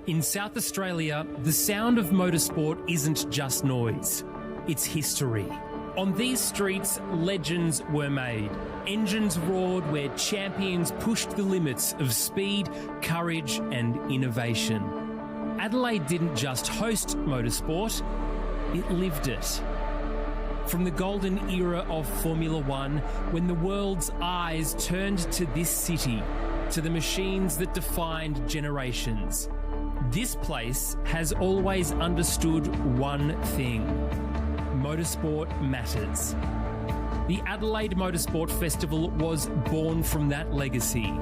In South Australia, the sound of motorsport isn't just noise, it's history. On these streets, legends were made. Engines roared where champions pushed the limits of speed, courage and innovation. Adelaide didn't just host motorsport, it lived it. From the golden era of Formula One, when the world's eyes turned to this city, to the machines that defined generations, this place has always understood one thing: motorsport matters. The Adelaide Motorsport Festival was born from that legacy.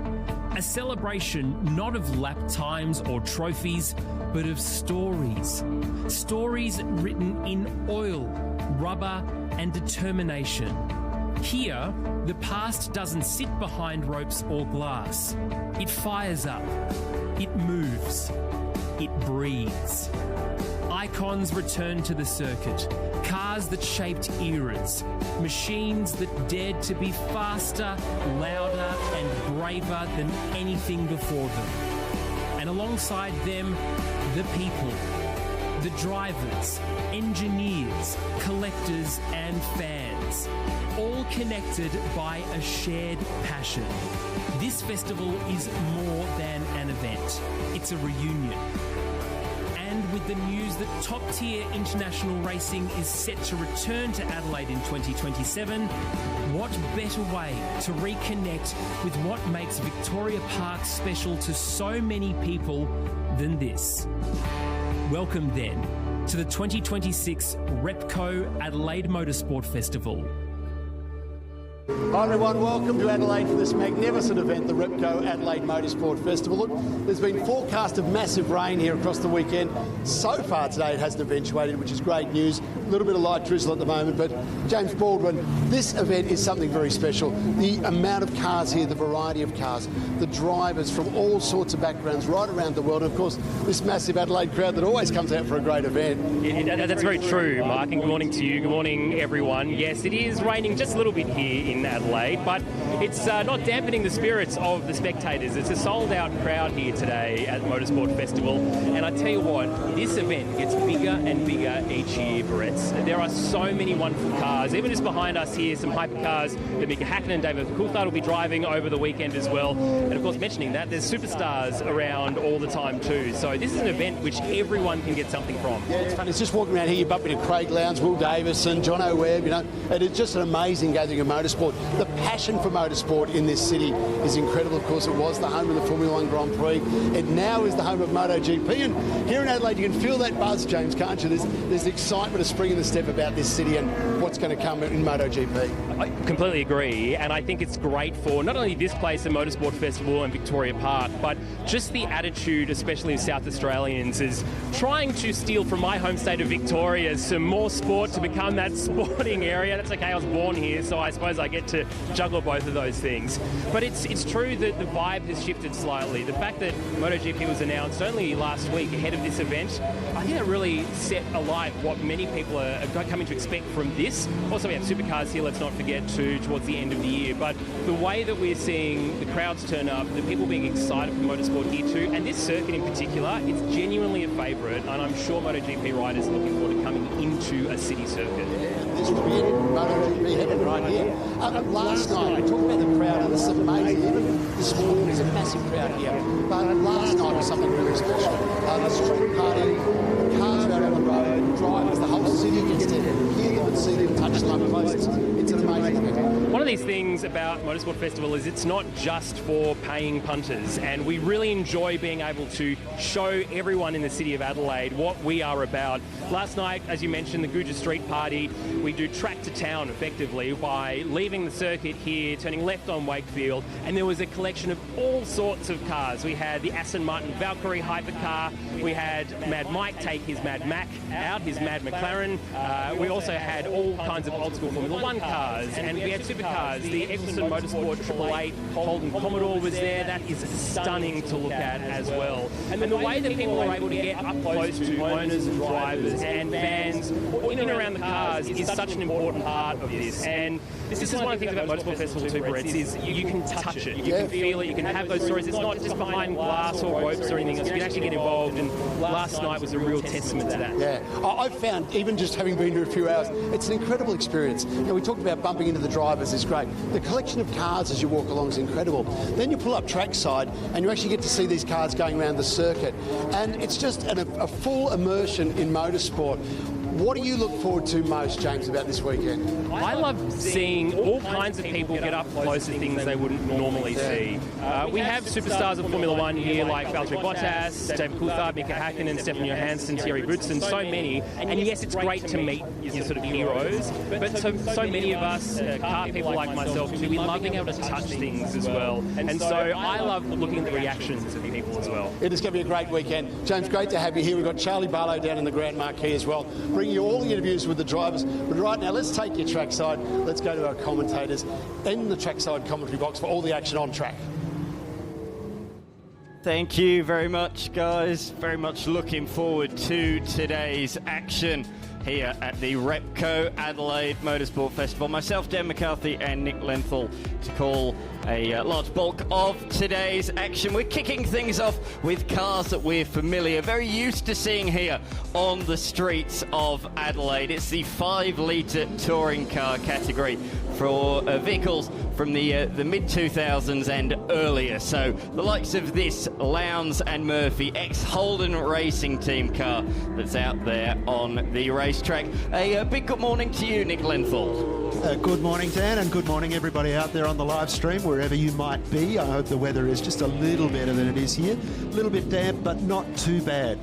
A celebration not of lap times or trophies, but of stories. Stories written in oil, rubber and determination. Here, the past doesn't sit behind ropes or glass. It fires up. It moves. It breathes. Icons return to the circuit. Cars that shaped eras. Machines that dared to be faster, louder and braver than anything before them. And alongside them, the people. The drivers, engineers, collectors and fans. All connected by a shared passion. This festival is more than an event. It's a reunion. And with the news that top-tier international racing is set to return to Adelaide in 2027, what better way to reconnect with what makes Victoria Park special to so many people than this? Welcome then to the 2026 Repco Adelaide Motorsport Festival. Hi everyone, welcome to Adelaide for this magnificent event, the Repco Adelaide Motorsport Festival. Look, there's been forecast of massive rain here across the weekend. So far today it hasn't eventuated, which is great news. A little bit of light drizzle at the moment, but James Baldwin, this event is something very special. The amount of cars here, the variety of cars, the drivers from all sorts of backgrounds right around the world, and of course this massive Adelaide crowd that always comes out for a great event. That's very true, Mark, and good morning to you. Good morning, everyone. Yes, it is raining just a little bit here in Adelaide, but it's not dampening the spirits of the spectators. It's a sold-out crowd here today at the Motorsport Festival, and I tell you what, this event gets bigger and bigger each year, Brett. There are so many wonderful cars. Even just behind us here, some hypercars that Mika Hakkinen and David Coulthard will be driving over the weekend as well. And of course, mentioning that, there's superstars around all the time too. So this is an event which everyone can get something from. Yeah, it's funny. It's just walking around here, you bump into Craig Lowndes, Will Davison, Jono Webb, you know. It is just an amazing gathering of motorsport. The passion for motorsport in this city is incredible. Of course, it was the home of the Formula One Grand Prix. It now is the home of MotoGP. And here in Adelaide, you can feel that buzz, James, can't you? There's the excitement of spring in the step about this city and what's going to come in MotoGP. I completely agree, and I think it's great for not only this place, the Motorsport Festival and Victoria Park, but just the attitude, especially of South Australians, is trying to steal from my home state of Victoria some more sport to become that sporting area. That's okay, I was born here, so I suppose I get to juggle both of those things. But it's true that the vibe has shifted slightly. The fact that MotoGP was announced only last week ahead of this event, I think that really set alight what many people are coming to expect from this. Also, we have Supercars here, let's not forget, towards the end of the year. But the way that we're seeing the crowds turn up, the people being excited for motorsport here too, and this circuit in particular, it's genuinely a favourite, and I'm sure MotoGP riders are looking forward to coming into a city circuit. This is MotoGP heaven right here. Last night, we talked about the crowd, and this is amazing. Even this morning, there's a massive crowd here. But last night was something really special. The street party, the cars out on the road, drivers, the whole city gets to hear them and see them, touch them up close. It's an amazing event. One of these things about Motorsport Festival is it's not just for paying punters, and we really enjoy being able to show everyone in the city of Adelaide what we are about. Last night, as you mentioned, the Guja Street Party, we do track to town effectively by leaving the circuit here, turning left on Wakefield, and there was a collection of all sorts of cars. We had the Aston Martin Valkyrie hypercar, we had Mad Mike take his Mad Mac out, his Mad McLaren, we also had all kinds of old school Formula One cars, and we had supercars. The Eccleston Motorsport 888 Holden Commodore was there. That is stunning to look at as well. And the way that people are able to get up close to owners and drivers and fans in and around the car Supercars is such an important part of this, and this is one of the things about Motorsport Festival too, Brett, is you can touch it, you can feel it, you can have those stories. It's not just behind glass or ropes or anything else. You can actually get involved, and last night was a real testament to that. Yeah, I've found, even just having been here a few hours, it's an incredible experience. You know, we talked about bumping into the drivers is great. The collection of cars as you walk along is incredible. Then you pull up trackside and you actually get to see these cars going around the circuit, and it's just a full immersion in motorsport. What do you look forward to most, James, about this weekend? I love seeing all kinds of people get up close to things they wouldn't normally see. We have superstars of Formula One here like Valtteri Bottas, David Coulthard, Mika Hakkinen, Stefan Johansson, Thierry Boutsen, so many. And yes, it's great to meet your sort of heroes, but so many of us, car people like myself too, we love being able to touch things as well. And so I love looking at the reactions of people as well. It is going to be a great weekend. James, great to have you here. We've got Charlie Barlow down in the Grand Marquee as well, bringing you all the interviews with the drivers. But right now, let's take you trackside. Let's go to our commentators in the trackside commentary box for all the action on track. Thank you very much, guys. Very much looking forward to today's action here at the Repco Adelaide Motorsport Festival. Myself, Dan McCarthy, and Nick Lenthal to call a large bulk of today's action. We're kicking things off with cars that we're very used to seeing here on the streets of Adelaide. It's the 5-litre touring car category for vehicles from the mid-2000s and earlier. So the likes of this Lowndes and Murphy ex-Holden Racing Team car that's out there on the racetrack. A big good morning to you, Nick Lenthal. Good morning, Dan, and good morning everybody out there on the live stream, wherever you might be. I hope the weather is just a little better than it is here. A little bit damp, but not too bad.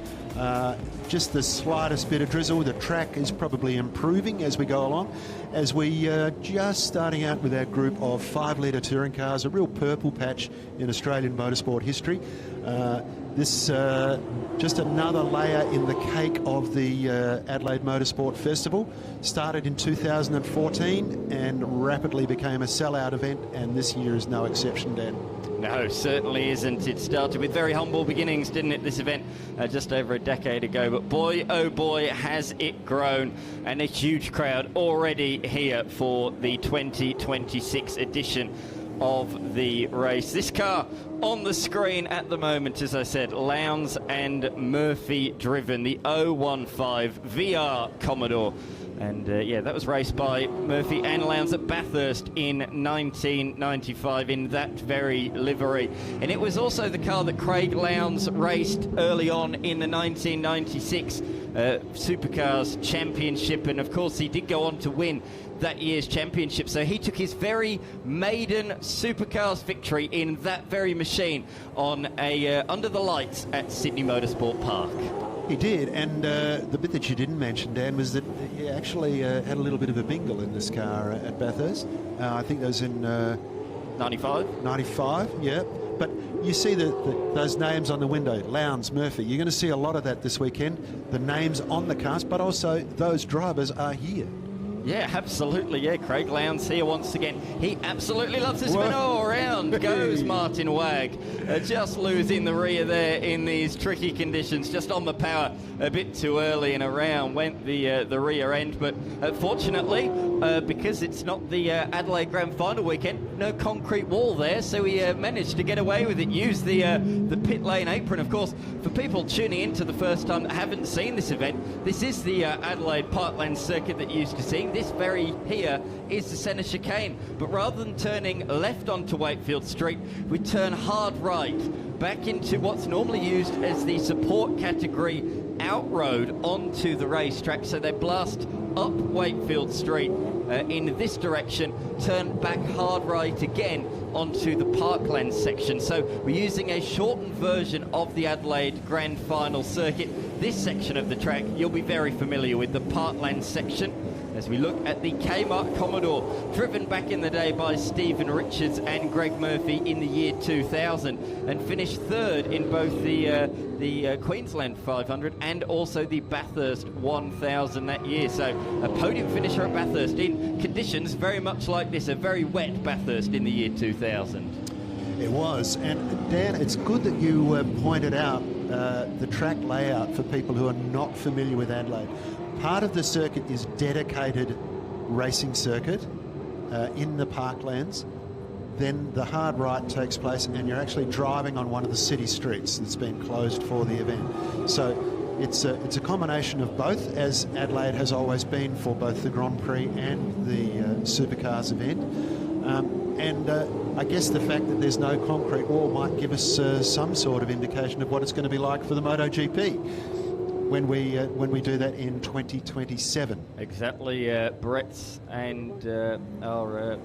Just the slightest bit of drizzle. The track is probably improving as we go along, as we just starting out with our group of 5-litre touring cars, a real purple patch in Australian motorsport history. This just another layer in the cake of the Adelaide Motorsport Festival. Started in 2014 and rapidly became a sellout event, and this year is no exception, Dan. No, certainly isn't. It started with very humble beginnings, didn't it, this event, just over a decade ago. But boy, oh boy, has it grown, and a huge crowd already here for the 2026 edition of the race. This car on the screen at the moment, as I said, Lowndes and Murphy driven, the 015 VR Commodore. And yeah, that was raced by Murphy and Lowndes at Bathurst in 1995 in that very livery. And it was also the car that Craig Lowndes raced early on in the 1996 Supercars Championship. And of course, he did go on to win that year's championship. So he took his very maiden Supercars victory in that very machine on a under the lights at Sydney Motorsport Park. He did, and the bit that you didn't mention, Dan, was that he actually had a little bit of a bingle in this car at Bathurst. I think that was in 95? 95, yeah. But you see those names on the window, Lowndes, Murphy. You're going to see a lot of that this weekend. The names on the cars, but also those drivers are here. Yeah, absolutely. Yeah, Craig Lowndes here once again. He absolutely loves this spin. Oh, around goes Martin Wagg. Just losing the rear there in these tricky conditions. Just on the power a bit too early, and around went the rear end. But fortunately, because it's not the Adelaide Grand Final weekend, no concrete wall there, so he managed to get away with it. Use the pit lane apron. Of course, for people tuning in to the first time that haven't seen this event, this is the Adelaide Park Lands circuit that you're used to seeing. This very here is the centre chicane, but rather than turning left onto Wakefield Street, we turn hard right back into what's normally used as the support category out road onto the racetrack. So they blast up Wakefield Street in this direction, turn back hard right again onto the Parkland section. So we're using a shortened version of the Adelaide Grand Final circuit. This section of the track you'll be very familiar with, the Parkland section, as we look at the Kmart Commodore, driven back in the day by Stephen Richards and Greg Murphy in the year 2000, and finished third in both the Queensland 500 and also the Bathurst 1000 that year. So a podium finisher at Bathurst in conditions very much like this, a very wet Bathurst in the year 2000. It was. And Dan, it's good that you pointed out the track layout for people who are not familiar with Adelaide. part of the circuit is dedicated racing circuit in the Park Lands. Then the hard right takes place and you're actually driving on one of the city streets that's been closed for the event. So it's a combination of both, as Adelaide has always been for both the Grand Prix and the Supercars event. I guess the fact that there's no concrete wall might give us some sort of indication of what it's going to be like for the MotoGP when we do that in 2027. Exactly. Brett's and our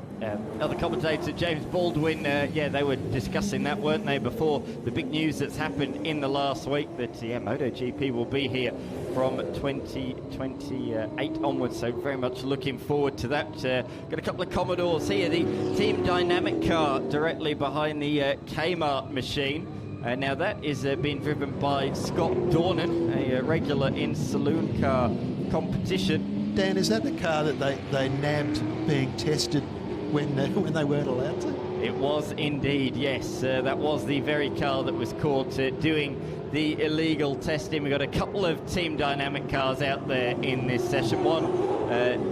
other commentator, James Baldwin, they were discussing that, weren't they, before the big news that's happened in the last week that MotoGP will be here from 2028 onwards, so very much looking forward to that. Got a couple of Commodores here, the Team Dynamic car directly behind the Kmart machine. Now that is being driven by Scott Dornan, a regular in saloon car competition. Dan, is that the car that they nabbed being tested when they weren't allowed to? It was indeed, yes. That was the very car that was caught doing the illegal testing. We've got a couple of Team Dynamic cars out there in this session. One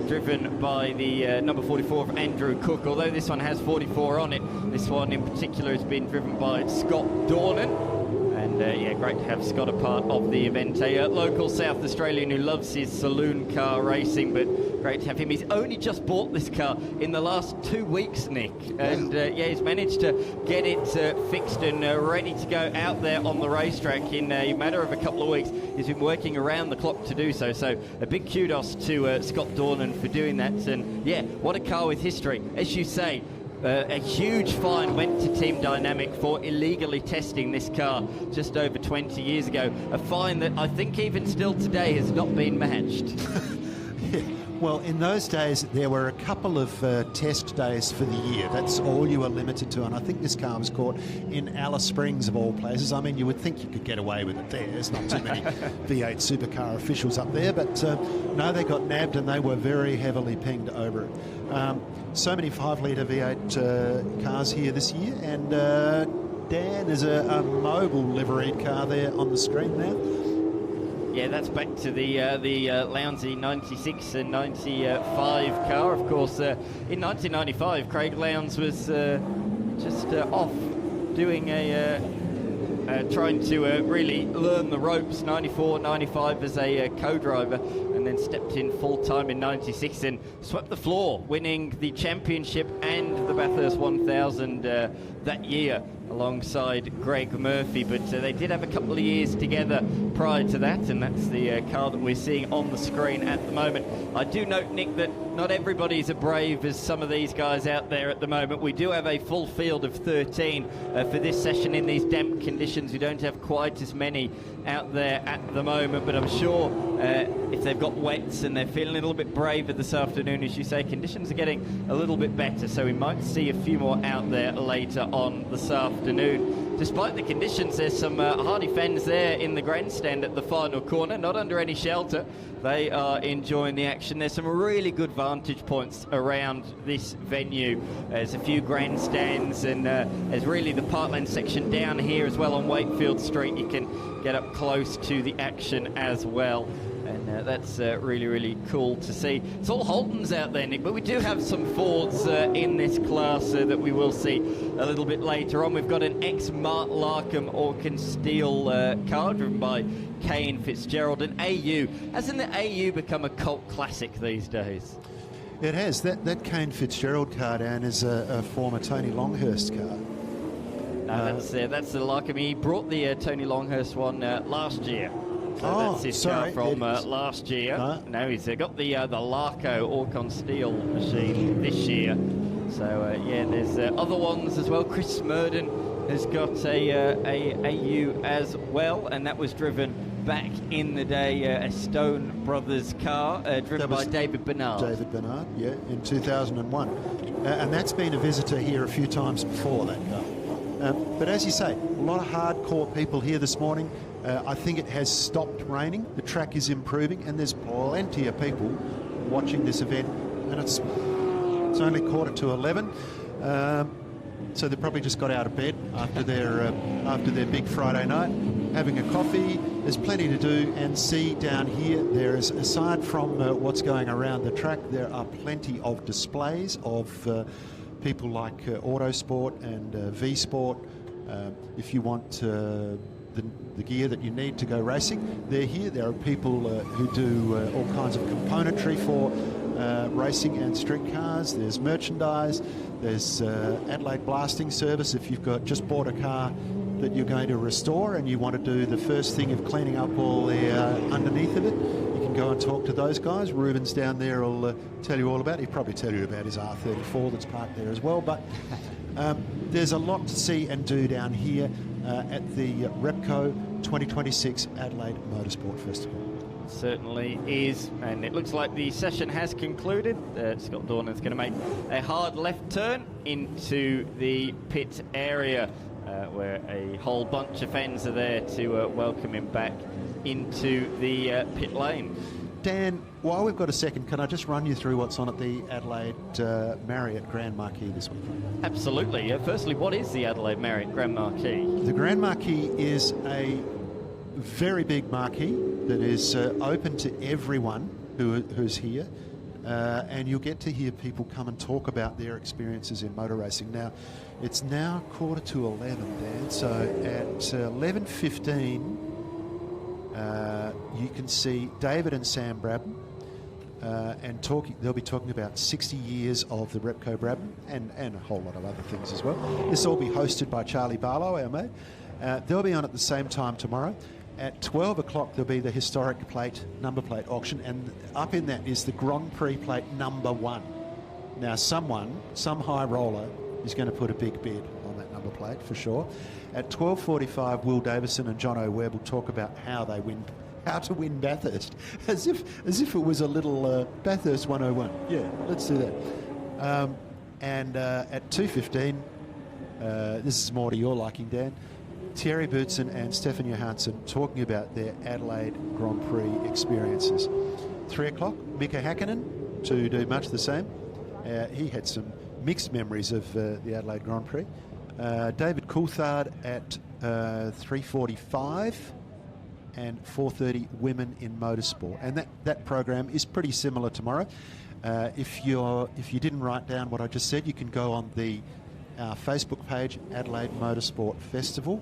driven by the number 44 of Andrew Cook, although this one has 44 on it. This one in particular has been driven by Scott Dornan. And great to have Scott a part of the event. A local South Australian who loves his saloon car racing, but great to have him. He's only just bought this car in the last 2 weeks, Nick. And he's managed to get it fixed and ready to go out there on the racetrack in a matter of a couple of weeks. He's been working around the clock to do so. So a big kudos to Scott Dornan for doing that. And what a car with history. As you say, a huge fine went to Team Dynamic for illegally testing this car just over 20 years ago. A fine that I think even still today has not been matched. Well, in those days, there were a couple of test days for the year. That's all you were limited to. And I think this car was caught in Alice Springs, of all places. I mean, you would think you could get away with it there. There's not too many V8 supercar officials up there. But no, they got nabbed and they were very heavily pinged over it. So many 5-litre V8 cars here this year. And Dan, there's a mobile liveried car there on the screen now. Yeah, that's back to the Lounsey 96 and 95 car. Of course, in 1995, Craig Lowndes was just off doing trying to really learn the ropes. 94, 95 as a co-driver, and then stepped in full-time in 96 and swept the floor, winning the championship and the Bathurst 1000 that year alongside Greg Murphy. But they did have a couple of years together prior to that, and that's the car that we're seeing on the screen at the moment. I do note, Nick, that not everybody's as brave as some of these guys out there at the moment. We do have a full field of 13 for this session in these damp conditions. We don't have quite as many out there at the moment, but I'm sure if they've got wets and they're feeling a little bit braver this afternoon, as you say, conditions are getting a little bit better, so we might see a few more out there later on this afternoon. Despite the conditions, there's some hardy fans there in the grandstand at the final corner, not under any shelter. They are enjoying the action. There's some really good vantage points around this venue. There's a few grandstands, and there's really the Parkland section down here as well on Wakefield Street. You can get up close to the action as well. And that's really, really cool to see. It's all Holtons out there, Nick, but we do have some Fords in this class that we will see a little bit later on. We've got an ex-Mart Larkham Orkin Steel car driven by Kane Fitzgerald. An AU. Hasn't the AU become a cult classic these days? It has. That Kane Fitzgerald car, Dan, is a former Tony Longhurst car. No, that's the Larkham. He brought the Tony Longhurst one last year. So that's his car from last year. No, he's got the Larco Orcon Steel machine this year. So there's other ones as well. Chris Smurden has got a AU as well, and that was driven back in the day, a Stone Brothers car driven by David Bernard. David Bernard, yeah, in 2001. And that's been a visitor here a few times before, that car. But as you say, a lot of hardcore people here this morning. I think it has stopped raining. The track is improving, and there's plenty of people watching this event. And it's only 11:15, so they probably just got out of bed after their big Friday night, having a coffee, there's plenty to do and see down here. There is, aside from what's going around the track, there are plenty of displays of people like Autosport and V-Sport. If you want the gear that you need to go racing, they're here. There are people who do all kinds of componentry for racing and street cars. There's merchandise. There's Adelaide Blasting Service. If you've just bought a car that you're going to restore and you want to do the first thing of cleaning up all the underneath of it, you can go and talk to those guys. Ruben's down there will tell you all about it. He'll probably tell you about his R34 that's parked there as well. But there's a lot to see and do down here at the Repco 2026 Adelaide Motorsport Festival. Certainly is, and it looks like the session has concluded. Scott Dornan's going to make a hard left turn into the pit area where a whole bunch of fans are there to welcome him back into the pit lane. Dan, while we've got a second, can I just run you through what's on at the Adelaide Marriott Grand Marquis this week? Absolutely. Firstly, what is the Adelaide Marriott Grand Marquis? The Grand Marquis is a very big marquee that is open to everyone who's here, and you'll get to hear people come and talk about their experiences in motor racing. Now, it's now 11:15, Dan, so at 11:15 you can see David and Sam Brabham and they'll be talking about 60 years of the Repco Brabham and a whole lot of other things as well. This will all be hosted by Charlie Barlow, our mate. They'll be on at the same time tomorrow. At 12 o'clock there'll be the historic number plate auction, and up in that is the Grand Prix plate number 1. Now some high roller is going to put a big bid on that number plate for sure. At 12:45 Will Davison and John O'Webb will talk about how to win Bathurst, as if it was a little Bathurst 101. Yeah, let's do that. And at 2:15, this is more to your liking, Dan, Thierry Boutsen and Stefan Johansson talking about their Adelaide Grand Prix experiences. 3 o'clock, Mika Hakkinen to do much the same. He had some mixed memories of the Adelaide Grand Prix. David Coulthard at 3:45 and 4:30 Women in Motorsport. And that program is pretty similar tomorrow. If you didn't write down what I just said, you can go on our Facebook page, Adelaide Motorsport Festival,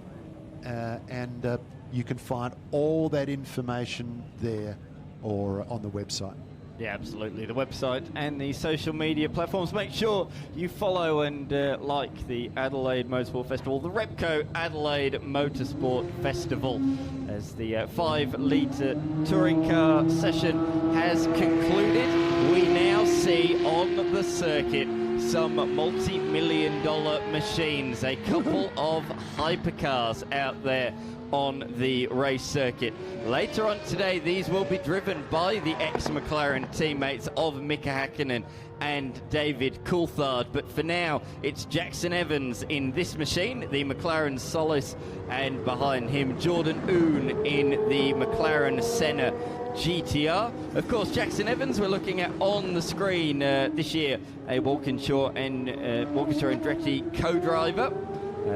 and you can find all that information there or on the website. Yeah, absolutely. The website and the social media platforms. Make sure you follow and like the Adelaide Motorsport Festival, the Repco Adelaide Motorsport Festival, as the 5-litre touring car session has concluded. We now see on the circuit some multi-million-dollar machines, a couple of hypercars out there on the race circuit. Later on today, these will be driven by the ex-McLaren teammates of Mika Hakkinen and David Coulthard. But for now, it's Jackson Evans in this machine, the McLaren Solace, and behind him, Jordan Oon in the McLaren Senna GTR. Of course, Jackson Evans we're looking at on the screen this year, a Walkinshaw and Andretti co-driver.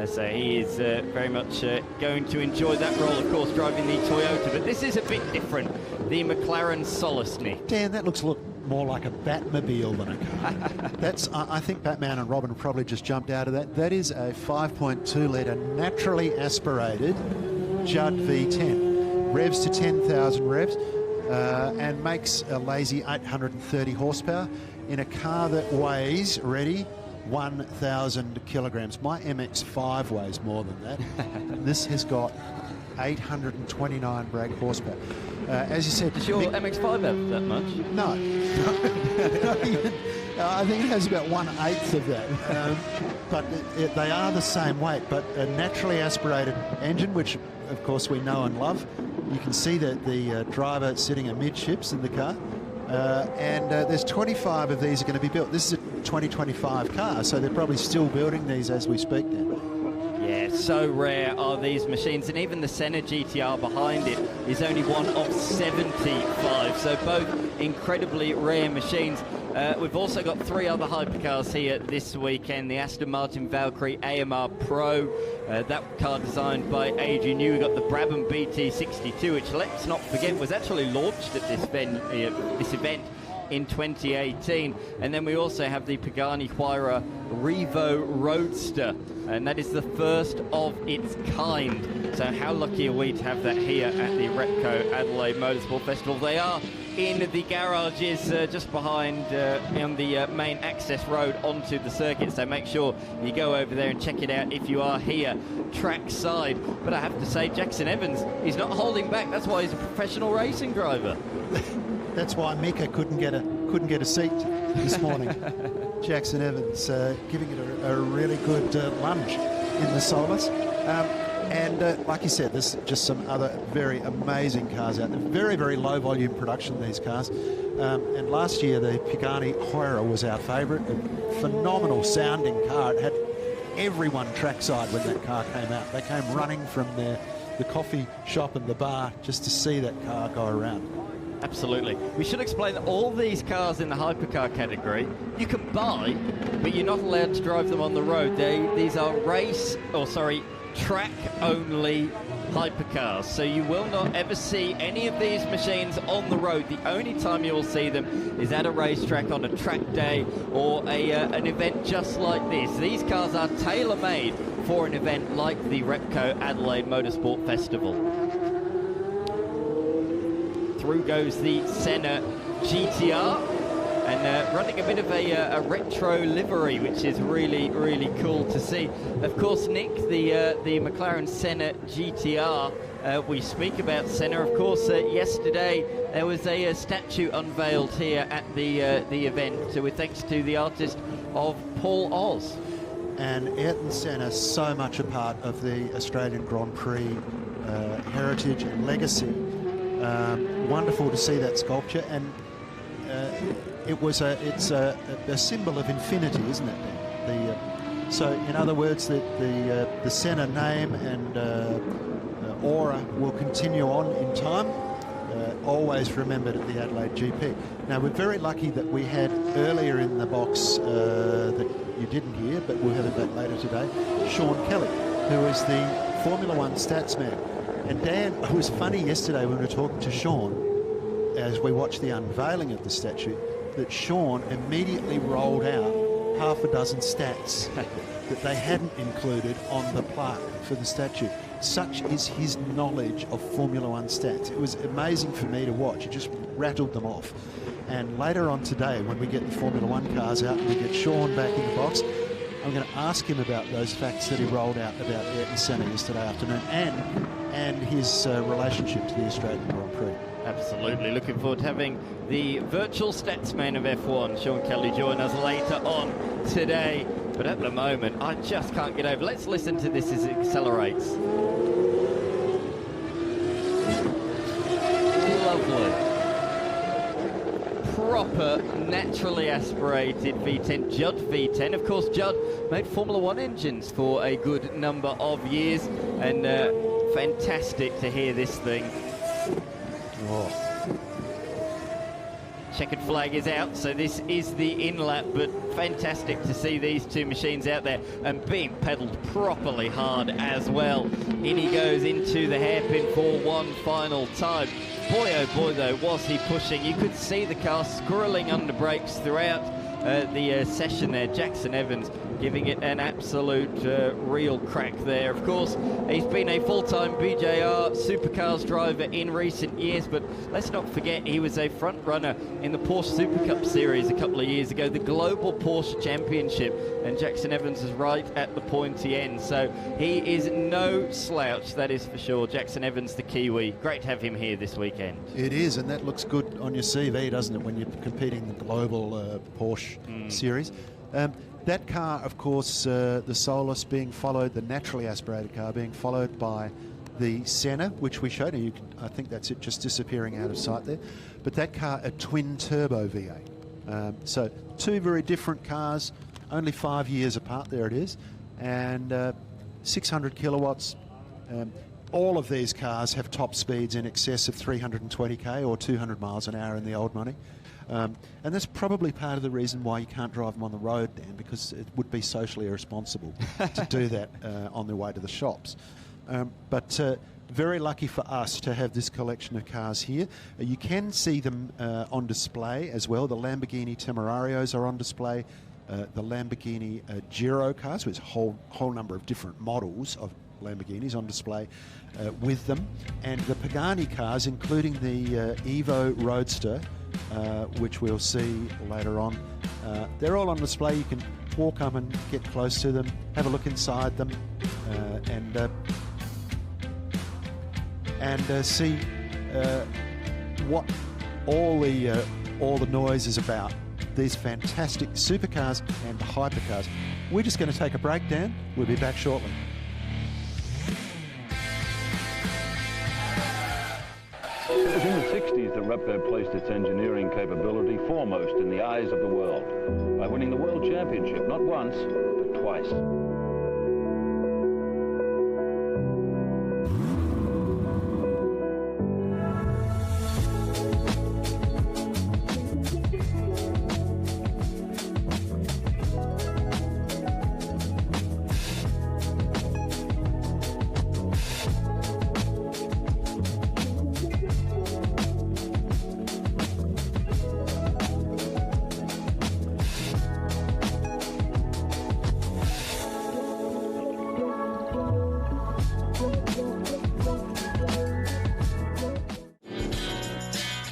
So he is very much going to enjoy that role, of course, driving the Toyota. But this is a bit different, the McLaren Solace, Nick. Dan, that looks more like a Batmobile than a car. I think Batman and Robin probably just jumped out of that. That is a 5.2-litre naturally aspirated Judd V10. Revs to 10,000 revs and makes a lazy 830 horsepower in a car that weighs, ready, 1,000 kilograms. My MX-5 weighs more than that. This has got 829 brake horsepower. As you said, does your MX-5 have that much? No. I think it has about 1/8 of that. But they are the same weight. But a naturally aspirated engine, which of course we know and love. You can see that the driver sitting amidships in the car. And there's 25 of these are going to be built. This is a 2025 car, so they're probably still building these as we speak now. Yeah, so rare are these machines, and even the Senna GTR behind it is only one of 75, so both incredibly rare machines. We've also got 3 other hypercars here this weekend. The Aston Martin Valkyrie AMR Pro, that car designed by Adrian Newey. We've got the Brabham BT62, which, let's not forget, was actually launched at this event in 2018. And then we also have the Pagani Huayra Revo Roadster, and that is the first of its kind. So how lucky are we to have that here at the Repco Adelaide Motorsport Festival? They are in the garages just behind on the main access road onto the circuit, so make sure you go over there and check it out if you are here trackside. But I have to say, Jackson Evans, he's not holding back. That's why he's a professional racing driver. That's why Mika couldn't get a seat this morning. Jackson Evans giving it a really good lunge in the Solus. And like you said, there's just some other very amazing cars out there. Very, very low volume production, these cars. And last year, the Pagani Huayra was our favourite. A phenomenal sounding car. It had everyone trackside when that car came out. They came running from the coffee shop and the bar just to see that car go around. Absolutely. We should explain that all these cars in the hypercar category you can buy, but you're not allowed to drive them on the road. These are track-only hypercars, so you will not ever see any of these machines on the road. The only time you will see them is at a racetrack on a track day or an event just like this. These cars are tailor-made for an event like the Repco Adelaide Motorsport Festival. Through goes the Senna GTR, and running a bit of a retro livery, which is really, really cool to see. Of course, Nick, the McLaren Senna GTR, we speak about Senna, of course. Yesterday there was a statue unveiled here at the event, with thanks to the artist of Paul Oz. And Ayrton Senna, so much a part of the Australian Grand Prix heritage and legacy. Wonderful to see that sculpture, and it's a symbol of infinity, isn't it? So in other words, the Senna name and aura will continue on in time, always remembered at the Adelaide GP. Now, we're very lucky that we had earlier in the box that you didn't hear, but we'll have it back later today, Sean Kelly, who is the Formula One stats man. And Dan, it was funny yesterday when we were talking to Sean, as we watched the unveiling of the statue, that Sean immediately rolled out half a dozen stats that they hadn't included on the plaque for the statue. Such is his knowledge of Formula One stats. It was amazing for me to watch. He just rattled them off. And later on today, when we get the Formula One cars out and we get Sean back in the box, I'm going to ask him about those facts that he rolled out about Ayrton Senna yesterday afternoon and his relationship to the Australian Grand Prix. Absolutely. Looking forward to having the virtual statsman of F1, Sean Kelly, join us later on today. But at the moment, I just can't get over. Let's listen to this as it accelerates. Lovely. Proper, naturally aspirated V10, Judd V10. Of course, Judd made Formula One engines for a good number of years, and fantastic to hear this thing. Oh. Checkered flag is out, so this is the in-lap, but fantastic to see these two machines out there and being pedalled properly hard as well. In he goes into the hairpin for one final time. Boy, oh boy, though, was he pushing. You could see the car squirreling under brakes throughout the session there. Jackson Evans giving it an absolute real crack there. Of course, he's been a full-time BJR Supercars driver in recent years, but let's not forget he was a front runner in the Porsche Super Cup Series a couple of years ago, the Global Porsche Championship, and Jackson Evans is right at the pointy end, so he is no slouch, that is for sure. Jackson Evans, the Kiwi, great to have him here this weekend. It is, and that looks good on your CV, doesn't it, when you're competing in the Global Porsche Series. That car, of course, the Solus being followed, the naturally aspirated car being followed by the Senna, which we showed you. I think that's it, just disappearing out of sight there. But that car, a twin-turbo V8. So two very different cars, only 5 years apart, there it is, and 600 kilowatts. All of these cars have top speeds in excess of 320k or 200 miles an hour in the old money. And that's probably part of the reason why you can't drive them on the road, Dan, because it would be socially irresponsible to do that on their way to the shops. But very lucky for us to have this collection of cars here. You can see them on display as well. The Lamborghini Temerarios are on display. The Lamborghini Giro cars, with a whole number of different models of Lamborghinis on display with them, and the Pagani cars, including the Evo Roadster, which we'll see later on. They're all on display. You can walk up and get close to them, have a look inside them, and see what all the noise is about. These fantastic supercars and hypercars. We're just going to take a break, Dan. We'll be back shortly. It was in the 60s that Repco placed its engineering capability foremost in the eyes of the world by winning the World Championship not once, but twice.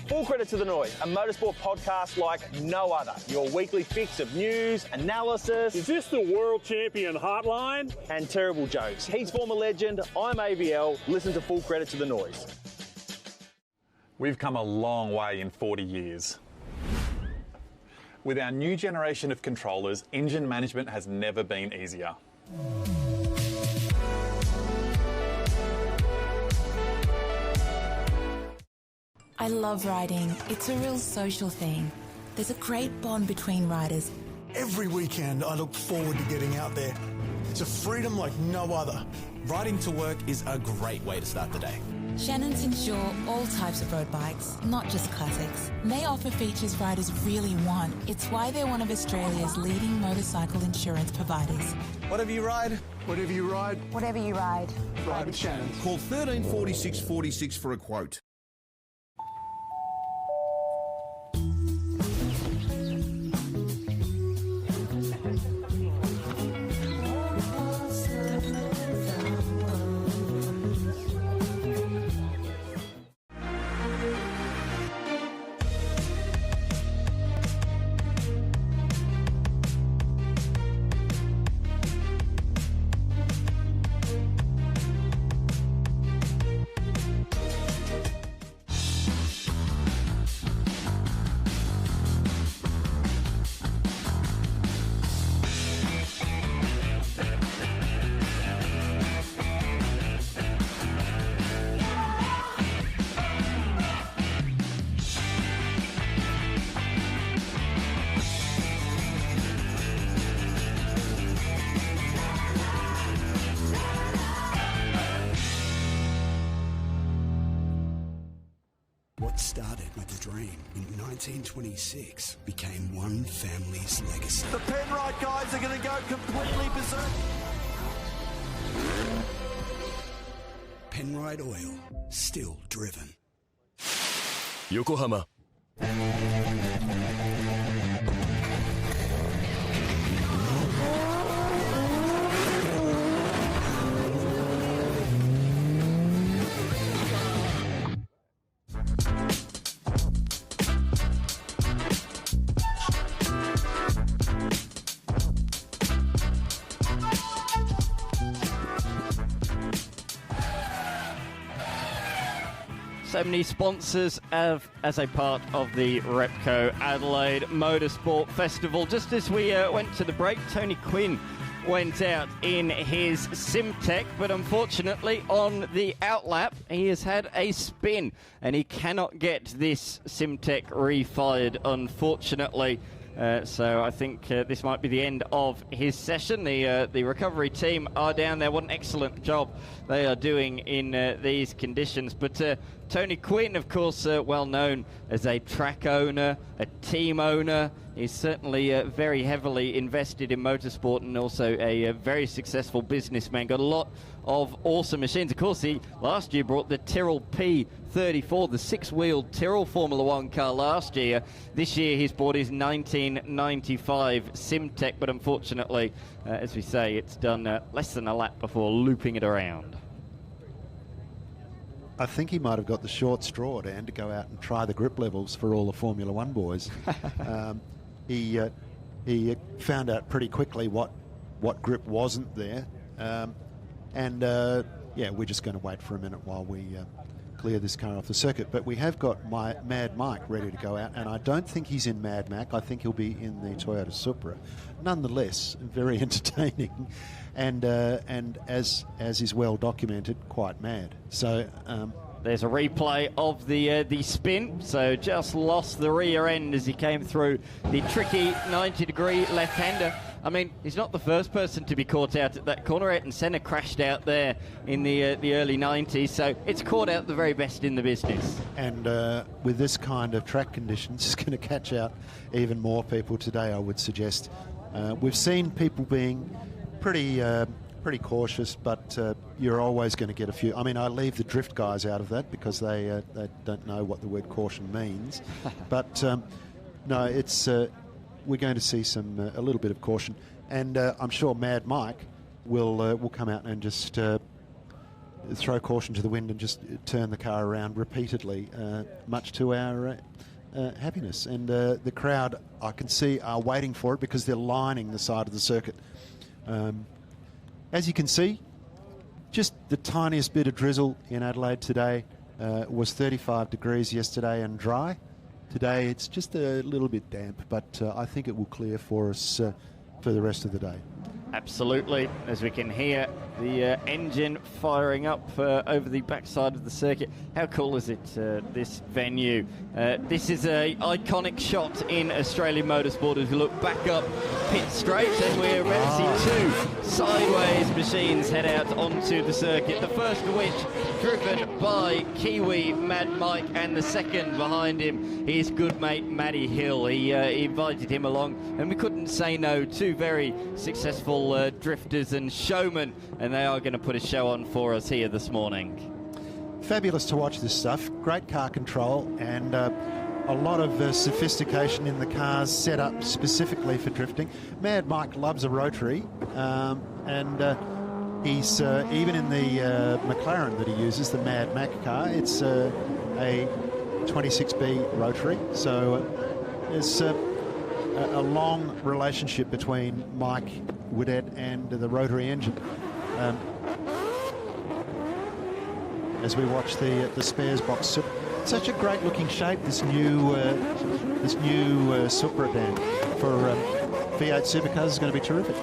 Full credit to the noise, a motorsport podcast like no other. Your weekly fix of news, analysis. Is this the world champion hotline? And terrible jokes. He's former legend, I'm AVL. Listen to Full Credit to the Noise. We've come a long way in 40 years. With our new generation of controllers, engine management has never been easier. I love riding. It's a real social thing. There's a great bond between riders. Every weekend I look forward to getting out there. It's a freedom like no other. Riding to work is a great way to start the day. Shannon's insure all types of road bikes, not just classics. They offer features riders really want. It's why they're one of Australia's leading motorcycle insurance providers. Whatever you ride, Whatever you ride, Whatever you ride, ride with Shannon. Call 134646 for a quote. What started with a dream in 1926 became one family's legacy. The Penrite guys are going to go completely berserk. Penrite Oil, still driven. Yokohama. So many sponsors as a part of the Repco Adelaide Motorsport Festival. Just as we went to the break, Tony Quinn went out in his Simtech, but unfortunately on the outlap he has had a spin and he cannot get this Simtech refired, unfortunately. So I think this might be the end of his session. The recovery team are down there. What an excellent job they are doing in these conditions. But Tony Quinn, of course, well known as a track owner, a team owner. He's certainly very heavily invested in motorsport and also a very successful businessman. Got a lot of awesome machines. Of course, he last year brought the Tyrrell P34, the six-wheeled Tyrrell Formula One car last year. This year he's bought his 1995 Simtech, but unfortunately, as we say, it's done less than a lap before looping it around. I think he might have got the short straw, Dan, to go out and try the grip levels for all the Formula One boys. He found out pretty quickly what grip wasn't there. Yeah, we're just going to wait for a minute while we clear this car off the circuit. But we have got Mad Mike ready to go out, and I don't think he's in Mad Mac. I think he'll be in the Toyota Supra. Nonetheless, very entertaining, and as is well documented, quite mad. So. There's a replay of the spin, so just lost the rear end as he came through the tricky 90-degree left-hander. I mean, he's not the first person to be caught out at that corner. Ayrton Senna crashed out there in the early 90s, so it's caught out the very best in the business. And with this kind of track conditions, it's going to catch out even more people today, I would suggest. We've seen people being pretty cautious, but you're always going to get a few. I mean, I leave the drift guys out of that because they don't know what the word caution means. But no, it's we're going to see a little bit of caution, and I'm sure Mad Mike will come out and just throw caution to the wind and just turn the car around repeatedly, much to our happiness. And the crowd, I can see, are waiting for it because they're lining the side of the circuit. As you can see, just the tiniest bit of drizzle in Adelaide today. It was 35 degrees yesterday and dry. Today it's just a little bit damp, but I think it will clear for us for the rest of the day. Absolutely, as we can hear the engine firing up over the backside of the circuit. How cool is it, this venue? This is an iconic shot in Australian motorsport as we look back up pit straight, and we're about to see two sideways machines head out onto the circuit. The first of which driven by Kiwi Mad Mike, and the second behind him his good mate Matty Hill. He invited him along, and we couldn't say no. Two very successful drifters and showmen, and they are going to put a show on for us here this morning. Fabulous to watch this stuff. Great car control and a lot of sophistication in the cars set up specifically for drifting. Mad Mike loves a rotary, and he's even in the McLaren that he uses, the Mad Mac car, it's a 26B rotary, so there's a long relationship between Mike Woodhead and the rotary engine. As we watch the spares box, such a great looking shape, this new Supra, Dan, for V8 Supercars is going to be terrific.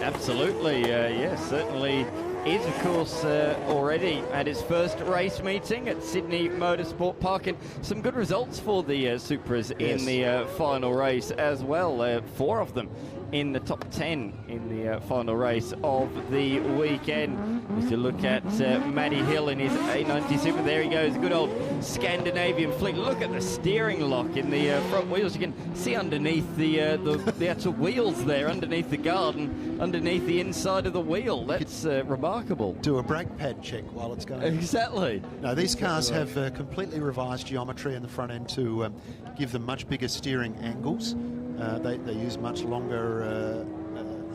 Absolutely, yes, certainly is, of course, already at its first race meeting at Sydney Motorsport Park, and some good results for the Supras in the final race as well. 4 of them in the top 10 in the final race of the weekend. As you look at Matty Hill in his A90 Super, there he goes, good old Scandinavian fleet. Look at the steering lock in the front wheels. You can see underneath the actual wheels there, underneath the guard and underneath the inside of the wheel. That's remarkable. Do a brake pad check while it's going. Exactly. No, these cars have completely revised geometry in the front end to give them much bigger steering angles. They use much longer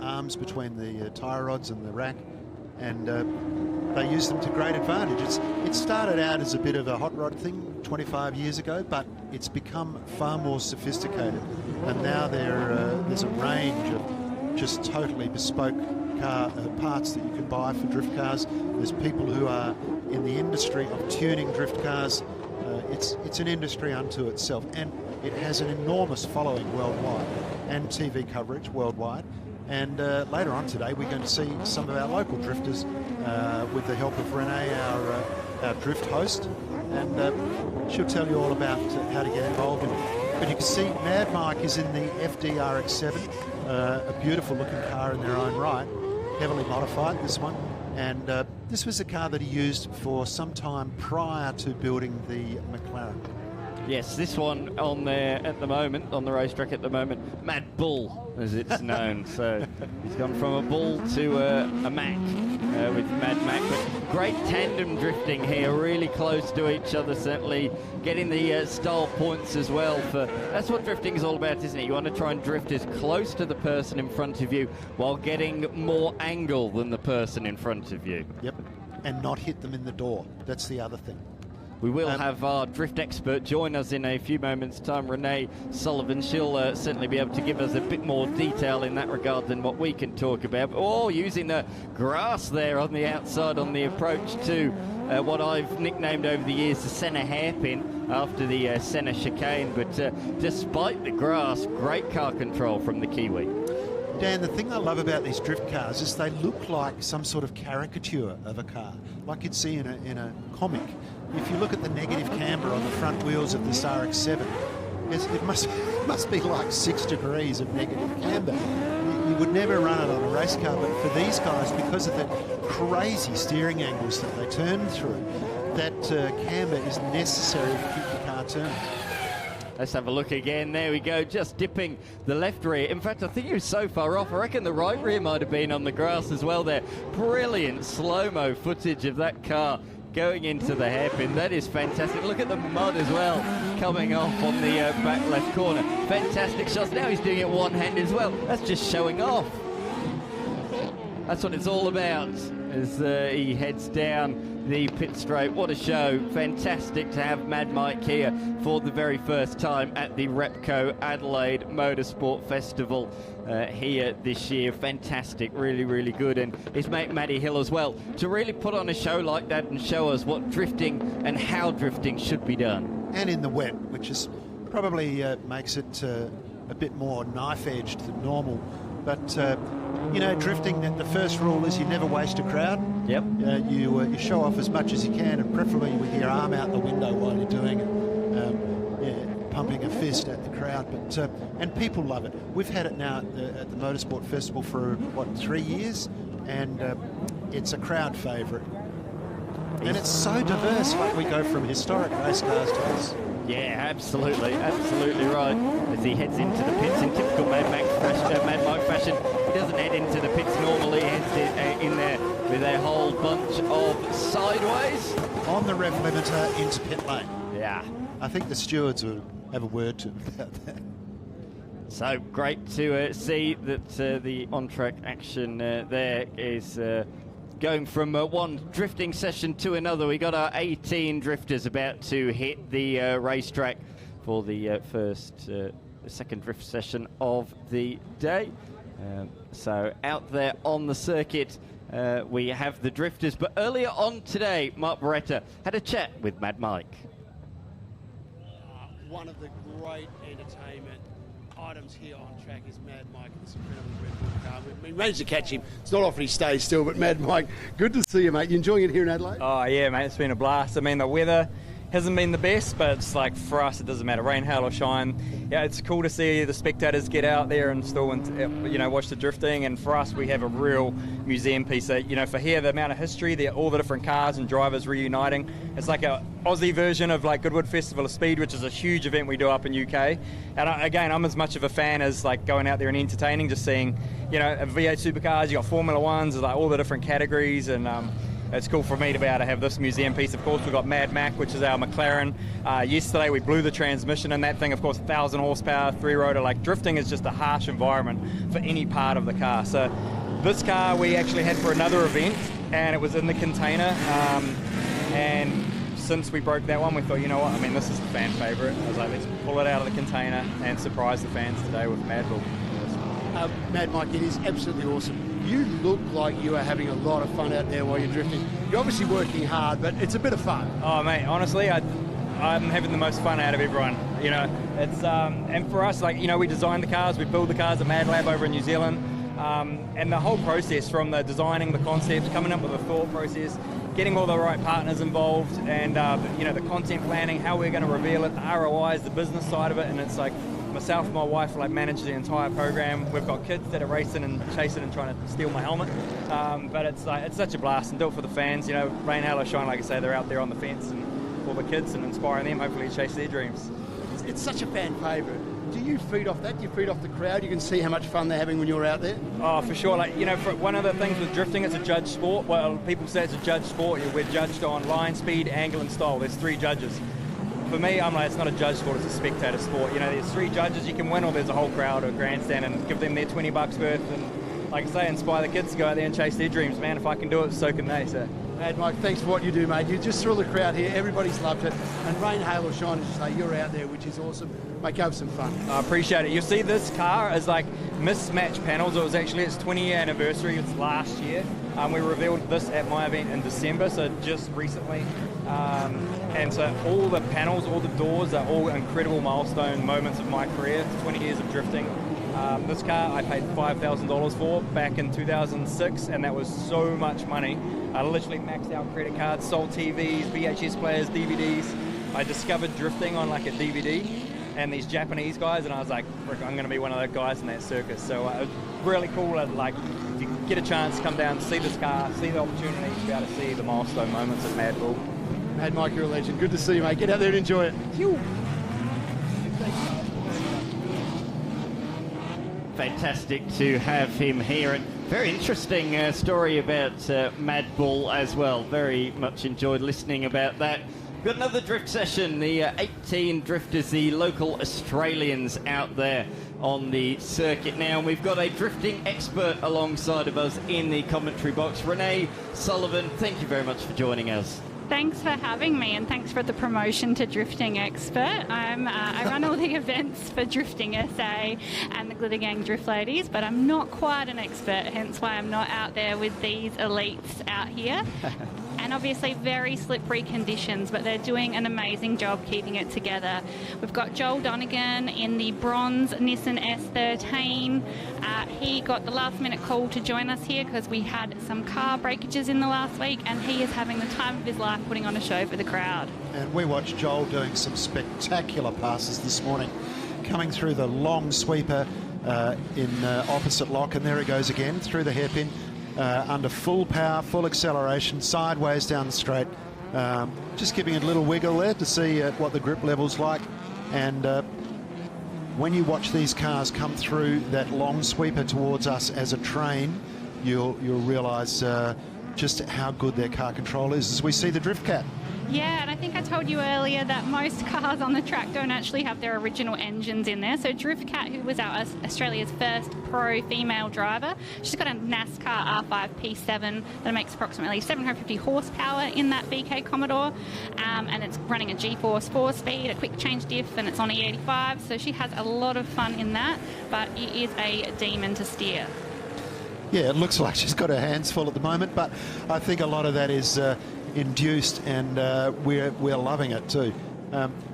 arms between the tyre rods and the rack, and they use them to great advantage. It started out as a bit of a hot rod thing 25 years ago, but it's become far more sophisticated, and now there's a range of just totally bespoke car parts that you can buy for drift cars. There's people who are in the industry of tuning drift cars. It's an industry unto itself, and it has an enormous following worldwide and TV coverage worldwide. And later on today, we're going to see some of our local drifters with the help of Renee, our drift host, and she'll tell you all about how to get involved in it. But you can see Mad Mike is in the FD RX-7, a beautiful looking car in their own right, heavily modified, this one. And this was a car that he used for some time prior to building the McLaren. Yes, this one on there at the moment, on the racetrack at the moment, Mad Bull, as it's known. So he's gone from a Bull to a Mac with Mad Mac. But great tandem drifting here, really close to each other, certainly getting the style points as well. That's what drifting is all about, isn't it? You want to try and drift as close to the person in front of you while getting more angle than the person in front of you. Yep, and not hit them in the door. That's the other thing. We will have our drift expert join us in a few moments' time, Renee Sullivan. She'll certainly be able to give us a bit more detail in that regard than what we can talk about. Oh, using the grass there on the outside on the approach to what I've nicknamed over the years the Senna hairpin after the Senna chicane. But despite the grass, great car control from the Kiwi. Dan, the thing I love about these drift cars is they look like some sort of caricature of a car, like you'd see in a comic. If you look at the negative camber on the front wheels of this RX-7, it must be like 6 degrees of negative camber. You would never run it on a race car, but for these guys, because of the crazy steering angles that they turn through, that camber is necessary to keep the car turning. Let's have a look again. There we go, just dipping the left rear. In fact, I think he was so far off, I reckon the right rear might have been on the grass as well there. Brilliant slow-mo footage of that car going into the hairpin. That is fantastic. Look at the mud as well coming off on the back left corner. Fantastic shots. Now he's doing it one-handed as well. That's just showing off. That's what it's all about as he heads down the pit straight. What a show. Fantastic to have Mad Mike here for the very first time at the Repco Adelaide Motorsport Festival here this year. Fantastic, really, really good. And his mate Matty Hill as well, to really put on a show like that and show us what drifting and how drifting should be done. And in the wet, which is probably makes it a bit more knife-edged than normal. But, you know, drifting, the first rule is you never waste a crowd. Yep. You show off as much as you can, and preferably with your arm out the window while you're doing it. Pumping a fist at the crowd. But and people love it. We've had it now at the Motorsport Festival for, 3 years? And it's a crowd favourite. And it's so diverse, like we go from historic race cars to us. Yeah, absolutely right. As he heads into the pits in typical Mad Mike fashion, he doesn't head into the pits normally. He heads in there with a whole bunch of sideways. On the rev limiter into pit lane. Yeah. I think the stewards will have a word to him about that. So great to see that the on-track action there is going from one drifting session to another. We got our 18 drifters about to hit the racetrack for the second drift session of the day. So out there on the circuit, we have the drifters. But earlier on today, Mark Beretta had a chat with Mad Mike. One of the great entertainment items here on track is Mad Mike and this incredible Red Bull car. We managed to catch him. It's not often he stays still, but Mad Mike, good to see you, mate. You enjoying it here in Adelaide? Oh, yeah, mate. It's been a blast. I mean, the weather hasn't been the best, but it's like for us, it doesn't matter, rain, hail or shine. Yeah, it's cool to see the spectators get out there and still, watch the drifting. And for us, we have a real museum piece. For here, the amount of history, all the different cars and drivers reuniting. It's like a Aussie version of like Goodwood Festival of Speed, which is a huge event we do up in UK. And again, I'm as much of a fan as like going out there and entertaining, just seeing, V8 Supercars. You got Formula Ones, like all the different categories, and it's cool for me to be able to have this museum piece. Of course, we've got Mad Mac, which is our McLaren. Yesterday, we blew the transmission in that thing. Of course, 1,000 horsepower, three-rotor. Like, drifting is just a harsh environment for any part of the car. So this car we actually had for another event, and it was in the container. And since we broke that one, we thought, you know what? I mean, this is the fan favourite. I was like, let's pull it out of the container and surprise the fans today with Mad Bull. Mad Mike, it is absolutely awesome. You look like you are having a lot of fun out there while you're drifting. You're obviously working hard, but it's a bit of fun. Oh, mate, honestly, I'm having the most fun out of everyone. It's and for us, we design the cars, we build the cars at Mad Lab over in New Zealand, and the whole process from the designing the concept, coming up with a thought process, getting all the right partners involved, and the content planning, how we're going to reveal it, the ROIs, the business side of it, and it's like myself and my wife like manage the entire program. We've got kids that are racing and chasing and trying to steal my helmet. But it's such a blast, and do it for the fans. You know, rain, hail or shine, like I say, they're out there on the fence and for the kids and inspiring them, hopefully to chase their dreams. It's such a fan favourite. Do you feed off that? Do you feed off the crowd? You can see how much fun they're having when you're out there? Oh, for sure. Like, you know, for one of the things with drifting, it's a judge sport. Well, people say it's a judge sport. We're judged on line, speed, angle and style. There's 3 judges. For me, I'm like, it's not a judge sport, it's a spectator sport. You know, there's 3 judges you can win, or there's a whole crowd or grandstand, and give them their $20 worth, and like I say, inspire the kids to go out there and chase their dreams. Man, if I can do it, so can they. So, Mad Mike, thanks for what you do, mate. You just thrill the crowd here. Everybody's loved it. And rain, hail or shine, as you say, you're out there, which is awesome. Mate, go have some fun. I appreciate it. You see, this car is like mismatched panels. It was actually its 20-year anniversary. It's last year. We revealed this at my event in December, so just recently. And so all the panels, all the doors are all incredible milestone moments of my career, 20 years of drifting. This car I paid $5,000 for back in 2006, and that was so much money. I literally maxed out credit cards, sold TVs, VHS players, DVDs. I discovered drifting on like a DVD and these Japanese guys, and I was like, frick, I'm going to be one of those guys in that circus. So it was really cool to, like, if you get a chance, come down, see this car, see the opportunity to be able to see the milestone moments at Mad Bull. Mad Mike, you're a legend. Good to see you, mate. Get out there and enjoy it. Phew. Fantastic to have him here, and very interesting story about Mad Bull as well. Very much enjoyed listening about that. We've got another drift session, the 18 drifters, the local Australians out there on the circuit now. We've got a drifting expert alongside of us in the commentary box. Renee Sullivan, thank you very much for joining us. Thanks for having me, and thanks for the promotion to Drifting Expert. I run all the events for Drifting SA and the Glitter Gang Drift Ladies, but I'm not quite an expert, hence why I'm not out there with these elites out here. And obviously very slippery conditions, but they're doing an amazing job keeping it together. We've got Joel Donegan in the bronze Nissan S13. He got the last minute call to join us here because we had some car breakages in the last week, and he is having the time of his life putting on a show for the crowd. And we watched Joel doing some spectacular passes this morning, coming through the long sweeper in opposite lock, and there he goes again through the hairpin. Under full power, full acceleration, sideways down the straight. Just giving it a little wiggle there to see what the grip level's like. And when you watch these cars come through that long sweeper towards us as a train, you'll realise just how good their car control is as we see the Drift Cat. Yeah, and I think I told you earlier that most cars on the track don't actually have their original engines in there. So Drift Cat, who was Australia's first pro female driver, she's got a NASCAR R5 P7 that makes approximately 750 horsepower in that VK Commodore, and it's running a G-Force 4-speed, a quick change diff, and it's on E85, so she has a lot of fun in that, but it is a demon to steer. Yeah, it looks like she's got her hands full at the moment, but I think a lot of that is induced, and we're loving it too.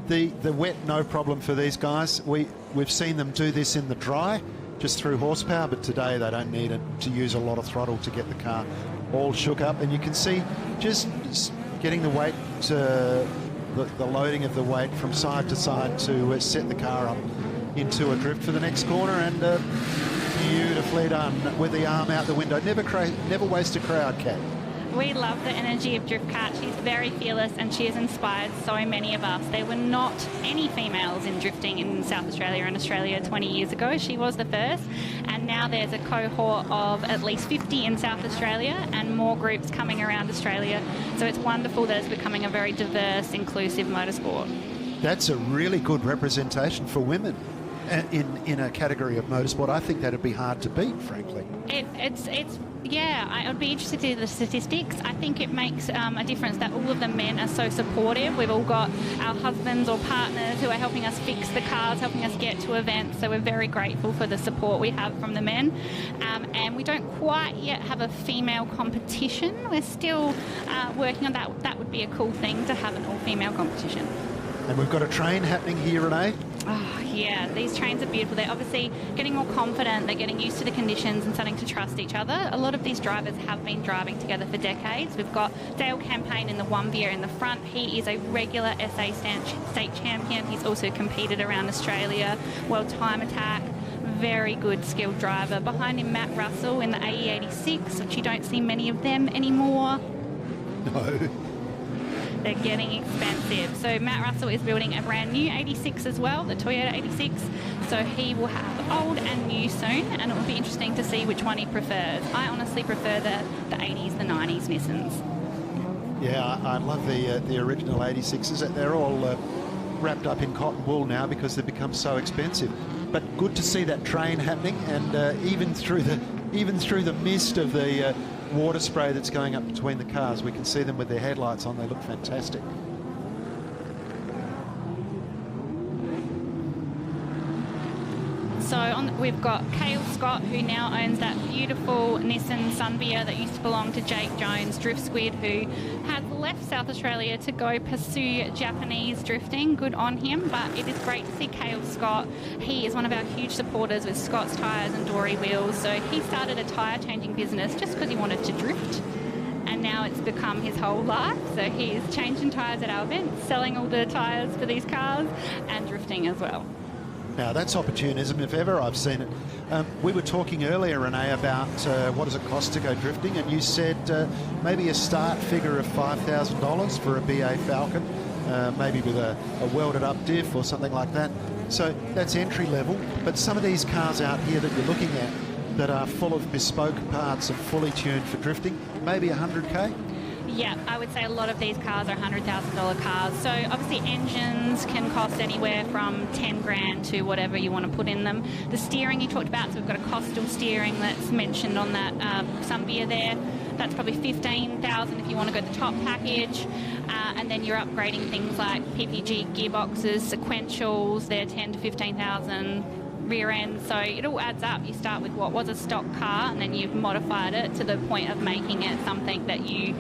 The wet, no problem for these guys. We've seen them do this in the dry, just through horsepower, but today they don't need it to use a lot of throttle to get the car all shook up. And you can see just getting the weight, the loading of the weight from side to side to set the car up into a drift for the next corner, and beautifully done with the arm out the window. Never waste a crowd, Cat. We love the energy of Drift Cat. She's very fearless, and she has inspired so many of us. There were not any females in drifting in South Australia and Australia 20 years ago. She was the first, and now there's a cohort of at least 50 in South Australia and more groups coming around Australia. So it's wonderful that it's becoming a very diverse, inclusive motorsport. That's a really good representation for women in a category of motorsport. I think that'd be hard to beat, frankly. Yeah, I would be interested in the statistics. I think it makes a difference that all of the men are so supportive. We've all got our husbands or partners who are helping us fix the cars, helping us get to events, so we're very grateful for the support we have from the men. And we don't quite yet have a female competition. We're still working on that. That would be a cool thing, to have an all-female competition. And we've got a train happening here, Renee. Oh, yeah, these trains are beautiful. They're obviously getting more confident. They're getting used to the conditions and starting to trust each other. A lot of these drivers have been driving together for decades. We've got Dale Campaign in the Wumbier in the front. He is a regular SA state champion. He's also competed around Australia, World Time Attack. Very good skilled driver. Behind him, Matt Russell in the AE86, which you don't see many of them anymore. No. They're getting expensive. So Matt Russell is building a brand new 86 as well, the Toyota 86. So he will have old and new soon, and it will be interesting to see which one he prefers. I honestly prefer the 80s, the 90s Nissans. Yeah, I love the original 86s. They're all wrapped up in cotton wool now because they've become so expensive. But good to see that train happening, and even through the mist of the water spray that's going up between the cars, we can see them with their headlights on. They look fantastic. So we've got Cale Scott, who now owns that beautiful Nissan Sunbeam that used to belong to Jake Jones, Drift Squid, who has left South Australia to go pursue Japanese drifting. Good on him, but it is great to see Cale Scott. He is one of our huge supporters with Scott's Tyres and Dory Wheels. So he started a tyre changing business just because he wanted to drift. And now it's become his whole life. So he's changing tyres at our events, selling all the tyres for these cars, and drifting as well. Now, that's opportunism if ever I've seen it. We were talking earlier, Renee, about what does it cost to go drifting, and you said maybe a start figure of $5,000 for a BA Falcon, maybe with a welded up diff or something like that. So that's entry level, but some of these cars out here that you're looking at that are full of bespoke parts and fully tuned for drifting, maybe 100K? Yeah, I would say a lot of these cars are $100,000 cars. So obviously engines can cost anywhere from 10 grand to whatever you want to put in them. The steering you talked about, so we've got a Castrol steering that's mentioned on that Sunbeam there. That's probably $15,000 if you want to go the top package. And then you're upgrading things like PPG gearboxes, sequentials, they're $10,000 to $15,000. Rear end, so it all adds up. You start with what was a stock car, and then you've modified it to the point of making it something that you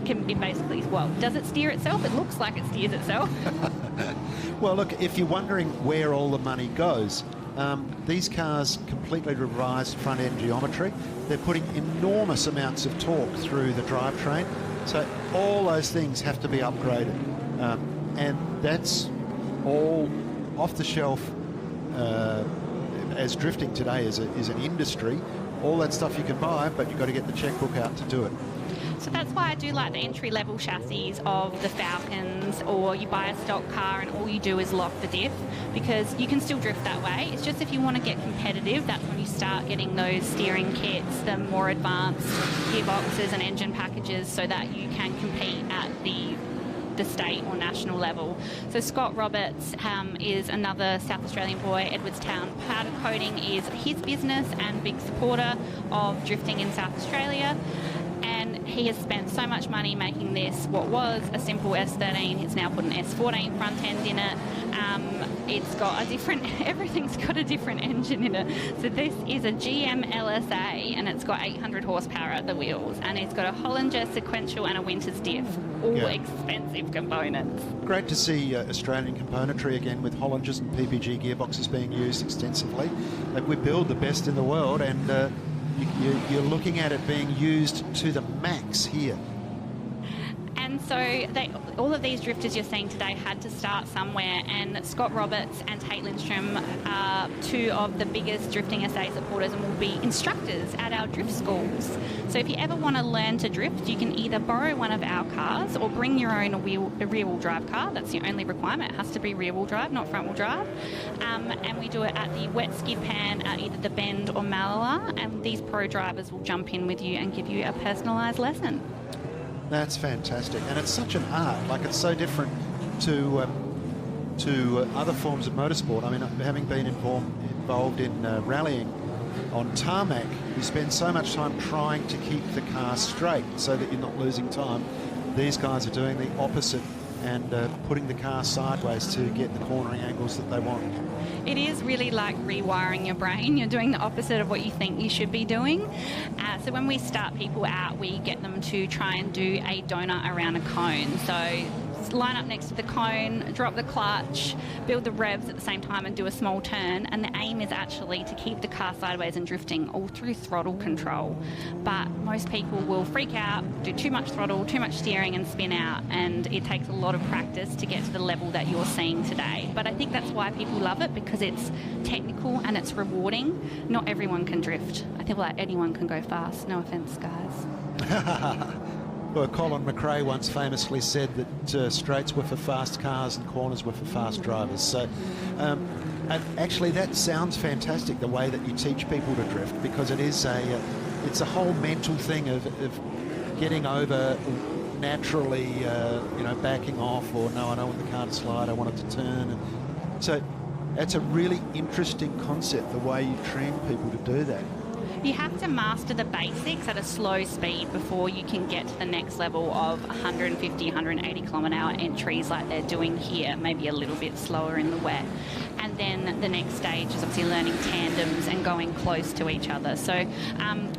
can be basically, well, does it steer itself? It looks like it steers itself. Well, look, if you're wondering where all the money goes, these cars completely revised front-end geometry. They're putting enormous amounts of torque through the drivetrain, so all those things have to be upgraded, and that's all off-the-shelf. As drifting today is an industry, all that stuff you can buy, but you've got to get the checkbook out to do it. So that's why I do like the entry-level chassis of the Falcons, or you buy a stock car and all you do is lock the diff, because you can still drift that way. It's just if you want to get competitive, that's when you start getting those steering kits, the more advanced gearboxes and engine packages, so that you can compete at the state or national level. So Scott Roberts is another South Australian boy. Edwardstown Powder Coating is his business and big supporter of drifting in South Australia. And he has spent so much money making this, what was a simple S13. It's now put an S14 front end in it. It's got a different, everything's got a different engine in it. So this is a GM LSA, and it's got 800 horsepower at the wheels, and it's got a Hollinger sequential and a Winters diff, all expensive components. Great to see Australian componentry again, with Hollingers and PPG gearboxes being used extensively. We build the best in the world, and you're looking at it being used to the max here. And so all of these drifters you're seeing today had to start somewhere, and Scott Roberts and Tate Lindstrom are two of the biggest drifting SA supporters and will be instructors at our drift schools. So if you ever want to learn to drift, you can either borrow one of our cars or bring your own rear-wheel drive car. That's the only requirement. It has to be rear-wheel drive, not front-wheel drive. And we do it at the wet skid pan at either the Bend or Mallala, and these pro drivers will jump in with you and give you a personalised lesson. That's fantastic, and it's such an art. Like, it's so different to other forms of motorsport. I mean, having been involved in rallying on tarmac, you spend so much time trying to keep the car straight so that you're not losing time. These guys are doing the opposite and putting the car sideways to get the cornering angles that they want. It is really like rewiring your brain. You're doing the opposite of what you think you should be doing. So when we start people out, we get them to try and do a donut around a cone. So line up next to the cone, drop the clutch, build the revs at the same time and do a small turn. And the aim is actually to keep the car sideways and drifting all through throttle control. But most people will freak out, do too much throttle, too much steering and spin out. And it takes a lot of practice to get to the level that you're seeing today. But I think that's why people love it, because it's technical and it's rewarding. Not everyone can drift. I feel like anyone can go fast. No offence, guys. Well, Colin McRae once famously said that straights were for fast cars and corners were for fast drivers. So, and actually, that sounds fantastic, the way that you teach people to drift, because it is it's a whole mental thing of getting over naturally, backing off, or no, I don't want the car to slide, I want it to turn. And so that's a really interesting concept, the way you train people to do that. You have to master the basics at a slow speed before you can get to the next level of 150, 180 km/h entries like they're doing here, maybe a little bit slower in the wet. And then the next stage is obviously learning tandems and going close to each other. So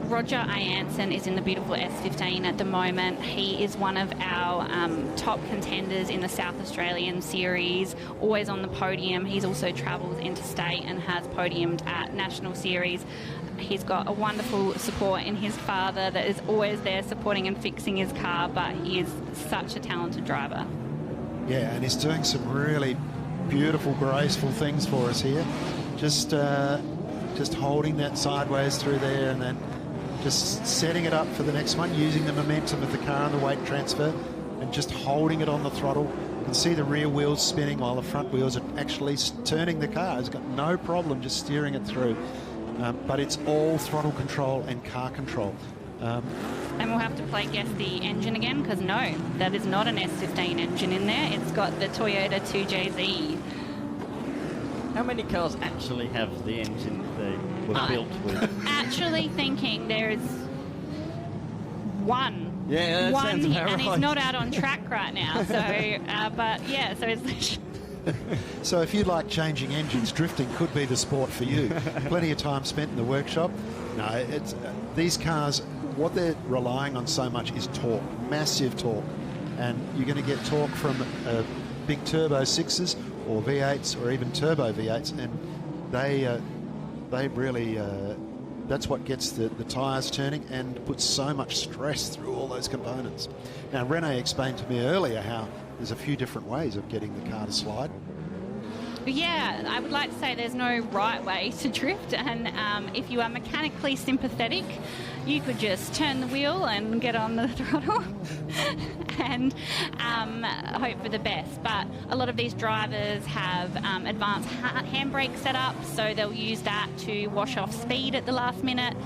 Roger Ianson is in the beautiful S15 at the moment. He is one of our top contenders in the South Australian series, always on the podium. He's also travels interstate and has podiumed at national series. He's got a wonderful support in his father that is always there supporting and fixing his car, but he is such a talented driver. Yeah, and he's doing some really beautiful, graceful things for us here. Just holding that sideways through there and then just setting it up for the next one, using the momentum of the car and the weight transfer and just holding it on the throttle. You can see the rear wheels spinning while the front wheels are actually turning the car. He's got no problem just steering it through. But it's all throttle control and car control. And we'll have to play guess the engine again, because no, that is not an S15 engine in there. It's got the Toyota 2JZ. How many cars actually have the engine they were built with? Actually thinking there's one. Yeah, that one, sounds about right. And he's not out on track right now. So, but yeah, so it's... So if you like changing engines, drifting could be the sport for you. Plenty of time spent in the workshop. No, it's these cars, what they're relying on so much is torque, massive torque. And you're going to get torque from big turbo 6s or V8s or even turbo V8s, and they really, that's what gets the tyres turning and puts so much stress through all those components. Now, Renee explained to me earlier how there's a few different ways of getting the car to slide. Yeah, I would like to say there's no right way to drift, and if you are mechanically sympathetic, you could just turn the wheel and get on the throttle and hope for the best. But a lot of these drivers have advanced handbrake set up, so they'll use that to wash off speed at the last minute.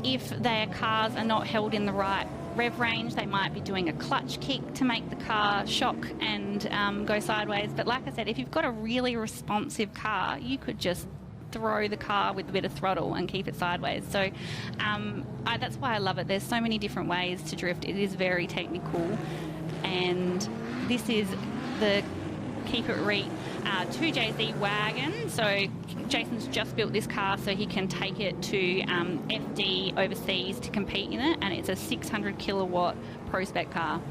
If their cars are not held in the right rev range, they might be doing a clutch kick to make the car shock and go sideways. But like I said, if you've got a really responsive car, you could just throw the car with a bit of throttle and keep it sideways. So that's why I love it. There's so many different ways to drift. It is very technical, and this is the Keep It Reet 2JZ wagon. So Jason's just built this car so he can take it to FD overseas to compete in it, and it's a 600 kilowatt pro spec car.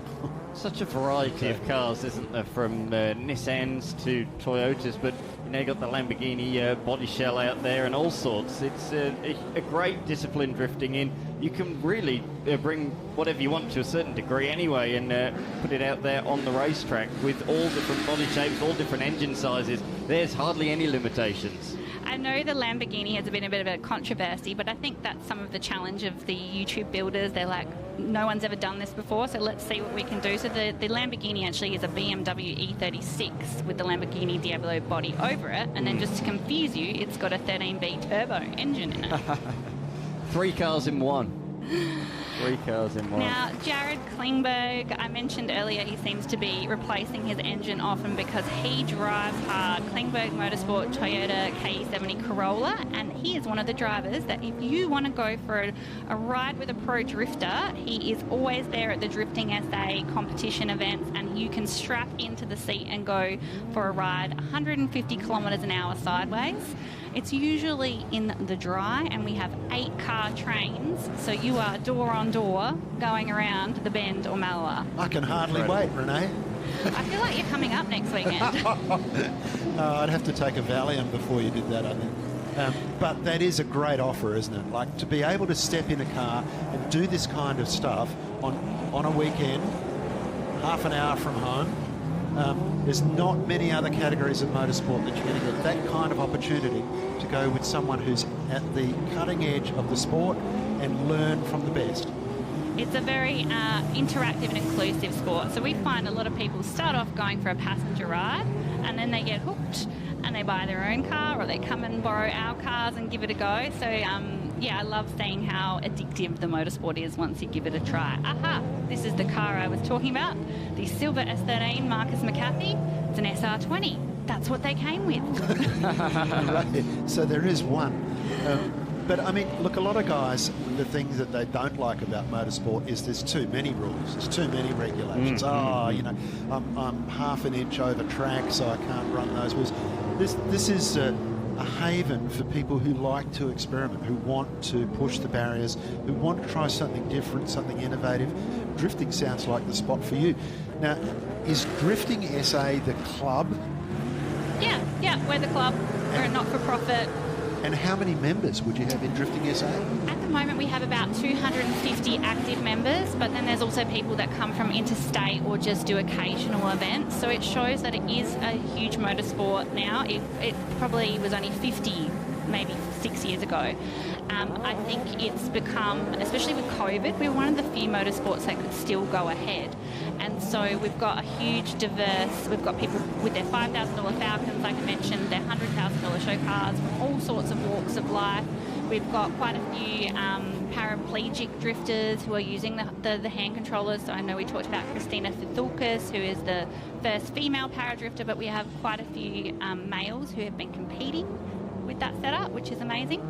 Such a variety of cars, isn't there, from Nissans to Toyotas, but you know, you've got the Lamborghini body shell out there and all sorts. It's a great discipline drifting in. You can really bring whatever you want to a certain degree anyway, and put it out there on the racetrack with all different body shapes, all different engine sizes. There's hardly any limitations. I know the Lamborghini has been a bit of a controversy, but I think that's some of the challenge of the YouTube builders. They're like, no one's ever done this before, so let's see what we can do. So the Lamborghini actually is a BMW E36 with the Lamborghini Diablo body over it, and then just to confuse you, it's got a 13V turbo engine in it. 3 cars in one. 3 cars in one. Now, Jared Klingberg, I mentioned earlier, he seems to be replacing his engine often because he drives hard. Klingberg Motorsport Toyota KE70 Corolla, and he is one of the drivers that if you want to go for a ride with a pro drifter, he is always there at the Drifting SA competition events, and you can strap into the seat and go for a ride 150 kilometres an hour sideways. It's usually in the dry, and we have 8-car trains, so you are door on door going around the Bend or Malwa. I can hardly wait, Renee. I feel like you're coming up next weekend. I'd have to take a Valium before you did that, I think. But that is a great offer, isn't it? Like, to be able to step in a car and do this kind of stuff on a weekend, half an hour from home. There's not many other categories of motorsport that you're going to get that kind of opportunity to go with someone who's at the cutting edge of the sport and learn from the best. It's a very interactive and inclusive sport. So we find a lot of people start off going for a passenger ride and then they get hooked and they buy their own car or they come and borrow our cars and give it a go. So yeah, I love seeing how addictive the motorsport is once you give it a try. Aha, this is the car I was talking about, the silver S13 Marcus McCarthy. It's an SR20. That's what they came with. Right. So there is one. But I mean, look, a lot of guys, the things that they don't like about motorsport is there's too many rules, there's too many regulations. You know, I'm half an inch over track, so I can't run those wheels. This is a haven for people who like to experiment, who want to push the barriers, who want to try something different, something innovative. Drifting sounds like the spot for you. Now, is Drifting SA the club? Yeah, we're the club. We're a not-for-profit. And how many members would you have in Drifting SA? At the moment we have about 250 active members, but then there's also people that come from interstate or just do occasional events. So it shows that it is a huge motorsport now. It probably was only 50 maybe 6 years ago. I think it's become, especially with COVID, we're one of the few motorsports that could still go ahead. And so we've got a huge diverse, we've got people with their $5,000 Falcons, like I mentioned, their $100,000 show cars from all sorts of walks of life. We've got quite a few paraplegic drifters who are using the hand controllers. So I know we talked about Christina Fithulkas, who is the first female paradrifter, but we have quite a few males who have been competing with that setup, which is amazing.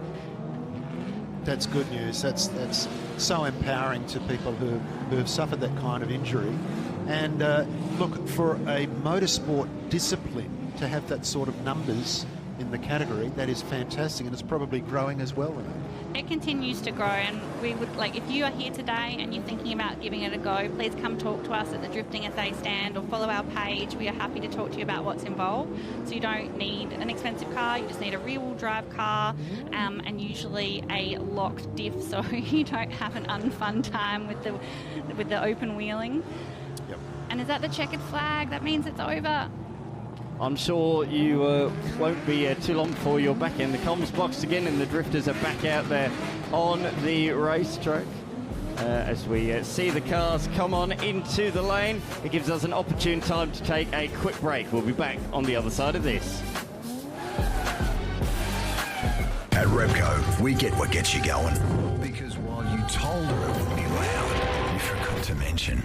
That's good news. That's so empowering to people who have suffered that kind of injury. And look, for a motorsport discipline to have that sort of numbers in the category, that is fantastic, and it's probably growing as well. It continues to grow, and we would like, if you are here today and you're thinking about giving it a go, please come talk to us at the Drifting SA stand or follow our page. We are happy to talk to you about what's involved. So you don't need an expensive car, you just need a rear-wheel drive car, and usually a locked diff, so you don't have an unfun time with the open wheeling. Yep. And is that the checkered flag? That means it's over. I'm sure you won't be too long before you're back in the comms box again, and the drifters are back out there on the racetrack. As we see the cars come on into the lane, it gives us an opportune time to take a quick break. We'll be back on the other side of this. At Repco, we get what gets you going. Because while you told her it would be loud, you forgot to mention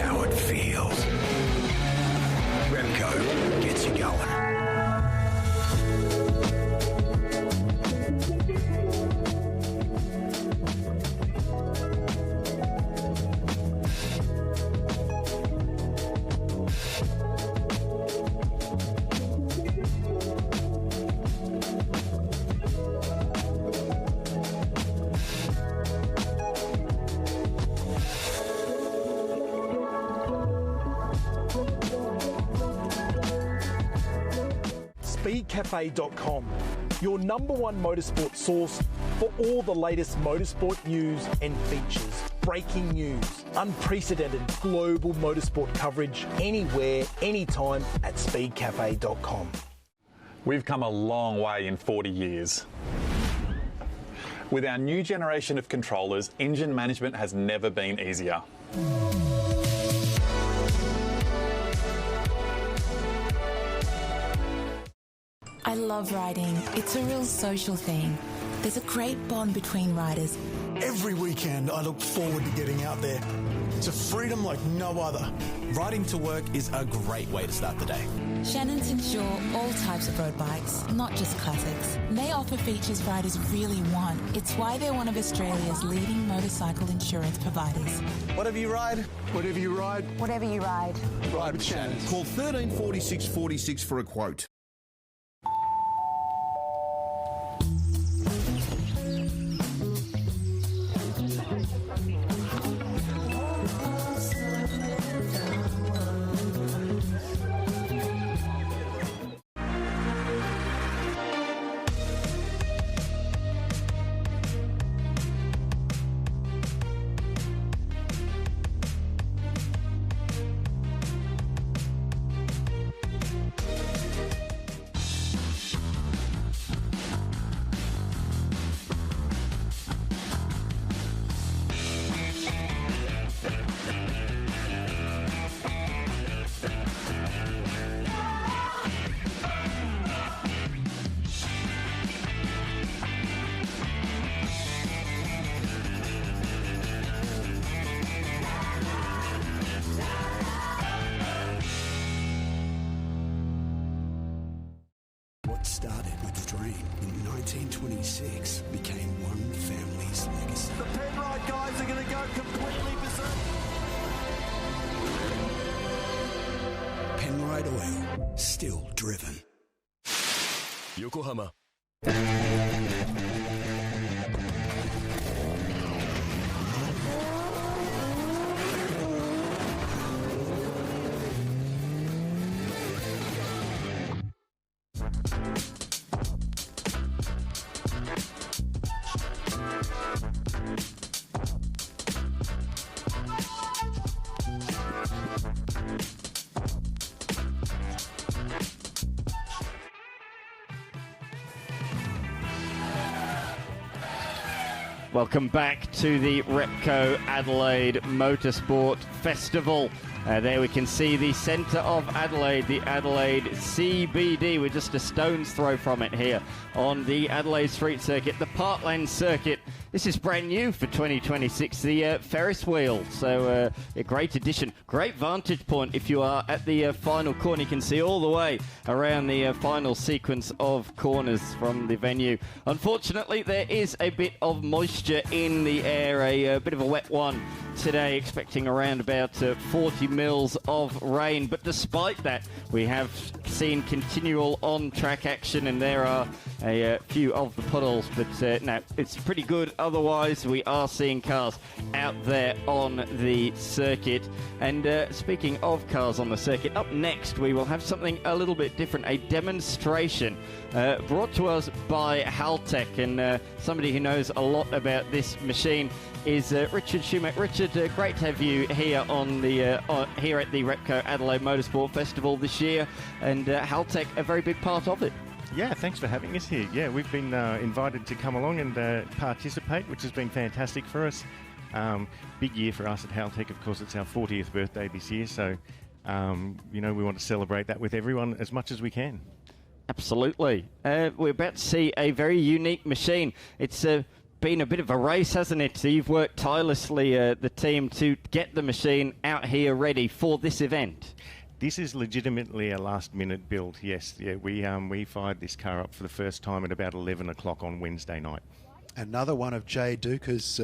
how it feels. Repco gets you going. Speedcafe.com, your #1 motorsport source for all the latest motorsport news and features. Breaking news, unprecedented global motorsport coverage, anywhere, anytime at speedcafe.com. We've come a long way in 40 years. With our new generation of controllers, engine management has never been easier. I love riding. It's a real social thing. There's a great bond between riders. Every weekend I look forward to getting out there. It's a freedom like no other. Riding to work is a great way to start the day. Shannons insure all types of road bikes, not just classics. They offer features riders really want. It's why they're one of Australia's leading motorcycle insurance providers. Whatever you ride, whatever you ride, Whatever you ride. ride with Shannons. Call 134646 for a quote. 1926 became one family's legacy. The Penrite guys are going to go completely berserk. Penrite Oil, still driven. Yokohama. Welcome back to the Repco Adelaide Motorsport Festival. There we can see the centre of Adelaide, the Adelaide CBD. We're just a stone's throw from it here on the Adelaide Street Circuit, the Park Lands Circuit. This is brand new for 2026, the Ferris wheel. So a great addition, great vantage point if you are at the final corner. You can see all the way around the final sequence of corners from the venue. Unfortunately, there is a bit of moisture in the air, a bit of a wet one today, expecting around about 40 mils of rain. But despite that, we have seen continual on-track action, and there are a few of the puddles, but no, it's pretty good. Otherwise, we are seeing cars out there on the circuit. And speaking of cars on the circuit, up next we will have something a little bit different, a demonstration brought to us by Haltech, and somebody who knows a lot about this machine is Richard Schumacher. Richard, great to have you here on the here at the Repco Adelaide Motorsport Festival this year, and Haltech a very big part of it. Yeah, thanks for having us here. Yeah, we've been invited to come along and participate, which has been fantastic for us. Big year for us at Haltech. Of course, it's our 40th birthday this year, so you know, we want to celebrate that with everyone as much as we can. Absolutely. We're about to see a very unique machine. It's been a bit of a race, hasn't it? So you've worked tirelessly, the team, to get the machine out here ready for this event. This is legitimately a last-minute build, yes. Yeah, we fired this car up for the first time at about 11 o'clock on Wednesday night. Another one of Jay Duca's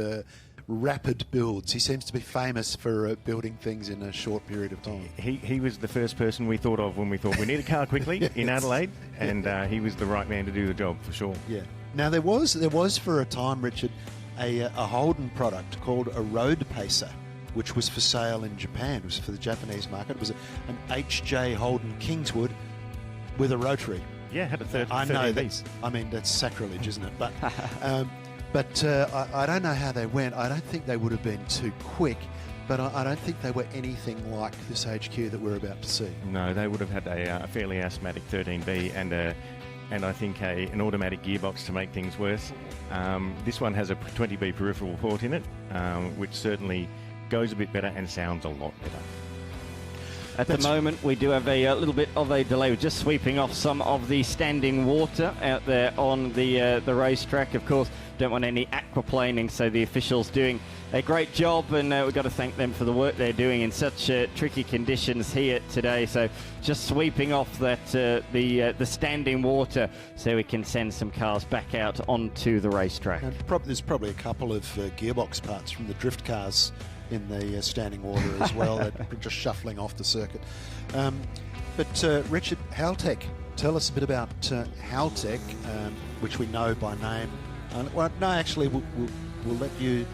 rapid builds. He seems to be famous for building things in a short period of time. He was the first person we thought of when we thought we need a car quickly in Adelaide, and he was the right man to do the job, for sure. Yeah. Now, there was for a time, Richard, a Holden product called a Road Pacer, which was for sale in Japan. It was for the Japanese market. It was an HJ Holden Kingswood with a rotary. Yeah, had a third. I know that's sacrilege, isn't it? But I don't know how they went. I don't think they would have been too quick, but I don't think they were anything like this HQ that we're about to see. No, they would have had a fairly asthmatic 13B and I think an automatic gearbox to make things worse. This one has a 20B peripheral port in it, which certainly goes a bit better and sounds a lot better. At the moment, we do have a little bit of a delay. We're just sweeping off some of the standing water out there on the racetrack. Of course, don't want any aquaplaning, so the officials doing a great job, and we've got to thank them for the work they're doing in such tricky conditions here today. So just sweeping off that the standing water so we can send some cars back out onto the racetrack. There's probably a couple of gearbox parts from the drift cars in the standing water as well, that are just shuffling off the circuit. But Richard, Haltech, tell us a bit about Haltech, which we know by name. Well, no, actually, we'll let you.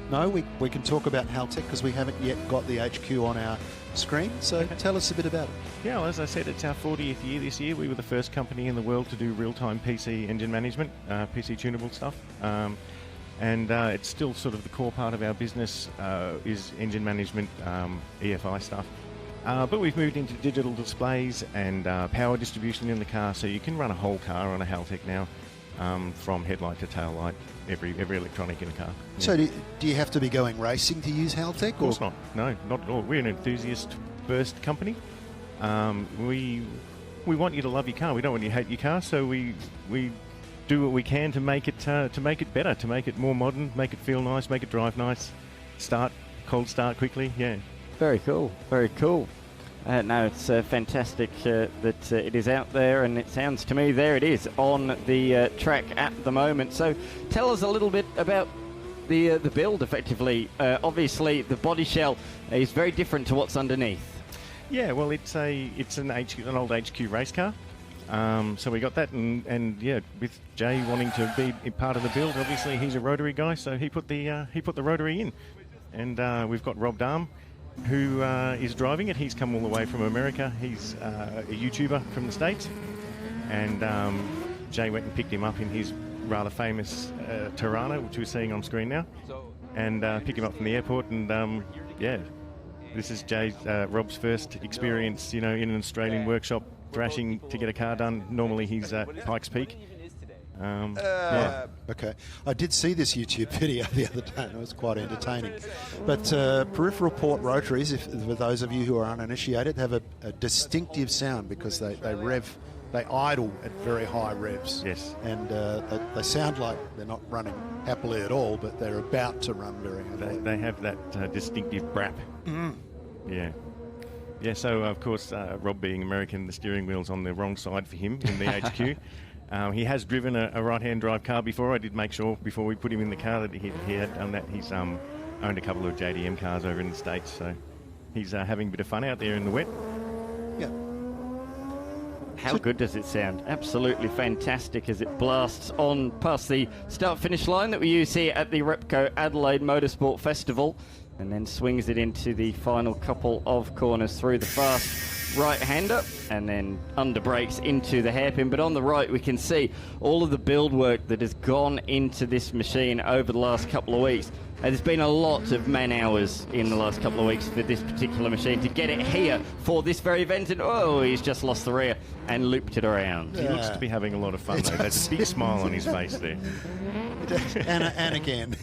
No, we can talk about Haltech because we haven't yet got the HQ on our screen. So tell us a bit about it. Yeah, well, as I said, it's our 40th year this year. We were the first company in the world to do real-time PC engine management, PC tunable stuff. And it's still sort of the core part of our business is engine management, EFI stuff. But we've moved into digital displays and power distribution in the car, so you can run a whole car on a Haltech now, from headlight to tail light, every electronic in a car. Yeah. So do you have to be going racing to use Haltech? Of course not. No, not at all. We're an enthusiast-first company. We want you to love your car. We don't want you to hate your car, so we do what we can to make it better, to make it more modern, make it feel nice, make it drive nice, cold start quickly. Yeah. Very cool. Very cool. No, it's fantastic that it is out there, and it sounds to me there it is on the track at the moment. So tell us a little bit about the build, effectively. Obviously, the body shell is very different to what's underneath. Yeah, well, it's an old HQ race car. So we got that, and yeah, with Jay wanting to be part of the build, obviously he's a rotary guy, so he put the rotary in, and we've got Rob Dahm, who is driving it. He's come all the way from America. He's a YouTuber from the States, and Jay went and picked him up in his rather famous Tirana, which we're seeing on screen now, and picked him up from the airport, and yeah, this is Rob's first experience, in an Australian workshop thrashing to get a car done. Normally he's at Pikes Peak. Yeah. Okay. I did see this YouTube video the other day, and it was quite entertaining. But peripheral port rotaries, for those of you who are uninitiated, have a distinctive sound because they idle at very high revs. Yes. And they sound like they're not running happily at all, but they're about to run very happily. They have that distinctive brap. Mm. Yeah. Yeah, so of course, Rob being American, the steering wheel's on the wrong side for him in the HQ. He has driven a right-hand drive car before. I did make sure before we put him in the car that he had done that. He's owned a couple of JDM cars over in the States, so he's having a bit of fun out there in the wet. Yeah. How good does it sound? Absolutely fantastic as it blasts on past the start-finish line that we use here at the Repco Adelaide Motorsport Festival, and then swings it into the final couple of corners through the fast right-hander, and then under brakes into the hairpin. But on the right we can see all of the build work that has gone into this machine over the last couple of weeks. There's been a lot of man hours in the last couple of weeks for this particular machine to get it here for this very event, and he's just lost the rear and looped it around. He looks to be having a lot of fun though. There's a big smile on his face there. and again.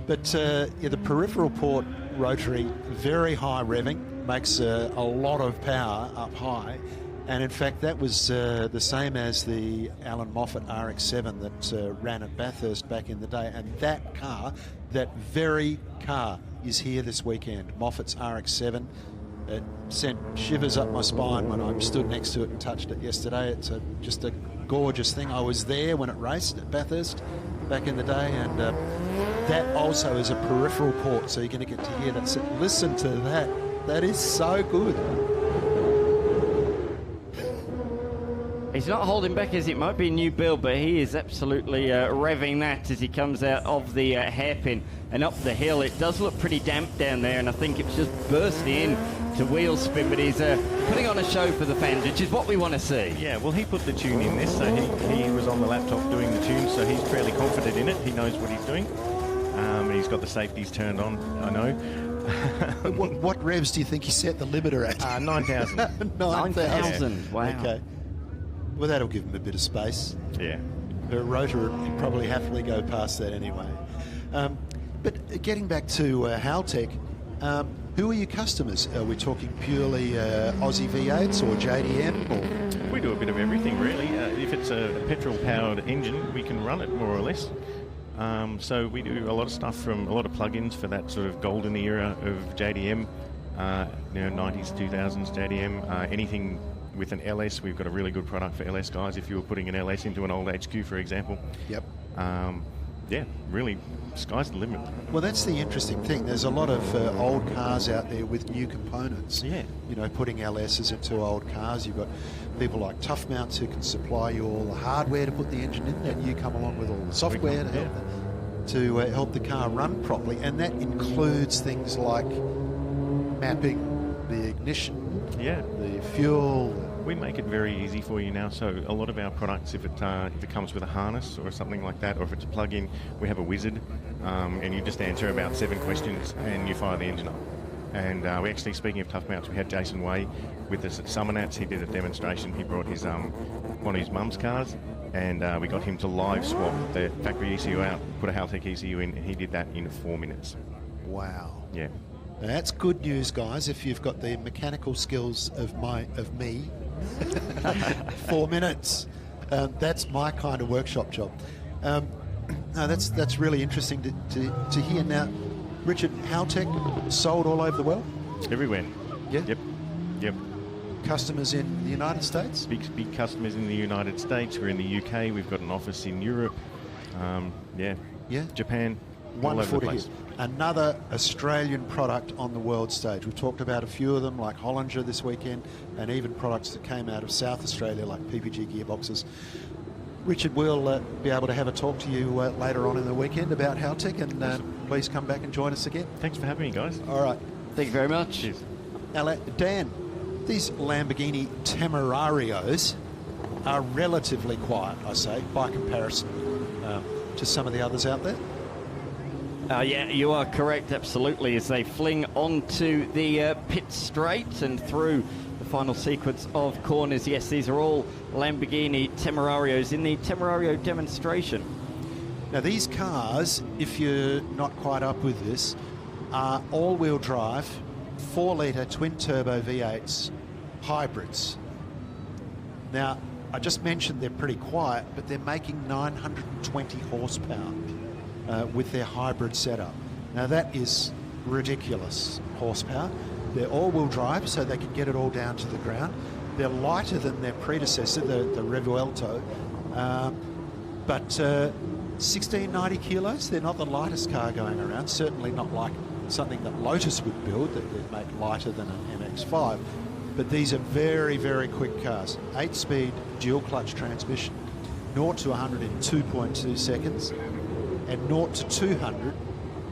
But the peripheral port rotary, very high revving, makes a lot of power up high. And in fact, that was the same as the Alan Moffat RX-7 that ran at Bathurst back in the day. And that car, that very car, is here this weekend. Moffat's RX-7. It sent shivers up my spine when I stood next to it and touched it yesterday. It's just a gorgeous thing. I was there when it raced at Bathurst back in the day, and that also is a peripheral port, so you're going to get to hear that. So listen to that. That is so good. He's not holding back as it might be a new build, but he is absolutely revving that as he comes out of the hairpin and up the hill. It does look pretty damp down there, and I think it's just bursting in to wheel spin, but he's putting on a show for the fans, which is what we want to see. Yeah, well, he put the tune in this, so he was on the laptop doing the tune, so he's fairly confident in it. He knows what he's doing. And he's got the safeties turned on, I know. What revs do you think he set the limiter at? 9,000. 9,000. Wow. Okay. Well, that'll give him a bit of space. Yeah. The rotor would probably happily go past that anyway. But getting back to Haltech, who are your customers? Are we talking purely Aussie V8s or JDM? Or? We do a bit of everything, really. If it's a petrol-powered engine, we can run it more or less. So we do a lot of stuff from a lot of plug-ins for that sort of golden era of JDM, 90s, 2000s JDM, anything with an LS. We've got a really good product for LS guys if you were putting an LS into an old HQ, for example. Yep. Yeah, really, sky's the limit. Well, that's the interesting thing. There's a lot of old cars out there with new components. Yeah. Putting LSs into old cars. You've got people like Tough Mounts who can supply you all the hardware to put the engine in, and you come along with all the software to help the car run properly. And that includes things like mapping the ignition, the fuel. We make it very easy for you now, so a lot of our products, if it comes with a harness or something like that, or if it's a plug-in, we have a wizard, and you just answer about 7 questions and you fire the engine up. And we actually, speaking of Tough Mounts, we had Jason Way with us at Summernats. He did a demonstration. He brought his one of his mum's cars, and we got him to live swap the factory ECU out, put a Haltech ECU in, and he did that in 4 minutes. Wow. Yeah. Now, that's good news, guys, if you've got the mechanical skills of me. 4 minutes. That's my kind of workshop job. No, that's really interesting to hear. Now, Richard, Haltech sold all over the world? Everywhere. Yep. Customers in the United States? Big customers in the United States. We're in the UK. We've got an office in Europe. Japan. Wonderful to hear. Another Australian product on the world stage. We've talked about a few of them, like Hollinger this weekend, and even products that came out of South Australia, like PPG gearboxes. Richard, we'll be able to have a talk to you later on in the weekend about Haltech, and please come back and join us again. Thanks for having me, guys. All right. Thank you very much. Cheers. Now, Dan, these Lamborghini Temerarios are relatively quiet, I say, by comparison to some of the others out there. Yeah, you are correct, absolutely, as they fling onto the pit straight and through the final sequence of corners. Yes, these are all Lamborghini Temerarios in the Temerario demonstration. Now, these cars, if you're not quite up with this, are all-wheel drive, 4-litre twin-turbo V8s, hybrids. Now, I just mentioned they're pretty quiet, but they're making 920 horsepower with their hybrid setup. Now, that is ridiculous horsepower. They're all-wheel drive, so they can get it all down to the ground. They're lighter than their predecessor, the Revuelto, but 1690 kilos. They're not the lightest car going around, certainly not like something that Lotus would build, that they'd make lighter than an MX-5. But these are very, very quick cars. 8-speed dual-clutch transmission, 0 to 100 in 2.2 seconds, and 0 to 200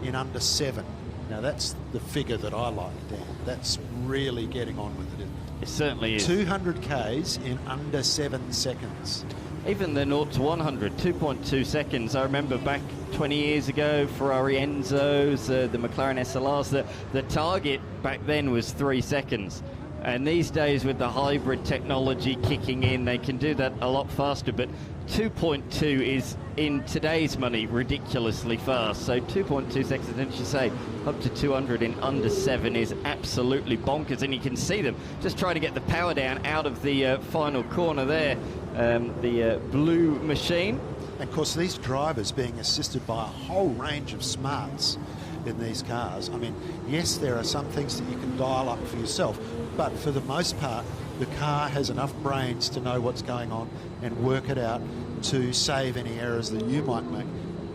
in under 7. Now, that's the figure that I like, Dan. That's really getting on with it, isn't it? It certainly is. 200 Ks in under 7 seconds. Even the 0 to 100, 2.2 seconds. I remember back 20 years ago, Ferrari Enzos, the McLaren SLRs, the target back then was 3 seconds. And these days, with the hybrid technology kicking in, they can do that a lot faster. But 2.2 is, in today's money, ridiculously fast. So 2.2 seconds, didn't you say, up to 200 in under 7 is absolutely bonkers. And you can see them just trying to get the power down out of the final corner there, the blue machine. And of course, these drivers being assisted by a whole range of smarts in these cars. I mean, yes, there are some things that you can dial up for yourself, but for the most part, the car has enough brains to know what's going on and work it out to save any errors that you might make.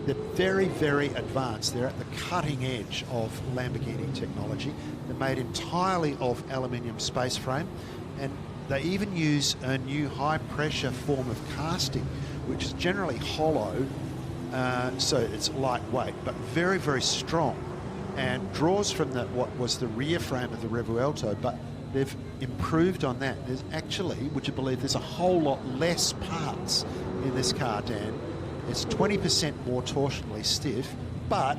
They're very, very advanced. They're at the cutting edge of Lamborghini technology. They're made entirely of aluminium space frame, and they even use a new high-pressure form of casting, which is generally hollow, so it's lightweight, but very, very strong, and draws from what was the rear frame of the Revuelto, but they've improved on that. There's actually, would you believe, there's a whole lot less parts in this car, Dan. It's 20% more torsionally stiff, but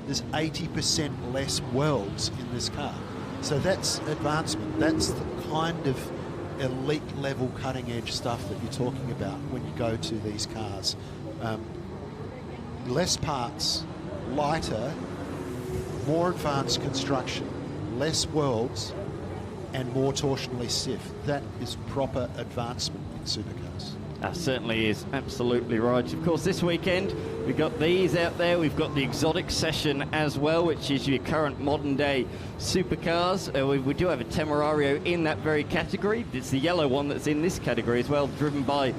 there's 80% less welds in this car. So that's advancement. That's the kind of elite level cutting edge stuff that you're talking about when you go to these cars. Less parts, lighter, more advanced construction, less welds, and more torsionally stiff. That is proper advancement in supercars. That certainly is absolutely right. Of course, this weekend we've got these out there. We've got the exotic session as well, which is your current modern day supercars. We do have a Temerario in that very category. It's the yellow one that's in this category as well, driven by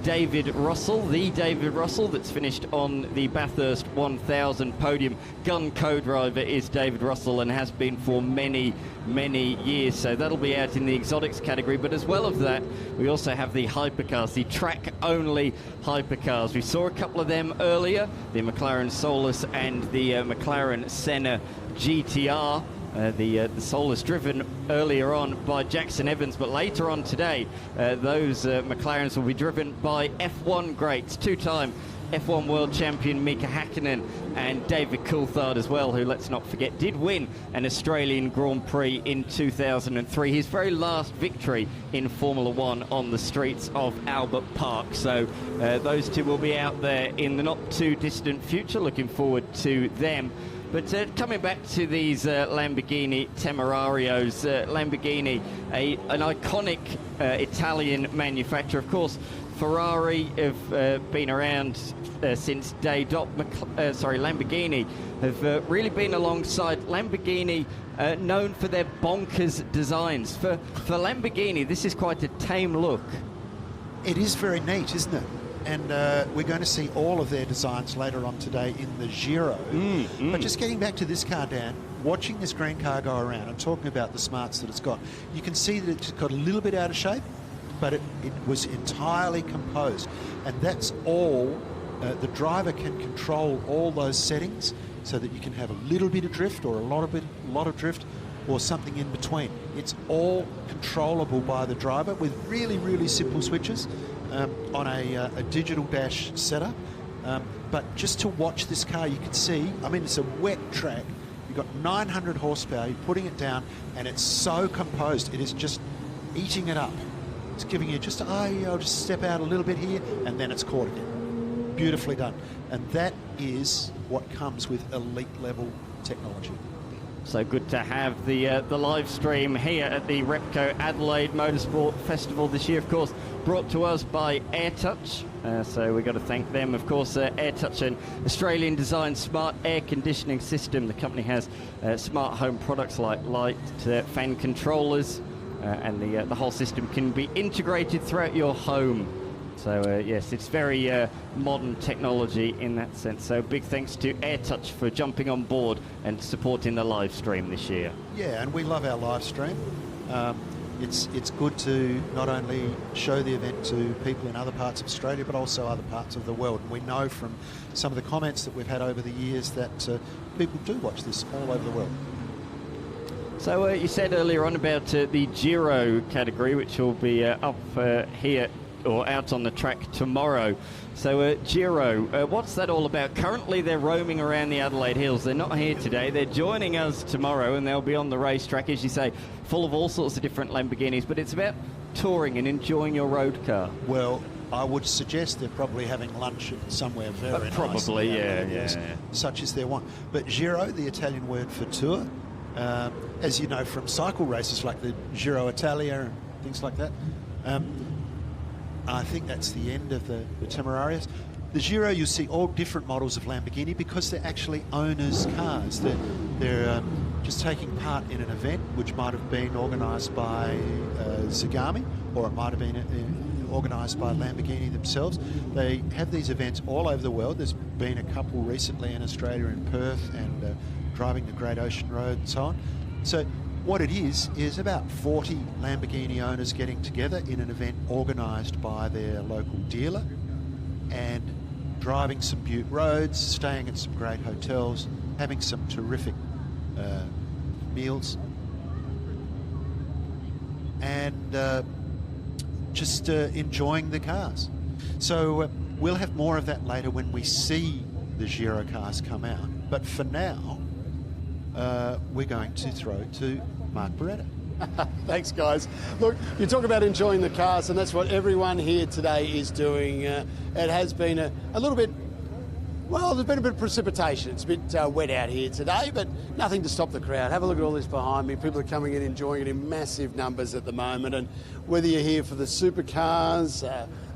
David Russell, the David Russell that's finished on the Bathurst 1000 podium. Gun co-driver is David Russell and has been for many, many years. So that'll be out in the exotics category. But as well as that, we also have the hypercars, the track-only hypercars. We saw a couple of them earlier, the McLaren Solus and the McLaren Senna GTR. The Solus driven earlier on by Jackson Evans, but later on today, those McLarens will be driven by F1 greats, two-time F1 world champion Mika Hakkinen and David Coulthard as well, who, let's not forget, did win an Australian Grand Prix in 2003. His very last victory in Formula One on the streets of Albert Park. So those two will be out there in the not too distant future. Looking forward to them. But coming back to these Lamborghini Temerarios, Lamborghini, an iconic Italian manufacturer. Of course, Ferrari have been around since day dot. Lamborghini have really been alongside. Lamborghini, known for their bonkers designs. For Lamborghini, this is quite a tame look. It is very neat, isn't it? And we're going to see all of their designs later on today in the Giro. But just getting back to this car, Dan, watching this green car go around and talking about the smarts that it's got, you can see that it's got a little bit out of shape, but it was entirely composed. And that's all, the driver can control all those settings so that you can have a little bit of drift or a lot of drift or something in between. It's all controllable by the driver with really, really simple switches on a digital dash setup. But just to watch this car, you can see, I mean, it's a wet track. You've got 900 horsepower, you're putting it down, and it's so composed. It is just eating it up. It's giving you just, I'll just step out a little bit here, and then it's caught again. Beautifully done. And that is what comes with elite level technology. So good to have the live stream here at the Repco Adelaide Motorsport Festival this year, of course, brought to us by AirTouch. So we've got to thank them, of course. AirTouch, an Australian designed smart air conditioning system. The company has smart home products like light fan controllers, and the whole system can be integrated throughout your home. So, yes, it's very modern technology in that sense. So big thanks to AirTouch for jumping on board and supporting the live stream this year. Yeah, and we love our live stream. It's good to not only show the event to people in other parts of Australia, but also other parts of the world. And we know from some of the comments that we've had over the years that people do watch this all over the world. So you said earlier on about the Giro category, which will be up here or out on the track tomorrow. So Giro, what's that all about? Currently they're roaming around the Adelaide Hills. They're not here today. They're joining us tomorrow, and they'll be on the racetrack, as you say, full of all sorts of different Lamborghinis. But it's about touring and enjoying your road car. Well, I would suggest they're probably having lunch somewhere very nice. Probably, yeah. Such as their want. But Giro, the Italian word for tour, as you know from cycle races like the Giro Italia and things like that, I think that's the end of the Temerarious. The Giro, you'll see all different models of Lamborghini because they're actually owners' cars. They're just taking part in an event which might have been organised by Zagami, or it might have been organised by Lamborghini themselves. They have these events all over the world. There's been a couple recently in Australia, in Perth, and driving the Great Ocean Road and so on. So what it is about 40 Lamborghini owners getting together in an event organised by their local dealer and driving some beaut roads, staying at some great hotels, having some terrific meals, and just enjoying the cars. So we'll have more of that later when we see the Giro cars come out. But for now, we're going to throw to Mark Beretta. Thanks, guys. Look, you talk about enjoying the cars, and that's what everyone here today is doing. It has been a little bit, well, there's been a bit of precipitation. It's a bit wet out here today, but nothing to stop the crowd. Have a look at all this behind me. People are coming in, enjoying it in massive numbers at the moment. And whether you're here for the Supercars,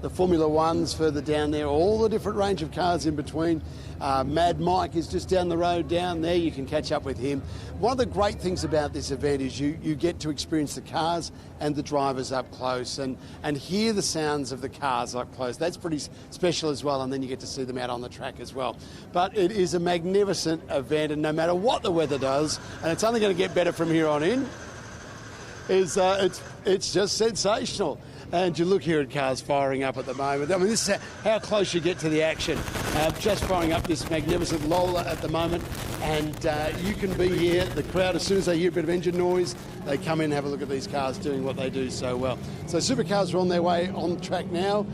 the Formula Ones further down there, all the different range of cars in between. Mad Mike is just down the road down there. You can catch up with him. One of the great things about this event is you get to experience the cars and the drivers up close and hear the sounds of the cars up close. That's pretty special as well, and then you get to see them out on the track as well. But it is a magnificent event, and no matter what the weather does, and it's only going to get better from here on in, it's just sensational. And you look here at cars firing up at the moment. I mean, this is how close you get to the action. Just firing up this magnificent Lola at the moment. And you can be here. The crowd, as soon as they hear a bit of engine noise, they come in and have a look at these cars doing what they do so well. So Supercars are on their way on track now.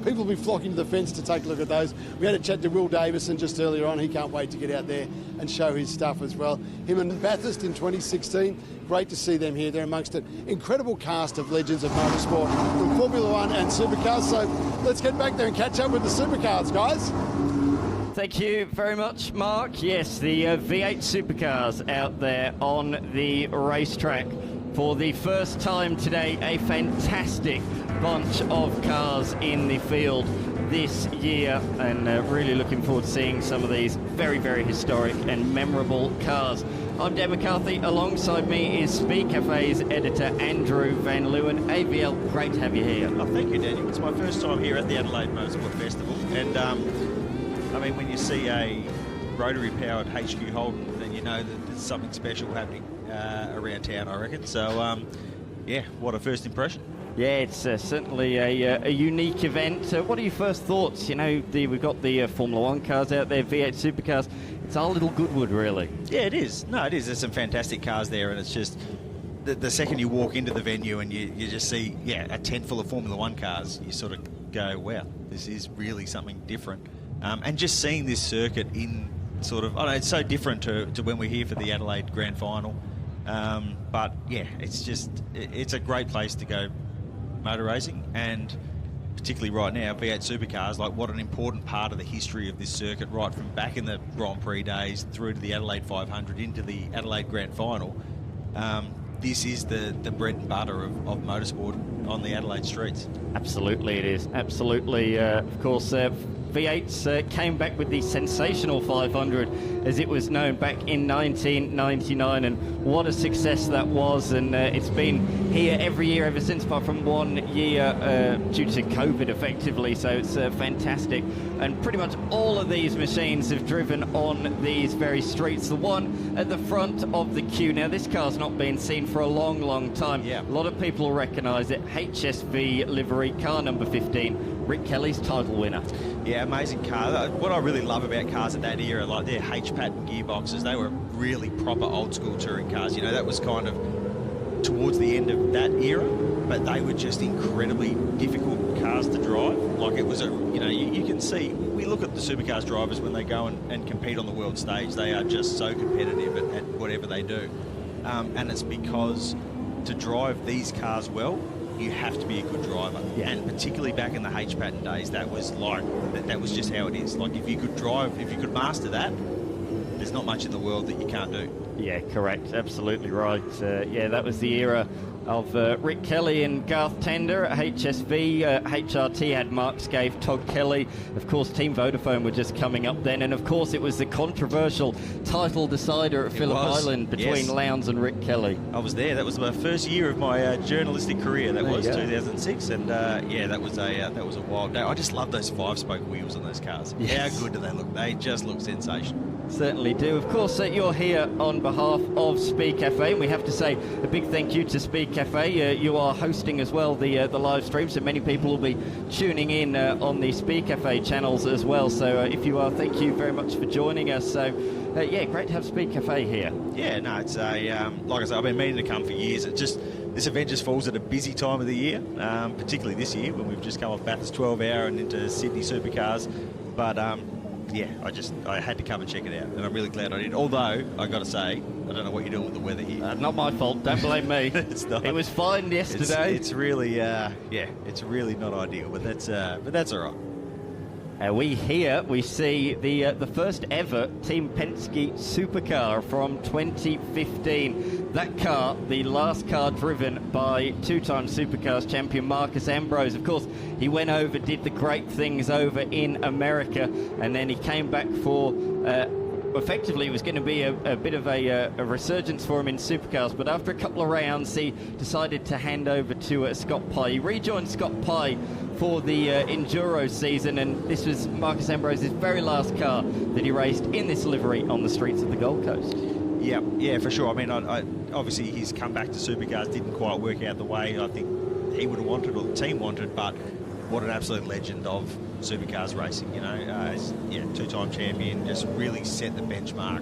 People will be flocking to the fence to take a look at those. We had a chat to Will Davison just earlier on. He can't wait to get out there and show his stuff as well. Him and Bathurst in 2016. Great to see them here. They're amongst an incredible cast of legends of motorsport from Formula One and Supercars. So let's get back there and catch up with the Supercars, guys. Thank you very much, Mark. Yes, the V8 Supercars out there on the racetrack for the first time today. A fantastic bunch of cars in the field this year, and really looking forward to seeing some of these very, very historic and memorable cars. I'm Dan McCarthy. Alongside me is Speed Cafe's editor Andrew Van Leeuwen. AVL, great to have you here. Oh, thank you, Daniel. It's my first time here at the Adelaide Motorsport Festival, and I mean, when you see a rotary-powered HQ Holden, then you know that there's something special happening around town, I reckon. So, yeah, what a first impression. Yeah, it's certainly a unique event. What are your first thoughts? You know, we've got the Formula 1 cars out there, V8 Supercars. It's our little Goodwood, really. Yeah, it is. No, it is. There's some fantastic cars there, and it's just the second you walk into the venue and you just see, a tent full of Formula 1 cars, you sort of go, wow, this is really something different. And just seeing this circuit in sort of, I don't know, it's so different to when we're here for the Adelaide Grand Final. But, yeah, it's a great place to go motor racing, and particularly right now, V8 Supercars, like what an important part of the history of this circuit, right from back in the Grand Prix days through to the Adelaide 500 into the Adelaide Grand Final. This is the bread and butter of motorsport on the Adelaide streets. Absolutely it is. Absolutely. Of course, V8s came back with the sensational 500, as it was known, back in 1999, and what a success that was. And it's been here every year ever since, apart from 1 year due to COVID, effectively. So it's fantastic. And pretty much all of these machines have driven on these very streets. The one at the front of the queue. Now, this car's not been seen for a long, long time. Yeah. A lot of people will recognise it. HSV livery, car number 15, Rick Kelly's title winner. Yeah, amazing car. What I really love about cars at that era, like their H-pattern gearboxes, they were really proper old school touring cars. You know, that was kind of towards the end of that era, but they were just incredibly difficult cars to drive. Like it was you can see, we look at the Supercars drivers when they go and compete on the world stage, they are just so competitive at whatever they do. And it's because to drive these cars well, you have to be a good driver. Yeah. And particularly back in the H-pattern days, that was just how it is. Like if you could master that, there's not much in the world that you can't do. Yeah, correct. Absolutely right. That was the era of Rick Kelly and Garth Tander at HSV. HRT had Mark Scaife, Todd Kelly. Of course, Team Vodafone were just coming up then. And, of course, it was the controversial title decider at Phillip Island between Lowndes and Rick Kelly. I was there. That was my first year of my journalistic career. That was 2006. And, that was a wild day. I just love those 5-spoke wheels on those cars. Yes. How good do they look? They just look sensational. Certainly do. Of course, you're here on behalf of Speed Cafe, and we have to say a big thank you to Speed Cafe. You are hosting as well the live stream, so many people will be tuning in on the Speed Cafe channels as well. So if you are, thank you very much for joining us. So great to have Speed Cafe here. Yeah, no, it's like I said, I've been meaning to come for years. This event just falls at a busy time of the year, particularly this year when we've just come off Bathurst 12 Hour and into Sydney Supercars. But I had to come and check it out, and I'm really glad I did. Although, I got to say, I don't know what you're doing with the weather here. Not my fault, don't blame me. It's not. It was fine yesterday. It's really, it's really not ideal, but that's all right. We see the first ever Team Penske Supercar from 2015. That car, the last car driven by two-time Supercars champion Marcus Ambrose. Of course, he went over, did the great things over in America, and then he came back for... effectively, it was going to be a bit of a resurgence for him in Supercars, but after a couple of rounds, he decided to hand over to Scott Pye. He rejoined Scott Pye for the Enduro season, and this was Marcus Ambrose's very last car that he raced in this livery on the streets of the Gold Coast. Yeah, for sure. I mean, obviously his comeback to Supercars didn't quite work out the way I think he would have wanted or the team wanted, but what an absolute legend of Supercars racing, you know. Two-time champion, just really set the benchmark,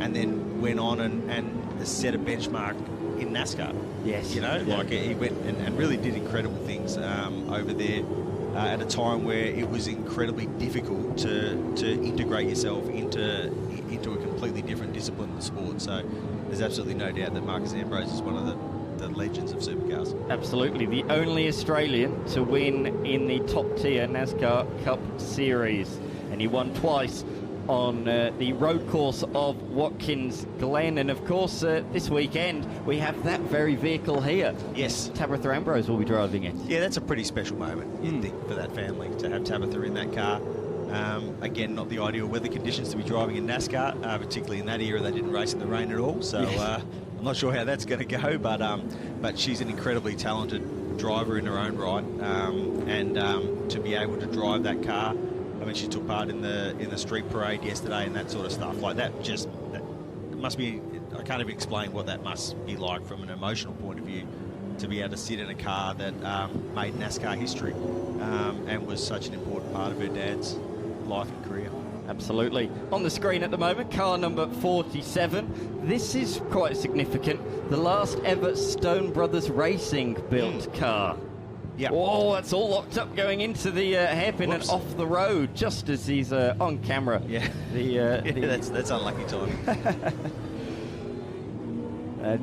and then went on and set a benchmark in NASCAR. Yes. You know, like he went and really did incredible things over there at a time where it was incredibly difficult to integrate yourself into a completely different discipline of the sport. So there's absolutely no doubt that Marcus Ambrose is one of the legends of Supercars. Absolutely, the only Australian to win in the top tier NASCAR Cup Series, and he won twice on the road course of Watkins Glen. And of course, this weekend we have that very vehicle here. Yes. Tabitha Ambrose will be driving it. Yeah, that's a pretty special moment, you'd think, for that family to have Tabitha in that car. Again, not the ideal weather conditions to be driving in NASCAR, particularly in that era. They didn't race in the rain at all, so I'm not sure how that's going to go, but she's an incredibly talented driver in her own right, and to be able to drive that car. I mean, she took part in the street parade yesterday and that sort of stuff. Like that must be, I can't even explain what that must be like from an emotional point of view, to be able to sit in a car that made NASCAR history and was such an important part of her dad's life and career. Absolutely. On the screen at the moment, car number 47. This is quite significant. The last ever Stone Brothers Racing built car. Yeah. Oh, it's all locked up going into the hairpin and off the road just as he's on camera. Yeah. That's unlucky timing.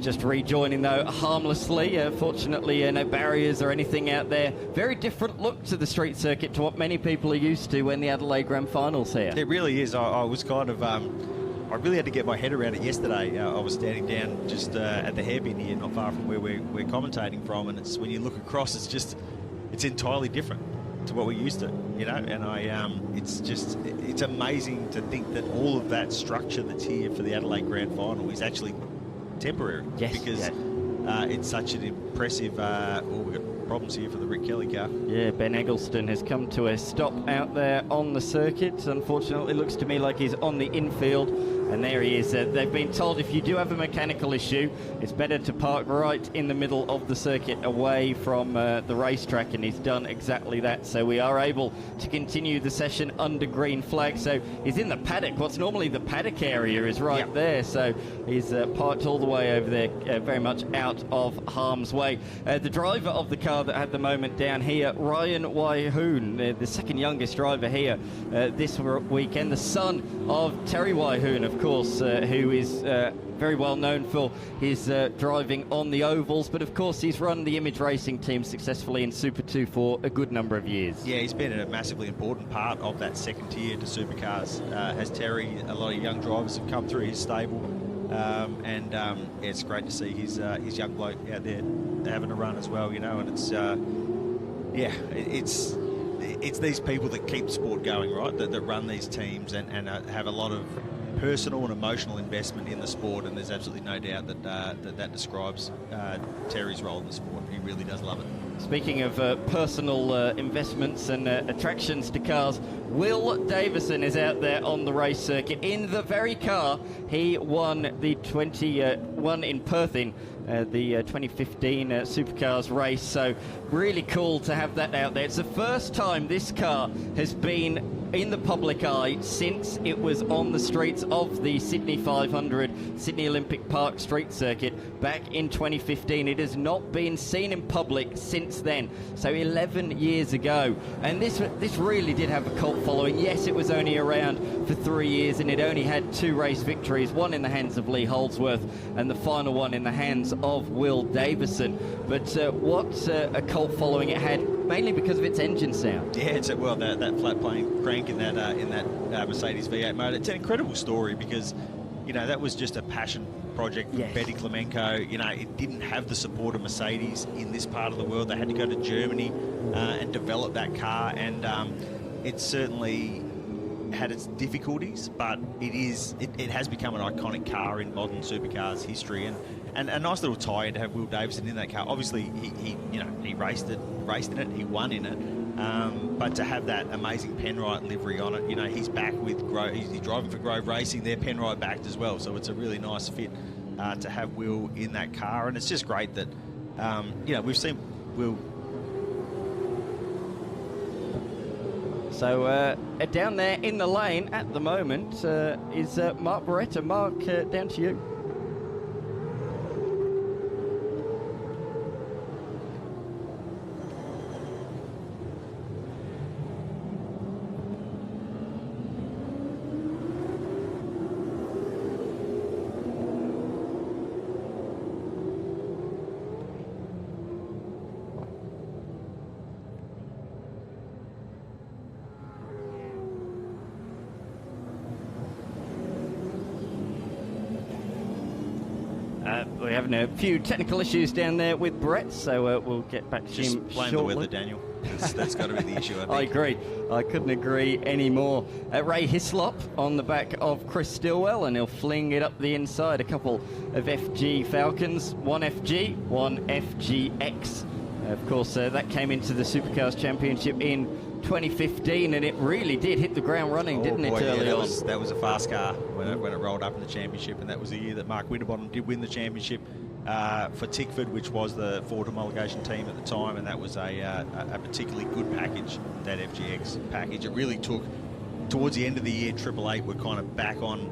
Just rejoining though harmlessly. Fortunately, no barriers or anything out there. Very different look to the street circuit to what many people are used to when the Adelaide Grand Final's here. It really is. I was kind of, I really had to get my head around it yesterday. I was standing down just at the hairpin here, not far from where we're commentating from, and it's when you look across, it's entirely different to what we're used to, you know. And it's amazing to think that all of that structure that's here for the Adelaide Grand Final is actually temporary, because it's such an impressive. We've got problems here for the Rick Kelly car. Yeah, Ben Eggleston has come to a stop out there on the circuit. Unfortunately, looks to me like he's on the infield. And there he is. They've been told if you do have a mechanical issue, it's better to park right in the middle of the circuit away from the racetrack, and he's done exactly that. So we are able to continue the session under green flag. So he's in the paddock. What's normally the paddock area is right there. So he's parked all the way over there, very much out of harm's way. The driver of the car that had the moment down here, Ryan Waihoon, the second youngest driver here this weekend, the son of Terry Waihoon, of course, who is very well known for his driving on the ovals, but of course he's run the Image Racing team successfully in Super 2 for a good number of years. Yeah, he's been a massively important part of that second tier to Supercars. As Terry, a lot of young drivers have come through his stable, and it's great to see his young bloke out there having a run as well, you know. And it's these people that keep sport going, right? That run these teams and have a lot of personal and emotional investment in the sport, and there's absolutely no doubt that describes Terry's role in the sport. He really does love it. Speaking of personal investments and attractions to cars, Will Davison is out there on the race circuit in the very car he won the 21 in Perth in the 2015 Supercars race. So really cool to have that out there. It's the first time this car has been in the public eye since it was on the streets of the Sydney 500 Sydney Olympic Park street circuit back in 2015. It has not been seen in public since then, so 11 years ago. And this really did have a cult following. Yes, it was only around for 3 years, and it only had 2 race victories, one in the hands of Lee Holdsworth and the final one in the hands of Will Davison. But what a cult following it had, mainly because of its engine sound. Yeah, it's that flat plane crank in that Mercedes V8 motor. It's an incredible story because, you know, that was just a passion project for Betty Clemenco. You know, it didn't have the support of Mercedes in this part of the world. They had to go to Germany and develop that car, and it certainly had its difficulties, but it has become an iconic car in modern supercars history, and a nice little tie-in to have Will Davison in that car. Obviously, he raced in it, he won in it, but to have that amazing Penrite livery on it, you know, he's back with Grove. He's driving for Grove Racing. They're Penrite backed as well, so it's a really nice fit to have Will in that car, and it's just great that you know, we've seen Will. So down there in the lane at the moment is Mark Beretta. Mark, down to you. we're having a few technical issues down there with Brett, so we'll get back to him blame shortly. the weather, Daniel. That's got to be the issue, I think. I agree. I couldn't agree anymore. Ray Hislop on the back of Chris Stillwell, and he'll fling it up the inside. A couple of FG Falcons, one FG, one FGX. Of course, that came into the Supercars Championship in 2015, and it really did hit the ground running, didn't it, early on? That was a fast car when it rolled up in the championship, and that was the year that Mark Winterbottom did win the championship for Tickford, which was the Ford homologation team at the time, and that was a particularly good package, that FGX package. It really took, towards the end of the year, Triple Eight were kind of back on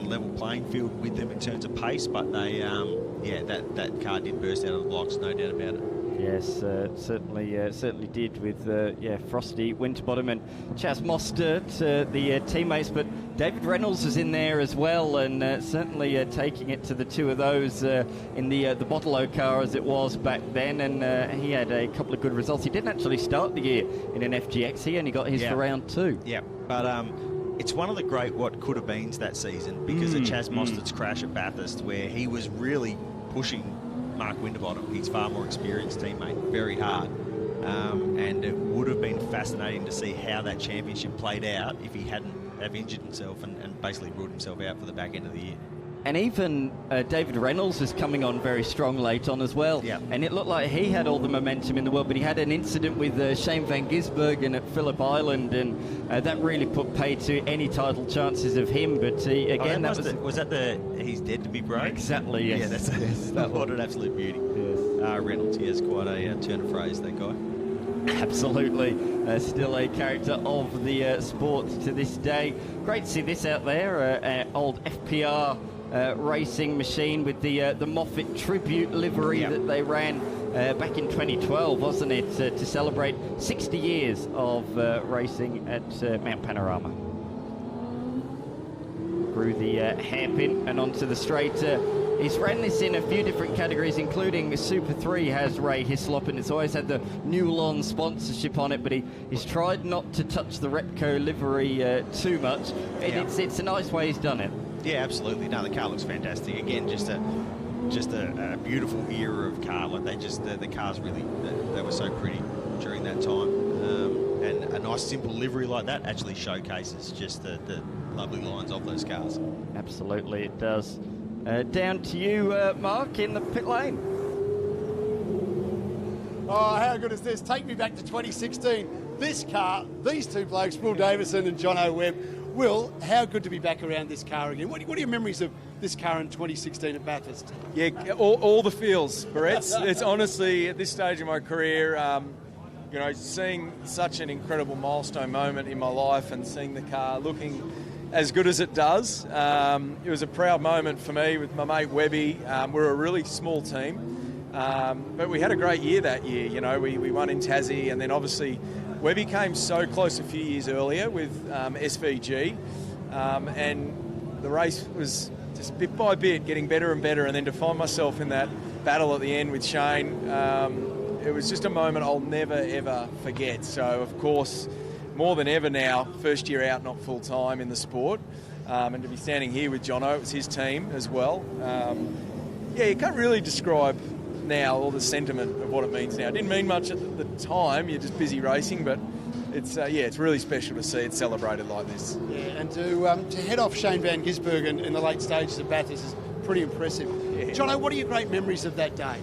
level playing field with them in terms of pace, but they, that car did burst out of the blocks, no doubt about it. Yes, certainly did with Frosty Winterbottom and Chas Mostert, the teammates. But David Reynolds was in there as well, and certainly taking it to the two of those in the Bottle-O car as it was back then. And he had a couple of good results. He didn't actually start the year in an FGX. He only got his for round 2. Yeah, but it's one of the great what could have beens that season because of Chas Mostert's crash at Bathurst, where he was really pushing Mark Winterbottom, his far more experienced teammate, very hard. And it would have been fascinating to see how that championship played out if he hadn't have injured himself and basically ruled himself out for the back end of the year. And even David Reynolds was coming on very strong late on as well. Yeah. And it looked like he had all the momentum in the world, but he had an incident with Shane van Gisbergen at Phillip Island, and that really put pay to any title chances of him. But again, was that the he's dead to be broke? Exactly, yes. Yeah, that's what an absolute beauty. Yes. Reynolds, he has quite a turn of phrase, that guy. Absolutely. Still a character of the sport to this day. Great to see this out there, old FPR racing machine with the Moffat tribute livery that they ran back in 2012, wasn't it, to celebrate 60 years of racing at Mount Panorama. Through the hairpin and onto the straight. He's ran this in a few different categories, including Super 3 has Ray Hislop, and it's always had the Newlon sponsorship on it, but he's tried not to touch the Repco livery too much. It's a nice way he's done it. Yeah, absolutely. No, the car looks fantastic. Again, just a beautiful era of car. Like the cars really, they were so pretty during that time. And a nice simple livery like that actually showcases just the lovely lines of those cars. Absolutely, it does. Down to you, Mark, in the pit lane. Oh, how good is this? Take me back to 2016. This car, these two blokes, Will Davison and Jono Webb. Will, how good to be back around this car again. What are your memories of this car in 2016 at Bathurst? Yeah, all the feels, Brett. It's honestly, at this stage of my career, seeing such an incredible milestone moment in my life and seeing the car looking as good as it does. It was a proud moment for me with my mate Webby. We're a really small team, but we had a great year that year. We won in Tassie, and then obviously Webby came so close a few years earlier with SVG, and the race was just bit by bit getting better and better, and then to find myself in that battle at the end with Shane, it was just a moment I'll never ever forget. So of course, more than ever now, first year out, not full time in the sport, and to be standing here with Jono, it was his team as well. You can't really describe now all the sentiment of what it means now. It didn't mean much at the time, you're just busy racing, but it's really special to see it celebrated like this. Yeah, and to head off Shane van Gisbergen in the late stages of Bathurst is pretty impressive. Yeah. Jono, what are your great memories of that day?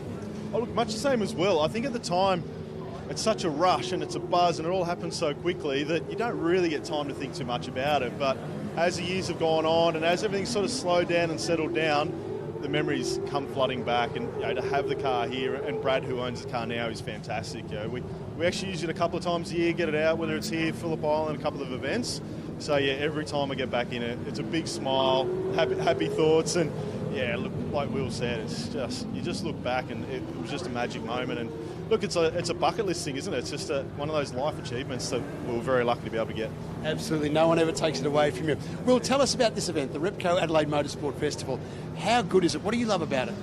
Oh, look, much the same as Will. I think at the time it's such a rush and it's a buzz and it all happens so quickly that you don't really get time to think too much about it. But as the years have gone on and as everything's sort of slowed down and settled down, the memories come flooding back, and to have the car here, and Brad, who owns the car now, is fantastic. We actually use it a couple of times a year, get it out, whether it's here, Phillip Island, a couple of events. So every time I get back in it, it's a big smile, happy thoughts, and look, like Will said, it's just, you just look back and it was just a magic moment. And look, it's a bucket list thing, isn't it? It's just one of those life achievements that we're very lucky to be able to get. Absolutely, no one ever takes it away from you. Will, tell us about this event, the Repco Adelaide Motorsport Festival. How good is it? What do you love about it?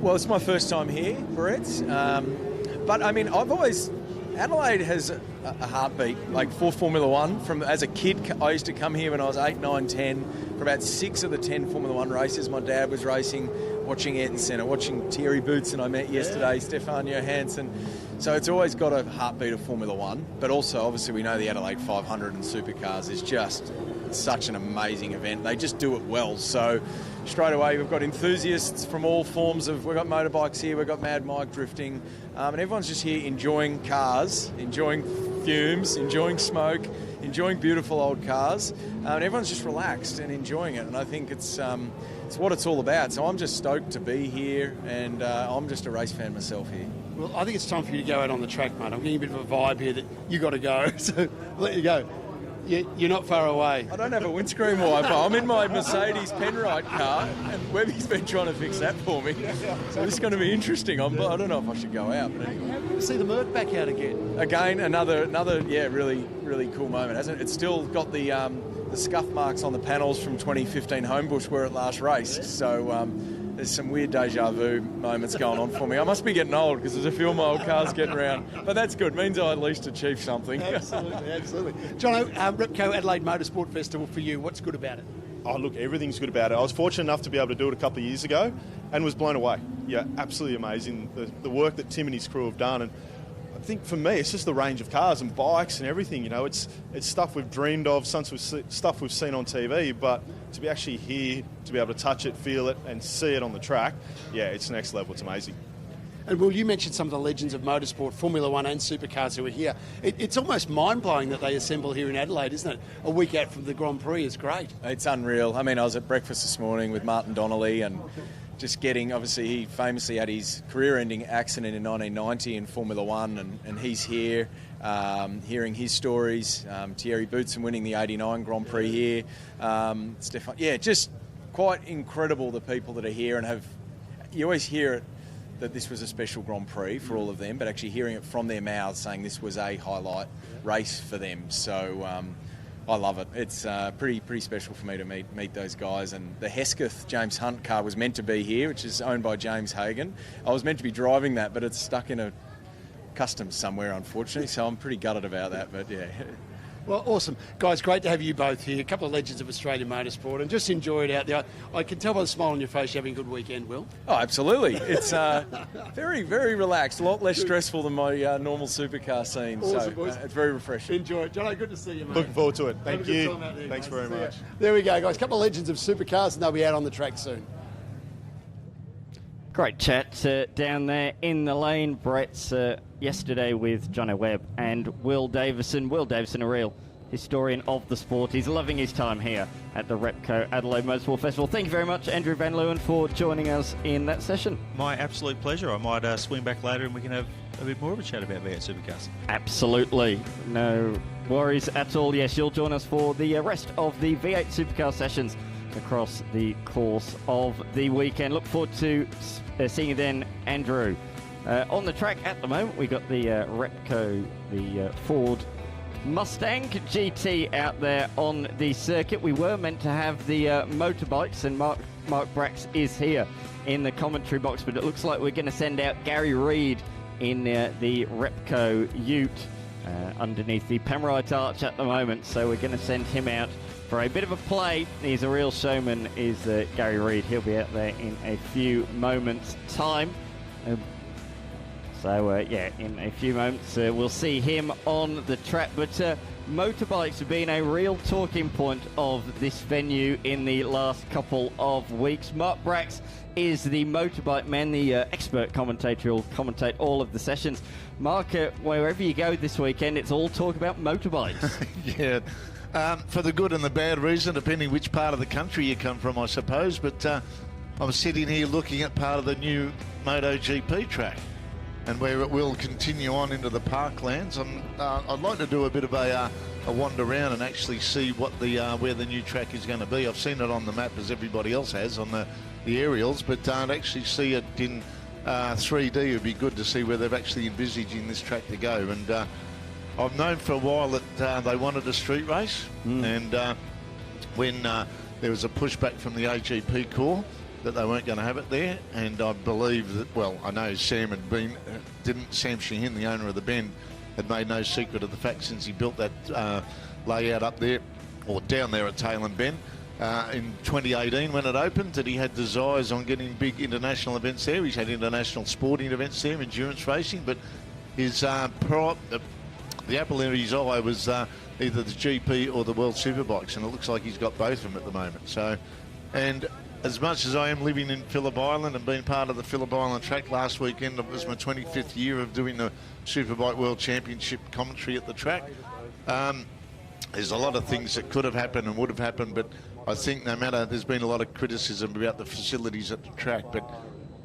Well, it's my first time here, Brett. But I mean, Adelaide has a heartbeat. Like for Formula One, as a kid, I used to come here when I was 8, 9, 10. For about 6 of the 10 Formula One races, my dad was racing, watching Ayrton Senna, watching Thierry Boutsen I met yesterday, Stefan Johansson. So it's always got a heartbeat of Formula One. But also, obviously, we know the Adelaide 500 and Supercars is just such an amazing event. They just do it well. So straight away, we've got enthusiasts from all forms of... We've got motorbikes here, we've got Mad Mike drifting, and everyone's just here enjoying cars, enjoying fumes, enjoying smoke, enjoying beautiful old cars, and everyone's just relaxed and enjoying it. And I think it's what it's all about. So I'm just stoked to be here, and I'm just a race fan myself here. Well, I think it's time for you to go out on the track, mate. I'm getting a bit of a vibe here that you got to go, so I'll let you go. You're not far away. I don't have a windscreen wiper. I'm in my Mercedes Penrite car, and Webby's been trying to fix that for me. So this is going to be interesting. I don't know if I should go out. But anyway. See the Merc back out again. Again, another really, really cool moment, hasn't it? It's still got the scuff marks on the panels from 2015 Homebush where it last raced. So there's some weird deja vu moments going on for me. I must be getting old because there's a few of my old cars getting around. But that's good. It means I at least achieved something. Absolutely. Jono, Ripco Adelaide Motorsport Festival for you. What's good about it? Oh, look, everything's good about it. I was fortunate enough to be able to do it a couple of years ago and was blown away. Yeah, absolutely amazing. The work that Tim and his crew have done. And I think for me, it's just the range of cars and bikes and everything. You know, it's stuff we've dreamed of, stuff we've seen on TV, but to be actually here, to be able to touch it, feel it, and see it on the track, yeah, it's next level. It's amazing. And Will, you mentioned some of the legends of motorsport, Formula One and Supercars who are here. It's almost mind-blowing that they assemble here in Adelaide, isn't it? A week out from the Grand Prix is great. It's unreal. I mean, I was at breakfast this morning with Martin Donnelly and just getting, obviously, he famously had his career-ending accident in 1990 in Formula One, and he's here, hearing his stories. Thierry Boutsen winning the 89 Grand Prix here. Stefan, yeah, just quite incredible the people that are here and have. You always hear it that this was a special Grand Prix for all of them, but actually hearing it from their mouths saying this was a highlight race for them. So I love it. It's pretty special for me to meet those guys. And the Hesketh James Hunt car was meant to be here, which is owned by James Hagan. I was meant to be driving that, but it's stuck in a customs somewhere, unfortunately. So I'm pretty gutted about that. But yeah. Well, awesome. Guys, great to have you both here. A couple of legends of Australian motorsport, and just enjoy it out there. I can tell by the smile on your face you're having a good weekend, Will. Oh, absolutely. It's very, very relaxed, a lot less stressful than my normal supercar scene. Awesome, so it's very refreshing. Enjoy it. Jono, good to see you, mate. Looking forward to it. Thank you. Thanks very much. There we go, guys. A couple of legends of supercars, and they'll be out on the track soon. Great chat down there in the lane. Brett's yesterday with Jono Webb and Will Davison. Will Davison, a real historian of the sport. He's loving his time here at the Repco Adelaide Motorsport Festival. Thank you very much, Andrew Van Leeuwen, for joining us in that session. My absolute pleasure. I might swing back later and we can have a bit more of a chat about V8 Supercars. Absolutely. No worries at all. Yes, you'll join us for the rest of the V8 Supercar sessions across the course of the weekend. Look forward to seeing you then, Andrew. On the track at the moment, we got the Repco, the Ford Mustang GT out there on the circuit. We were meant to have the motorbikes, and Mark Brax is here in the commentary box, but it looks like we're going to send out Gary Reid in the Repco Ute underneath the Penrite Arch at the moment, so we're going to send him out for a bit of a play. He's a real showman, is Gary Reid. He'll be out there in a few moments' time. Yeah, in a few moments we'll see him on the track. But motorbikes have been a real talking point of this venue in the last couple of weeks. Mark Brax is the motorbike man, the expert commentator who will commentate all of the sessions. Mark, wherever you go this weekend, it's all talk about motorbikes. Yeah. For the good and the bad reason, depending which part of the country you come from, I suppose. But I'm sitting here looking at part of the new MotoGP track, and where it will continue on into the Park Lands. I'd like to do a bit of a wander around and actually see what where the new track is going to be. I've seen it on the map as everybody else has on the aerials, but to actually see it in 3D would be good to see where they've actually envisaging this track to go. And I've known for a while that they wanted a street race, and when there was a pushback from the AGP core that they weren't going to have it there, and I believe that, well, I know Sam Sheehan, the owner of the Bend, had made no secret of the fact since he built that layout up there, or down there at Tail and Bend, in 2018 when it opened, that he had desires on getting big international events there. He's had international sporting events there, endurance racing, but his the apple in his eye was either the GP or the World Superbikes, and it looks like he's got both of them at the moment. So, and as much as I am living in Phillip Island and being part of the Phillip Island track, last weekend it was my 25th year of doing the Superbike World Championship commentary at the track. There's a lot of things that could have happened and would have happened, but I think no matter, there's been a lot of criticism about the facilities at the track, but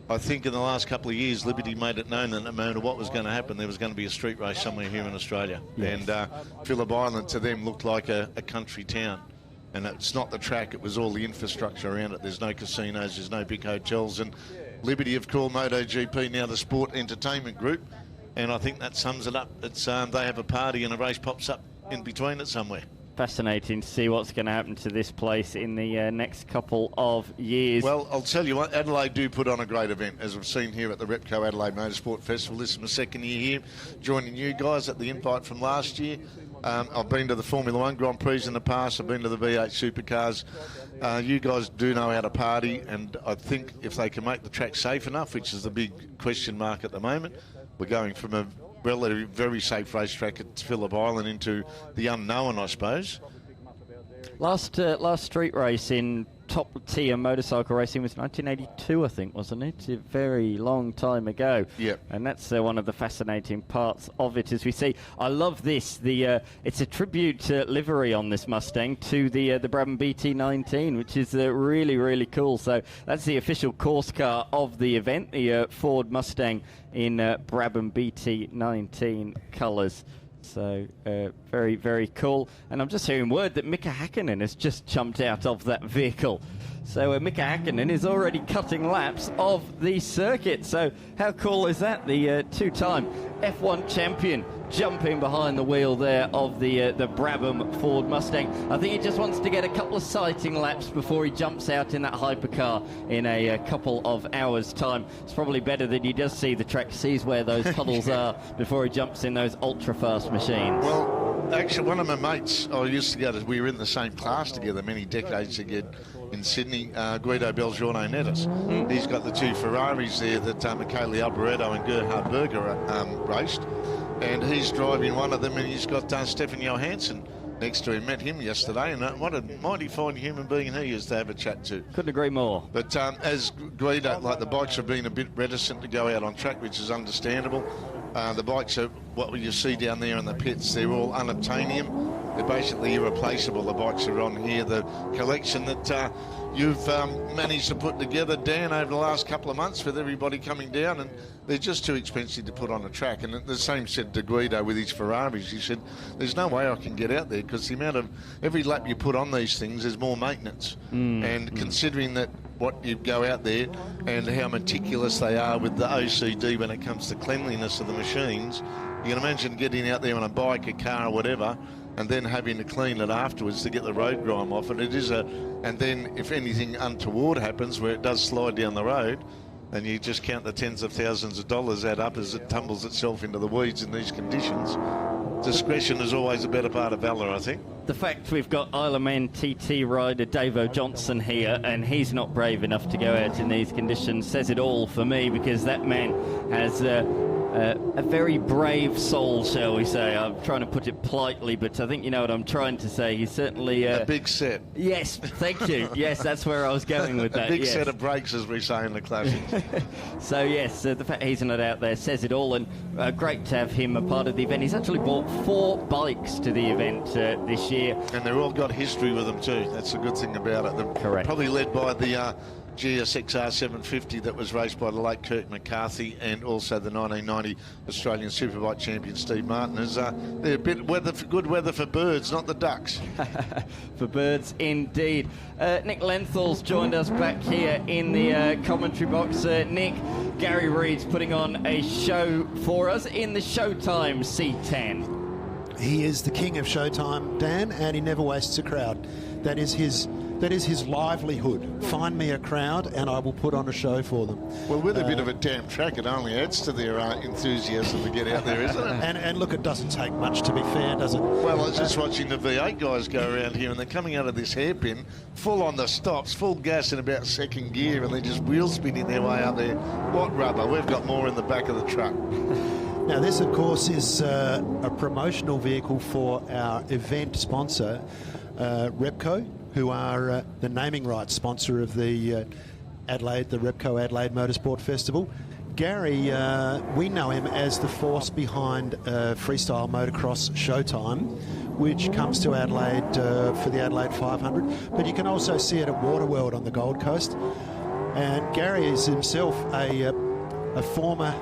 I think in the last couple of years, Liberty made it known that no matter what was going to happen, there was going to be a street race somewhere here in Australia. Yes. And Phillip Island to them looked like a country town. And it's not the track, it was all the infrastructure around it. There's no casinos, there's no big hotels. And Liberty have called MotoGP now the Sport Entertainment Group. And I think that sums it up. It's they have a party and a race pops up in between it somewhere. Fascinating to see what's going to happen to this place in the next couple of years. Well, I'll tell you what, Adelaide do put on a great event, as we've seen here at the Repco Adelaide Motorsport Festival. This is my second year here, joining you guys at the invite from last year. I've been to the Formula 1 Grand Prix in the past. I've been to the V8 Supercars. You guys do know how to party, and I think if they can make the track safe enough, which is the big question mark at the moment, we're going from a relatively very safe racetrack at Phillip Island into the unknown, I suppose. Last street race in top-tier motorcycle racing was 1982, I think, wasn't it? A very long time ago. Yep. And that's one of the fascinating parts of it, as we see. I love this. It's a tribute livery on this Mustang to the Brabham BT19, which is really, really cool. So that's the official course car of the event, the Ford Mustang in Brabham BT19 colours. So very, very cool. And I'm just hearing word that Mika Hakkinen has just jumped out of that vehicle. So Mika Hakkinen is already cutting laps of the circuit. So how cool is that? The two-time F1 champion jumping behind the wheel there of the Brabham Ford Mustang. I think he just wants to get a couple of sighting laps before he jumps out in that hypercar in a couple of hours' time. It's probably better that he does see the track, sees where those puddles are before he jumps in those ultra-fast machines. Well, actually, one of my mates, we were in the same class together many decades ago in Sydney, Guido Belgiorno Nettis. He's got the two Ferraris there that Michele Alboreto and Gerhard Berger raced. And he's driving one of them, and he's got Stefan Johansson next to him. Met him yesterday, and what a mighty fine human being he is to have a chat to. Couldn't agree more. But as Guido, like the bikes have been a bit reticent to go out on track, which is understandable. The bikes are what you see down there in the pits. They're all unobtainium. They're basically irreplaceable. The bikes are on here. The collection that you've managed to put together, Dan, over the last couple of months with everybody coming down, and they're just too expensive to put on a track. And the same said to Guido with his Ferraris. He said, there's no way I can get out there because the amount of, every lap you put on these things, there's more maintenance. And considering that what you go out there and how meticulous they are with the OCD when it comes to cleanliness of the machines, you can imagine getting out there on a bike, a car or whatever, and then having to clean it afterwards to get the road grime off. And it is and then if anything untoward happens where it does slide down the road, and you just count the tens of thousands of dollars add up as it tumbles itself into the weeds in these conditions. Discretion is always a better part of valour, I think. The fact we've got Isle of Man TT rider Davo Johnson here, and he's not brave enough to go out in these conditions, says it all for me, because that man has a very brave soul, shall we say. I'm trying to put it politely, but I think you know what I'm trying to say. He's certainly... a big set. Yes, thank you. Yes, that's where I was going with that. A big set of brakes, as we say in the classics. So, yes, the fact he's not out there says it all, and great to have him a part of the event. He's actually brought 4 bikes to the event this year. And they've all got history with them, too. That's the good thing about it. They're correct. Probably led by the... GSXR 750 that was raced by the late Kirk McCarthy, and also the 1990 Australian Superbike champion Steve Martin. They're a bit good weather for birds, not the ducks. For birds, indeed. Nick Lenthall's joined us back here in the commentary box. Nick, Gary Reid's putting on a show for us in the Showtime C10. He is the king of Showtime, Dan, and he never wastes a crowd. That is his That is his livelihood. Find me a crowd and I will put on a show for them. Well, with a bit of a damn track, it only adds to their enthusiasm to get out there, isn't it? And look, it doesn't take much, to be fair, does it? Well, I was just watching the V8 guys go around here, and they're coming out of this hairpin, full on the stops, full gas in about second gear, and they're just wheel spinning their way up there. What rubber? We've got more in the back of the truck. Now, this, of course, is a promotional vehicle for our event sponsor, Repco, who are the naming rights sponsor of the Repco Adelaide Motorsport Festival. Gary, we know him as the force behind Freestyle Motocross Showtime, which comes to Adelaide for the Adelaide 500, but you can also see it at Waterworld on the Gold Coast. And Gary is himself a former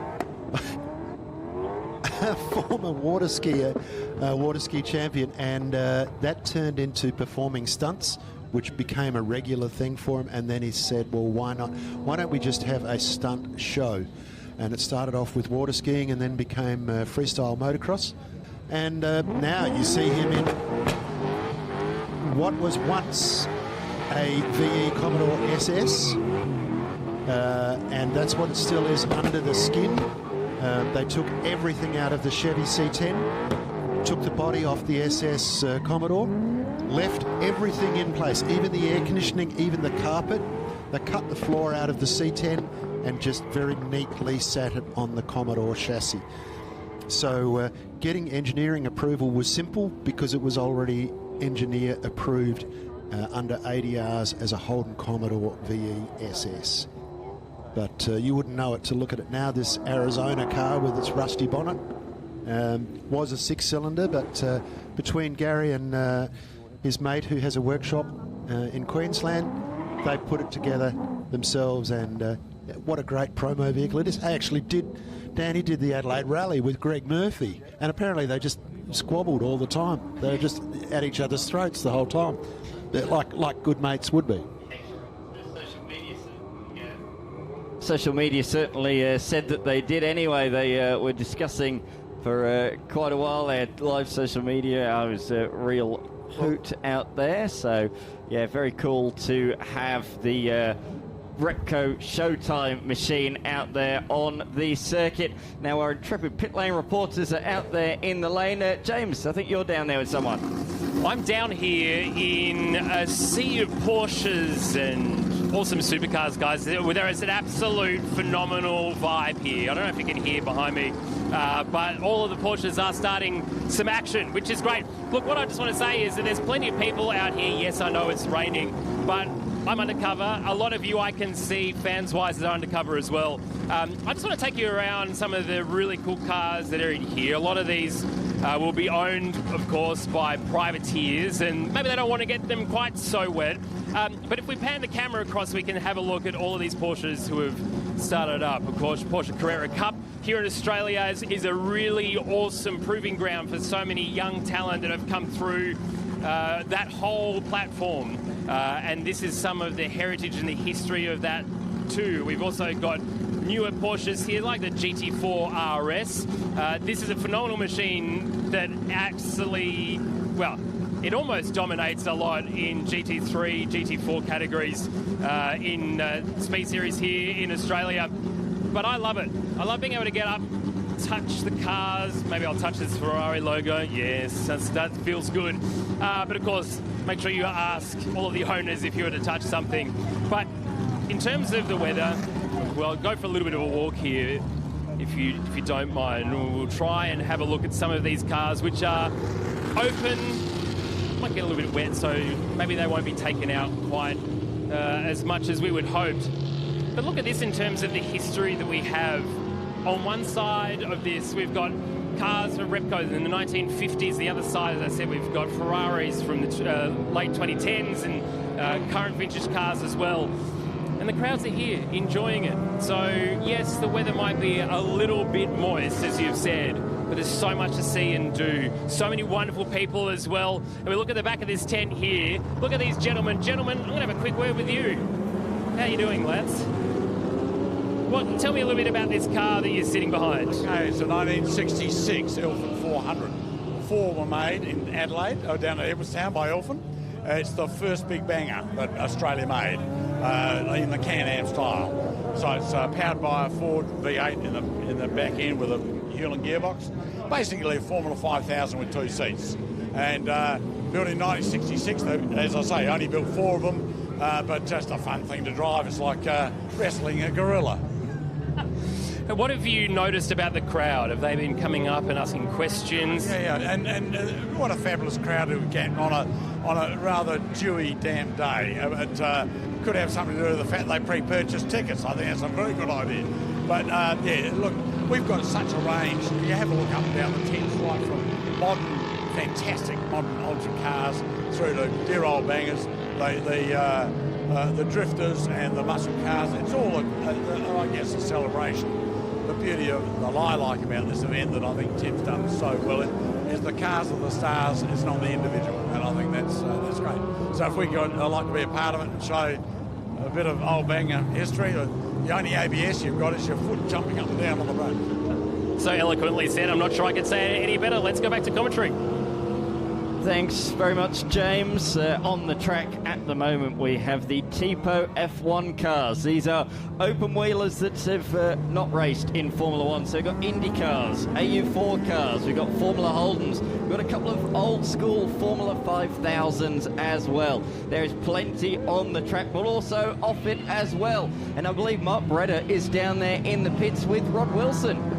water ski champion, and that turned into performing stunts, which became a regular thing for him. And then he said, well, why not? Why don't we just have a stunt show? And it started off with water skiing and then became freestyle motocross. And now you see him in what was once a VE Commodore SS, and that's what it still is under the skin. They took everything out of the Chevy C10, took the body off the SS Commodore, left everything in place, even the air conditioning, even the carpet. They cut the floor out of the C10 and just very neatly sat it on the Commodore chassis. So getting engineering approval was simple because it was already engineer approved under ADRs as a Holden Commodore VE SS. But you wouldn't know it to look at it now. This Arizona car with its rusty bonnet was a six-cylinder, but between Gary and his mate who has a workshop in Queensland, they put it together themselves, and what a great promo vehicle it is. Danny did the Adelaide Rally with Greg Murphy, and apparently they just squabbled all the time. They were just at each other's throats the whole time, like good mates would be. Social media certainly said that they did anyway. They were discussing for quite a while. They had live social media. I was a real hoot out there. So, yeah, very cool to have the Repco Showtime machine out there on the circuit. Now our intrepid pit lane reporters are out there in the lane. James, I think you're down there with someone. I'm down here in a sea of Porsches and awesome supercars, guys. There is an absolute phenomenal vibe here. I don't know if you can hear behind me, but all of the Porsches are starting some action, which is great. Look, what I just want to say is that there's plenty of people out here. Yes, I know it's raining, but I'm undercover. A lot of you I can see, fans-wise, are undercover as well. I just want to take you around some of the really cool cars that are in here. A lot of these will be owned, of course, by privateers, and maybe they don't want to get them quite so wet. But if we pan the camera across, we can have a look at all of these Porsches who have started up. Of course, Porsche Carrera Cup here in Australia is a really awesome proving ground for so many young talent that have come through that whole platform. And this is some of the heritage and the history of that too. We've also got newer Porsches here, like the GT4 RS. This is a phenomenal machine that actually, well, it almost dominates a lot in GT3, GT4 categories in Speed Series here in Australia. But I love it. I love being able to get up, touch the cars. Maybe I'll touch this Ferrari logo. Yes, that feels good. But of course, make sure you ask all of the owners if you were to touch something. But in terms of the weather, well, go for a little bit of a walk here, if you don't mind. We'll try and have a look at some of these cars, which are open. Might get a little bit wet, so maybe they won't be taken out quite as much as we would hoped. But look at this in terms of the history that we have. On one side of this, we've got cars from Repco in the 1950s. The other side, as I said, we've got Ferraris from the late 2010s and current vintage cars as well. And the crowds are here enjoying it. So yes, the weather might be a little bit moist, as you've said, but there's so much to see and do. So many wonderful people as well. And we look at the back of this tent here. Look at these gentlemen. Gentlemen, I'm going to have a quick word with you. How are you doing, lads? Well, tell me a little bit about this car that you're sitting behind. Okay, it's a 1966 Elfin 400. Four were made in Adelaide, down at Edwardstown by Elfin. It's the first big banger that Australia made in the Can-Am style. So it's powered by a Ford V8 in the back end with a Hewland gearbox. Basically a Formula 5000 with 2 seats. And built in 1966, as I say, only built 4 of them, but just a fun thing to drive. It's like wrestling a gorilla. What have you noticed about the crowd? Have they been coming up and asking questions? Yeah, and what a fabulous crowd to get on a rather dewy, damp day. It could have something to do with the fact they pre-purchased tickets. I think that's a very good idea. But yeah, look, we've got such a range. You have a look up and down the tents, right from fantastic modern ultra cars through to dear old bangers, the drifters and the muscle cars. It's all, I guess, a celebration. The beauty of the I like about this event that I think Tim's done so well is the cars of the stars is not the individual, and I think that's great. So if I'd like to be a part of it and show a bit of old banger history. The only ABS you've got is your foot jumping up and down on the road. So eloquently said, I'm not sure I could say it any better. Let's go back to commentary. Thanks very much, James. On the track at the moment, we have the Tipo F1 cars. These are open-wheelers that have not raced in Formula 1. So we've got Indy cars, AU4 cars, we've got Formula Holdens, we've got a couple of old-school Formula 5000s as well. There is plenty on the track, but also off it as well. And I believe Mark Breda is down there in the pits with Rod Wilson.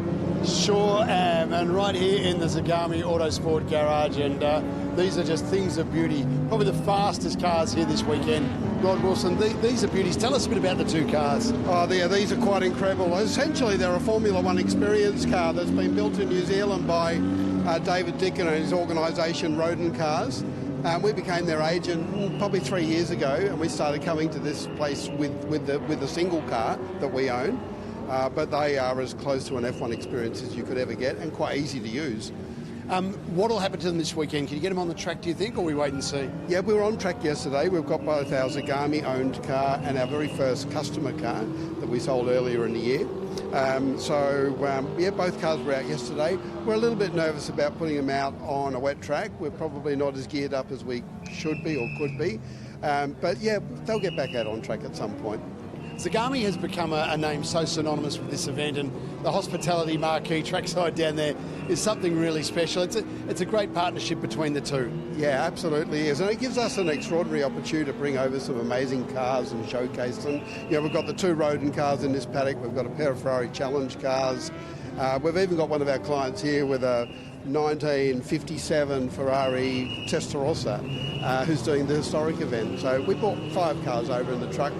Sure am, and right here in the Zagami Autosport Garage, and these are just things of beauty. Probably the fastest cars here this weekend. Rod Wilson, these are beauties. Tell us a bit about the 2 cars. Oh, these are quite incredible. Essentially, they're a Formula 1 experience car that's been built in New Zealand by David Dicken and his organisation, Roden Cars. We became their agent probably 3 years ago, and we started coming to this place with a single car that we own. But they are as close to an F1 experience as you could ever get, and quite easy to use. What will happen to them this weekend? Can you get them on the track, do you think, or we wait and see? Yeah, we were on track yesterday. We've got both our Zagami-owned car and our very first customer car that we sold earlier in the year. Yeah, both cars were out yesterday. We're a little bit nervous about putting them out on a wet track. We're probably not as geared up as we should be or could be. But yeah, they'll get back out on track at some point. Zagami has become a name so synonymous with this event, and the hospitality marquee trackside down there is something really special. It's a great partnership between the two. Yeah, absolutely is, and it gives us an extraordinary opportunity to bring over some amazing cars and showcase them. We've got the 2 Roden cars in this paddock. We've got a pair of Ferrari Challenge cars. We've even got one of our clients here with a 1957 Ferrari Testarossa who's doing the historic event. So we brought 5 cars over in the truck.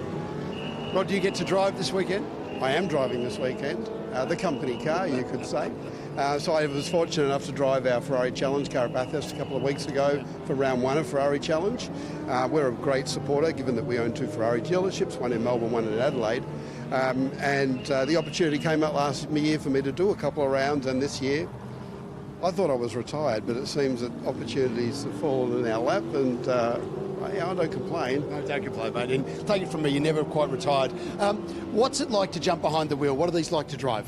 Rod, do you get to drive this weekend? I am driving this weekend, the company car, you could say. So I was fortunate enough to drive our Ferrari Challenge car at Bathurst a couple of weeks ago for round 1 of Ferrari Challenge. We're a great supporter, given that we own 2 Ferrari dealerships, one in Melbourne, one in Adelaide. And the opportunity came up last year for me to do a couple of rounds, and this year I thought I was retired, but it seems that opportunities have fallen in our lap, and I don't complain. No, don't complain, mate. And take it from me, you're never quite retired. What's it like to jump behind the wheel? What are these like to drive?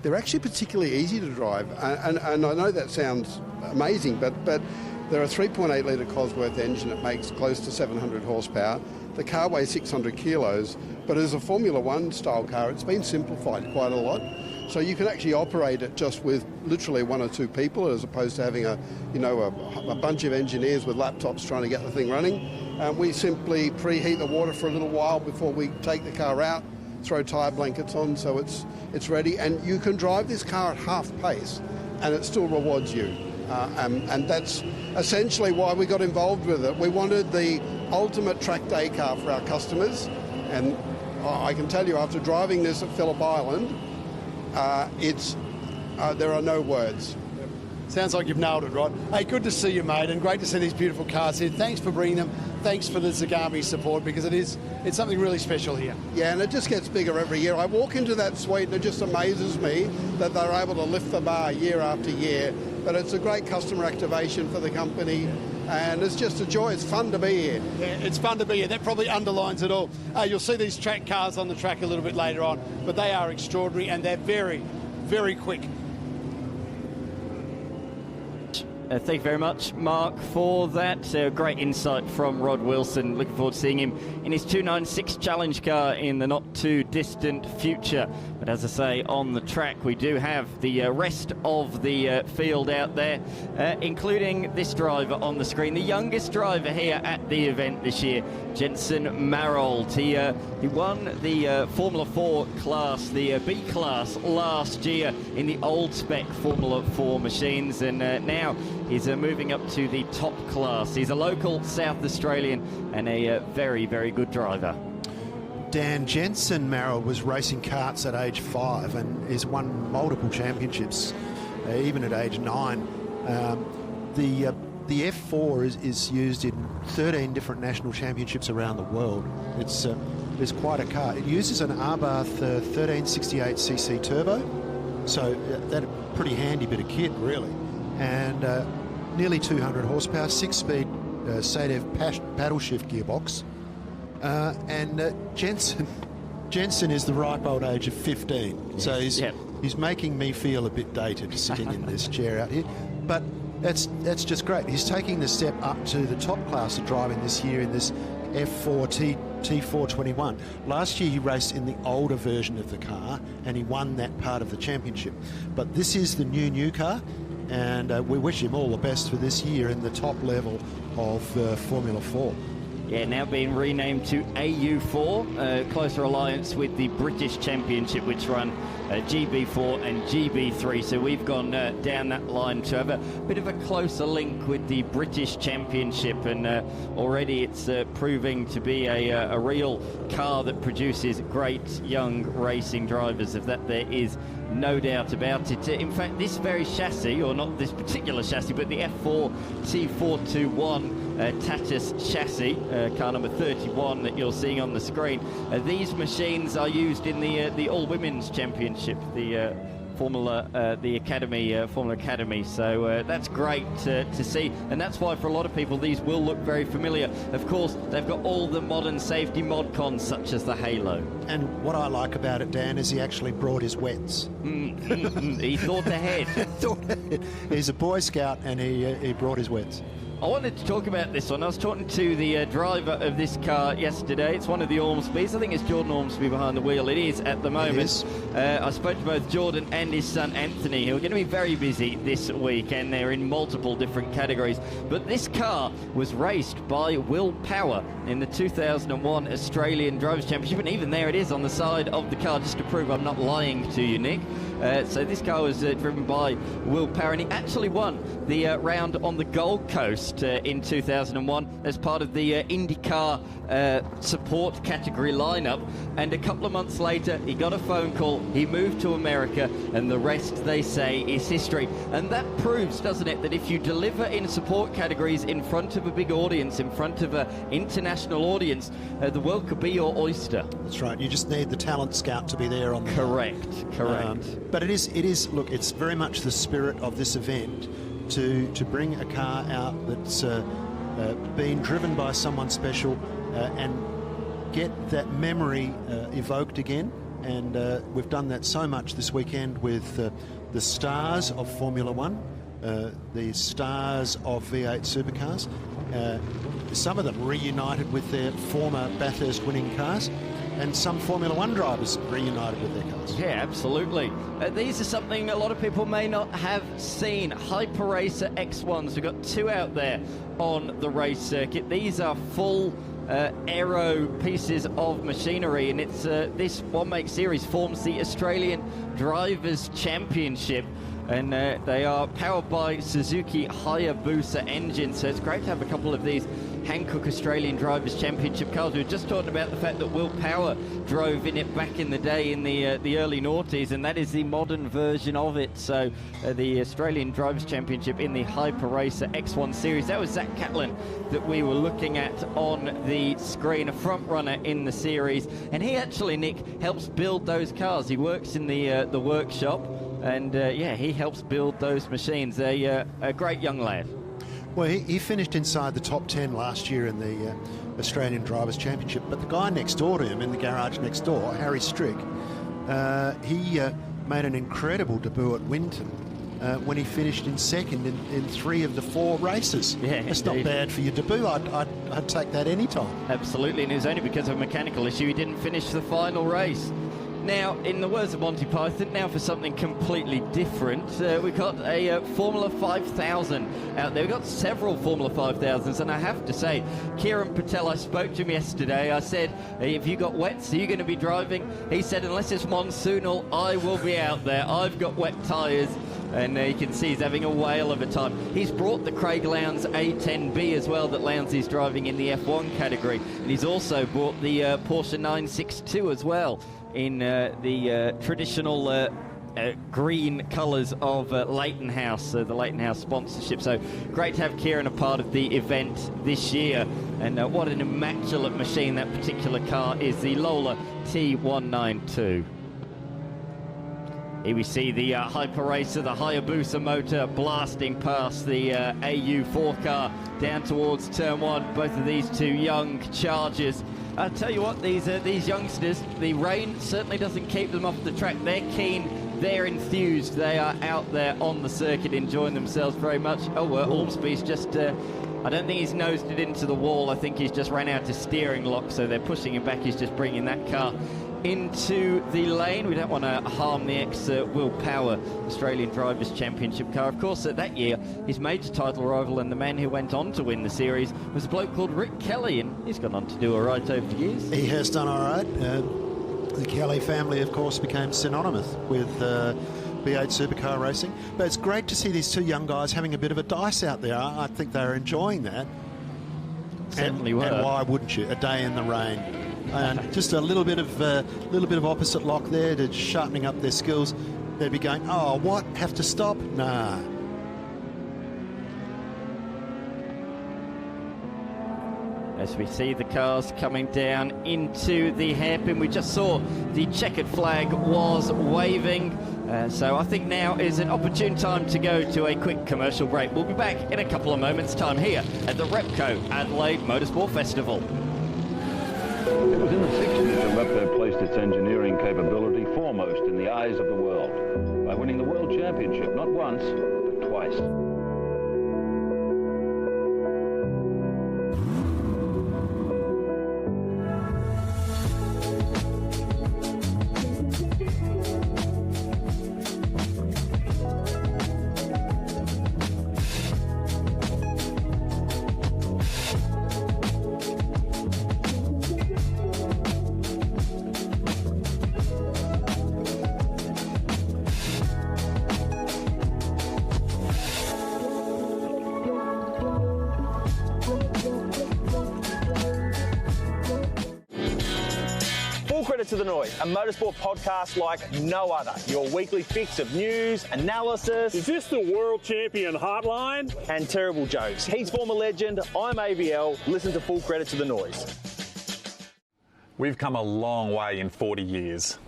They're actually particularly easy to drive, and I know that sounds amazing, but they're a 3.8 litre Cosworth engine that makes close to 700 horsepower. The car weighs 600 kilos, but as a Formula 1 style car, it's been simplified quite a lot. So you can actually operate it just with literally 1 or 2 people, as opposed to having a bunch of engineers with laptops trying to get the thing running. We simply preheat the water for a little while before we take the car out, throw tyre blankets on so it's ready, and you can drive this car at half pace and it still rewards you. And that's essentially why we got involved with it. We wanted the ultimate track day car for our customers, and I can tell you, after driving this at Phillip Island, there are no words. Sounds like you've nailed it, Rod. Hey, good to see you, mate, and great to see these beautiful cars here. Thanks for bringing them. Thanks for the Zagami support, because it's something really special here. Yeah, and it just gets bigger every year. I walk into that suite and it just amazes me that they're able to lift the bar year after year. But it's a great customer activation for the company, and it's just a joy. It's fun to be here. Yeah, it's fun to be here. That probably underlines it all. You'll see these track cars on the track a little bit later on, but they are extraordinary, and they're very, very quick. Thank you very much, Mark, for that. Great insight from Rod Wilson. Looking forward to seeing him in his 296 Challenge car in the not-too-distant future. But as I say, on the track, we do have the rest of the field out there, including this driver on the screen, the youngest driver here at the event this year, Jensen Marold. He won the Formula 4 class, the B class, last year in the old spec Formula 4 machines, and now he's moving up to the top class. He's a local South Australian and a very, very good driver. Dan, Jensen Marold was racing karts at age 5 and has won multiple championships, even at age 9. The F4 is used in 13 different national championships around the world. It's quite a car. It uses an Abarth 1368cc turbo, so that's a pretty handy bit of kit, really. And nearly 200 horsepower, 6-speed Sadev paddle shift gearbox. And Jensen is the ripe old age of 15, yes. So he's making me feel a bit dated sitting in this chair out here. But that's just great. He's taking the step up to the top class of driving this year in this F4 T421. Last year he raced in the older version of the car and he won that part of the championship. But this is the new car, and we wish him all the best for this year in the top level of Formula 4. Yeah, now being renamed to AU4, closer alliance with the British Championship, which run GB4 and GB3. So we've gone down that line to have a bit of a closer link with the British Championship, and already it's proving to be a real car that produces great young racing drivers. Of that there is no doubt about it. In fact, this very chassis, or not this particular chassis, but the F4 T421 Tatus chassis, car number 31 that you're seeing on the screen. These machines are used in the All-Women's Championship, the Formula Academy. So that's great to see, and that's why for a lot of people these will look very familiar. Of course, they've got all the modern safety mod cons such as the Halo. And what I like about it, Dan, is he actually brought his wets. He thought ahead. He's a Boy Scout and he brought his wets. I wanted to talk about this one. I was talking to the driver of this car yesterday. It's one of the Ormsbys. I think it's Jordan Ormsby behind the wheel. It is at the moment. It is. I spoke to both Jordan and his son Anthony, who are going to be very busy this week, and they're in multiple different categories. But this car was raced by Will Power in the 2001 Australian Drivers' Championship, and even there it is on the side of the car, just to prove I'm not lying to you, Nick. So this car was driven by Will Power, and he actually won the round on the Gold Coast in 2001 as part of the IndyCar support category lineup. And a couple of months later, he got a phone call, he moved to America, and the rest, they say, is history. And that proves, doesn't it, that if you deliver in support categories in front of a big audience, in front of an international audience, the world could be your oyster. That's right. You just need the talent scout to be there on the Correct. But it is. Look, it's very much the spirit of this event to bring a car out that's been driven by someone special and get that memory evoked again. And we've done that so much this weekend with the stars of Formula One, the stars of V8 Supercars, some of them reunited with their former Bathurst winning cars, and some Formula One drivers reunited with their cars. Yeah, absolutely. These are something a lot of people may not have seen. Hyper Racer X1s. We've got two out there on the race circuit. These are full aero pieces of machinery, and it's this one-make series forms the Australian Drivers' Championship. And they are powered by Suzuki Hayabusa engines, so it's great to have a couple of these Hankook Australian Drivers' Championship cars. We were just talking about the fact that Will Power drove in it back in the day in the early noughties, and that is the modern version of it. So the Australian Drivers' Championship in the Hyper Racer X1 series. That was Zach Catlin that we were looking at on the screen, a front runner in the series, and he actually, Nick, helps build those cars. He works in the workshop. And he helps build those machines. A great young lad. Well, he finished inside the top 10 last year in the Australian Drivers' Championship. But the guy next door to him, in the garage next door, Harry Strick, he made an incredible debut at Winton when he finished in second in 3 of the 4 races. Yeah, that's not bad for your debut. I'd take that any time. Absolutely, and it was only because of a mechanical issue he didn't finish the final race. Now, in the words of Monty Python, now for something completely different, we've got a Formula 5000 out there. We've got several Formula 5000s, and I have to say, Kieran Patel, I spoke to him yesterday. I said, have you got wets? Are you going to be driving? He said, unless it's monsoonal, I will be out there. I've got wet tyres. And you can see he's having a whale of a time. He's brought the Craig Lowndes A10B as well that Lowndes is driving in the F1 category. And he's also brought the Porsche 962 as well in the traditional green colours of Leighton House, the Leighton House sponsorship. So great to have Kieran a part of the event this year. And what an immaculate machine that particular car is, the Lola T192. Here we see the Hyper Racer, the Hayabusa motor blasting past the AU4 car down towards turn 1. Both of these two young chargers. I'll tell you what, these youngsters, the rain certainly doesn't keep them off the track. They're keen, they're enthused, they are out there on the circuit enjoying themselves very much. Ormsby's just, I don't think he's nosed it into the wall. I think he's just ran out of steering lock, so they're pushing him back. He's just bringing that car into the lane. We don't want to harm the ex-Will Power Australian Drivers' Championship car. Of course, that year, his major title rival and the man who went on to win the series was a bloke called Rick Kelly, and he's gone on to do all right over the years. He has done all right. The Kelly family, of course, became synonymous with B8 supercar racing. But it's great to see these two young guys having a bit of a dice out there. I think they're enjoying that. Certainly were. And why wouldn't you? A day in the rain. And just a little bit of opposite lock there to sharpening up their skills. They'd be going, oh, what? Have to stop? Nah. As we see the cars coming down into the hairpin, we just saw the checkered flag was waving. So I think now is an opportune time to go to a quick commercial break. We'll be back in a couple of moments' time here at the Repco Adelaide Motorsport Festival. It was in the 60s that Repco placed its engineering capability foremost in the eyes of the world by winning the World Championship not once, but twice. To the Noise, a motorsport podcast like no other. Your weekly fix of news, analysis. Is this the World Champion Hotline? And terrible jokes. He's former legend, I'm AVL. Listen to Full Credit to the Noise. We've come a long way in 40 years.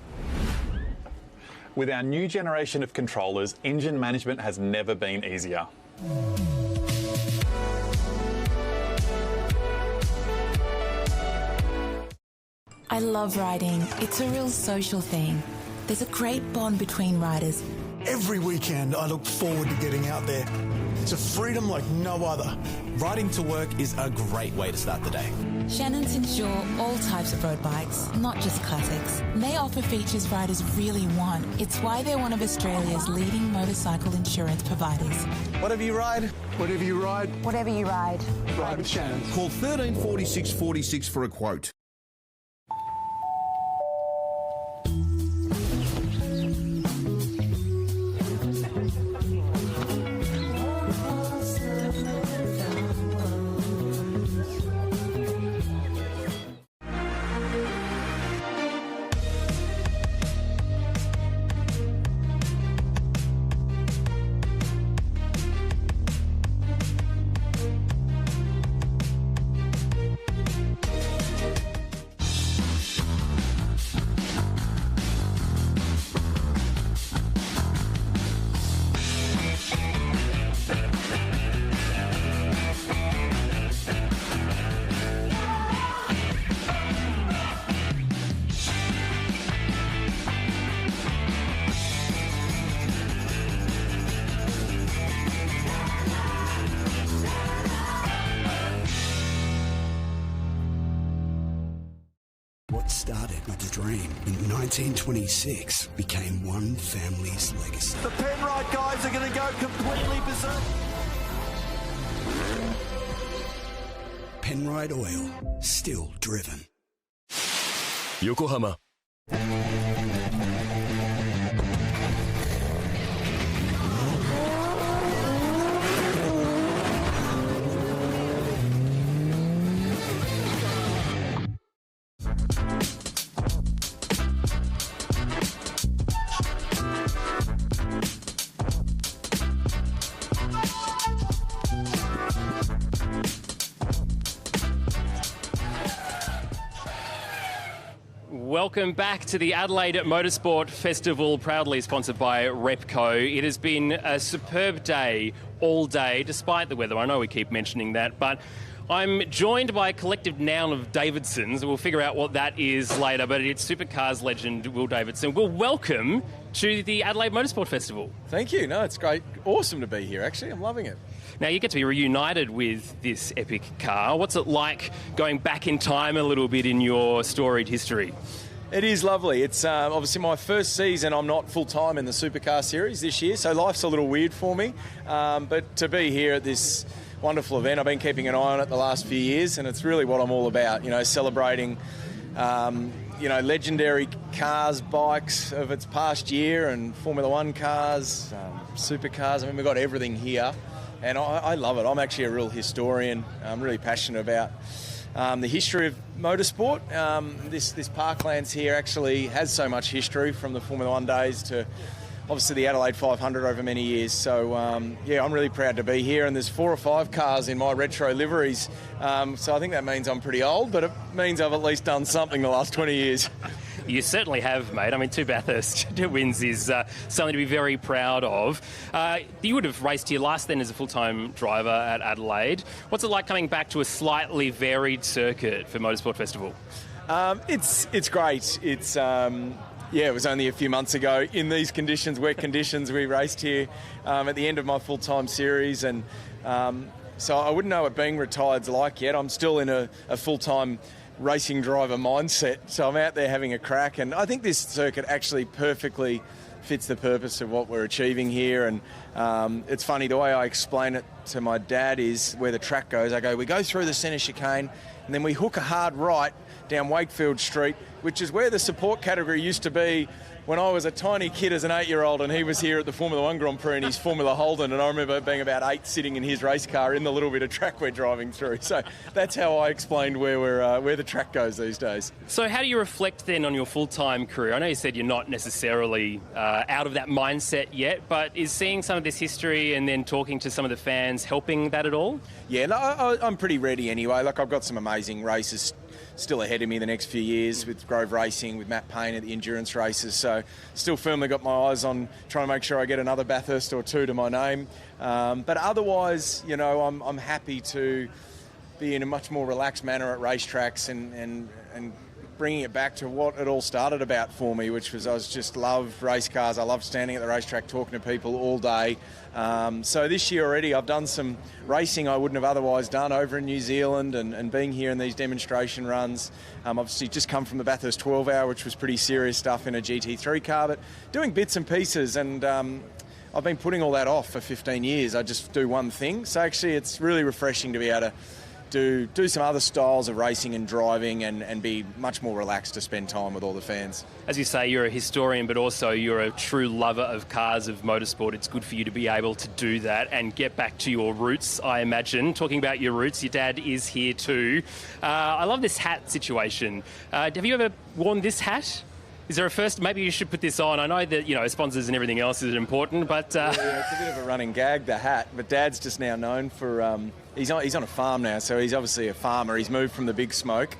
With our new generation of controllers, engine management has never been easier. I love riding. It's a real social thing. There's a great bond between riders. Every weekend I look forward to getting out there. It's a freedom like no other. Riding to work is a great way to start the day. Shannons insure all types of road bikes, not just classics. They offer features riders really want. It's why they're one of Australia's leading motorcycle insurance providers. Whatever you ride, whatever you ride, whatever you ride, ride with Shannons. Call 13 46 46 for a quote. What started with a dream in 1926 became one family's legacy. The Penrite guys are going to go completely berserk. Penrite Oil, still driven. Yokohama. Welcome back to the Adelaide Motorsport Festival, proudly sponsored by Repco. It has been a superb day all day, despite the weather. I know we keep mentioning that, but I'm joined by a collective noun of Davidsons. We'll figure out what that is later, but it's Supercars legend Will Davidson. Well, welcome to the Adelaide Motorsport Festival. Thank you. No, it's great. Awesome to be here, actually. I'm loving it. Now, you get to be reunited with this epic car. What's it like going back in time a little bit in your storied history? It is lovely. It's obviously my first season. I'm not full-time in the Supercar series this year, so life's a little weird for me. But to be here at this wonderful event, I've been keeping an eye on it the last few years, and it's really what I'm all about, celebrating, legendary cars, bikes of its past year, and Formula One cars, supercars. I mean, we've got everything here, and I love it. I'm actually a real historian. I'm really passionate about the history of motorsport. This Park Lands here actually has so much history, from the Formula One days to obviously the Adelaide 500 over many years. So, I'm really proud to be here, and there's 4 or 5 cars in my retro liveries. So I think that means I'm pretty old, but it means I've at least done something the last 20 years. You certainly have, mate. I mean, 2 Bathurst wins is something to be very proud of. You would have raced here last then as a full-time driver at Adelaide. What's it like coming back to a slightly varied circuit for Motorsport Festival? It's great. It's it was only a few months ago in these conditions, wet conditions, we raced here at the end of my full-time series, and so I wouldn't know what being retired's like yet. I'm still in a full-time racing driver mindset, so I'm out there having a crack, and I think this circuit actually perfectly fits the purpose of what we're achieving here. And it's funny, the way I explain it to my dad is where the track goes. I go, we go through the centre chicane, and then we hook a hard right down Wakefield Street, which is where the support category used to be when I was a tiny kid as an 8-year-old, and he was here at the Formula One Grand Prix in his Formula Holden, and I remember being about 8 sitting in his race car in the little bit of track we're driving through. So that's how I explained where the track goes these days. So how do you reflect then on your full-time career? I know you said you're not necessarily out of that mindset yet, but is seeing some of this history and then talking to some of the fans helping that at all? Yeah, no, I'm pretty ready anyway. Like, I've got some amazing races still ahead of me the next few years with Grove Racing, with Matt Payne at the endurance races. So still firmly got my eyes on trying to make sure I get another Bathurst or 2 to my name. But otherwise, I'm happy to be in a much more relaxed manner at racetracks and bringing it back to what it all started about for me, which was I just loved race cars. I loved standing at the racetrack talking to people all day. So this year already I've done some racing I wouldn't have otherwise done over in New Zealand and being here in these demonstration runs. Obviously just come from the Bathurst 12 hour, which was pretty serious stuff in a GT3 car, but doing bits and pieces, and I've been putting all that off for 15 years. I just do one thing. So actually it's really refreshing to be able to do some other styles of racing and driving and be much more relaxed to spend time with all the fans. As you say, you're a historian, but also you're a true lover of cars, of motorsport. It's good for you to be able to do that and get back to your roots, I imagine. Talking about your roots, your dad is here too. I love this hat situation. Have you ever worn this hat? Is there a first? Maybe you should put this on. I know that, sponsors and everything else is important, but... Yeah, it's a bit of a running gag, the hat. But Dad's just now known for... He's on a farm now, so he's obviously a farmer. He's moved from the big smoke.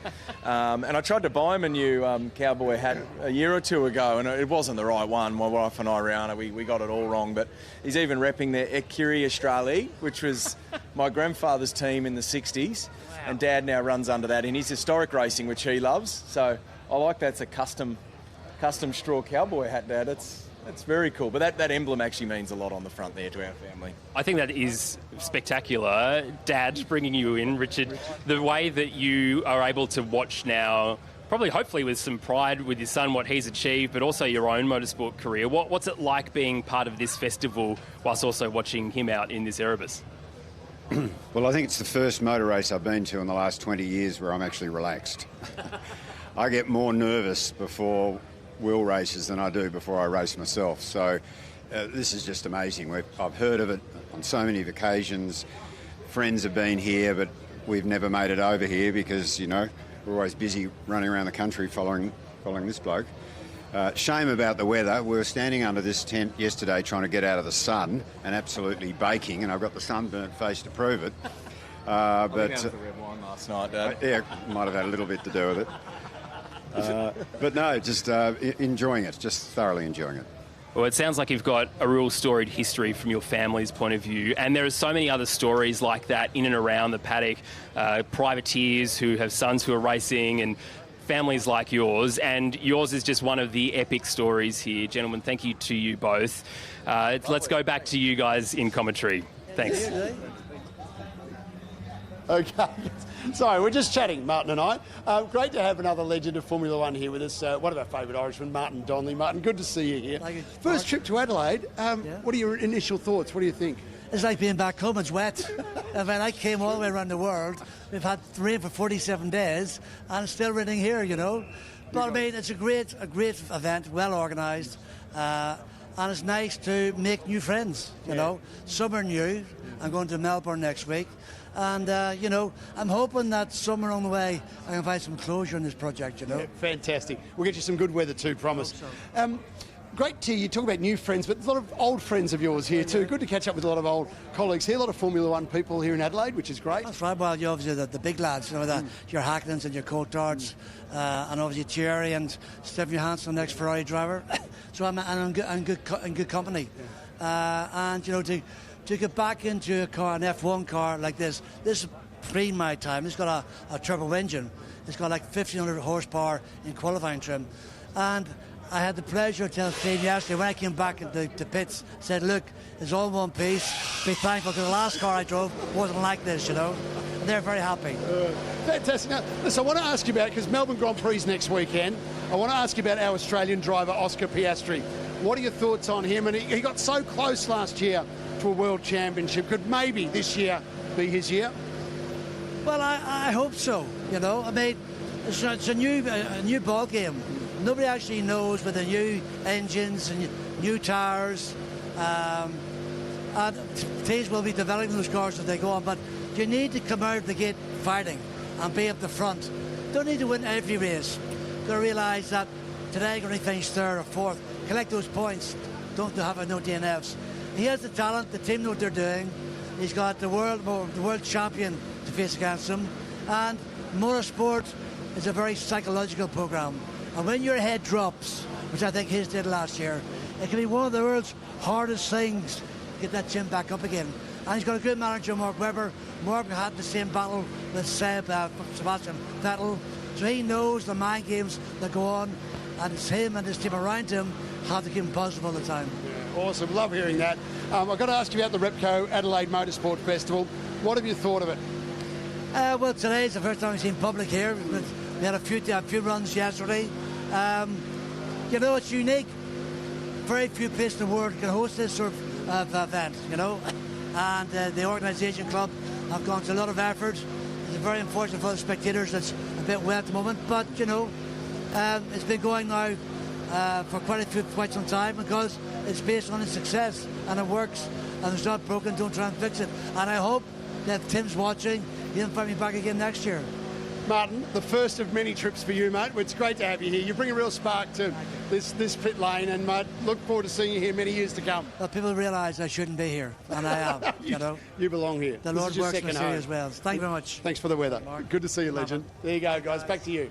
And I tried to buy him a new cowboy hat a year or 2 ago, and it wasn't the right one. My wife and I, Rihanna, we got it all wrong. But he's even repping the Ecurie Australie, which was my grandfather's team in the 60s. Wow. And Dad now runs under that in his historic racing, which he loves. So I like that's a custom straw cowboy hat, Dad. That's very cool. But that emblem actually means a lot on the front there to our family. I think that is spectacular. Dad, bringing you in, Richard, the way that you are able to watch now probably hopefully with some pride with your son, what he's achieved, but also your own motorsport career. What's it like being part of this festival whilst also watching him out in this Erebus? Well, I think it's the first motor race I've been to in the last 20 years where I'm actually relaxed. I get more nervous before wheel races than I do before I race myself. So this is just amazing. I've heard of it on so many occasions. Friends have been here, but we've never made it over here because, we're always busy running around the country following this bloke. Shame about the weather. We were standing under this tent yesterday trying to get out of the sun and absolutely baking, and I've got the sunburnt face to prove it. But the red wine last night, Dad. Yeah, might have had a little bit to do with it. But no, just enjoying it, just thoroughly enjoying it. Well, it sounds like you've got a real storied history from your family's point of view, and there are so many other stories like that in and around the paddock, privateers who have sons who are racing and families like yours, and yours is just one of the epic stories here. Gentlemen, thank you to you both. Let's go back to you guys in commentary. Thanks. Okay. Sorry, we're just chatting, Martin and I. Great to have another legend of Formula One here with us, one of our favourite Irishmen, Martin Donnelly. Martin, good to see you here. Thank you. First trip to Adelaide. What are your initial thoughts? What do you think? It's like being back home. It's wet. I mean, I came all the way around the world. We've had rain for 47 days, and it's still raining here, But I mean, it's a great event, well organised, and it's nice to make new friends. Some are new. I'm going to Melbourne next week. And, I'm hoping that somewhere along the way I can find some closure in this project, Yeah, fantastic. We'll get you some good weather too, promise. Great to hear you talk about new friends, but a lot of old friends of yours here too. Good to catch up with a lot of old colleagues here, a lot of Formula One people here in Adelaide, which is great. That's right. Well, you obviously the big lads, your Hacknens and your Coulthards, and obviously Thierry and Stephen Johansson, the next Ferrari driver. So I'm in good company. And, to get back into a car, an F1 car like this is pre my time. It's got a turbo engine. It's got like 1,500 horsepower in qualifying trim. And I had the pleasure of telling Steve yesterday when I came back into the pits, said, look, it's all one piece. Be thankful because the last car I drove wasn't like this, And they're very happy. Fantastic. Now, listen, I want to ask you about, because Melbourne Grand Prix is next weekend, I want to ask you about our Australian driver, Oscar Piastri. What are your thoughts on him? And he got so close last year to a world championship. Could maybe this year be his year? Well, I hope so. I mean, it's a new ball game. Nobody actually knows with the new engines and new tyres. And teams will be developing those cars as they go on. But you need to come out of the gate fighting and be up the front. Don't need to win every race. Got to realise that today you're going to finish third or fourth. Collect those points. Don't have no DNFs. He has the talent. The team know what they're doing. He's got the world champion to face against him. And motorsport is a very psychological program. And when your head drops, which I think his did last year, it can be one of the world's hardest things to get that chin back up again. And he's got a good manager, Mark Webber. Mark had the same battle with Sebastian Vettel. So he knows the mind games that go on, and it's him and his team around him have to keep him positive all the time. Yeah, awesome, love hearing that. I've got to ask you about the Repco Adelaide Motorsport Festival. What have you thought of it? Well, today's the first time we've seen public here. We had a few runs yesterday. It's unique. Very few places in the world can host this sort of event, And the organisation club have gone to a lot of effort. It's very unfortunate for the spectators. It's a bit wet at the moment, but it's been going now for quite some time because it's based on its success and it works. And it's not broken. Don't try and fix it. And I hope that Tim's watching. He'll invite me back again next year. Martin, the first of many trips for you, mate. It's great to have you here. You bring a real spark to this pit lane, and mate, look forward to seeing you here many years to come. Well, people realise I shouldn't be here, and I am. You belong here. The Lord works with you as well. Thank you very much. Thanks for the weather. Good to see you, legend. There you go, guys. Back to you.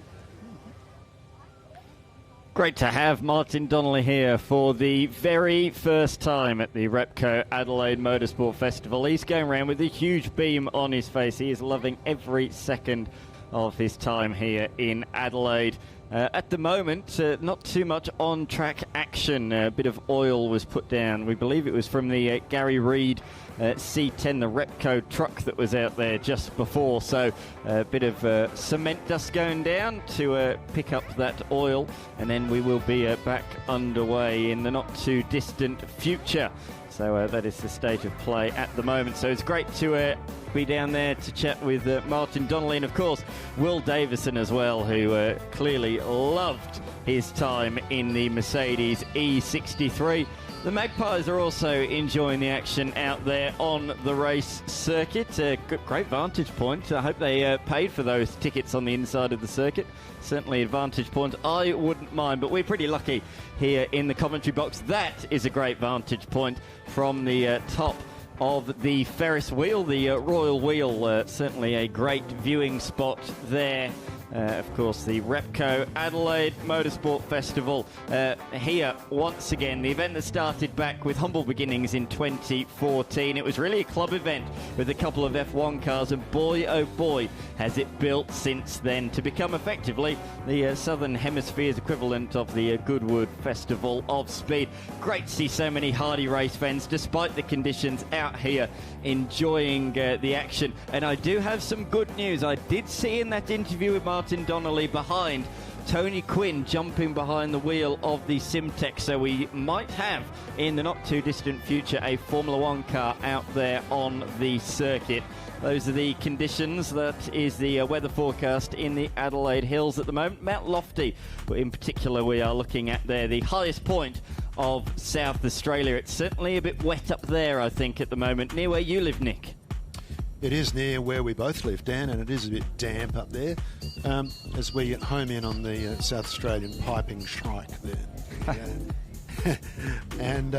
Great to have Martin Donnelly here for the very first time at the Repco Adelaide Motorsport Festival. He's going around with a huge beam on his face. He is loving every second of his time here in Adelaide. At the moment, not too much on-track action. A bit of oil was put down. We believe it was from the Gary Reid C10, the Repco truck that was out there just before. So a bit of cement dust going down to pick up that oil, and then we will be back underway in the not-too-distant future. So that is the state of play at the moment. So it's great to be down there to chat with Martin Donnelly, and of course Will Davison as well, who clearly loved his time in the Mercedes E63. The Magpies are also enjoying the action out there on the race circuit. Great vantage point. I hope they paid for those tickets on the inside of the circuit. Certainly a vantage point I wouldn't mind, but we're pretty lucky here in the commentary box. That is a great vantage point from the top of the Ferris wheel, the Royal Wheel. Certainly a great viewing spot there. Of course, the Repco Adelaide Motorsport Festival here once again. The event that started back with humble beginnings in 2014. It was really a club event with a couple of F1 cars, and boy, oh boy, has it built since then to become effectively the Southern Hemisphere's equivalent of the Goodwood Festival of Speed. Great to see so many hardy race fans, despite the conditions, out here enjoying the action. And I do have some good news. I did see in that interview with Martin Donnelly behind Tony Quinn jumping behind the wheel of the Simtech, so we might have in the not too distant future a Formula One car out there on the circuit. Those are the conditions. That is the weather forecast in the Adelaide Hills at the moment. Mount Lofty, in particular, we are looking at there, the highest point of South Australia. It's certainly a bit wet up there, I think, at the moment, near where you live, Nick. It is near where we both live, Dan, and it is a bit damp up there as we home in on the South Australian piping strike there. And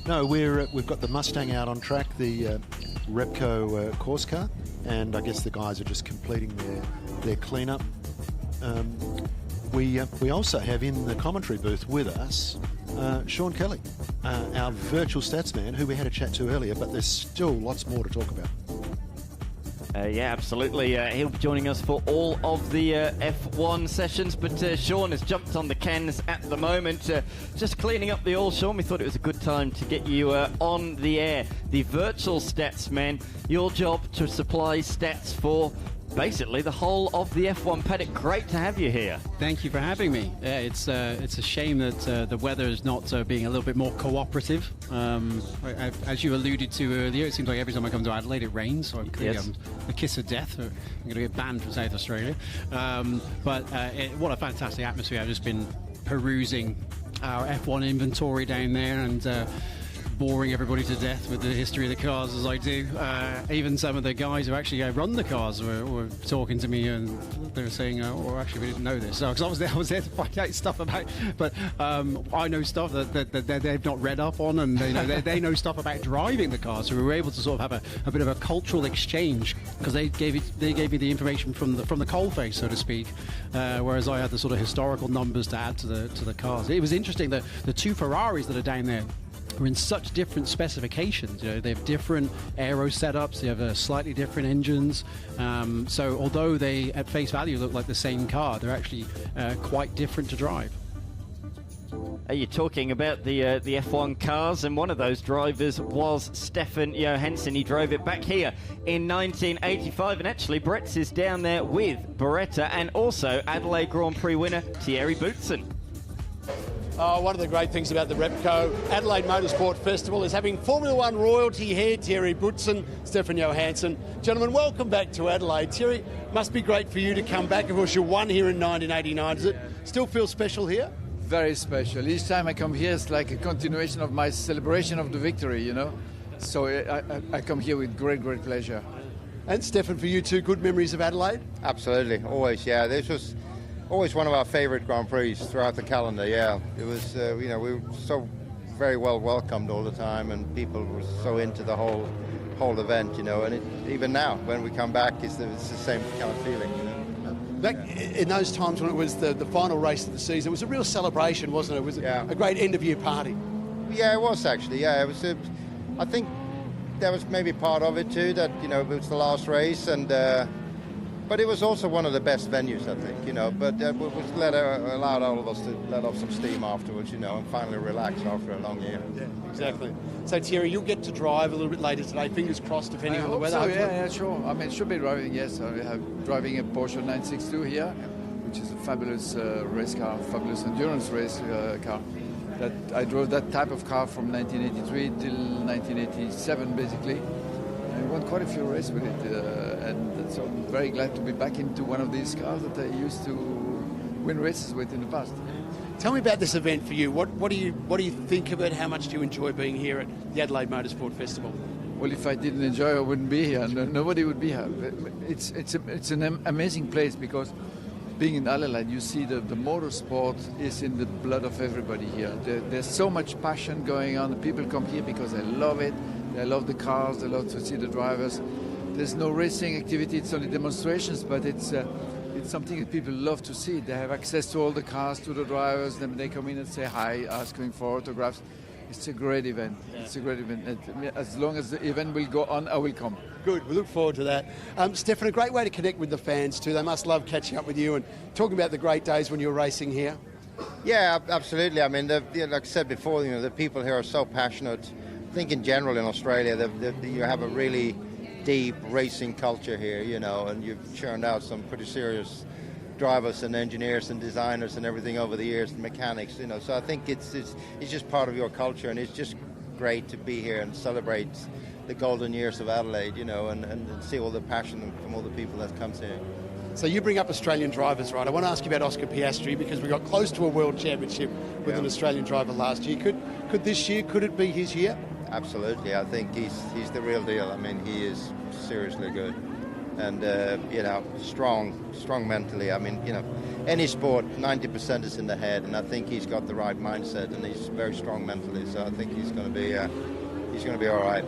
no, we've got the Mustang out on track, the Repco course car, and I guess the guys are just completing their cleanup. We also have in the commentary booth with us Sean Kelly, our virtual stats man, who we had a chat to earlier, but there's still lots more to talk about. Yeah, absolutely. He'll be joining us for all of the F1 sessions, but Sean has jumped on the cans at the moment. Just cleaning up the oil, Sean. We thought it was a good time to get you on the air. The virtual stats man, your job to supply stats for basically the whole of the F1 paddock. Great to have you here. Thank you for having me. Yeah, it's a shame that the weather is not being a little bit more cooperative. As you alluded to earlier, it seems like every time I come to Adelaide it rains, so I'm a kiss of death. I'm going to get banned from South Australia. But what a fantastic atmosphere. I've just been perusing our F1 inventory down there and boring everybody to death with the history of the cars as I do. Even some of the guys who actually run the cars were talking to me, and they were saying, "Oh, actually, we didn't know this." Because I was there to find out stuff about. But I know stuff that they've not read up on, and they know stuff about driving the cars. So we were able to sort of have a bit of a cultural exchange, because they gave me the information from the coalface, so to speak, whereas I had the sort of historical numbers to add to the cars. It was interesting that the two Ferraris that are down there are in such different specifications. They have different aero setups, they have slightly different engines, so although they at face value look like the same car, they're actually quite different to drive. Are you talking about the F1 cars? And one of those drivers was Stefan Johansson. He drove it back here in 1985, and actually Brett's is down there with Beretta, and also Adelaide Grand Prix winner Thierry Boutsen. One of the great things about the Repco Adelaide Motorsport Festival is having Formula One royalty here, Thierry Boutsen, Stefan Johansson. Gentlemen, welcome back to Adelaide. Thierry, must be great for you to come back. Of course, you won here in 1989. Does it still feel special here? Very special. Each time I come here, it's like a continuation of my celebration of the victory, So I come here with great, great pleasure. And Stefan, for you too, good memories of Adelaide? Absolutely, always, yeah. This was always one of our favourite Grand Prix throughout the calendar, yeah. It was, we were so very well welcomed all the time, and people were so into the whole event, and even now, when we come back, it's the same kind of feeling, Back in those times when it was the final race of the season, it was a real celebration, wasn't it? It was a great end-of-year party. Yeah, it was actually, yeah. It was. I think that was maybe part of it too, that, it was the last race, and But it was also one of the best venues, I think, you know. But it was allowed all of us to let off some steam afterwards, you know, and finally relax after a long year. Yeah, exactly. So Thierry, you'll get to drive a little bit later today. Fingers crossed, depending on the weather. So, yeah, sure. I mean, should be driving. Yes, I have driving a Porsche 962 here, which is a fabulous race car, fabulous endurance race car. That I drove that type of car from 1983 till 1987, basically. I won quite a few races with it, and so I'm very glad to be back into one of these cars that I used to win races with in the past. Tell me about this event for you. What do you think of it? How much do you enjoy being here at the Adelaide Motorsport Festival? Well, if I didn't enjoy it, I wouldn't be here. Nobody would be here. It's an amazing place because being in Adelaide, you see the motorsport is in the blood of everybody here. There's so much passion going on. People come here because they love it. They love the cars. They love to see the drivers. There's no racing activity. It's only demonstrations, but it's something that people love to see. They have access to all the cars, to the drivers. Then they come in and say hi, asking for autographs. It's a great event. Yeah. It's a great event. As long as the event will go on, I will come. Good. We look forward to that. Stefan, a great way to connect with the fans too. They must love catching up with you and talking about the great days when you were racing here. Yeah, absolutely. I mean, like I said before, you know, the people here are so passionate. I think in general in Australia, you have a really deep racing culture here, you know, and you've churned out some pretty serious drivers and engineers and designers and everything over the years, and mechanics, you know. So I think it's just part of your culture, and it's just great to be here and celebrate the golden years of Adelaide, you know, and see all the passion from all the people that comes here. So you bring up Australian drivers, right? I want to ask you about Oscar Piastri because we got close to a world championship with an Australian driver last year. Could this year, could it be his year? Absolutely. I think he's the real deal. I mean, he is seriously good. And, you know, strong mentally. I mean, you know, any sport, 90% is in the head, and I think he's got the right mindset, and he's very strong mentally, so I think he's going to be all right.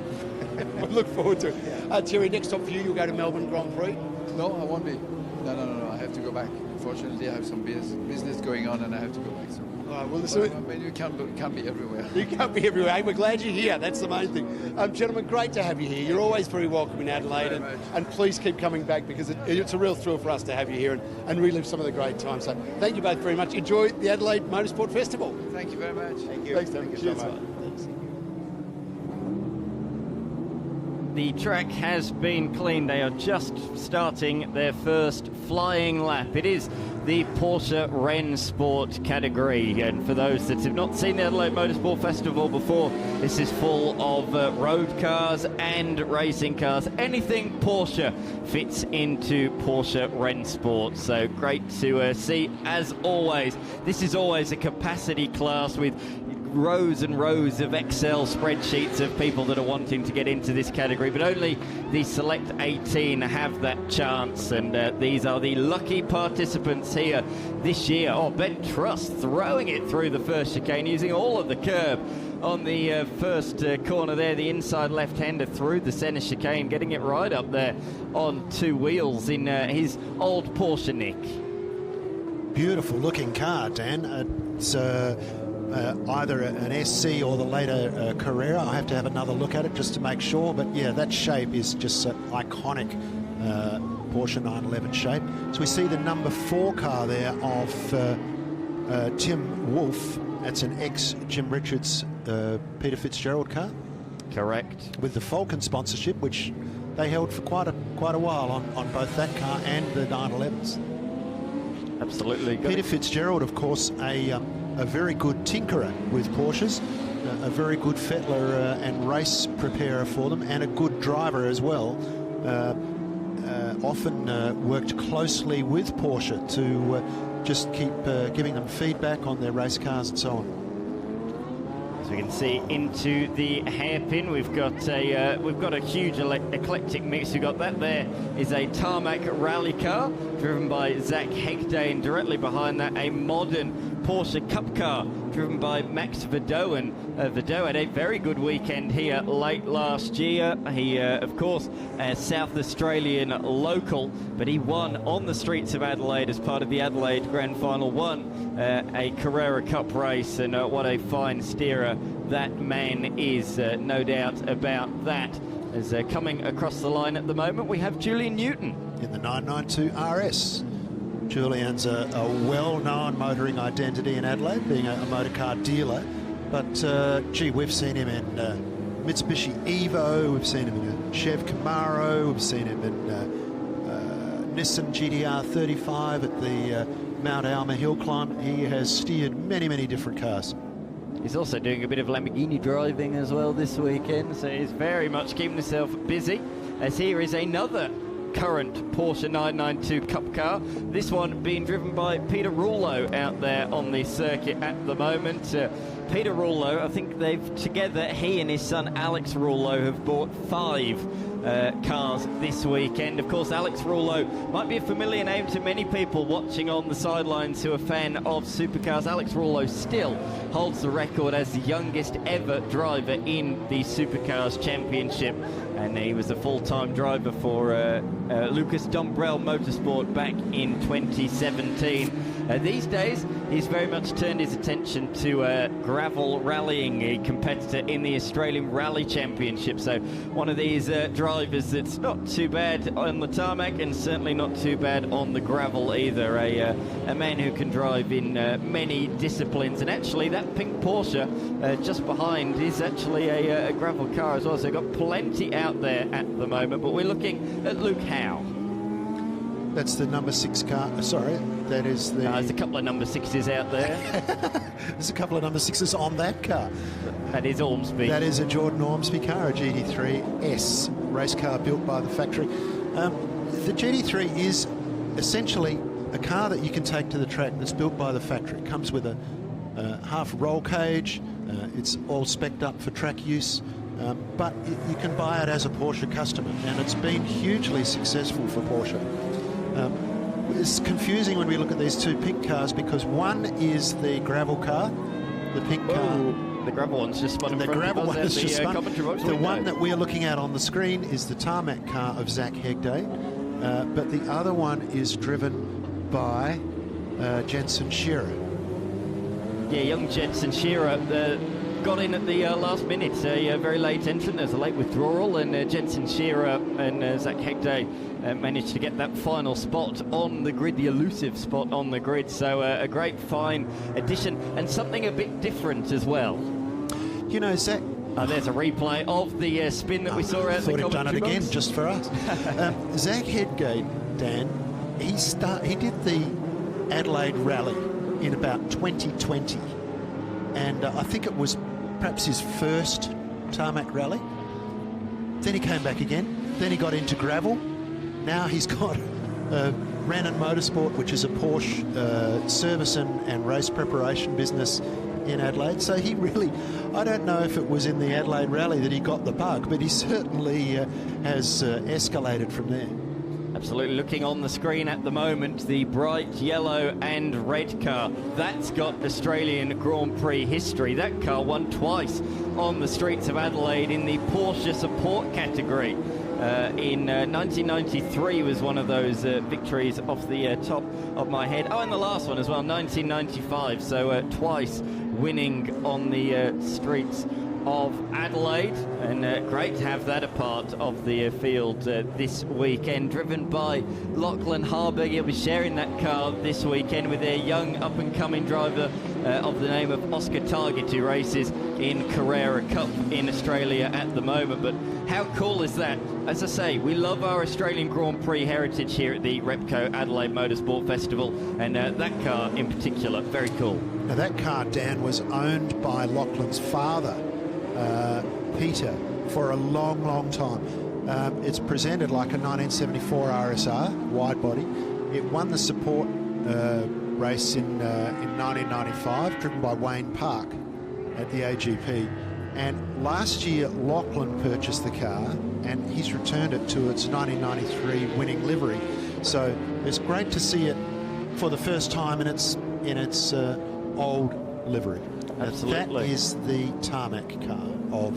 We look forward to it. Thierry, next stop for you, you'll go to Melbourne Grand Prix? No, I won't be. No, I have to go back. Unfortunately, I have some business going on, and I have to go back. So. All right, well, listen, I mean, you can't be everywhere. You can't be everywhere. Hey, we're glad you're here. That's the main thing. Gentlemen, great to have you here. You're always very welcome in Adelaide, and please keep coming back because it's a real thrill for us to have you here and relive some of the great times. So thank you both very much. Enjoy the Adelaide Motorsport Festival. Thank you very much. Thank you. Thanks, Thank you Cheers, so much. mate. Thanks. The track has been cleaned. They are just starting their first flying lap. It is the Porsche Ren Sport category, and for those that have not seen the Adelaide Motorsport Festival before, this is full of road cars and racing cars. Anything Porsche fits into Porsche Ren Sport, so great to see. As always, this is always a capacity class with rows and rows of Excel spreadsheets of people that are wanting to get into this category, but only the select 18 have that chance, and these are the lucky participants here this year. Oh, Ben Truss throwing it through the first chicane, using all of the curb on the first corner there, the inside left-hander through the centre chicane, getting it right up there on two wheels in his old Porsche Nick. Beautiful looking car, Dan. It's either an SC or the later Carrera. I have to have another look at it just to make sure, but yeah, that shape is just an iconic Porsche 911 shape. So we see the number 4 car there of Tim Wolfe. That's an ex-Jim Richards Peter Fitzgerald car. Correct. With the Falcon sponsorship, which they held for quite a while on both that car and the 911s. Absolutely. Peter Fitzgerald, of course, a very good tinkerer with Porsches, a very good fettler and race preparer for them, and a good driver as well. Often worked closely with Porsche to just keep giving them feedback on their race cars and so on. As we can see into the hairpin, we've got a huge eclectic mix. We've got that there is a tarmac rally car driven by Zach Hegde, directly behind that a modern Porsche Cup car driven by Max Verdoen. Verdoen had a very good weekend here late last year. He, of course, a South Australian local, but he won on the streets of Adelaide as part of the Adelaide Grand Final, won a Carrera Cup race, and what a fine steerer that man is, no doubt about that. As coming across the line at the moment, we have Julian Newton. in the 992 RS. Julian's a well-known motoring identity in Adelaide, being a motorcar dealer. But, gee, we've seen him in Mitsubishi Evo, we've seen him in a Chev Camaro, we've seen him in Nissan GTR 35 at the Mount Alma hill climb. He has steered many, many different cars. He's also doing a bit of Lamborghini driving as well this weekend, so he's very much keeping himself busy, as here is another current Porsche 992 Cup car, this one being driven by Peter Rouleau out there on the circuit at the moment. Peter Rouleau, I think they've together, he and his son Alex Rouleau have bought 5 cars this weekend. Of course, Alex Rouleau might be a familiar name to many people watching on the sidelines who are a fan of supercars. Alex Rouleau still holds the record as the youngest ever driver in the Supercars Championship, and he was a full-time driver for Lucas Dumbrell Motorsport back in 2017. These days, he's very much turned his attention to gravel rallying, a competitor in the Australian Rally Championship. So one of these drivers that's not too bad on the tarmac and certainly not too bad on the gravel either. A man who can drive in many disciplines. And actually, that pink Porsche just behind is actually a gravel car as well. So got plenty out there at the moment. But we're looking at Luke Howe. That's the number 6 car. Sorry, that is the... There's a couple of number 6s out there. There's a couple of number 6s on that car. That is Ormsby. That is a Jordan Ormsby car, a GT3S race car built by the factory. The GT3 is essentially a car that you can take to the track that's built by the factory. It comes with a half roll cage. It's all spec'd up for track use. But you can buy it as a Porsche customer, and it's been hugely successful for Porsche. It's confusing when we look at these 2 pink cars because one is the gravel car, the pink car. The gravel one's just spun in front of us at the commentary box. The one that we're looking at on the screen is the tarmac car of Zach Hegday, but the other one is driven by Jensen Shearer. Yeah, young Jensen Shearer got in at the last minute, a very late entrant. There's a late withdrawal, and Jensen Shearer and Zach Hegday managed to get that final spot on the grid, the elusive spot on the grid. So a great, fine addition, and something a bit different as well. You know, Zach... there's a replay of the spin that we saw out the commentary box. Thought he'd done it again, just for us. Zach Hegday, Dan, he did the Adelaide Rally in about 2020, and I think it was perhaps his first tarmac rally. Then he came back again. Then he got into gravel. Now he's got Ren Motorsport, which is a Porsche service and race preparation business in Adelaide. So he really, I don't know if it was in the Adelaide Rally that he got the bug, but he certainly has escalated from there. Absolutely. Looking on the screen at the moment, the bright yellow and red car. That's got Australian Grand Prix history. That car won twice on the streets of Adelaide in the Porsche support category. In 1993 was one of those victories off the top of my head. Oh, and the last one as well, 1995. So twice winning on the streets of Adelaide, and great to have that a part of the field this weekend. Driven by Lachlan Harburg, he'll be sharing that car this weekend with their young up-and-coming driver of the name of Oscar Target, who races in Carrera Cup in Australia at the moment. But how cool is that? As I say, we love our Australian Grand Prix heritage here at the Repco Adelaide Motorsport Festival, and that car in particular, very cool. Now that car, Dan, was owned by Lachlan's father, Peter, for a long, long time. It's presented like a 1974 RSR, wide body. It won the support race in 1995, driven by Wayne Park at the AGP. And last year, Lachlan purchased the car, and he's returned it to its 1993 winning livery. So it's great to see it for the first time in its old livery. Absolutely. That is the tarmac car of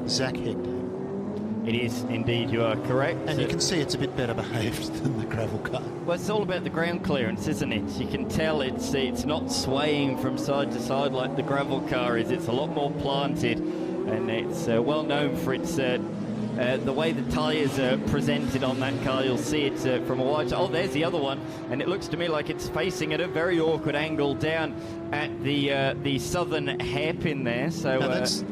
Zach Hegday. It is indeed, you are correct. And you can see it's a bit better behaved than the gravel car. Well, it's all about the ground clearance, isn't it? You can tell it's not swaying from side to side like the gravel car is. It's a lot more planted, and it's well known for its the way the tyres are presented on that car, you'll see it from a wide shot. Oh, there's the other one, and it looks to me like it's facing at a very awkward angle down at the southern hairpin there. So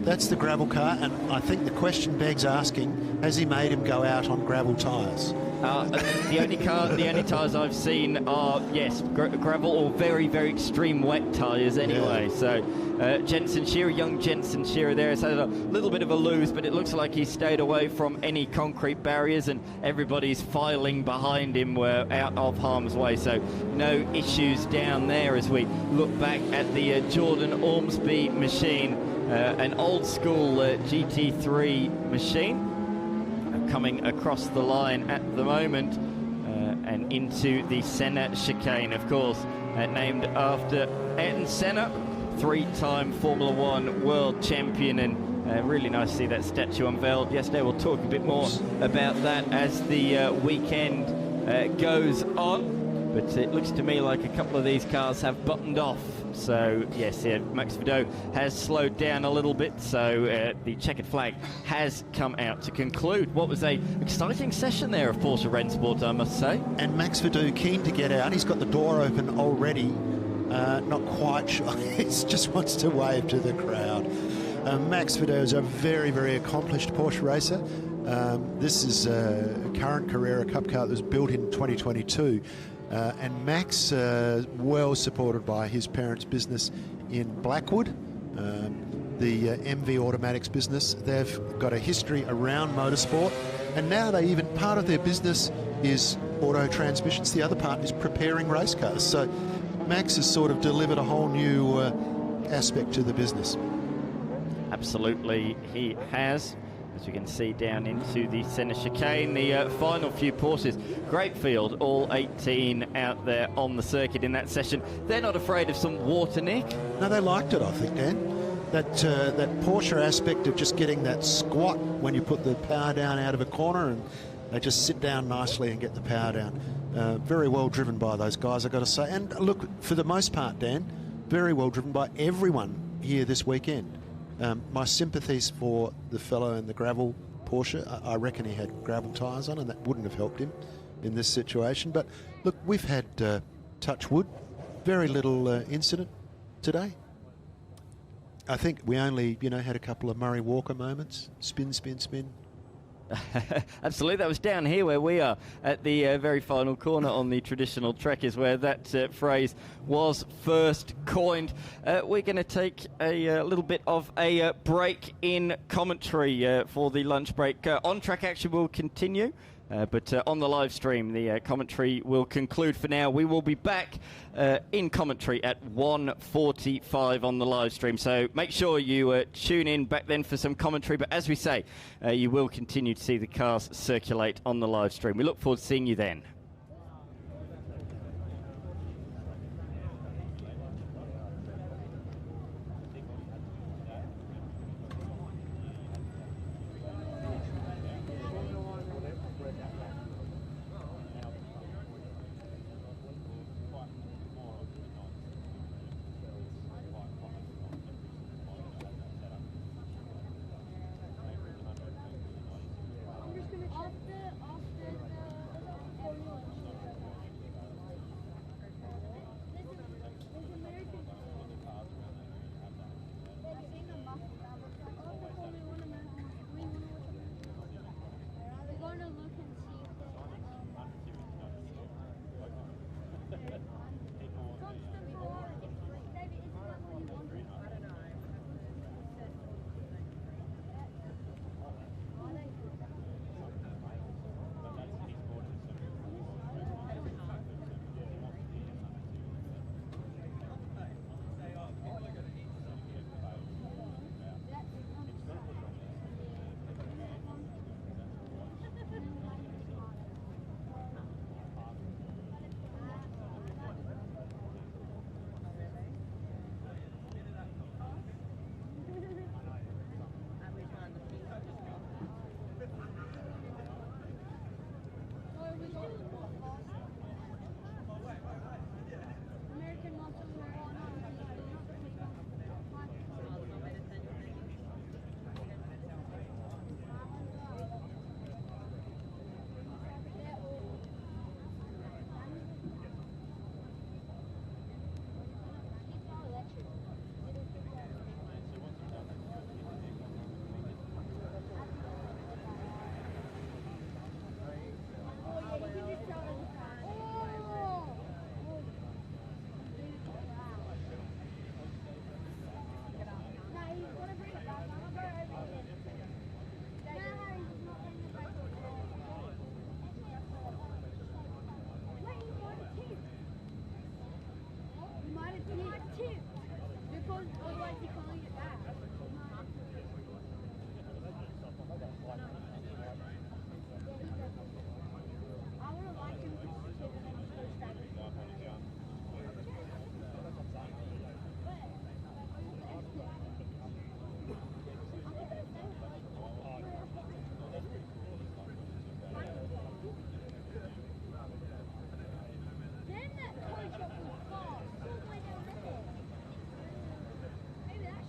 that's the gravel car, and I think the question begs asking: has he made him go out on gravel tyres? The only tyres I've seen are, yes, gravel or very, very extreme wet tyres anyway. Yeah. So Jensen Shearer, young Jensen Shearer there has had a little bit of a lose, but it looks like he stayed away from any concrete barriers, and everybody's filing behind him out of harm's way. So no issues down there as we look back at the Jordan Ormsby machine, an old school GT3 machine. Coming across the line at the moment and into the Senna chicane, of course, named after Ayrton Senna, three-time Formula One world champion, and really nice to see that statue unveiled yesterday. We'll talk a bit more about that as the weekend goes on, but it looks to me like a couple of these cars have buttoned off. So yes, Max Vidot has slowed down a little bit, so the checkered flag has come out to conclude what was a exciting session there of Porsche Ren Sport, I must say. And Max Vidot keen to get out. He's got the door open already. Not quite sure. He just wants to wave to the crowd. Max Vidot is a very, very accomplished Porsche racer. This is a current Carrera Cup car that was built in 2022. And Max, well supported by his parents' business in Blackwood, the MV Automatics business. They've got a history around motorsport, and now part of their business is auto transmissions. The other part is preparing race cars. So Max has sort of delivered a whole new aspect to the business. Absolutely, he has. As you can see down into the centre chicane, the final few Porsches. Great field, all 18 out there on the circuit in that session. They're not afraid of some water, Nick. No, they liked it, I think, Dan. That Porsche aspect of just getting that squat when you put the power down out of a corner, and they just sit down nicely and get the power down. Very well driven by those guys, I've got to say. And look, for the most part, Dan, very well driven by everyone here this weekend. My sympathies for the fellow in the gravel Porsche. I reckon he had gravel tyres on, and that wouldn't have helped him in this situation. But look, we've had, touch wood, very little incident today. I think we only, had a couple of Murray Walker moments. Spin, spin, spin. Absolutely, that was down here where we are at the very final corner on the traditional track is where that phrase was first coined. We're going to take a little bit of a break in commentary for the lunch break. On-track action will continue. But on the live stream, the commentary will conclude for now. We will be back in commentary at 1:45 on the live stream. So make sure you tune in back then for some commentary. But as we say, you will continue to see the cars circulate on the live stream. We look forward to seeing you then. too. Because otherwise you can't get back. I want to like him because he's and then he's so stagnant. Then that toy shop was fast, all the way down there. Maybe that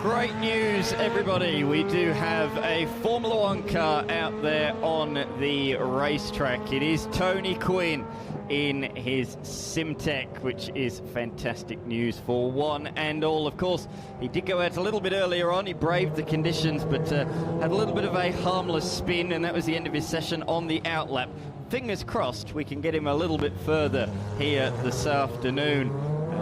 Great news, everybody. We do have a Formula One car out there on the racetrack. It is Tony Quinn in his Simtech, which is fantastic news for one and all. Of course, he did go out a little bit earlier on. He braved the conditions, but had a little bit of a harmless spin, and that was the end of his session on the outlap. Fingers crossed we can get him a little bit further here this afternoon.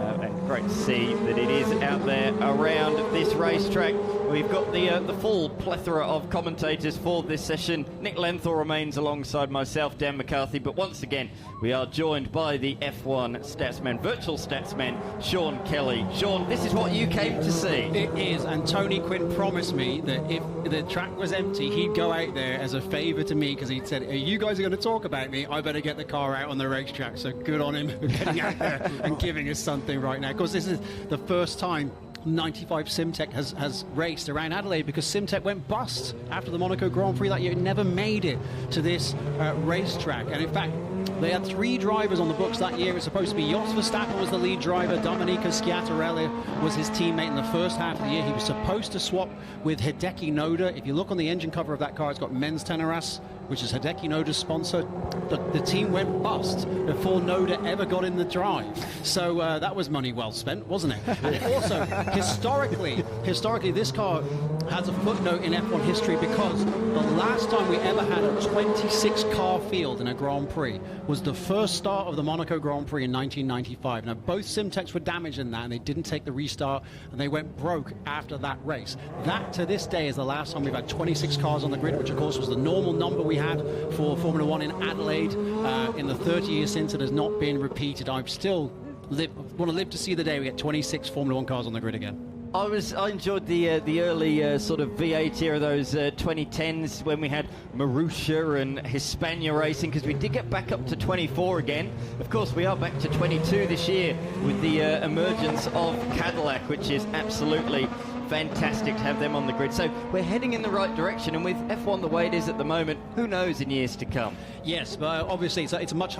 And great to see that it is out there around this racetrack. We've got the full plethora of commentators for this session. Nick Lenthal remains alongside myself, Dan McCarthy, but once again we are joined by the F1 statsman, virtual statsman, Sean Kelly. Sean, this is what you came to see. It is, and Tony Quinn promised me that if the track was empty, he'd go out there as a favour to me, because he said, you guys are going to talk about me, I better get the car out on the racetrack. So good on him for getting out there and giving us something right now. Of course, this is the first time 95 Simtech has raced around Adelaide, because Simtech went bust after the Monaco Grand Prix that year. It never made it to this racetrack. And in fact, they had 3 drivers on the books that year. It was supposed to be Jos Verstappen was the lead driver. Domenico Schiattarella was his teammate in the first half of the year. He was supposed to swap with Hideki Noda. If you look on the engine cover of that car, it's got Men's Tenoras, which is Hideki Noda's sponsor. The team went bust before Noda ever got in the drive. So that was money well spent, wasn't it? And also, historically, this car has a footnote in F1 history, because the last time we ever had a 26-car field in a Grand Prix was the first start of the Monaco Grand Prix in 1995. Now, both Simtechs were damaged in that, and they didn't take the restart, and they went broke after that race. That, to this day, is the last time we've had 26 cars on the grid, which, of course, was the normal number we had for Formula One in Adelaide. In the 30 years since, it has not been repeated. I still want to live to see the day we get 26 Formula One cars on the grid again. I enjoyed the early sort of V8 era, those 2010s when we had Marussia and Hispania racing, because we did get back up to 24 again. Of course, we are back to 22 this year with the emergence of Cadillac, which is absolutely fantastic to have them on the grid. So we're heading in the right direction, and with F1 the way it is at the moment, who knows in years to come. Yes, but obviously it's a much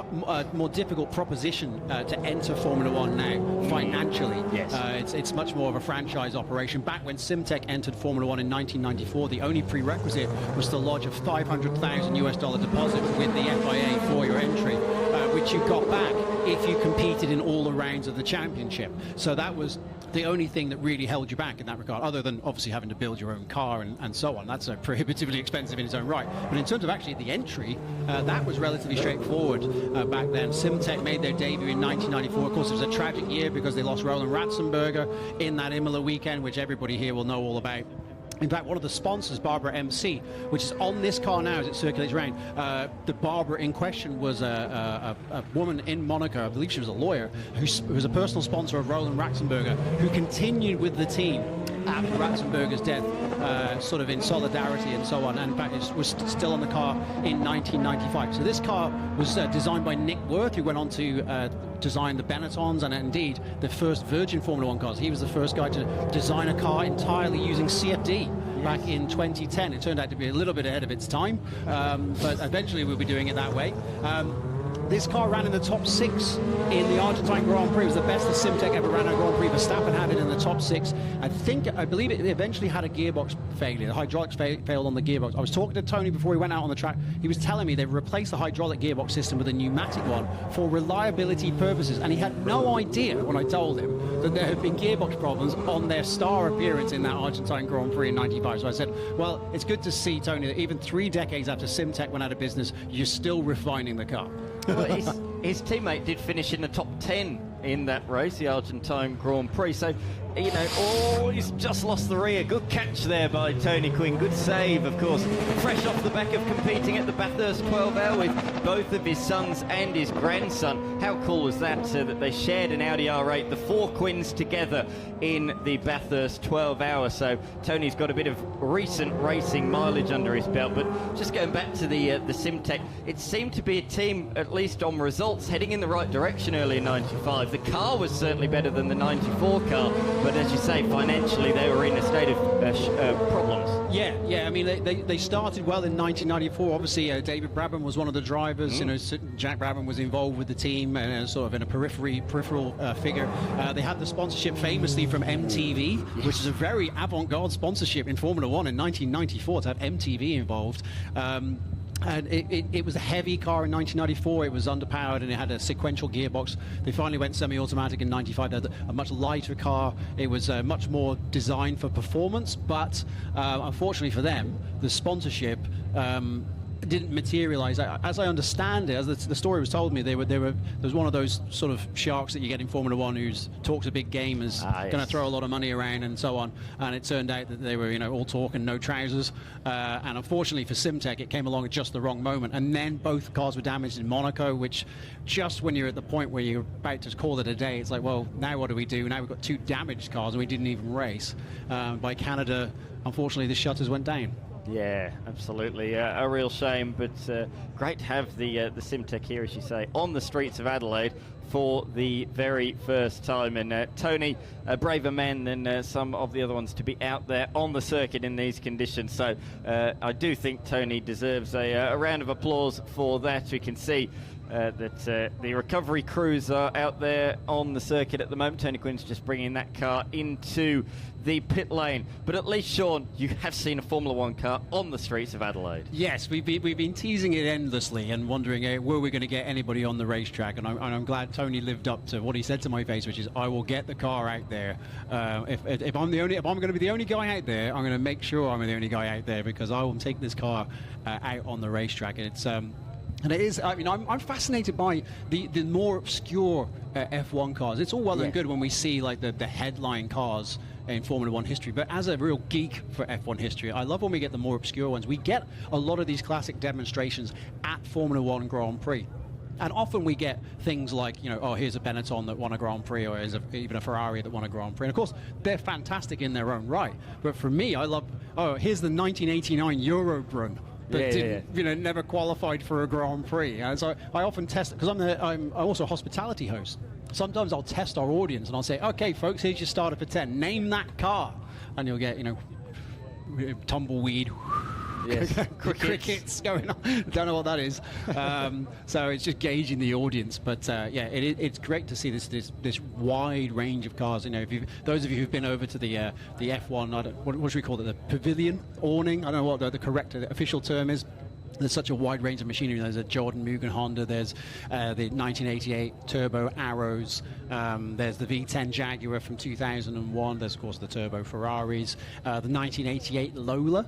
more difficult proposition to enter Formula One now financially. Yes. It's much more of a franchise operation. Back when Simtech entered Formula One in 1994, the only prerequisite was to lodge a $500,000 deposit with the FIA for your entry, which you got back if you competed in all the rounds of the championship. So that was the only thing that really held you back in that regard, other than obviously having to build your own car and so on. That's prohibitively expensive in its own right. But in terms of actually the entry, that was relatively straightforward back then. Simtech made their debut in 1994. Of course, it was a tragic year because they lost Roland Ratzenberger in that Imola weekend, which everybody here will know all about. In fact, one of the sponsors, Barbara MC, which is on this car now as it circulates around, the Barbara in question was a woman in Monaco, I believe she was a lawyer, who was a personal sponsor of Roland Ratzenberger, who continued with the team after Ratzenberger's death, sort of in solidarity and so on, and in fact it was still on the car in 1995. So this car was designed by Nick Worth, who went on to design the Benettons and indeed the first Virgin Formula One cars. He was the first guy to design a car entirely using CFD back in 2010. It turned out to be a little bit ahead of its time, but eventually we'll be doing it that way. This car ran in the top 6 in the Argentine Grand Prix. It was the best that Simtech ever ran a Grand Prix. Verstappen had it in the top 6. I believe it eventually had a gearbox failure. The hydraulics failed on the gearbox. I was talking to Tony before he went out on the track. He was telling me they've replaced the hydraulic gearbox system with a pneumatic one for reliability purposes. And he had no idea when I told him that there had been gearbox problems on their star appearance in that Argentine Grand Prix in 95. So I said, well, it's good to see, Tony, that even 3 decades after Simtech went out of business, you're still refining the car. Well, his teammate did finish in the top 10 in that race, the Argentine Grand Prix. So, you know, he's just lost the rear. Good catch there by Tony Quinn. Good save, of course. Fresh off the back of competing at the Bathurst 12 Hour with both of his sons and his grandson. How cool was that, that they shared an Audi R8, the 4 Quins together in the Bathurst 12 Hour. So Tony's got a bit of recent racing mileage under his belt. But just going back to the Simtech, it seemed to be a team, at least on results, heading in the right direction early in 95. The car was certainly better than the 94 car, but as you say, financially they were in a state of problems. Yeah. I mean, they started well in 1994. Obviously, David Brabham was one of the drivers. You know, Jack Brabham was involved with the team and sort of in a peripheral figure. They had the sponsorship famously from MTV, which is a very avant-garde sponsorship in Formula One in 1994 to have MTV involved. And it was a heavy car in 1994. It was underpowered and it had a sequential gearbox. They finally went semi-automatic in 95. They had a much lighter car. It was much more designed for performance, but unfortunately for them, the sponsorship didn't materialize. As I understand it, as the story was told me, there was one of those sort of sharks that you get in Formula One who talks a big game, is going to throw a lot of money around and so on. And it turned out that they were, all talk and no trousers. And unfortunately for Simtech, it came along at just the wrong moment. And then both cars were damaged in Monaco, which just when you're at the point where you're about to call it a day, it's like, well, now what do we do? Now we've got two damaged cars and we didn't even race. By Canada, unfortunately, the shutters went down. Yeah, absolutely. A real shame, but great to have the Simtech here, as you say, on the streets of Adelaide for the very first time. And Tony, a braver man than some of the other ones to be out there on the circuit in these conditions. So I do think Tony deserves a round of applause for that. We can see that the recovery crews are out there on the circuit at the moment. Tony Quinn's just bringing that car into the pit lane. But at least, Sean, you have seen a Formula One car on the streets of Adelaide. Yes, we've been teasing it endlessly and wondering, were we going to get anybody on the racetrack? And I'm glad Tony lived up to what he said to my face, which is, I will get the car out there. If I'm going to be the only guy out there, I'm going to make sure I'm the only guy out there, because I will take this car out on the racetrack. And it's and it is, I'm fascinated by the more obscure F1 cars. It's all well and good when we see like the headline cars in Formula One history, but as a real geek for F1 history, I love when we get the more obscure ones. We get a lot of these classic demonstrations at Formula One Grand Prix. And often we get things like, here's a Benetton that won a Grand Prix, or even a Ferrari that won a Grand Prix. And of course, they're fantastic in their own right. But for me, I love, here's the 1989 Eurobrunn that never qualified for a Grand Prix. And so I often test, because I'm also a hospitality host. Sometimes I'll test our audience and I'll say, okay, folks, here's your starter for 10. Name that car. And you'll get, tumbleweed. Yes. Crickets going on. Don't know what that is. So it's just gauging the audience. But it's great to see this wide range of cars. Those of you who've been over to the F1, what should we call it? The pavilion awning. I don't know what the correct official term is. There's such a wide range of machinery. There's a Jordan Mugen Honda. There's the 1988 Turbo Arrows. There's the V10 Jaguar from 2001. There's, of course, the Turbo Ferraris. The 1988 Lola,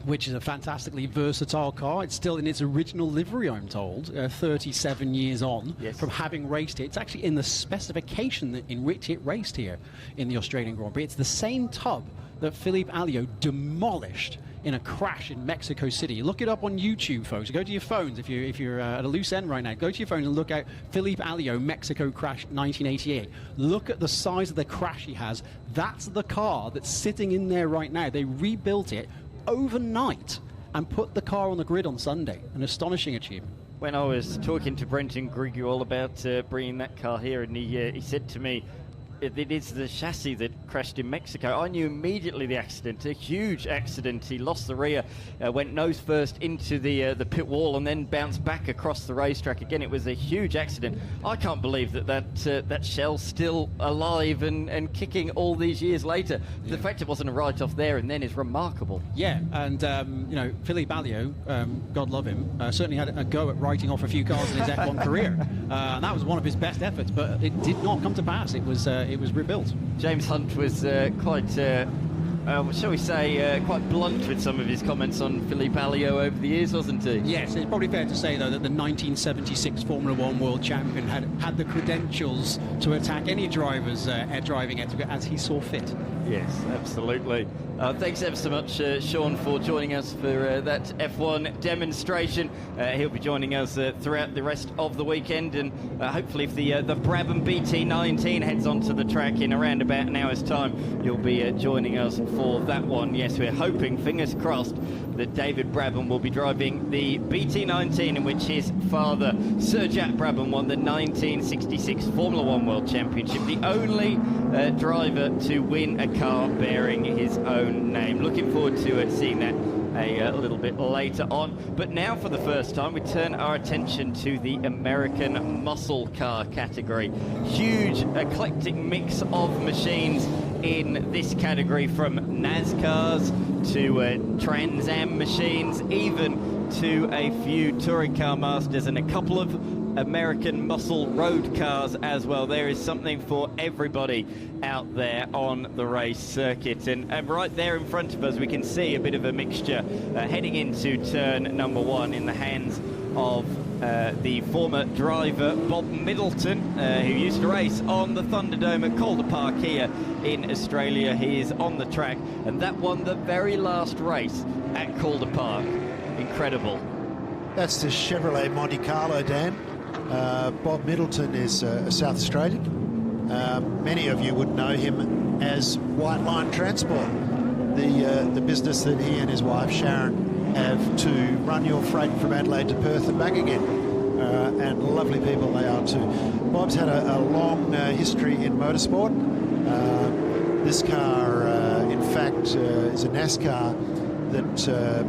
which is a fantastically versatile car. It's still in its original livery, I'm told, 37 years on from having raced it. It's actually in the specification in which it raced here in the Australian Grand Prix. It's the same tub that Philippe Alliot demolished in a crash in Mexico City. Look it up on YouTube, folks. Go to your phones if you're at a loose end right now. Go to your phone and look out Philippe Alliot Mexico crash 1988. Look at the size of the crash he has. That's the car that's sitting in there right now. They rebuilt it overnight and put the car on the grid on Sunday. An astonishing achievement. When I was talking to Brenton Grigg all about bringing that car here, and he said to me, it is the chassis that crashed in Mexico. I knew immediately the accident, a huge accident. He lost the rear, went nose first into the pit wall, and then bounced back across the racetrack. Again, it was a huge accident. I can't believe that shell's still alive and kicking all these years later. Yeah. The fact it wasn't a write-off there and then is remarkable. Yeah, and Philippe Alliot, God love him, certainly had a go at writing off a few cars in his F1 career. And that was one of his best efforts, but it did not come to pass. It was rebuilt. James Hunt was quite, shall we say, quite blunt with some of his comments on Philippe Alliot over the years, wasn't he? Yes, it's probably fair to say, though, that the 1976 Formula One world champion had the credentials to attack any driver's driving etiquette as he saw fit. Yes, absolutely. Thanks ever so much, Sean, for joining us for that F1 demonstration. He'll be joining us throughout the rest of the weekend, and hopefully if the Brabham BT19 heads onto the track in around about an hour's time, you'll be joining us for that one. Yes, we're hoping, fingers crossed, that David Brabham will be driving the BT19 in which his father, Sir Jack Brabham, won the 1966 Formula One World Championship, the only driver to win a car bearing his own name. Looking forward to seeing that a little bit later on. But now, for the first time, we turn our attention to the American muscle car category. Huge eclectic mix of machines in this category, from NASCARs to Trans Am machines, even to a few touring car masters and a couple of American muscle road cars as well. There is something for everybody out there on the race circuit, and right there in front of us we can see a bit of a mixture heading into turn number 1 in the hands of the former driver Bob Middleton, who used to race on the Thunderdome at Calder Park here in Australia. He is on the track, and that won the very last race at Calder Park. Incredible. That's the Chevrolet Monte Carlo, Dan. Bob Middleton is a South Australian. Many of you would know him as White Line Transport, the business that he and his wife Sharon have to run your freight from Adelaide to Perth and back again. And lovely people they are too. Bob's had a long history in motorsport. This car, in fact, is a NASCAR that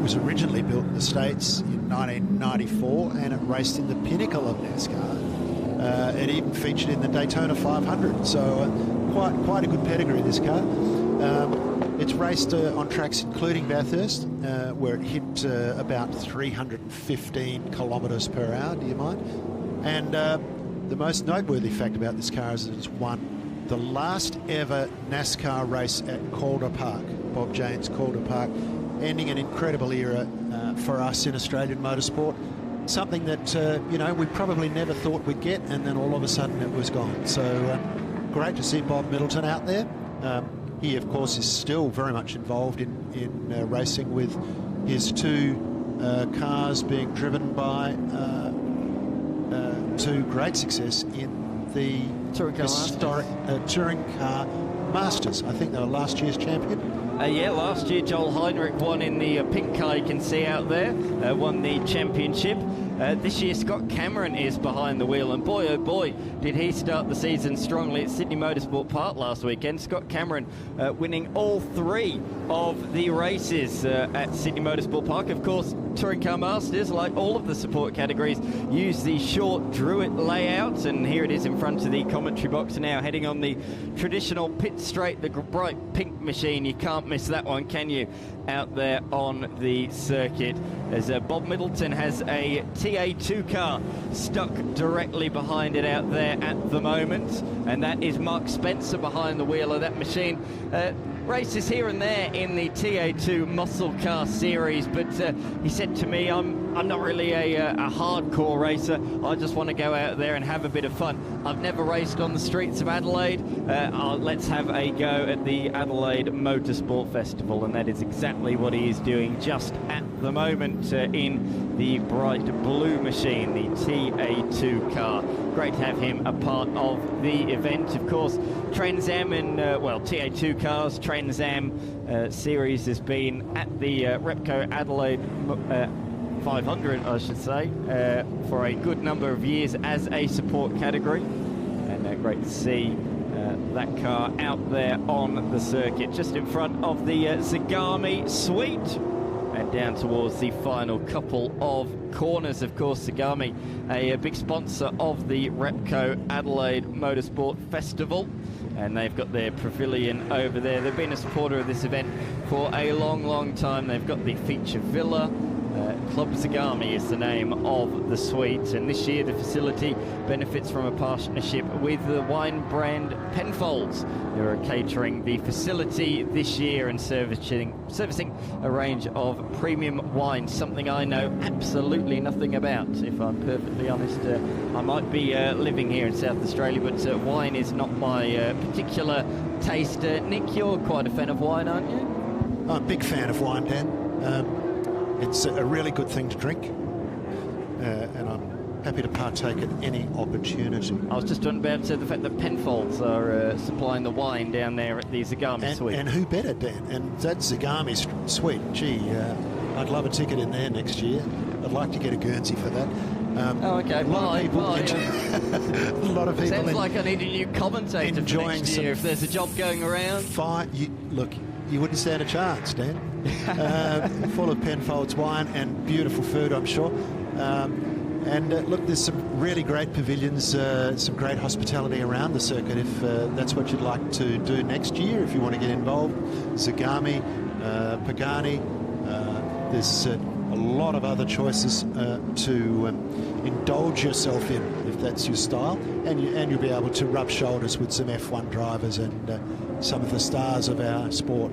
was originally built in the States in 1994, and it raced in the pinnacle of NASCAR. It even featured in the Daytona 500, so quite a good pedigree, this car. It's raced on tracks including Bathurst, where it hit about 315 kilometres per hour, do you mind? And the most noteworthy fact about this car is that it's won the last ever NASCAR race at Calder Park, Bob Jane's Calder Park, ending an incredible era for us in Australian motorsport. Something that, we probably never thought we'd get, and then all of a sudden it was gone. So great to see Bob Middleton out there. He, of course, is still very much involved in racing, with his 2 cars being driven by to great success in the historic Touring Car Masters. I think they were last year's champion. Yeah, last year Joel Heinrich won in the pink car you can see out there, won the championship. This year Scott Cameron is behind the wheel, and boy oh boy did he start the season strongly at Sydney Motorsport Park last weekend. Scott Cameron winning all 3 of the races at Sydney Motorsport Park. Of course, Touring Car Masters, like all of the support categories, use the short Druid layout, and here it is in front of the commentary box now, heading on the traditional pit straight, the bright pink machine. You can't miss that one, can you, out there on the circuit, as Bob Middleton has a TA2 car stuck directly behind it out there at the moment, and that is Mark Spencer behind the wheel of that machine. Races here and there in the TA2 muscle car series, but he said to me, I'm not really a hardcore racer. I just want to go out there and have a bit of fun. I've never raced on the streets of Adelaide. Let's have a go at the Adelaide Motorsport Festival, and that is exactly what he is doing just at the moment in the bright blue machine, the TA2 car. Great to have him a part of the event. Of course, Trans Am and, TA2 cars, Trans Am series has been at the Repco Adelaide 500, I should say, for a good number of years as a support category. And great to see that car out there on the circuit, just in front of the Zagami Suite, and down towards the final couple of corners. Of course, Zagami, a big sponsor of the Repco Adelaide Motorsport Festival, and they've got their pavilion over there. They've been a supporter of this event for a long time. They've got the feature villa. Club Zagami is the name of the suite, and this year the facility benefits from a partnership with the wine brand Penfolds, who are catering the facility this year and servicing a range of premium wines, something I know absolutely nothing about, if I'm perfectly honest. I might be living here in South Australia, but wine is not my particular taste. Nick, you're quite a fan of wine, aren't you? I'm a big fan of wine, Dan. It's a really good thing to drink, and I'm happy to partake at any opportunity. I was just talking about the fact that Penfolds are supplying the wine down there at the Zagami Suite. And who better, Dan? And that Zagami Suite, gee, I'd love a ticket in there next year. I'd like to get a Guernsey for that. Okay. A lot of people. A lot of people. Sounds like I need a new commentator enjoying for next year if there's a job going around. Look, you wouldn't stand a chance, Dan. Full of Penfolds wine and beautiful food, I'm sure. Look, there's some really great pavilions, some great hospitality around the circuit if that's what you'd like to do next year, if you want to get involved. Zagami, Pagani, there's a lot of other choices to indulge yourself in if that's your style, and you'll be able to rub shoulders with some F1 drivers and some of the stars of our sport.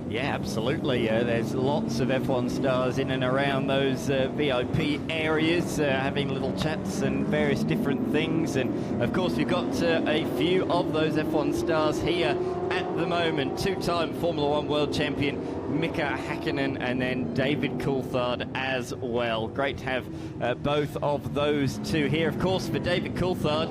Yeah, absolutely. There's lots of F1 stars in and around those VIP areas, having little chats and various different things. And of course, we've got a few of those F1 stars here at the moment. Two-time Formula One world champion Mika Häkkinen, and then David Coulthard as well. Great to have both of those two here. Of course, for David Coulthard,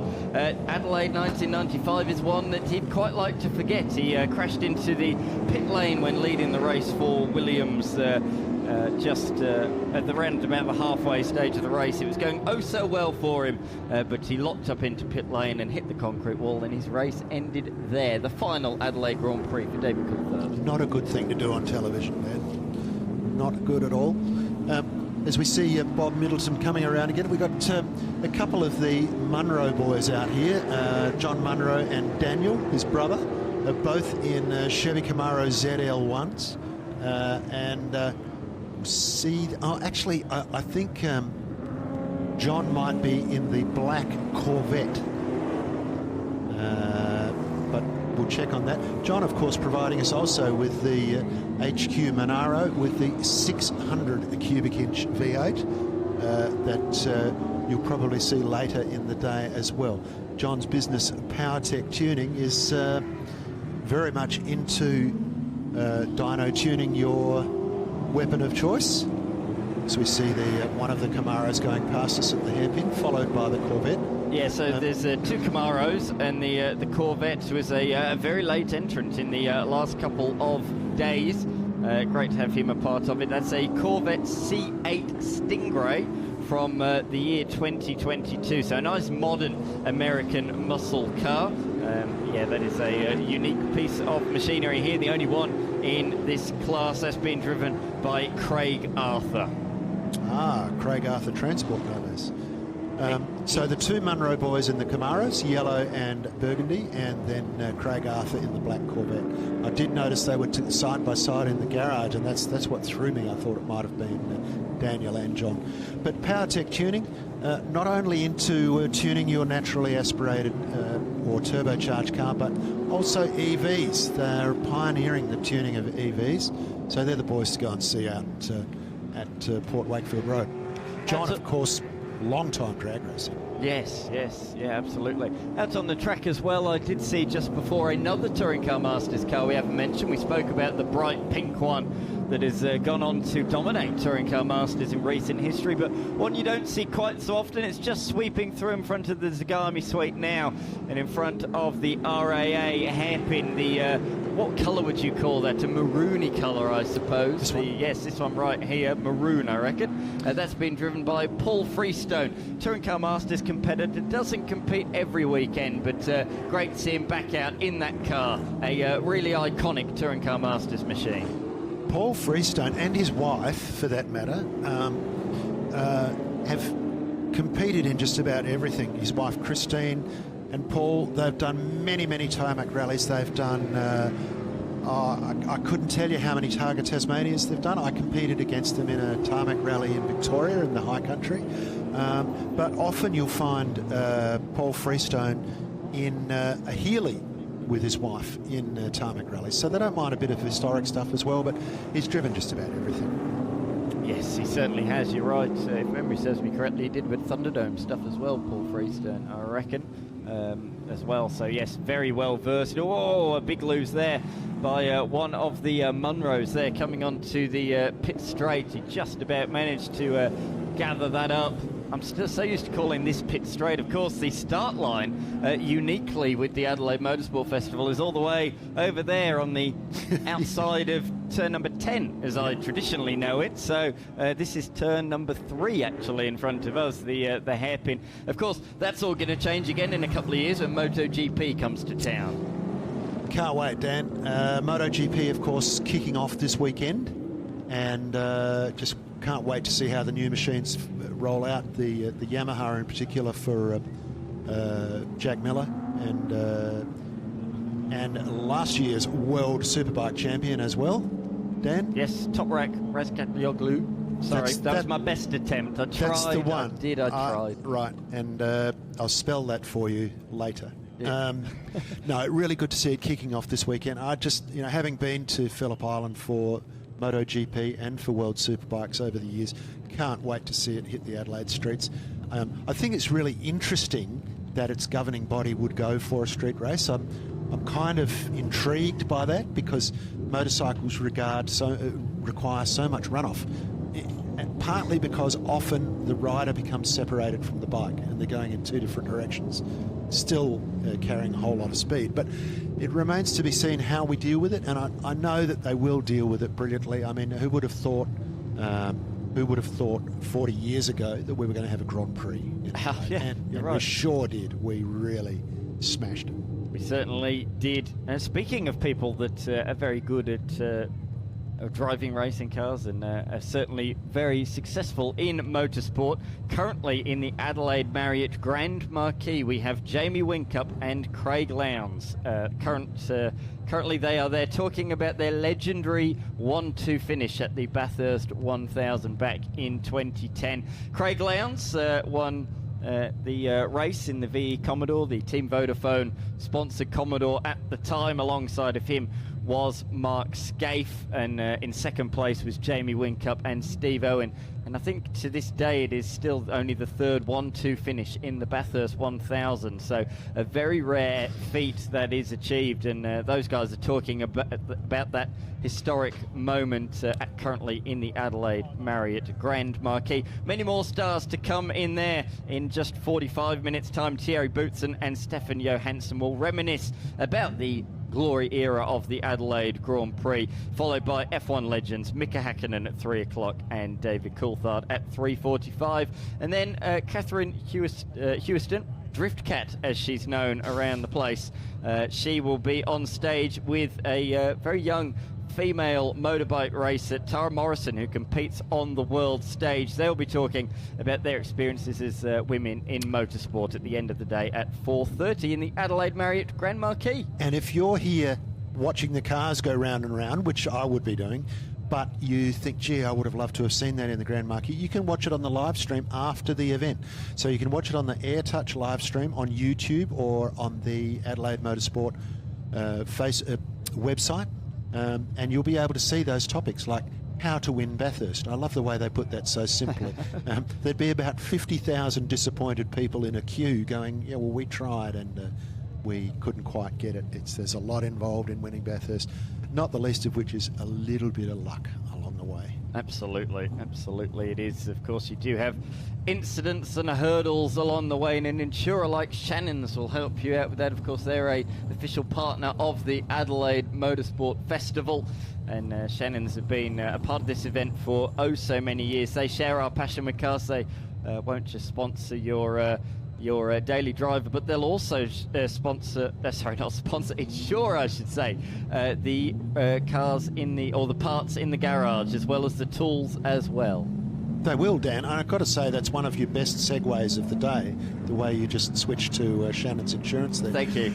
Adelaide 1995 is one that he'd quite like to forget. He crashed into the pit lane when leading the race for Williams just at the round about the halfway stage of the race. It was going oh so well for him, but he locked up into pit lane and hit the concrete wall, and his race ended there. The final Adelaide Grand Prix for David Coulthard. Not a good thing to do on television, man. Not good at all. As we see Bob Middleton coming around again, we've got a couple of the Munro boys out here, John Munro and Daniel, his brother, both in Chevy Camaro ZL1s, I think John might be in the black Corvette, but we'll check on that. John, of course, providing us also with the HQ Monaro with the 600 cubic inch V8 that you'll probably see later in the day as well. John's business, PowerTech Tuning, is very much into dyno tuning your weapon of choice. So we see one of the Camaros going past us at the hairpin, followed by the Corvette. Yeah, so there's two Camaros, and the Corvette was a very late entrant in the last couple of days. Great to have him a part of it. That's a Corvette C8 Stingray from the year 2022. So a nice modern American muscle car. Yeah, that is a unique piece of machinery here, the only one in this class that's been driven by Craig Arthur. Craig Arthur Transport, no less. So the two Munro boys in the Camaros, yellow and burgundy, and then Craig Arthur in the black Corvette. I did notice they were side by side in the garage, and that's what threw me. I thought it might have been Daniel and John. But PowerTech Tuning, not only into tuning your naturally aspirated or turbocharged car, but also EVs. They're pioneering the tuning of EVs. So they're the boys to go and see out at Port Wakefield Road. John, of course, long-time drag racing. Yes, yeah, absolutely. Out on the track as well, I did see just before another Touring Car Masters car we haven't mentioned. We spoke about the bright pink one that has gone on to dominate Touring Car Masters in recent history, but one you don't see quite so often. It's just sweeping through in front of the Zagami Suite now, and in front of the RAA hairpin, the what colour would you call that? A maroony colour, I suppose. Yes, this one right here, maroon, I reckon. That's been driven by Paul Freestone, Touring Car Masters competitor. Doesn't compete every weekend, but great to see him back out in that car. A really iconic Touring Car Masters machine. Paul Freestone and his wife, for that matter, have competed in just about everything. His wife Christine and Paul, they've done many tarmac rallies. They've done, I couldn't tell you how many Targa Tasmanias they've done. I competed against them in a tarmac rally in Victoria in the high country. But often you'll find Paul Freestone in a Healey with his wife in tarmac rallies. So they don't mind a bit of historic stuff as well, but he's driven just about everything. Yes, he certainly has, you're right. If memory serves me correctly, he did with Thunderdome stuff as well, Paul Freestone, I reckon, as well. So yes, very well versed. Oh, a big lose there by one of the Munros there, coming onto the pit straight. He just about managed to gather that up. I'm still so used to calling this pit straight. Of course, the start line, uniquely with the Adelaide Motorsport Festival, is all the way over there on the outside of turn number 10 10, as I traditionally know it. So this is turn number 3, actually, in front of us, the hairpin. Of course, that's all going to change again in a couple of years when MotoGP comes to town. Can't wait, Dan. MotoGP, of course, kicking off this weekend, and just can't wait to see how the new machines roll out. The Yamaha in particular for Jack Miller, and last year's World Superbike champion as well, Dan? Yes, Top Rack Razgatlioglu. Sorry, that was my best attempt. I tried. That's the one. I tried. Right, and I'll spell that for you later. Yeah. No, really good to see it kicking off this weekend. I just, having been to Phillip Island for MotoGP and for World Superbikes over the years, can't wait to see it hit the Adelaide streets. I think it's really interesting that its governing body would go for a street race. I'm kind of intrigued by that because motorcycles require so much runoff, and partly because often the rider becomes separated from the bike and they're going in two different directions, still carrying a whole lot of speed. But it remains to be seen how we deal with it, and I know that they will deal with it brilliantly. I mean, who would have thought 40 years ago that we were going to have a Grand Prix? And right. We sure did. We really smashed it. We certainly did. Speaking of people that are very good at driving racing cars and are certainly very successful in motorsport, currently in the Adelaide Marriott Grand Marquis, we have Jamie Whincup and Craig Lowndes. Currently they are there talking about their legendary 1-2 finish at the Bathurst 1000 back in 2010. Craig Lowndes won the race in the VE Commodore, the Team Vodafone sponsored Commodore at the time. Alongside of him was Mark Scaife, and in second place was Jamie Whincup and Steve Owen. And I think to this day it is still only the third 1-2 finish in the Bathurst 1000. So a very rare feat that is achieved, and those guys are talking about that historic moment currently in the Adelaide Marriott Grand Marquis. Many more stars to come in there in just 45 minutes time. Thierry Boutsen and Stefan Johansson will reminisce about the glory era of the Adelaide Grand Prix, followed by F1 legends Mika Hakkinen at 3 o'clock and David Coulthard at 3:45. And then Catherine Hewiston, Driftcat as she's known around the place, she will be on stage with a very young female motorbike racer, Tara Morrison, who competes on the world stage. They'll be talking about their experiences as women in motorsport at the end of the day at 4:30 in the Adelaide Marriott Grand Marquis. And if you're here watching the cars go round and round, which I would be doing, but you think, gee, I would have loved to have seen that in the Grand Marquis, you can watch it on the live stream after the event. So you can watch it on the AirTouch live stream on YouTube or on the Adelaide Motorsport website. And you'll be able to see those topics like how to win Bathurst. I love the way they put that so simply. There'd be about 50,000 disappointed people in a queue going, yeah, well, we tried and we couldn't quite get it. There's a lot involved in winning Bathurst, not the least of which is a little bit of luck along the way. Absolutely, absolutely it is. Of course, you do have incidents and hurdles along the way, and an insurer like Shannon's will help you out with that. Of course, they're an official partner of the Adelaide Motorsport Festival, and Shannon's have been a part of this event for so many years. They share our passion with cars. They won't just sponsor your daily driver, but they'll also insure, I should say, the cars or the parts in the garage, as well as the tools as well. They will, Dan. And I've got to say that's one of your best segues of the day, the way you just switched to Shannon's Insurance there. Thank you.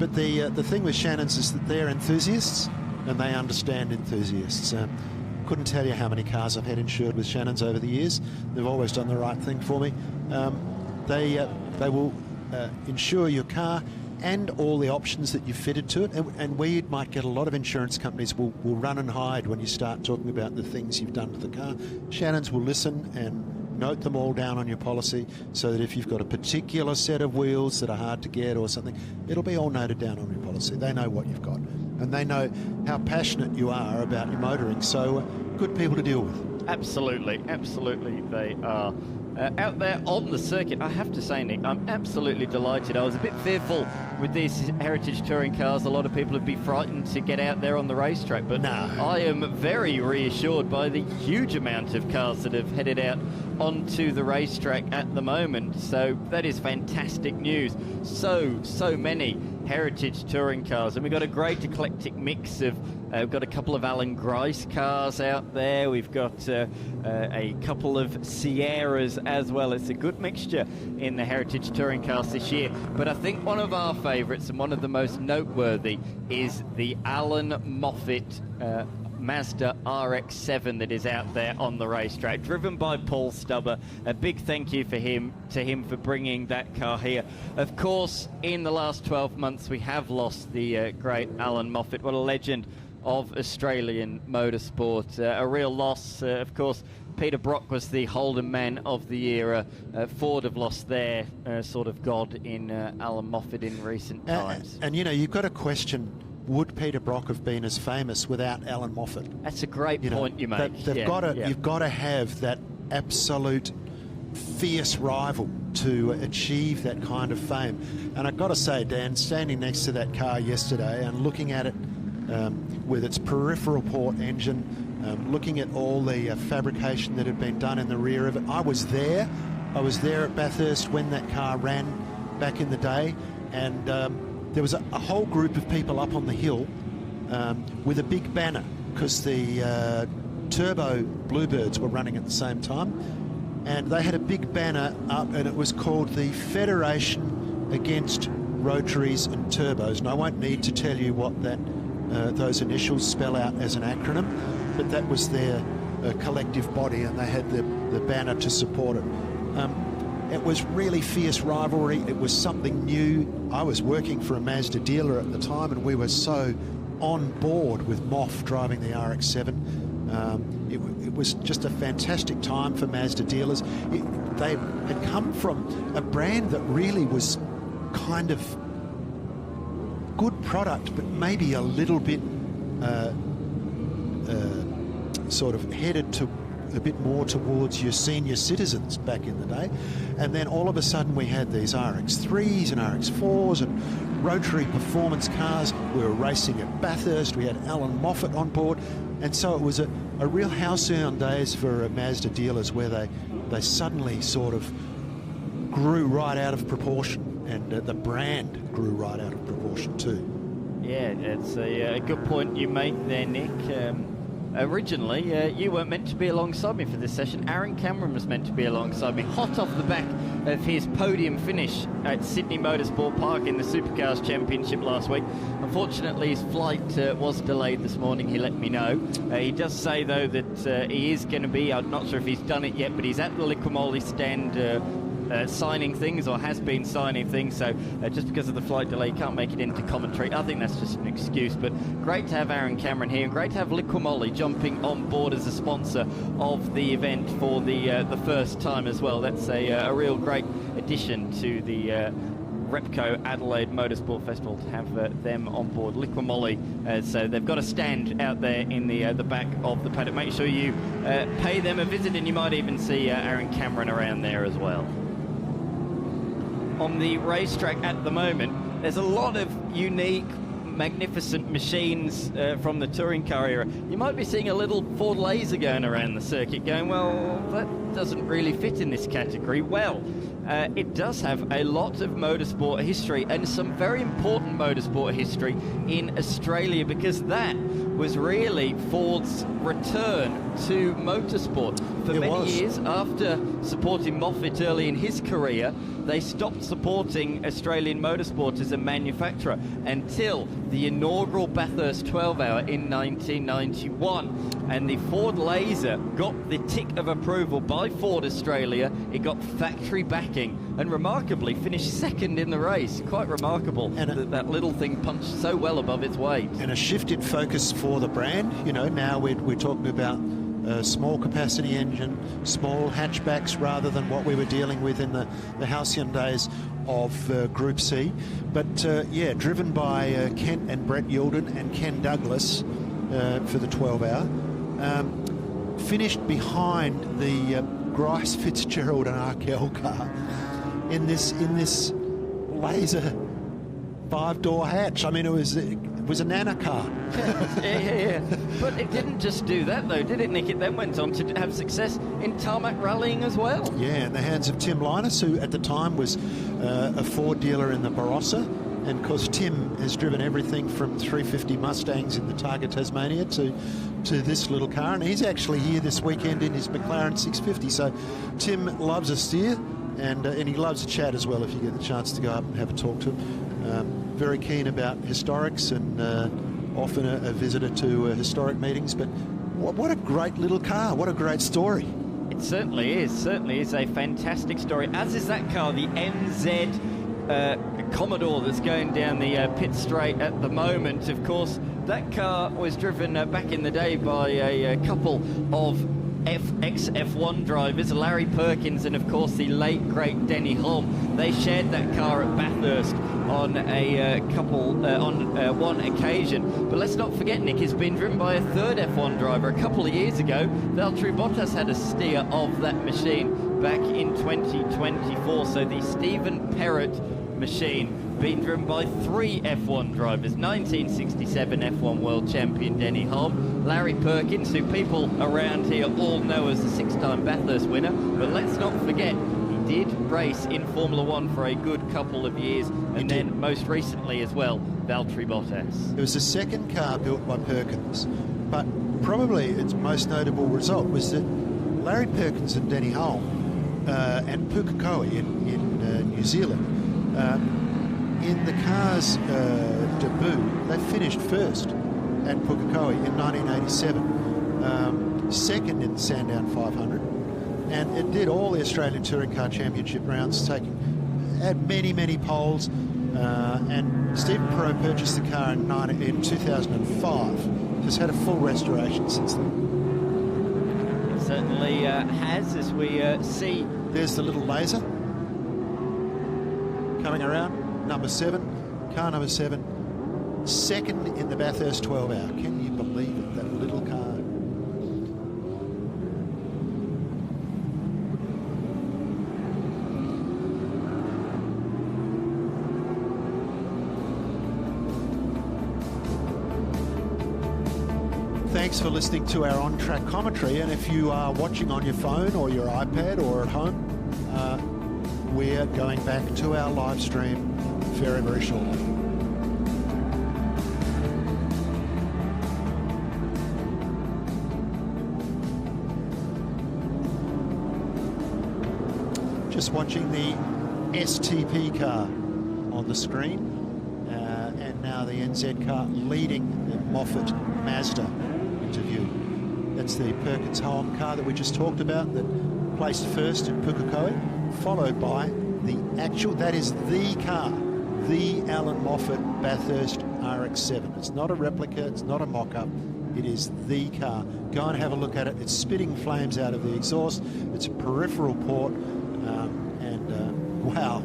But the thing with Shannon's is that they're enthusiasts and they understand enthusiasts. Couldn't tell you how many cars I've had insured with Shannon's over the years. They've always done the right thing for me. They will insure your car and all the options that you've fitted to it. And we might get a lot of insurance companies will run and hide when you start talking about the things you've done to the car. Shannon's will listen and note them all down on your policy so that if you've got a particular set of wheels that are hard to get or something, it'll be all noted down on your policy. They know what you've got and they know how passionate you are about your motoring. So good people to deal with. Absolutely they are. Out there on the circuit, I have to say, Nick, I'm absolutely delighted. I was a bit fearful with these heritage touring cars. A lot of people would be frightened to get out there on the racetrack, but I am very reassured by the huge amount of cars that have headed out onto the racetrack at the moment. So that is fantastic news. So many heritage touring cars, and we've got a great eclectic mix of we've got a couple of Alan Grice cars out there. We've got a couple of Sierras as well. It's a good mixture in the heritage touring cars this year. But I think one of our favourites and one of the most noteworthy is the Alan Moffat Mazda RX-7 that is out there on the racetrack, driven by Paul Stubber. A big thank you to him for bringing that car here. Of course, in the last 12 months, we have lost the great Alan Moffat. What a legend of Australian motorsport. A real loss. Of course, Peter Brock was the Holden Man of the Year. Ford have lost their sort of god in Alan Moffat in recent times. And you know, you've got to question, would Peter Brock have been as famous without Alan Moffat? That's a great point you make. You've got to have that absolute fierce rival to achieve that kind of fame. And I've got to say, Dan, standing next to that car yesterday and looking at it with its peripheral port engine, looking at all the fabrication that had been done in the rear of it. I was there at Bathurst when that car ran back in the day, and there was a whole group of people up on the hill with a big banner, because the Turbo Bluebirds were running at the same time, and they had a big banner up, and it was called the Federation Against Rotaries and Turbos. And I won't need to tell you what that those initials spell out as an acronym, but that was their collective body, and they had the banner to support it. It was really fierce rivalry. It was something new. I was working for a Mazda dealer at the time, and we were so on board with Moff driving the RX-7. It was just a fantastic time for Mazda dealers. They had come from a brand that really was kind of good product, but maybe a little bit sort of headed to a bit more towards your senior citizens back in the day. And then all of a sudden we had these RX-3s and RX-4s and rotary performance cars. We were racing at Bathurst. We had Alan Moffat on board. And so it was a real halcyon days for Mazda dealers, where they suddenly sort of grew right out of proportion, and the brand grew right out of proportion too. Yeah, it's a good point you make there, Nick. Originally, you weren't meant to be alongside me for this session. Aaron Cameron was meant to be alongside me, hot off the back of his podium finish at Sydney Motorsport Park in the Supercars Championship last week. Unfortunately, his flight was delayed this morning, he let me know. He does say, though, that he is going to be, I'm not sure if he's done it yet, but he's at the Liquimoli stand signing things, or has been signing things, so just because of the flight delay he can't make it into commentary. I think that's just an excuse, but great to have Aaron Cameron here, and great to have Liquimoli jumping on board as a sponsor of the event for the first time as well. That's a real great addition to the Repco Adelaide Motorsport Festival to have them on board. Liquimoli, so they've got a stand out there in the back of the paddock. Make sure you pay them a visit, and you might even see Aaron Cameron around there as well. On the racetrack at the moment, there's a lot of unique, magnificent machines from the touring car era. You might be seeing a little Ford Laser going around the circuit going, well, that doesn't really fit in this category. Well, it does have a lot of motorsport history, and some very important motorsport history in Australia, because that was really Ford's return to motorsport. For many years, after supporting Moffat early in his career, they stopped supporting Australian motorsport as a manufacturer until the inaugural Bathurst 12-hour in 1991. And the Ford Laser got the tick of approval by Ford Australia. It got factory backing and remarkably finished second in the race. Quite remarkable, and that little thing punched so well above its weight. And a shift in focus for the brand. You know, now we're talking about a small capacity engine, small hatchbacks, rather than what we were dealing with in the halcyon days of Group C. But yeah, driven by Kent and Brett Yilden and Ken Douglas for the 12-hour. finished behind the Grice, Fitzgerald and Arkell car in this laser 5-door hatch. I mean, it was a Nana car. Yeah. But it didn't just do that, though, did it, Nick? It then went on to have success in tarmac rallying as well. Yeah, in the hands of Tim Linus, who at the time was a Ford dealer in the Barossa. And of course, Tim has driven everything from 350 Mustangs in the Targa Tasmania to this little car. And he's actually here this weekend in his McLaren 650. So Tim loves a steer, and he loves a chat as well if you get the chance to go up and have a talk to him. Very keen about historics, and often a visitor to historic meetings. But what a great little car. What a great story. It certainly is a fantastic story, as is that car, the MZ Commodore, that's going down the pit straight at the moment. Of course, that car was driven back in the day by a couple of ex-F1 drivers, Larry Perkins and of course the late great Denny Holm. They shared that car at Bathurst on one occasion. But let's not forget, Nick, it's been driven by a third F1 driver. A couple of years ago, Valtteri Bottas had a steer of that machine back in 2024. So the Stephen Perrott machine being driven by 3 F1 drivers. 1967 F1 world champion Denny Holm, Larry Perkins, who people around here all know as the 6-time Bathurst winner. But let's not forget, he did race in Formula 1 for a good couple of years, and then most recently as well, Valtteri Bottas. It was the second car built by Perkins, but probably its most notable result was that Larry Perkins and Denny Holm and Pukekohe in New Zealand, in the car's debut, they finished first at Pukekohe in 1987, second in the Sandown 500, and it did all the Australian Touring Car Championship rounds, had many poles, and Stephen Perrott purchased the car in 2005. Just had a full restoration since then. It certainly has, as we see. There's the little laser coming around. Number 7, car number 7, second in the Bathurst 12 hour. Can you believe it, that little car? Thanks for listening to our on-track commentary, and if you are watching on your phone or your iPad or at home, we're going back to our live stream very shortly. Just watching the STP car on the screen, and now the NZ car leading the Moffat Mazda into view. That's the Perkins Holm car that we just talked about, that placed first at Pukekohe, followed by that is the car, the Alan Moffat Bathurst RX-7. It's not a replica, it's not a mock-up, it is the car. Go and have a look at it. It's spitting flames out of the exhaust. It's a peripheral port, wow,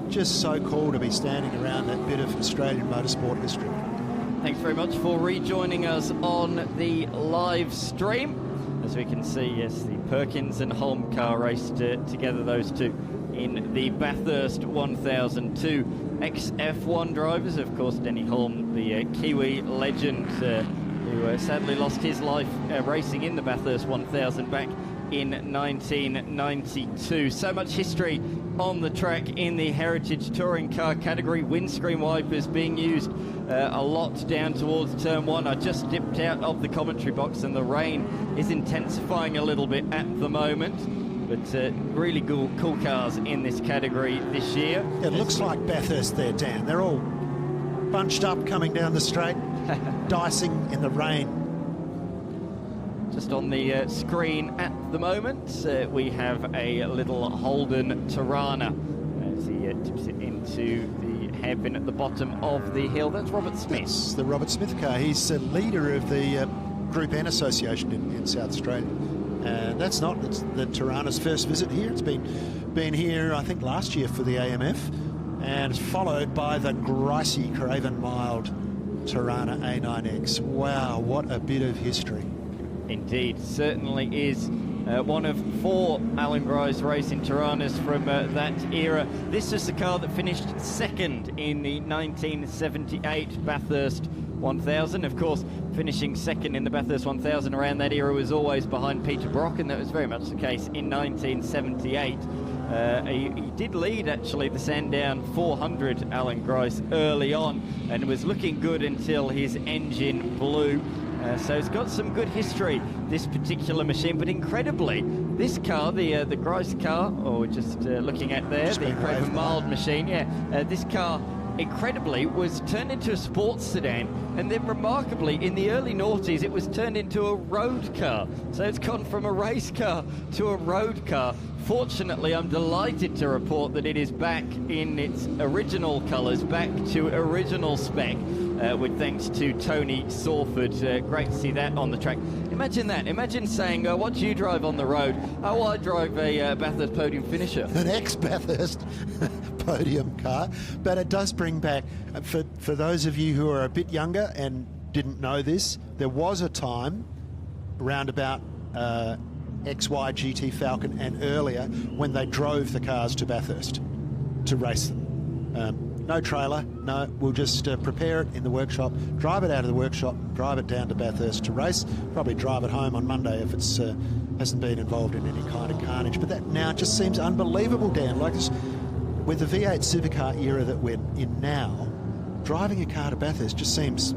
just so cool to be standing around that bit of Australian motorsport history. Thanks very much for rejoining us on the live stream. As we can see, yes, the Perkins and Holm car raced together, those two, in the Bathurst 1002. Ex-F1 drivers, of course, Denny Holm, the Kiwi legend, who sadly lost his life racing in the Bathurst 1000 back in 1992. So much history on the track in the Heritage Touring Car category. Windscreen wipers being used a lot down towards turn 1. I just dipped out of the commentary box and the rain is intensifying a little bit at the moment. But really cool cars in this category this year. It looks like Bathurst there, Dan. They're all bunched up coming down the straight, dicing in the rain. Just on the screen at the moment, we have a little Holden Tirana as he tips it into the hairpin at the bottom of the hill. That's Robert Smith. That's the Robert Smith car. He's the leader of the Group N Association in South Australia. It's the Tirana's first visit here. It's been here, I think, last year for the AMF, and it's followed by the Gricey Craven Mild Tirana A9X. Wow, what a bit of history. Indeed, certainly is. One of 4 Alan Grice racing Tiranas from that era. This was the car that finished second in the 1978 Bathurst 1000. Of course, finishing second in the Bathurst 1000 around that era was always behind Peter Brock, and that was very much the case in 1978. He did lead, actually, the Sandown 400, Alan Grice, early on, and was looking good until his engine blew. So it's got some good history, this particular machine, but incredibly, this car, the Grice car, or we're just looking at there, the Craven Mild machine, this car, incredibly, was turned into a sports sedan, and then remarkably, in the early noughties, it was turned into a road car. So it's gone from a race car to a road car. Fortunately, I'm delighted to report that it is back in its original colours, back to original spec, with thanks to Tony Sawford. Great to see that on the track. Imagine that. Imagine saying, what do you drive on the road? Oh, I drive a Bathurst podium finisher. An ex-Bathurst podium car. But it does bring back, for those of you who are a bit younger and didn't know this, there was a time around about XY GT Falcon and earlier when they drove the cars to Bathurst to race them. No trailer, no, we'll just prepare it in the workshop, drive it out of the workshop, drive it down to Bathurst to race, probably drive it home on Monday if it's hasn't been involved in any kind of carnage. But that now just seems unbelievable, Dan. Like this, with the V8 supercar era that we're in now, driving a car to Bathurst just seems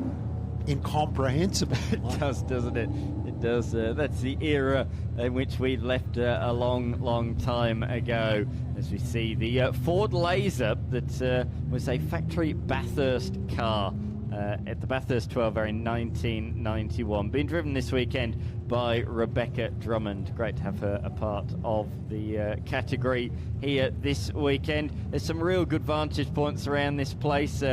incomprehensible. It does, doesn't it? It does. That's the era in which we left a long, long time ago. As we see the Ford Laser that was a factory Bathurst car at the Bathurst 12 in 1991. Being driven this weekend by Rebecca Drummond. Great to have her a part of the category here this weekend. There's some real good vantage points around this place.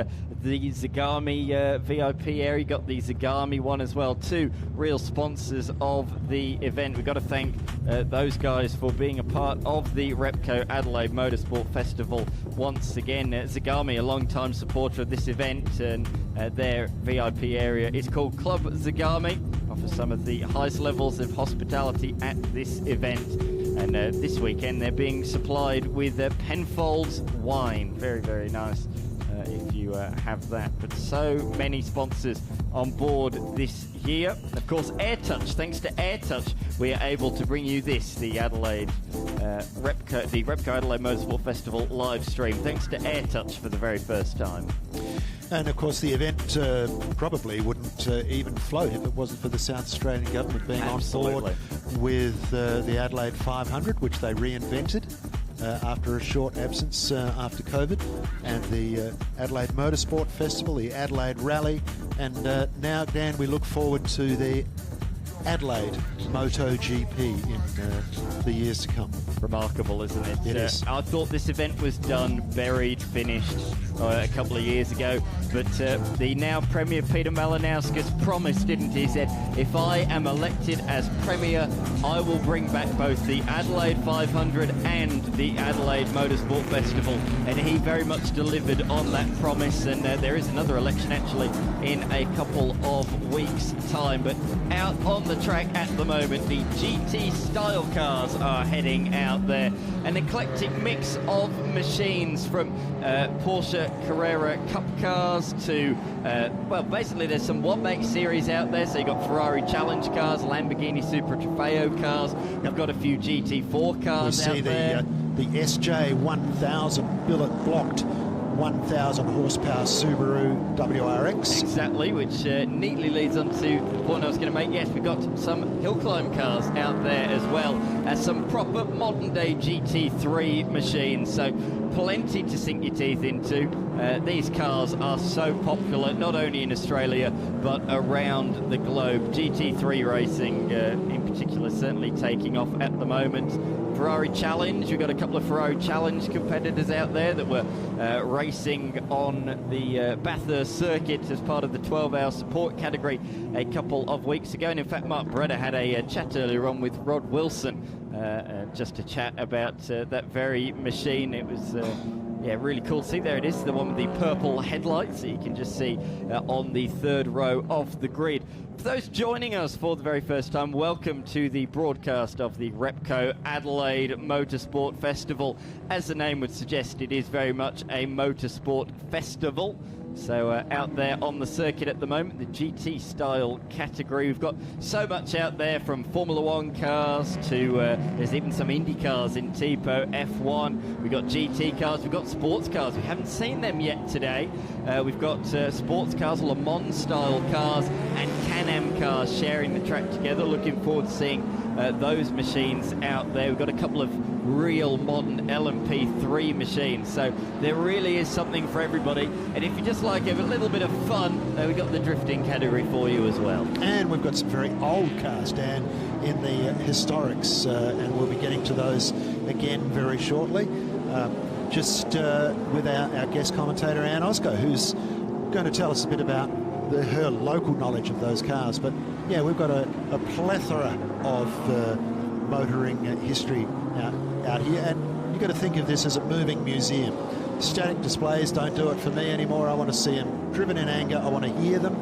The Zagami VIP area, you got the Zagami one as well. 2 real sponsors of the event. We've got to thank those guys for being a part of the Repco Adelaide Motorsport Festival once again. Zagami, a long-time supporter of this event, and their VIP area is called Club Zagami. Offers some of the highest levels of hospitality at this event. And this weekend they're being supplied with Penfolds wine. Very, very nice if you have that. But so many sponsors on board this year. Of course, AirTouch. Thanks to AirTouch, we are able to bring you this, the Adelaide Repco Adelaide Motorsport Festival live stream. Thanks to AirTouch for the very first time. And of course, the event probably wouldn't even float if it wasn't for the South Australian government being on board with the Adelaide 500, which they reinvented after a short absence after COVID, and the Adelaide Motorsport Festival, the Adelaide Rally, and now, Dan, we look forward to the Adelaide MotoGP in the years to come. Remarkable, isn't it? It is. I thought this event was done, buried, finished a couple of years ago, but the now Premier Peter Malinauskas promised, didn't he? He said, if I am elected as Premier, I will bring back both the Adelaide 500 and the Adelaide Motorsport Festival, and he very much delivered on that promise. And there is another election actually in a couple of weeks' time, but out on the track at the moment, the GT style cars are heading out there. An eclectic mix of machines, from Porsche Carrera Cup cars to, well, basically there's some what-make series out there. So you've got Ferrari Challenge cars, Lamborghini Super Trofeo cars. We've got a few GT4 cars out there. The SJ 1000 billet blocked 1,000 horsepower Subaru WRX. Exactly, which neatly leads on to the point I was going to make. Yes, we've got some hill climb cars out there as well as some proper modern day GT3 machines. So plenty to sink your teeth into. These cars are so popular, not only in Australia, but around the globe. GT3 racing in particular certainly taking off at the moment. Ferrari Challenge, we've got a couple of Ferrari Challenge competitors out there that were racing on the Bathurst circuit as part of the 12-hour support category a couple of weeks ago. And in fact, Mark Beretta had a chat earlier on with Rod Wilson just to chat about that very machine. It was Yeah, really cool. See, there it is, the one with the purple headlights that you can just see on the third row of the grid. For those joining us for the very first time, welcome to the broadcast of the Repco Adelaide Motorsport Festival. As the name would suggest, it is very much a motorsport festival. So out there on the circuit at the moment, the GT style category. We've got so much out there, from Formula One cars to there's even some Indy cars in TPO, F1. We've got GT cars, we've got sports cars. We haven't seen them yet today. We've got sports cars, Le Mans style cars, and Can-Am cars sharing the track together. Looking forward to seeing those machines out there. We've got a couple of real modern LMP3 machines, so there really is something for everybody. And if you just like a little bit of fun, we've got the drifting category for you as well. And we've got some very old cars, Dan, in the historics, and we'll be getting to those again very shortly. Just with our guest commentator, Anne Osco, who's going to tell us a bit about her local knowledge of those cars. But yeah, we've got a plethora of motoring history out here, and you've got to think of this as a moving museum. Static displays don't do it for me anymore. I want to see them driven in anger. I want to hear them,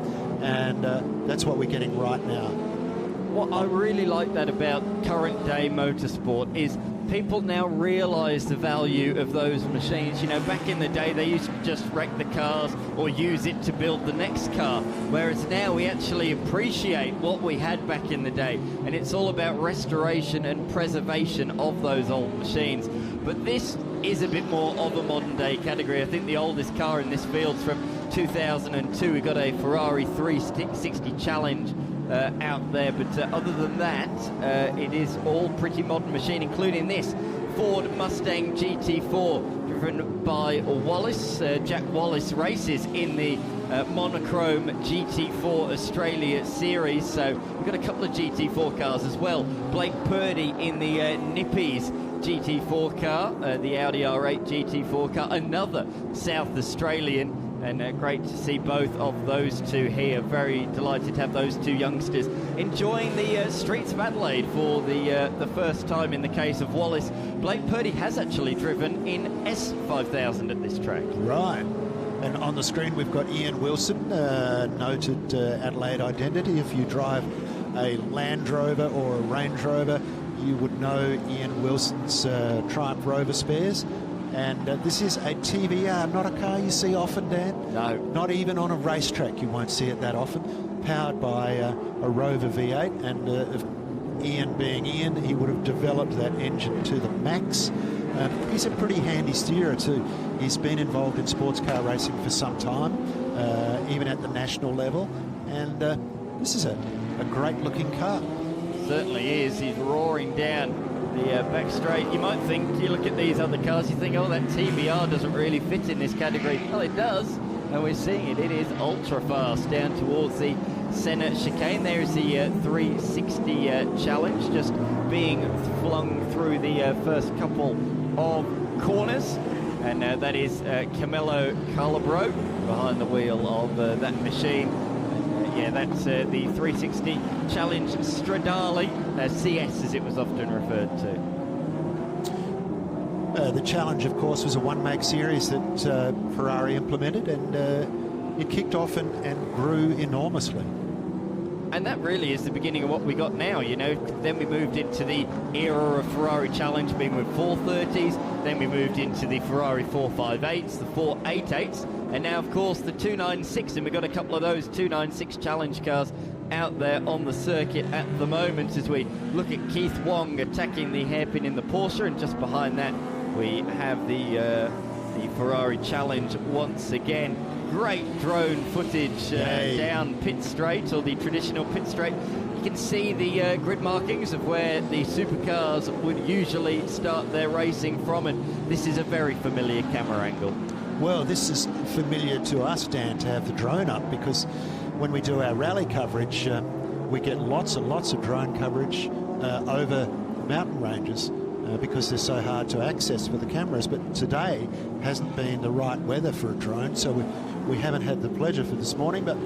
and that's what we're getting right now. What I really like that about current day motorsport is people now realise the value of those machines. You know, back in the day they used to just wreck the cars or use it to build the next car, whereas now we actually appreciate what we had back in the day, and it's all about restoration and preservation of those old machines. But this is a bit more of a modern day category. I think the oldest car in this field's from 2002. We've got a Ferrari 360 Challenge out there, but other than that, it is all pretty modern machine, including this Ford Mustang GT4 driven by Wallace. Jack Wallace races in the monochrome GT4 Australia series, so we've got a couple of GT4 cars as well. Blake Purdy in the Nippies GT4 car, the Audi R8 GT4 car, another South Australian. And great to see both of those two here. Very delighted to have those two youngsters enjoying the streets of Adelaide for the first time. In the case of Wallace, Blake Purdy has actually driven in S5000 at this track. Right. And on the screen we've got Ian Wilson, noted Adelaide identity. If you drive a Land Rover or a Range Rover, you would know Ian Wilson's Triumph Rover spares. And this is a TVR, not a car you see often, Dan. No. Not even on a racetrack, you won't see it that often. Powered by a Rover V8, and if Ian being Ian, he would have developed that engine to the max. He's a pretty handy steerer too. He's been involved in sports car racing for some time, even at the national level. And this is a great looking car. Certainly is. He's roaring down the back straight. You might think, you look at these other cars, you think, oh, that TBR doesn't really fit in this category. Well, it does, and we're seeing it. It is ultra fast down towards the centre chicane. There's the 360 Challenge just being flung through the first couple of corners, and that is Camelo Calabro behind the wheel of that machine. Yeah, that's the 360 Challenge Stradale, CS as it was often referred to. The Challenge, of course, was a one-make series that Ferrari implemented, and it kicked off and grew enormously. And that really is the beginning of what we got now, you know. Then we moved into the era of Ferrari Challenge being with 430s, then we moved into the Ferrari 458s, the 488s, and now, of course, the 296, and we've got a couple of those 296 Challenge cars out there on the circuit at the moment as we look at Keith Wong attacking the hairpin in the Porsche, and just behind that we have the Ferrari Challenge once again. Great drone footage down pit straight, or the traditional pit straight. You can see the grid markings of where the supercars would usually start their racing from, and this is a very familiar camera angle. Well, this is familiar to us, Dan, to have the drone up, because when we do our rally coverage, we get lots and lots of drone coverage over mountain ranges because they're so hard to access with the cameras. But today hasn't been the right weather for a drone, so we haven't had the pleasure for this morning, but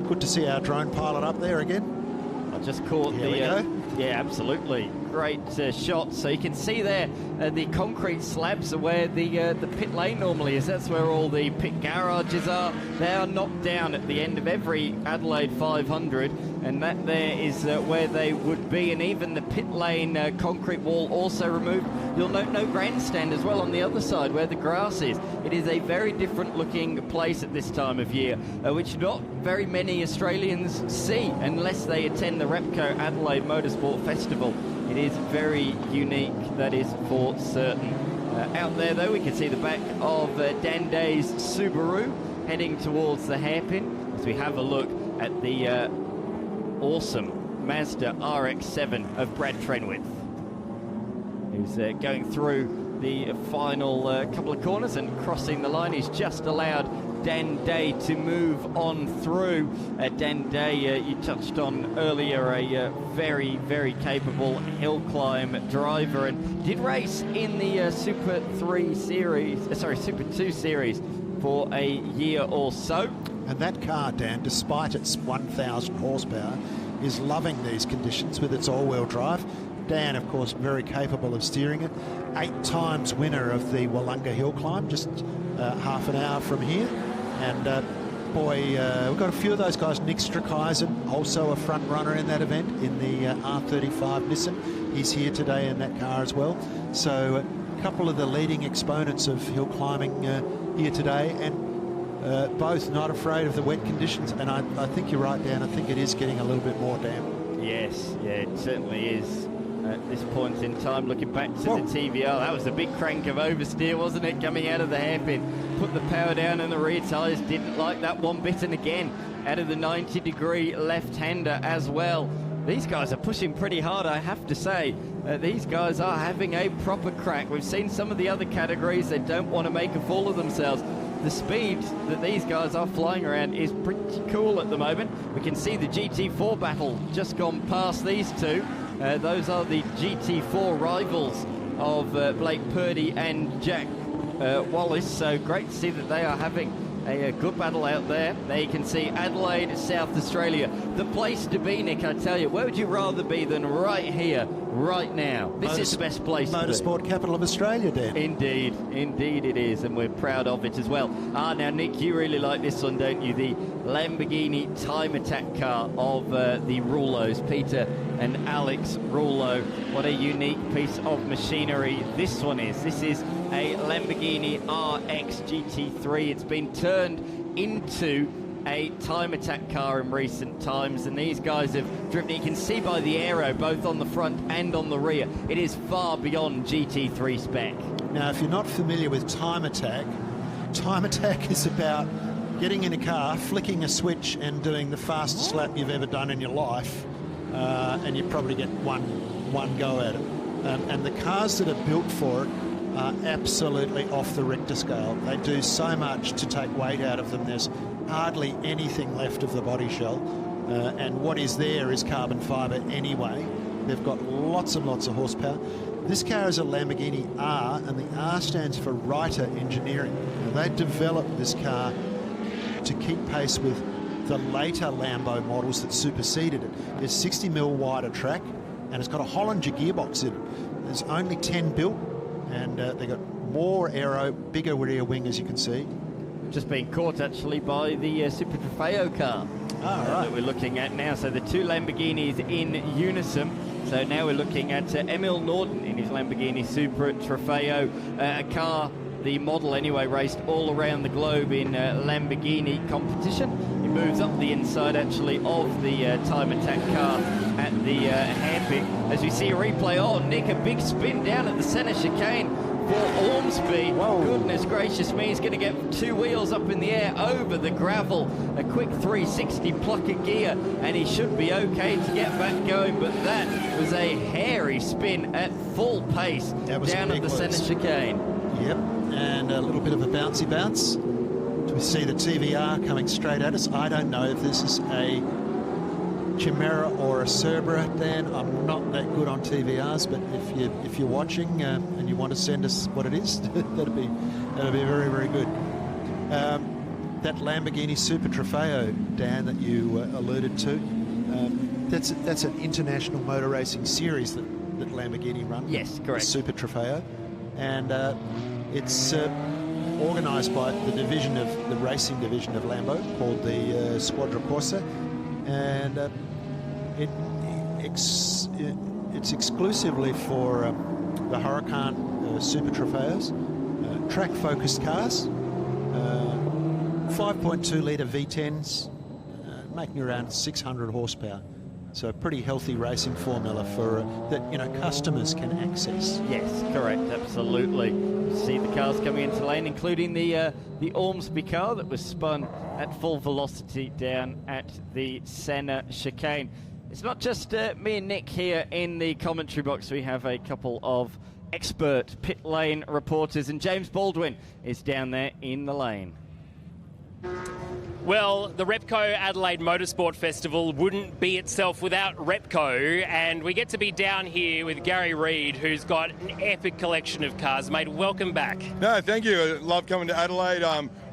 good to see our drone pilot up there again. I just caught Here we go. Yeah, absolutely. Great shot. So you can see there the concrete slabs are where the pit lane normally is. That's where all the pit garages are. They are knocked down at the end of every Adelaide 500, and that there is where they would be. And even the pit lane concrete wall also removed. You'll note no grandstand as well on the other side where the grass is. It is a very different looking place at this time of year, which not very many Australians see unless they attend the Repco Adelaide Motorsport Festival. It is very unique, that is for certain. Out there, though, we can see the back of Dan Day's Subaru heading towards the hairpin as we have a look at the awesome Mazda RX-7 of Brad Trenwith, who's going through the final couple of corners and crossing the line. He's just allowed Dan Day to move on through. Dan Day, you touched on earlier, a very, very capable hill climb driver, and did race in the Super 2 Series for a year or so. And that car, Dan, despite its 1,000 horsepower, is loving these conditions with its all-wheel drive. Dan, of course, very capable of steering it. 8 times winner of the Wollonga Hill Climb, just half an hour from here. And we've got a few of those guys. Nick Strakheisen, also a front runner in that event in the R35 Nissan. He's here today in that car as well. So a couple of the leading exponents of hill climbing here today, and both not afraid of the wet conditions. And I think you're right, Dan. I think it is getting a little bit more damp. Yes, yeah, it certainly is. At this point in time, looking back to the TVR, that was a big crank of oversteer, wasn't it, coming out of the hairpin? Put the power down in the rear tyres, didn't like that one bit, and again, out of the 90-degree left-hander as well. These guys are pushing pretty hard, I have to say. These guys are having a proper crack. We've seen some of the other categories, they don't want to make a fool of themselves. The speed that these guys are flying around is pretty cool at the moment. We can see the GT4 battle just gone past these two. Those are the GT4 rivals of Blake Purdy and Jack Wallace. So great to see that they are having a good battle out there. There you can see Adelaide, South Australia. The place to be, Nick, I tell you. Where would you rather be than right here, right now? This is the best place to be. Motorsport capital of Australia, Dan. Indeed, indeed it is, and we're proud of it as well. Now, Nick, you really like this one, don't you? The Lamborghini time attack car of the Rouleaus, Peter and Alex Rouleau. What a unique piece of machinery this one is. This is a Lamborghini RX GT3. It's been turned into a time attack car in recent times, and these guys have driven it. You can see by the aero, both on the front and on the rear, it is far beyond GT3 spec. Now, if you're not familiar with time attack is about getting in a car, flicking a switch and doing the fastest lap you've ever done in your life, and you probably get one go at it. And the cars that are built for it are absolutely off the Richter scale. They do so much to take weight out of them. There's hardly anything left of the body shell, and what is there is carbon fibre anyway. They've got lots and lots of horsepower. This car is a Lamborghini R, and the R stands for Reiter Engineering. Now, they developed this car to keep pace with the later Lambo models that superseded it. It's 60mm wider track, and it's got a Hollinger gearbox in it. There's only 10 built, and they've got more aero, bigger rear wing, as you can see. Just being caught, actually, by the Super Trofeo car that we're looking at now. So the two Lamborghinis in unison. So now we're looking at Emil Norton in his Lamborghini Super Trofeo, a car, the model anyway, raced all around the globe in Lamborghini competition. He moves up the inside, actually, of the time attack car at the hairpin. As we see a replay, Nick, a big spin down at the centre chicane for Ormsby. Whoa. Goodness gracious me, he's going to get two wheels up in the air over the gravel. A quick 360 pluck of gear, and he should be okay to get back going, but that was a hairy spin at full pace down at the centre chicane. Yep, and a little bit of a bouncy bounce. We see the TVR coming straight at us. I don't know if this is a Chimera or a Cerbera, Dan. I'm not that good on TVRs, but if you're watching and you want to send us what it is, that'd be very, very good. That Lamborghini Super Trofeo, Dan, that you alluded to, that's an international motor racing series that Lamborghini run. Yes, correct. The Super Trofeo, and it's organised by the racing division of Lambo called the Squadra Corsa, and it's exclusively for the Huracan Super Trofeos, track-focused cars, 5.2 litre V10s, making around 600 horsepower. So a pretty healthy racing formula for that customers can access. Yes, correct, absolutely. You see the cars coming into lane, including the Ormsby car that was spun at full velocity down at the Senna chicane. It's not just me and Nick here in the commentary box. We have a couple of expert pit lane reporters, and James Baldwin is down there in the lane. Well, the Repco Adelaide Motorsport Festival wouldn't be itself without Repco, and we get to be down here with Gary Reid, who's got an epic collection of cars. Mate, welcome back. No, thank you. I love coming to Adelaide.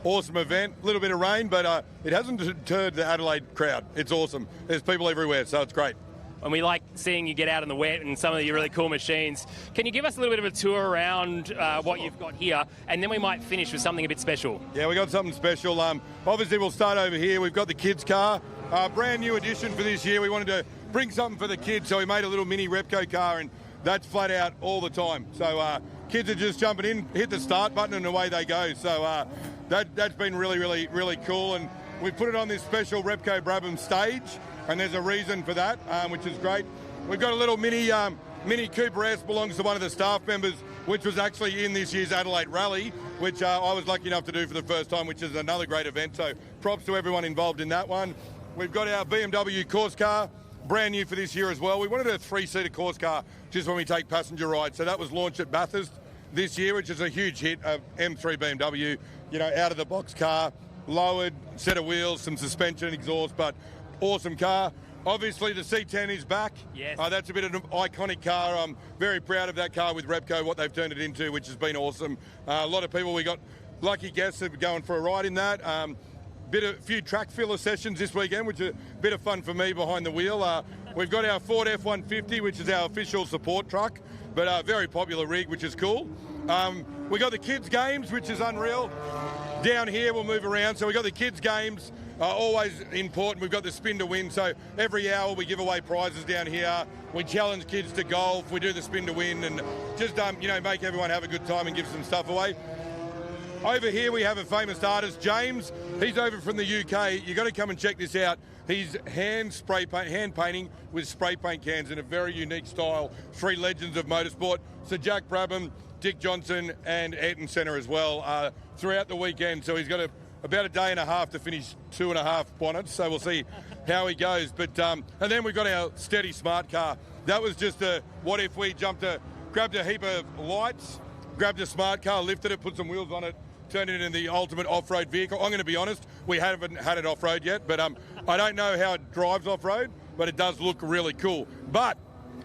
Awesome event. A little bit of rain, but it hasn't deterred the Adelaide crowd. It's awesome. There's people everywhere, so it's great. And we like seeing you get out in the wet and some of your really cool machines. Can you give us a little bit of a tour around what you've got here? And then we might finish with something a bit special. Yeah, we got something special. Obviously, we'll start over here. We've got the kids' car. Brand new addition for this year. We wanted to bring something for the kids, so we made a little mini Repco car, and that's flat out all the time. So kids are just jumping in, hit the start button, and away they go. So that's been really, really, really cool. And we put it on this special Repco Brabham stage, and there's a reason for that, which is great. We've got a little mini Cooper S, belongs to one of the staff members, which was actually in this year's Adelaide Rally, which I was lucky enough to do for the first time, which is another great event. So props to everyone involved in that one. We've got our BMW course car, brand new for this year as well. We wanted a 3-seater course car just when we take passenger rides. So that was launched at Bathurst this year, which is a huge hit of M3 BMW, out of the box car, lowered, set of wheels, some suspension, exhaust, but awesome car. Obviously, the C10 is back. Yes. That's a bit of an iconic car. I'm very proud of that car with Repco, what they've turned it into, which has been awesome. A lot of people, we got lucky guests that are going for a ride in that. A few track filler sessions this weekend, which is a bit of fun for me behind the wheel. We've got our Ford F-150, which is our official support truck, but a very popular rig, which is cool. We got the kids' games, which is unreal. Down here, we'll move around. So we got the kids' games. Always important. We've got the spin to win. So every hour we give away prizes down here. We challenge kids to golf. We do the spin to win, and just make everyone have a good time and give some stuff away. Over here we have a famous artist, James. He's over from the UK. You've got to come and check this out. He's hand painting with spray paint cans in a very unique style. 3 legends of motorsport: Sir Jack Brabham, Dick Johnson, and Ayrton Senna as well throughout the weekend. So he's got about a day and a half to finish 2.5 bonnets, so we'll see how he goes. But and then we've got our steady smart car. That was just what if we grabbed a heap of lights, grabbed a smart car, lifted it, put some wheels on it, turned it into the ultimate off-road vehicle. I'm going to be honest, we haven't had it off-road yet, but I don't know how it drives off-road, but it does look really cool. But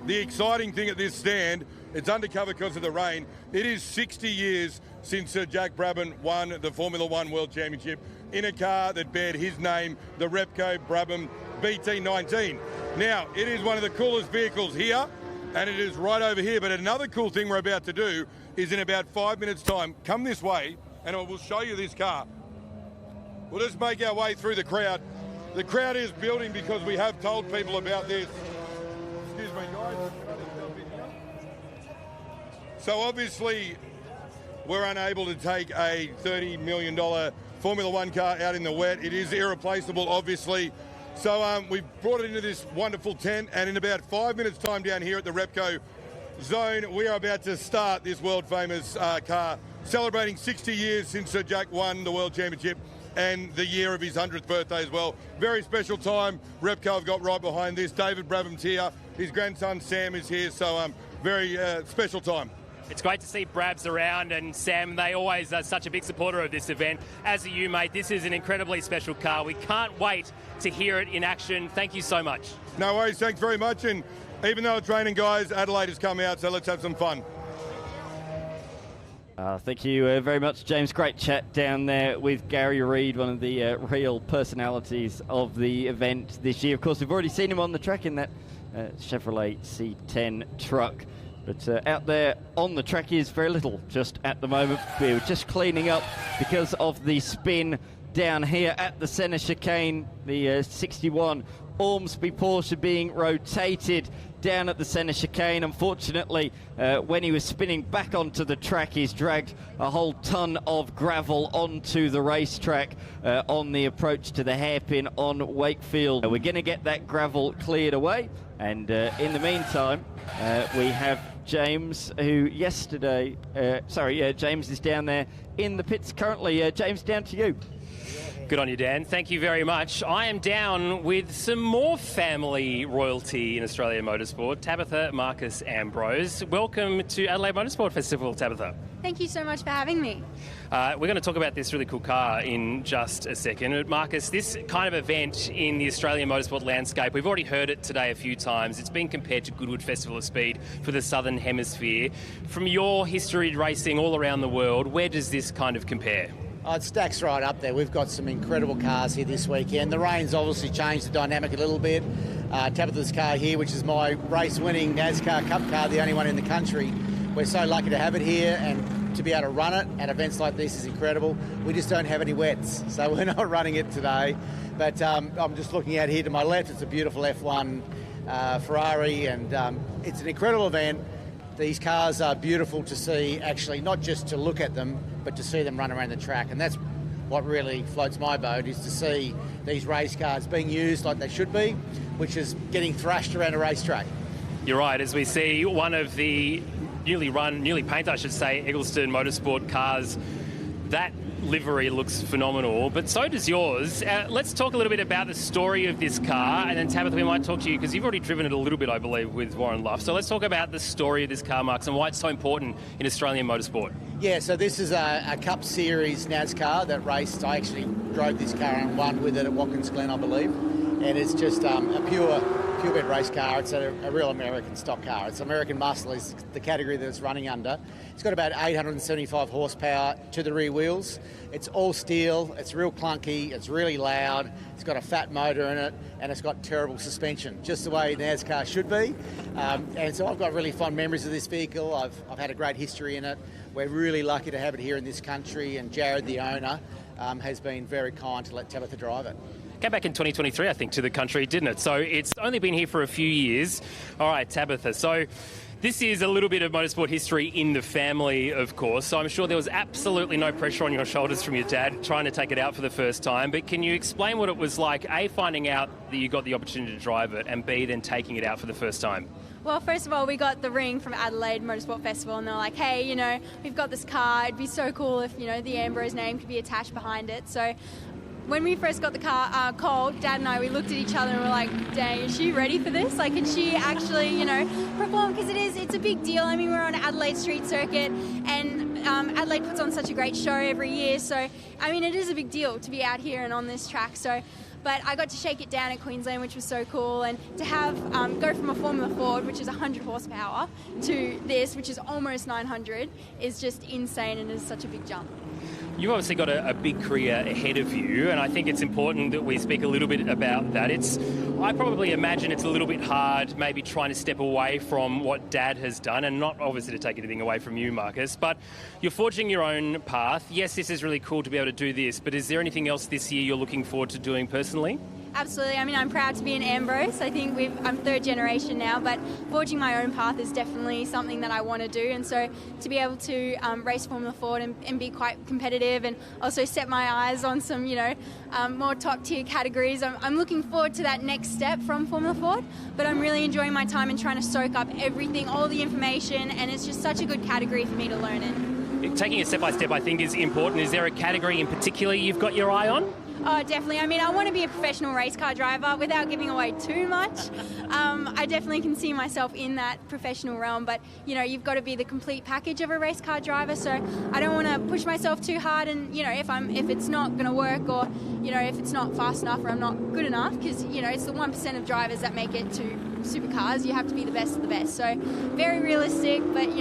the exciting thing at this stand, it's undercover because of the rain. It is 60 years since Sir Jack Brabham won the Formula One World Championship in a car that bared his name, the Repco Brabham BT19. Now, it is one of the coolest vehicles here, and it is right over here. But another cool thing we're about to do is in about 5 minutes' time, come this way, and I will show you this car. We'll just make our way through the crowd. The crowd is building because we have told people about this. Excuse me, guys. So obviously, we're unable to take a $30 million Formula One car out in the wet. It is irreplaceable, obviously. So we've brought it into this wonderful tent, and in about 5 minutes' time down here at the Repco zone, we are about to start this world-famous car, celebrating 60 years since Sir Jack won the World Championship and the year of his 100th birthday as well. Very special time. Repco have got right behind this. David Brabham's here. His grandson Sam is here, so very special time. It's great to see Brabs around, and Sam, they always are such a big supporter of this event. As are you, mate. This is an incredibly special car. We can't wait to hear it in action. Thank you so much. No worries. Thanks very much. And even though it's raining, guys, Adelaide has come out, so let's have some fun. Thank you very much, James. Great chat down there with Gary Reid, one of the real personalities of the event this year. Of course, we've already seen him on the track in that Chevrolet C10 truck. But out there on the track is very little just at the moment. We're just cleaning up because of the spin down here at the centre chicane. The 61 Ormsby Porsche being rotated down at the centre chicane. Unfortunately, when he was spinning back onto the track, he's dragged a whole ton of gravel onto the racetrack on the approach to the hairpin on Wakefield. We're going to get that gravel cleared away, and in the meantime, we have James, who yesterday... James is down there in the pits currently. James, down to you. Good on you, Dan. Thank you very much. I am down with some more family royalty in Australian motorsport. Tabitha, Marcus, Ambrose. Welcome to Adelaide Motorsport Festival, Tabitha. Thank you so much for having me. We're going to talk about this really cool car in just a second. Marcus, this kind of event in the Australian motorsport landscape, we've already heard it today a few times. It's been compared to Goodwood Festival of Speed for the Southern Hemisphere. From your history racing all around the world, where does this kind of compare? Oh, it stacks right up there. We've got some incredible cars here this weekend. The rain's obviously changed the dynamic a little bit. Tabitha's car here, which is my race-winning NASCAR Cup car, the only one in the country. We're so lucky to have it here, and to be able to run it at events like this is incredible. We just don't have any wets, so we're not running it today. But I'm just looking out here to my left. It's a beautiful F1 Ferrari, and it's an incredible event. These cars are beautiful to see, actually, not just to look at them, but to see them run around the track. And that's what really floats my boat, is to see these race cars being used like they should be, which is getting thrashed around a racetrack. You're right, as we see one of the newly painted, I should say, Eggleston Motorsport cars. That livery looks phenomenal, but so does yours. Let's talk a little bit about the story of this car, and then Tabitha, we might talk to you because you've already driven it a little bit, I believe, with Warren Luff. So let's talk about the story of this car, Marks, and why it's so important in Australian motorsport. Yeah, so this is a Cup Series NASCAR that raced. I actually drove this car and won with it at Watkins Glen, I believe, and it's just a pure bed race car. It's a real American stock car. It's American muscle is the category that it's running under. It's got about 875 horsepower to the rear wheels. It's all steel. It's real clunky. It's really loud. It's got a fat motor in it, and it's got terrible suspension, just the way NASCAR should be. And so I've got really fond memories of this vehicle. I've had a great history in it. We're really lucky to have it here in this country, and Jared, the owner, has been very kind to let Tabitha drive it. Came back in 2023, I think, to the country, didn't it? So it's only been here for a few years. All right, Tabitha. So this is a little bit of motorsport history in the family, of course. So I'm sure there was absolutely no pressure on your shoulders from your dad trying to take it out for the first time. But can you explain what it was like, A, finding out that you got the opportunity to drive it, and B, then taking it out for the first time? Well, first of all, we got the ring from Adelaide Motorsport Festival, and they're like, hey, we've got this car. It'd be so cool if, the Ambrose name could be attached behind it. So when we first got the car called, Dad and I, we looked at each other and we're like, dang, is she ready for this? Like, can she actually, perform? Because it's a big deal. I mean, we're on Adelaide Street Circuit, and Adelaide puts on such a great show every year. So, I mean, it is a big deal to be out here and on this track. So, but I got to shake it down at Queensland, which was so cool, and to have go from a Formula Ford, which is 100 horsepower, to this, which is almost 900, is just insane, and is such a big jump. You've obviously got a big career ahead of you, and I think it's important that we speak a little bit about that. I probably imagine it's a little bit hard maybe trying to step away from what Dad has done, and not obviously to take anything away from you, Marcus, but you're forging your own path. Yes, this is really cool to be able to do this, but is there anything else this year you're looking forward to doing personally? Absolutely. I mean, I'm proud to be an Ambrose. I think I'm third generation now, but forging my own path is definitely something that I want to do. And so to be able to race Formula Ford and be quite competitive, and also set my eyes on some, more top tier categories, I'm looking forward to that next step from Formula Ford. But I'm really enjoying my time and trying to soak up everything, all the information, and it's just such a good category for me to learn in. Taking it step by step, I think, is important. Is there a category in particular you've got your eye on? Oh, definitely. I mean, I want to be a professional race car driver without giving away too much. I definitely can see myself in that professional realm, but, you've got to be the complete package of a race car driver, so I don't want to push myself too hard, and, if it's not going to work, or, if it's not fast enough or I'm not good enough, because, it's the 1% of drivers that make it to Supercars. You have to be the best of the best. So very realistic, but,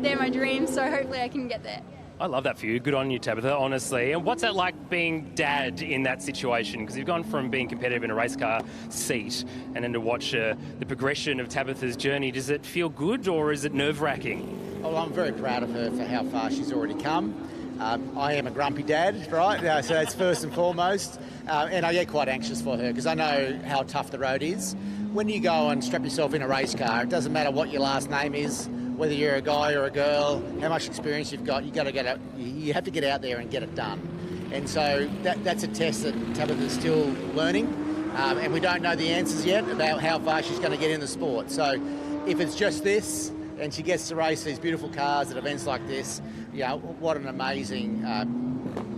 they're my dreams, so hopefully I can get there. I love that for you. Good on you, Tabitha, honestly. And what's that like being dad in that situation? Because you've gone from being competitive in a race car seat and then to watch the progression of Tabitha's journey. Does it feel good or is it nerve-wracking? Well, I'm very proud of her for how far she's already come. I am a grumpy dad, right? So that's first and foremost. And I get quite anxious for her because I know how tough the road is. When you go and strap yourself in a race car, it doesn't matter what your last name is, whether you're a guy or a girl, how much experience you've got, you have to get out there and get it done. And so that's a test that Tabitha's still learning. And we don't know the answers yet about how far she's going to get in the sport. So if it's just this and she gets to race these beautiful cars at events like this, what an amazing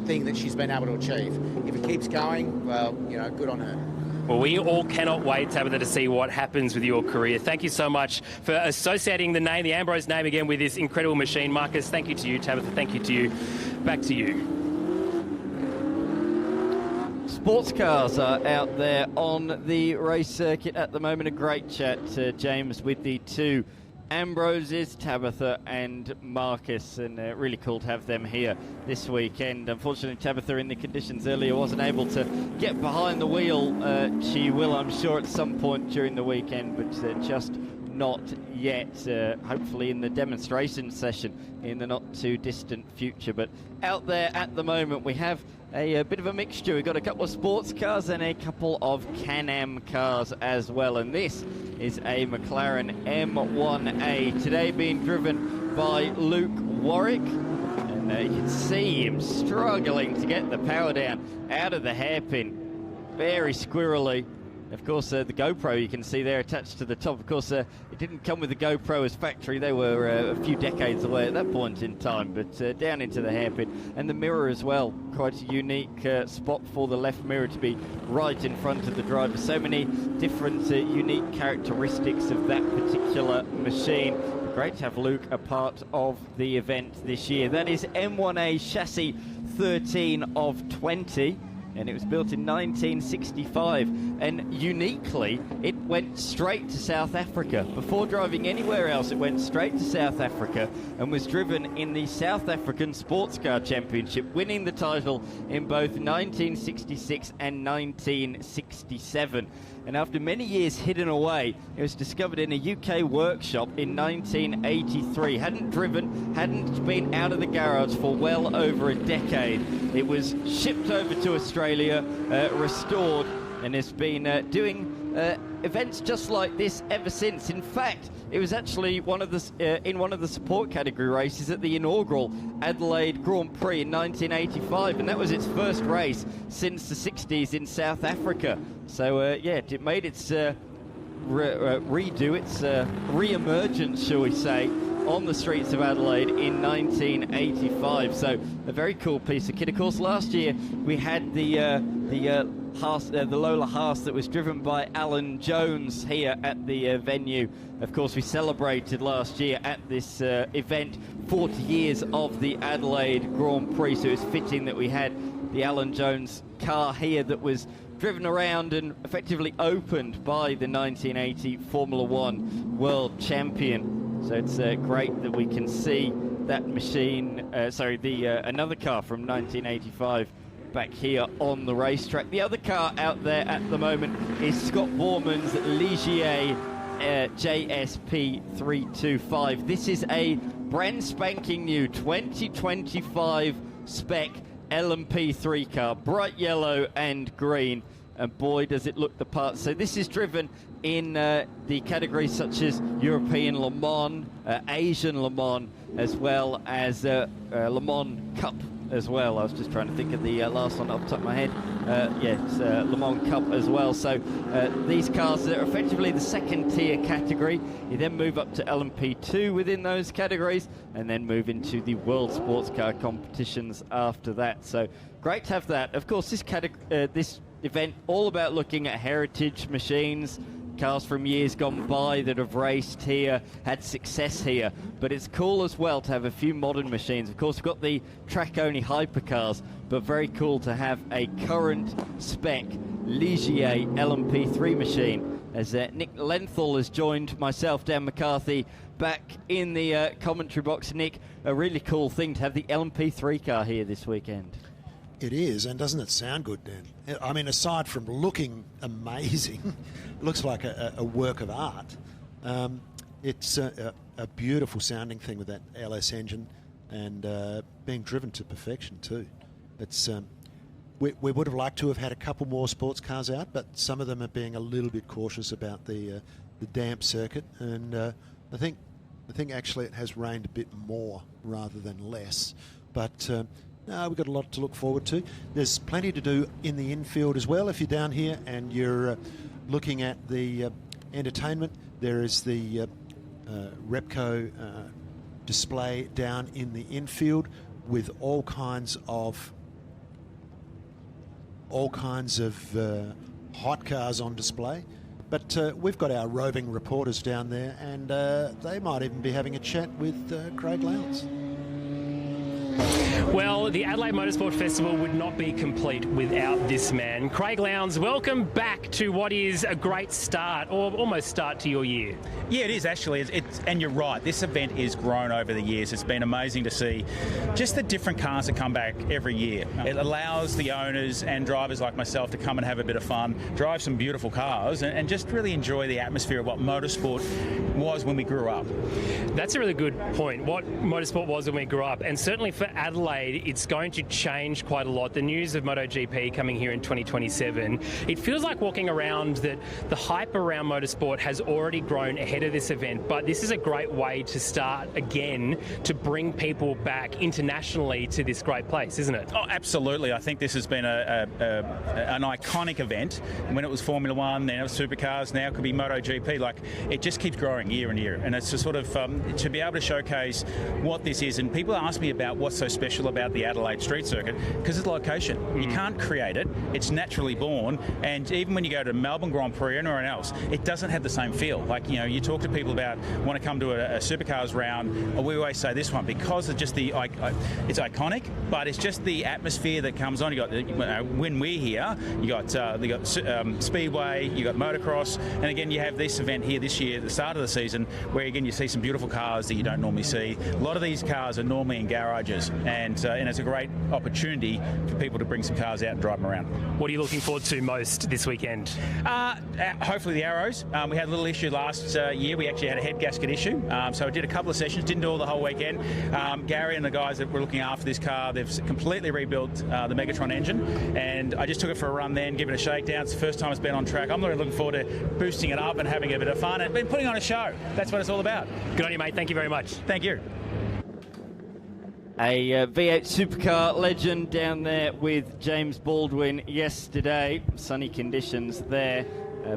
thing that she's been able to achieve. If it keeps going, well, good on her. Well, we all cannot wait, Tabitha, to see what happens with your career. Thank you so much for associating the Ambrose name again with this incredible machine. Marcus, thank you to you. Tabitha, thank you to you. Back to you. Sports cars are out there on the race circuit at the moment. A great chat, James, with the two Ambroses, Tabitha and Marcus, and really cool to have them here this weekend. Unfortunately, Tabitha in the conditions earlier wasn't able to get behind the wheel. She will, I'm sure, at some point during the weekend, but just not yet. Hopefully in the demonstration session in the not too distant future. But out there at the moment we have a bit of a mixture. We've got a couple of sports cars and a couple of Can-Am cars as well, and this is a McLaren M1A today being driven by Luke Warwick, and you can see him struggling to get the power down out of the hairpin, very squirrely. Of course, the GoPro you can see there attached to the top. Of course, it didn't come with the GoPro as factory. They were a few decades away at that point in time, but down into the hairpin. And the mirror as well, quite a unique spot for the left mirror to be right in front of the driver. So many different unique characteristics of that particular machine. Great to have Luke a part of the event this year. That is M1A chassis 13 of 20. And it was built in 1965, and uniquely it went straight to South Africa. Before driving anywhere else, it went straight to South Africa and was driven in the South African Sports Car Championship, winning the title in both 1966 and 1967. And after many years hidden away, it was discovered in a UK workshop in 1983. Hadn't been out of the garage for well over a decade. It was shipped over to Australia, restored, and has been doing events just like this ever since. In fact, it was actually in one of the support category races at the inaugural Adelaide Grand Prix in 1985, and that was its first race since the 60s in South Africa. So it made its re-emergence, shall we say, on the streets of Adelaide in 1985. So a very cool piece of kit. Of course, last year we had the Lola Haas that was driven by Alan Jones here at the venue. Of course, we celebrated last year at this event 40 years of the Adelaide Grand Prix, so it's fitting that we had the Alan Jones car here that was driven around and effectively opened by the 1980 Formula One world champion. So it's great that we can see that machine, another car from 1985 back here on the racetrack. The other car out there at the moment is Scott Borman's Ligier JSP 325. This is a brand spanking new 2025 spec LMP3 car, bright yellow and green, and boy does it look the part. So this is driven in the categories such as European Le Mans, Asian Le Mans, as well as Le Mans Cup as well. I was just trying to think of the last one off the top of my head. It's Le Mans Cup as well. So these cars are effectively the second tier category. You then move up to LMP2 within those categories, and then move into the World Sports Car competitions after that. So great to have that. Of course, this event all about looking at heritage machines, cars from years gone by that have raced here, had success here, but it's cool as well to have a few modern machines. Of course, we've got the track-only hypercars, but very cool to have a current spec Ligier LMP3 machine as Nick Lenthal has joined myself, Dan McCarthy, back in the commentary box. Nick, a really cool thing to have the LMP3 car here this weekend. It is, and doesn't it sound good, Dan? I mean, aside from looking amazing, it looks like a work of art. It's a beautiful sounding thing with that LS engine, and being driven to perfection too. It's we would have liked to have had a couple more sports cars out, but some of them are being a little bit cautious about the damp circuit, and I think actually it has rained a bit more rather than less. But we've got a lot to look forward to. There's plenty to do in the infield as well. If you're down here and you're looking at the entertainment, there is the Repco display down in the infield with all kinds of hot cars on display. But we've got our roving reporters down there, and they might even be having a chat with Craig Lowndes. Well, the Adelaide Motorsport Festival would not be complete without this man. Craig Lowndes, welcome back to what is a great start, or almost start to your year. Yeah, it is actually. And you're right, this event has grown over the years. It's been amazing to see just the different cars that come back every year. It allows the owners and drivers like myself to come and have a bit of fun, drive some beautiful cars, and just really enjoy the atmosphere of what motorsport was when we grew up. That's a really good point, what motorsport was when we grew up. And certainly for Adelaide, it's going to change quite a lot. The news of MotoGP coming here in 2027, it feels like walking around that the hype around motorsport has already grown ahead of this event, but this is a great way to start again to bring people back internationally to this great place, isn't it? Oh, absolutely. I think this has been an iconic event. When it was Formula One, then it was Supercars, now it could be MotoGP. Like, it just keeps growing year and year, and it's just sort of to be able to showcase what this is. And people ask me about what's so special about the Adelaide street circuit, because it's location. You can't create it. It's naturally born, and even when you go to Melbourne Grand Prix or anywhere else, it doesn't have the same feel. Like, you know, you talk to people about want to come to a Supercars round, or we always say this one because it's just it's iconic, but it's just the atmosphere that comes on. You got when we're here, you got Speedway, you got motocross, and again you have this event here this year at the start of the season, where again you see some beautiful cars that you don't normally see. A lot of these cars are normally in garages, and it's a great opportunity for people to bring some cars out and drive them around. What are you looking forward to most this weekend? Hopefully the Arrows. We had a little issue last year. We actually had a head gasket issue, so I did a couple of sessions, didn't do all the whole weekend. Gary and the guys that were looking after this car, they've completely rebuilt the Megatron engine, and I just took it for a run then, give it a shakedown. It's the first time it's been on track. I'm really looking forward to boosting it up and having a bit of fun and been putting on a show. That's what it's all about. Good on you, mate. Thank you very much. Thank you. A V8 supercar legend down there with James Baldwin yesterday. Sunny conditions there.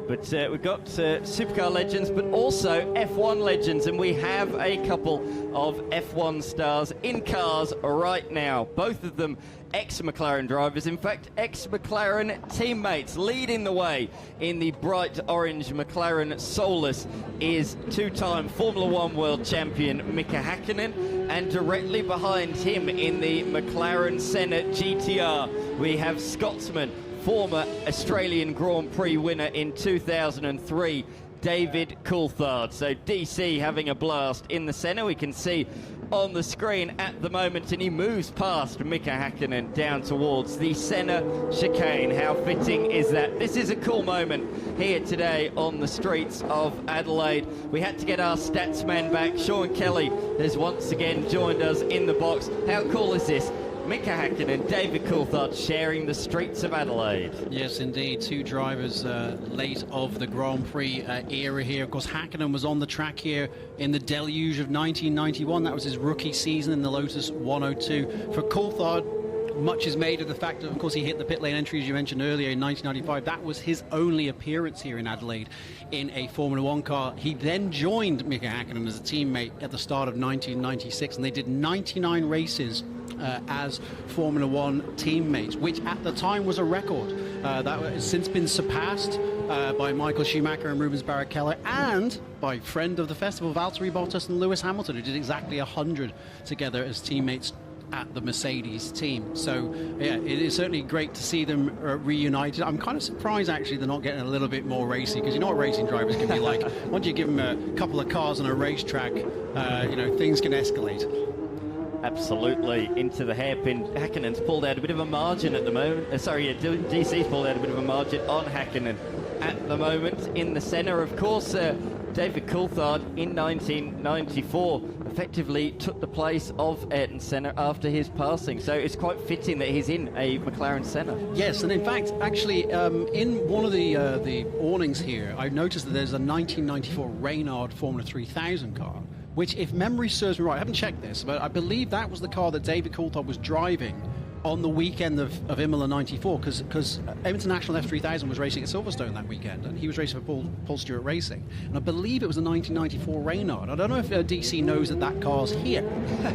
But we've got supercar legends, but also F1 legends, and we have a couple of F1 stars in cars right now. Both of them ex-McLaren drivers, in fact, ex-McLaren teammates. Leading the way in the bright orange McLaren Solus is two-time Formula One world champion Mika Häkkinen, and directly behind him in the McLaren Senna GTR, we have Scotsman, former Australian Grand Prix winner in 2003, David Coulthard. So DC having a blast in the Senna. We can see on the screen at the moment, and he moves past Mika Häkkinen down towards the Senna chicane. How fitting is that? This is a cool moment here today on the streets of Adelaide. We had to get our stats man back. Sean Kelly has once again joined us in the box. How cool is this? Mika Häkkinen, David Coulthard sharing the streets of Adelaide. Yes, indeed. Two drivers late of the Grand Prix era here. Of course, Häkkinen was on the track here in the deluge of 1991. That was his rookie season in the Lotus 102. For Coulthard, much is made of the fact that, of course, he hit the pit lane entry, as you mentioned earlier, in 1995. That was his only appearance here in Adelaide in a Formula One car. He then joined Mika Häkkinen as a teammate at the start of 1996, and they did 99 races as Formula One teammates, which at the time was a record. That has since been surpassed by Michael Schumacher and Rubens Barrichello, and by friend of the festival, Valtteri Bottas and Lewis Hamilton, who did exactly 100 together as teammates at the Mercedes team. So yeah, it is certainly great to see them reunited. I'm kind of surprised actually they're not getting a little bit more racy, because you know what racing drivers can be like. Once you give them a couple of cars on a racetrack, things can escalate. Absolutely, into the hairpin. Häkkinen's pulled out a bit of a margin at the moment. DC's pulled out a bit of a margin on Häkkinen at the moment. In the centre, of course, David Coulthard in 1994 effectively took the place of Ayrton Senna after his passing. So it's quite fitting that he's in a McLaren Senna. Yes, and in fact, actually, in one of the awnings here, I noticed that there's a 1994 Reynard Formula 3000 car, which, if memory serves me right, I haven't checked this, but I believe that was the car that David Coulthard was driving on the weekend of Imola 94, because International F3000 was racing at Silverstone that weekend, and he was racing for Paul Stewart Racing, and I believe it was a 1994 Reynard. I don't know if DC knows that car's here.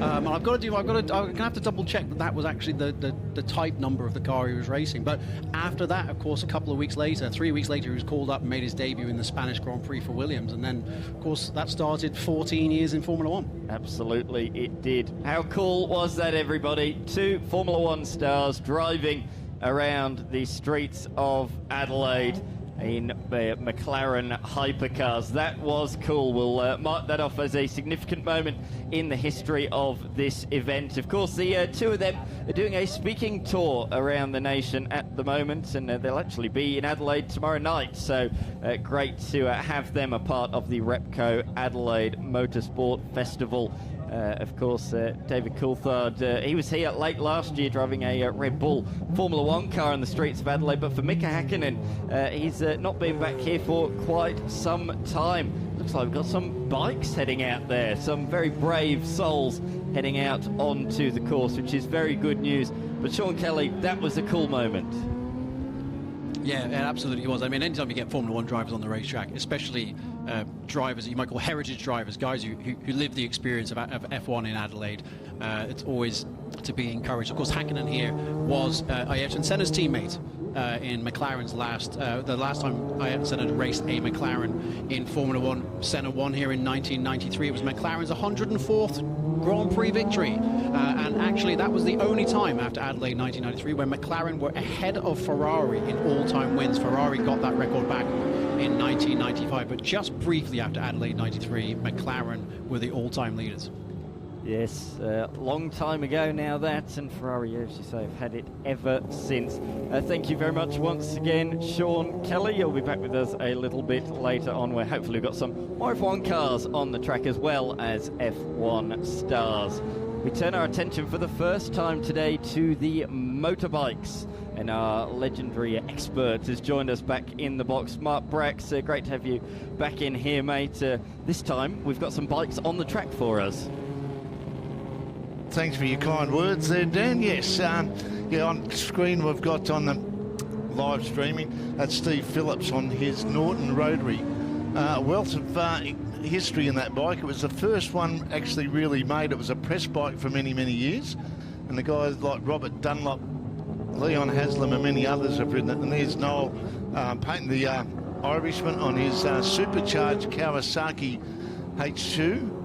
I'm gonna have to double check that was actually the type number of the car he was racing. But after that, of course, a couple of weeks later, 3 weeks later, he was called up and made his debut in the Spanish Grand Prix for Williams, and then, of course, that started 14 years in Formula One. Absolutely, it did. How cool was that, everybody? 2 Formula One stars driving around the streets of Adelaide in McLaren hypercars. That was cool. We'll mark that off as a significant moment in the history of this event. Of course, the 2 of them are doing a speaking tour around the nation at the moment, and they'll actually be in Adelaide tomorrow night. So great to have them a part of the Repco Adelaide Motorsport Festival. Of course, David Coulthard, he was here late last year driving a Red Bull Formula One car in the streets of Adelaide, but for Mika Häkkinen, he's not been back here for quite some time. Looks like we've got some bikes heading out there, some very brave souls heading out onto the course, which is very good news. But Sean Kelly, that was a cool moment. Yeah, it absolutely was. I mean, anytime you get Formula One drivers on the racetrack, especially drivers that you might call heritage drivers, guys who live the experience of F1 in Adelaide, it's always to be encouraged. Of course, Häkkinen here was Ayrton Senna's teammate in McLaren's the last time Ayrton Senna raced a McLaren in Formula One. Senna won here in 1993. It was McLaren's 104th Grand Prix victory, and actually that was the only time after Adelaide 1993 when McLaren were ahead of Ferrari in all-time wins. Ferrari got that record back in 1995, but just briefly after Adelaide 93, McLaren were the all-time leaders. Yes, long time ago now that, and Ferrari, as you say, have had it ever since. Thank you very much once again, Sean Kelly. You'll be back with us a little bit later on, where hopefully we've got some more F1 cars on the track as well as F1 stars. We turn our attention for the first time today to the motorbikes, and our legendary expert has joined us back in the box. Mark Brax, great to have you back in here, mate. This time we've got some bikes on the track for us. Thanks for your kind words there, Dan. Yes, on screen we've got on the live streaming, that's Steve Phillips on his Norton Rotary. Wealth of history in that bike. It was the first one actually really made. It was a press bike for many, many years. And the guys like Robert Dunlop, Leon Haslam and many others have ridden it. And there's Noel painting the Irishman on his supercharged Kawasaki H2.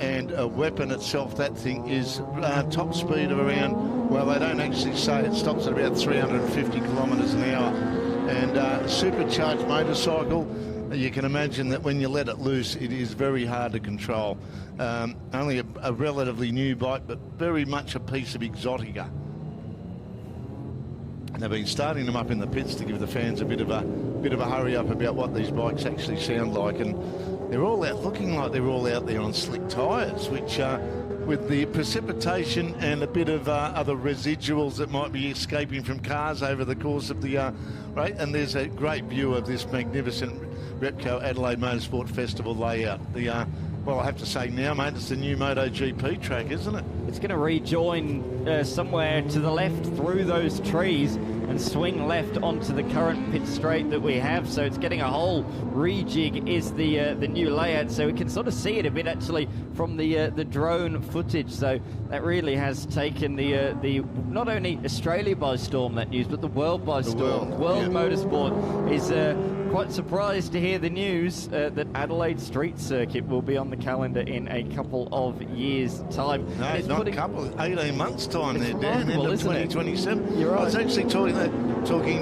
And a weapon itself, that thing is top speed of around, well, they don't actually say, it stops at about 350 kilometres an hour. And supercharged motorcycle, you can imagine that when you let it loose, it is very hard to control. Only a relatively new bike, but very much a piece of exotica. And they've been starting them up in the pits to give the fans a bit of a hurry up about what these bikes actually sound like. And they're all out, looking like they're all out there on slick tyres, which with the precipitation and a bit of other residuals that might be escaping from cars over the course of the race. And there's a great view of this magnificent Repco Adelaide Motorsport Festival layout. Well, I have to say now, mate, it's the new MotoGP track, isn't it? It's going to rejoin somewhere to the left through those trees and swing left onto the current pit straight that we have. So it's getting a whole rejig is the new layout. So we can sort of see it a bit actually from the drone footage. So that really has taken the not only Australia by storm, that news, but the world by storm. World Motorsport is quite surprised to hear the news that Adelaide Street Circuit will be on the calendar in a couple of years' time. No, it's not a couple, 18 months' time there, Dan, end of 2027. You're right. I was actually talking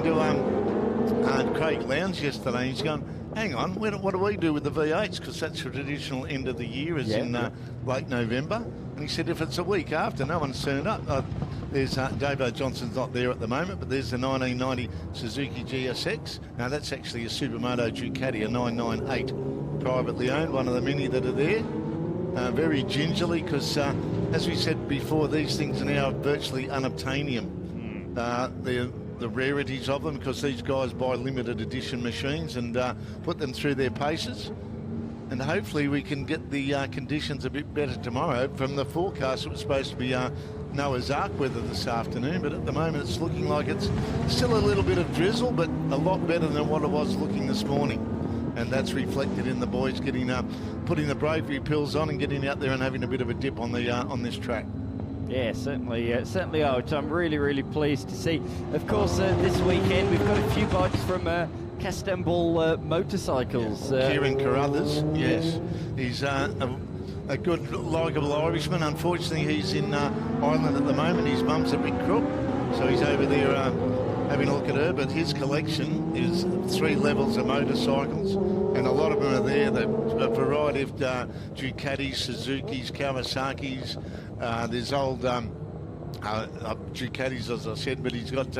to Craig Lowndes yesterday. He's going, hang on, what do we do with the V8s? Because that's the traditional end of the year is in late November. And he said if it's a week after, no one's turned up. There's Davo Johnson's not there at the moment, but there's the 1990 Suzuki GSX. Now that's actually a Supermoto Ducati, a 998, privately owned, one of the many that are there. Very gingerly, because as we said before, these things are now virtually unobtainium. The rarities of them, because these guys buy limited edition machines and put them through their paces. And hopefully we can get the conditions a bit better tomorrow. From the forecast, it was supposed to be Noah's Ark weather this afternoon, but at the moment it's looking like it's still a little bit of drizzle, but a lot better than what it was looking this morning. And that's reflected in the boys getting putting the bravery pills on and getting out there and having a bit of a dip on the on this track. Yeah, certainly are, which I'm really, really pleased to see. Of course, this weekend we've got a few bikes from Castrol Motorcycles. Kieran Carruthers, yes. He's a good, likeable Irishman. Unfortunately, he's in Ireland at the moment. His mum's a bit crook, so he's over there having a look at her. But his collection is 3 levels of motorcycles, and a lot of them are there. A variety of Ducatis, Suzukis, Kawasaki's. There's old Ducatis, as I said, but he's got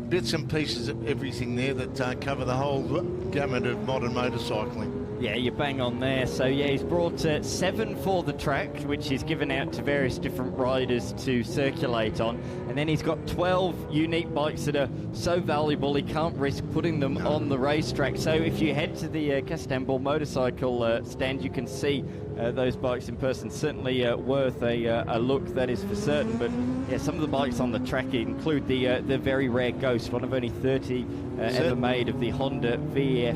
bits and pieces of everything there that cover the whole gamut of modern motorcycling. Yeah, you're bang on there. So, yeah, he's brought 7 for the track, which he's given out to various different riders to circulate on. And then he's got 12 unique bikes that are so valuable he can't risk putting them on the racetrack. So if you head to the Castrol motorcycle stand, you can see those bikes in person. Certainly worth a look, that is for certain. But, yeah, some of the bikes on the track include the very rare Ghost, one of only 30 ever made of the Honda VF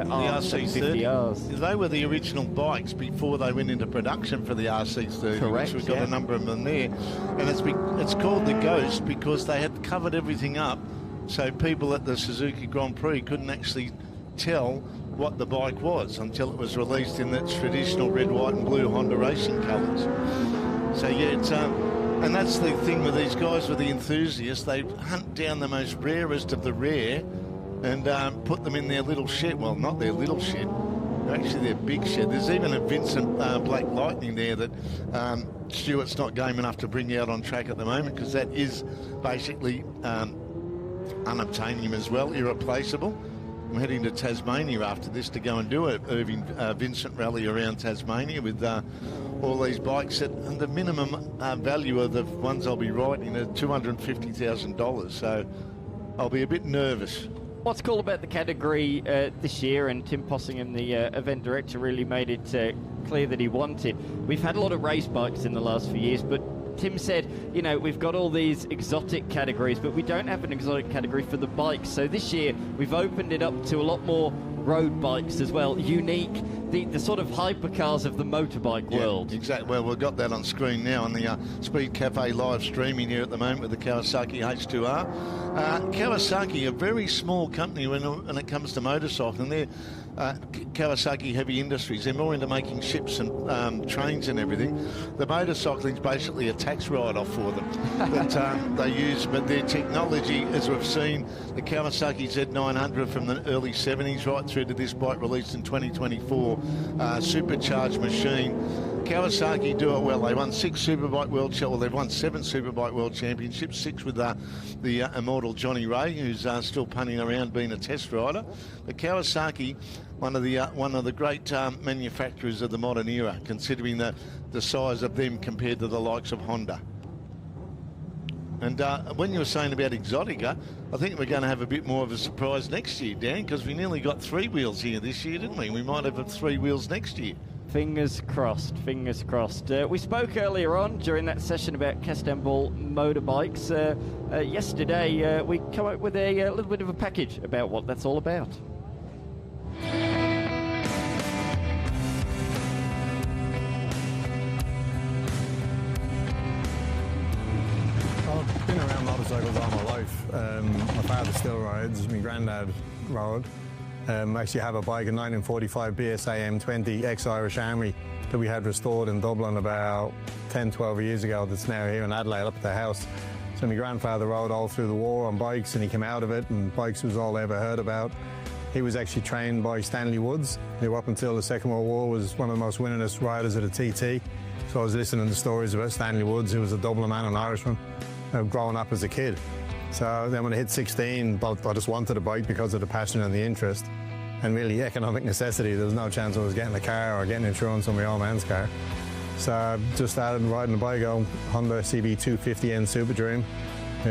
R750Rs. They were the original bikes before they went into production for the RC30. Correct. We've got a number of them there. And it's called the Ghost because they had covered everything up, so people at the Suzuki Grand Prix couldn't actually tell what the bike was until it was released in its traditional red, white and blue Honda racing colours. So yeah, it's and that's the thing with these guys, with the enthusiasts. They hunt down the most rarest of the rare and put them in their little shed. Well, not their little shed, actually their big shed. There's even a Vincent Black Lightning there that Stuart's not game enough to bring out on track at the moment, because that is basically unobtainium as well, irreplaceable. I'm heading to Tasmania after this to go and do a Vincent rally around Tasmania with all these bikes at the minimum value of the ones I'll be riding at $250,000. So I'll be a bit nervous. What's cool about the category this year, and Tim Possingham, the event director, really made it clear that he wanted. We've had a lot of race bikes in the last few years, but Tim said, you know, we've got all these exotic categories, but we don't have an exotic category for the bikes. So this year, we've opened it up to a lot more road bikes as well, unique, the sort of hypercars of the motorbike world. Exactly. Well, we've got that on screen now on the Speed Cafe live streaming here at the moment with the Kawasaki H2R. Kawasaki, a very small company when it comes to motorcycling. They're Kawasaki Heavy Industries. They're more into making ships and trains and everything. The motorcycling is basically a tax write-off for them that they use. But their technology, as we've seen, the Kawasaki Z900 from the early 70s right through to this bike released in 2024, supercharged machine. Kawasaki do it well. They won 6 Superbike World Championships. Well, they've won 7 Superbike World Championships, 6 with the immortal Johnny Ray, who's still punning around being a test rider. But Kawasaki, one of the great manufacturers of the modern era, considering the size of them compared to the likes of Honda. And when you were saying about Exotica, I think we're going to have a bit more of a surprise next year, Dan, because we nearly got 3 wheels here this year, didn't we? We might have 3 wheels next year. Fingers crossed, fingers crossed. We spoke earlier on during that session about Castrol motorbikes. Yesterday, we come up with a little bit of a package about what that's all about. I've been around motorcycles all my life. My father still rides, my granddad rode. Actually have a bike, a 1945 BSA M20 ex-Irish Army that we had restored in Dublin about 10, 12 years ago that's now here in Adelaide up at the house. So my grandfather rode all through the war on bikes and he came out of it and bikes was all I ever heard about. He was actually trained by Stanley Woods, who up until the Second World War was one of the most winningest riders of the TT. So I was listening to stories about Stanley Woods, who was a Dublin man and Irishman, growing up as a kid. So then when I hit 16, I just wanted a bike because of the passion and the interest. And really economic necessity. There was no chance I was getting a car or getting insurance on my old man's car. So I just started riding a bike, a Honda CB250N Super Dream,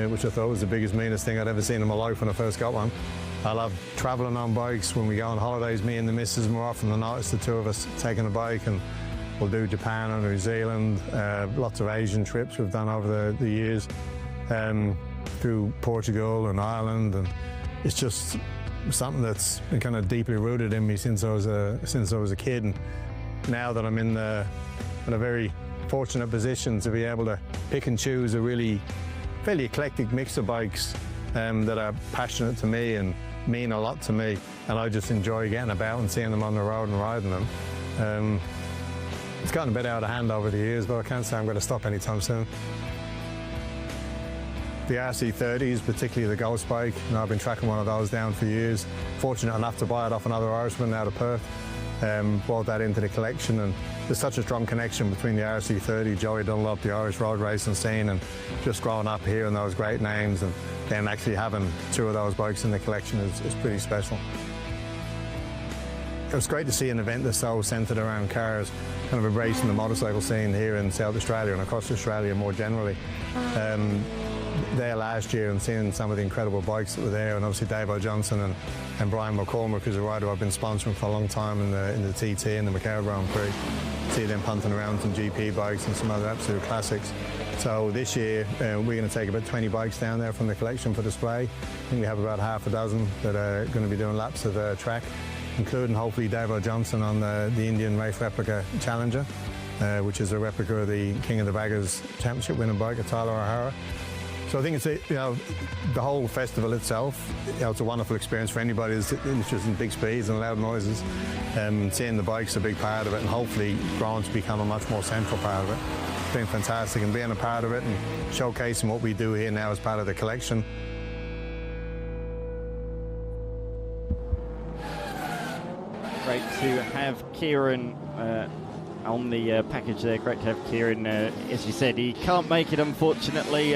which I thought was the biggest, meanest thing I'd ever seen in my life when I first got one. I love travelling on bikes. When we go on holidays, me and the missus, more often than not, it's the two of us taking a bike, and we'll do Japan or New Zealand, lots of Asian trips we've done over the years, through Portugal and Ireland, and it's just something that's been kind of deeply rooted in me since I was a kid. And now that I'm in a very fortunate position to be able to pick and choose a really fairly eclectic mix of bikes that are passionate to me and mean a lot to me, and I just enjoy getting about and seeing them on the road and riding them. It's gotten a bit out of hand over the years, but I can't say I'm going to stop anytime soon. The RC30s, particularly the Ghost bike, I've been tracking one of those down for years. Fortunate enough to buy it off another Irishman out of Perth. Brought that into the collection, and there's such a strong connection between the RC30, Joey Dunlop, the Irish road racing scene, and just growing up hearing those great names, and then actually having two of those bikes in the collection is pretty special. It was great to see an event that's so centred around cars, kind of embracing the motorcycle scene here in South Australia and across Australia more generally. There last year and seeing some of the incredible bikes that were there, and obviously Dave O'Johnson and Brian McCormick, who's a rider I've been sponsoring for a long time in the TT and the Macau Grand Prix. See them punting around some GP bikes and some other absolute classics. So this year we're going to take about 20 bikes down there from the collection for display. I think we have about half a dozen that are going to be doing laps of the track, including hopefully Dave O'Johnson on the Indian Race Replica Challenger, which is a replica of the King of the Baggers Championship winning bike of Tyler O'Hara. So I think it's the whole festival itself. It's a wonderful experience for anybody who's interested in big speeds and loud noises. Seeing the bike's a big part of it, and hopefully growing to become a much more central part of it. It's been fantastic, and being a part of it and showcasing what we do here now as part of the collection. Great to have Kieran on the package there. Great to have Kieran. As you said, he can't make it, unfortunately,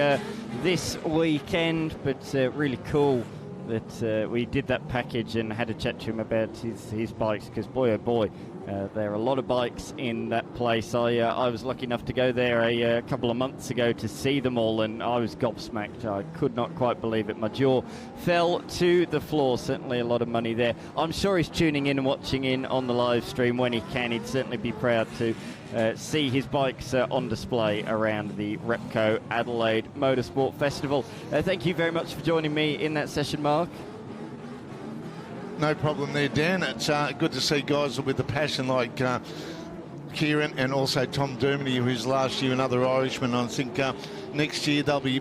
this weekend, but really cool that we did that package and had a chat to him about his bikes, because boy oh boy, there are a lot of bikes in that place. I was lucky enough to go there a couple of months ago to see them all, and I was gobsmacked. I could not quite believe it. My jaw fell to the floor. Certainly a lot of money there. I'm sure he's tuning in and watching in on the live stream when he can. He'd certainly be proud to see his bikes on display around the Repco Adelaide Motorsport Festival. Thank you very much for joining me in that session, Mark. No problem there, Dan. It's good to see guys with the passion like Kieran and also Tom Dermody, who's last year another Irishman. I think next year they'll be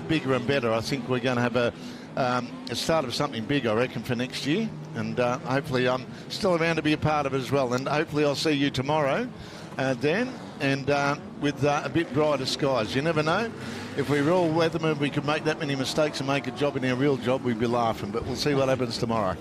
bigger and better. I think we're going to have a start of something big, I reckon, for next year. And hopefully I'm still around to be a part of it as well. And hopefully I'll see you tomorrow, Dan, and with a bit brighter skies. You never know. If we were all weathermen, we could make that many mistakes and make a job in our real job, we'd be laughing. But we'll see what happens tomorrow.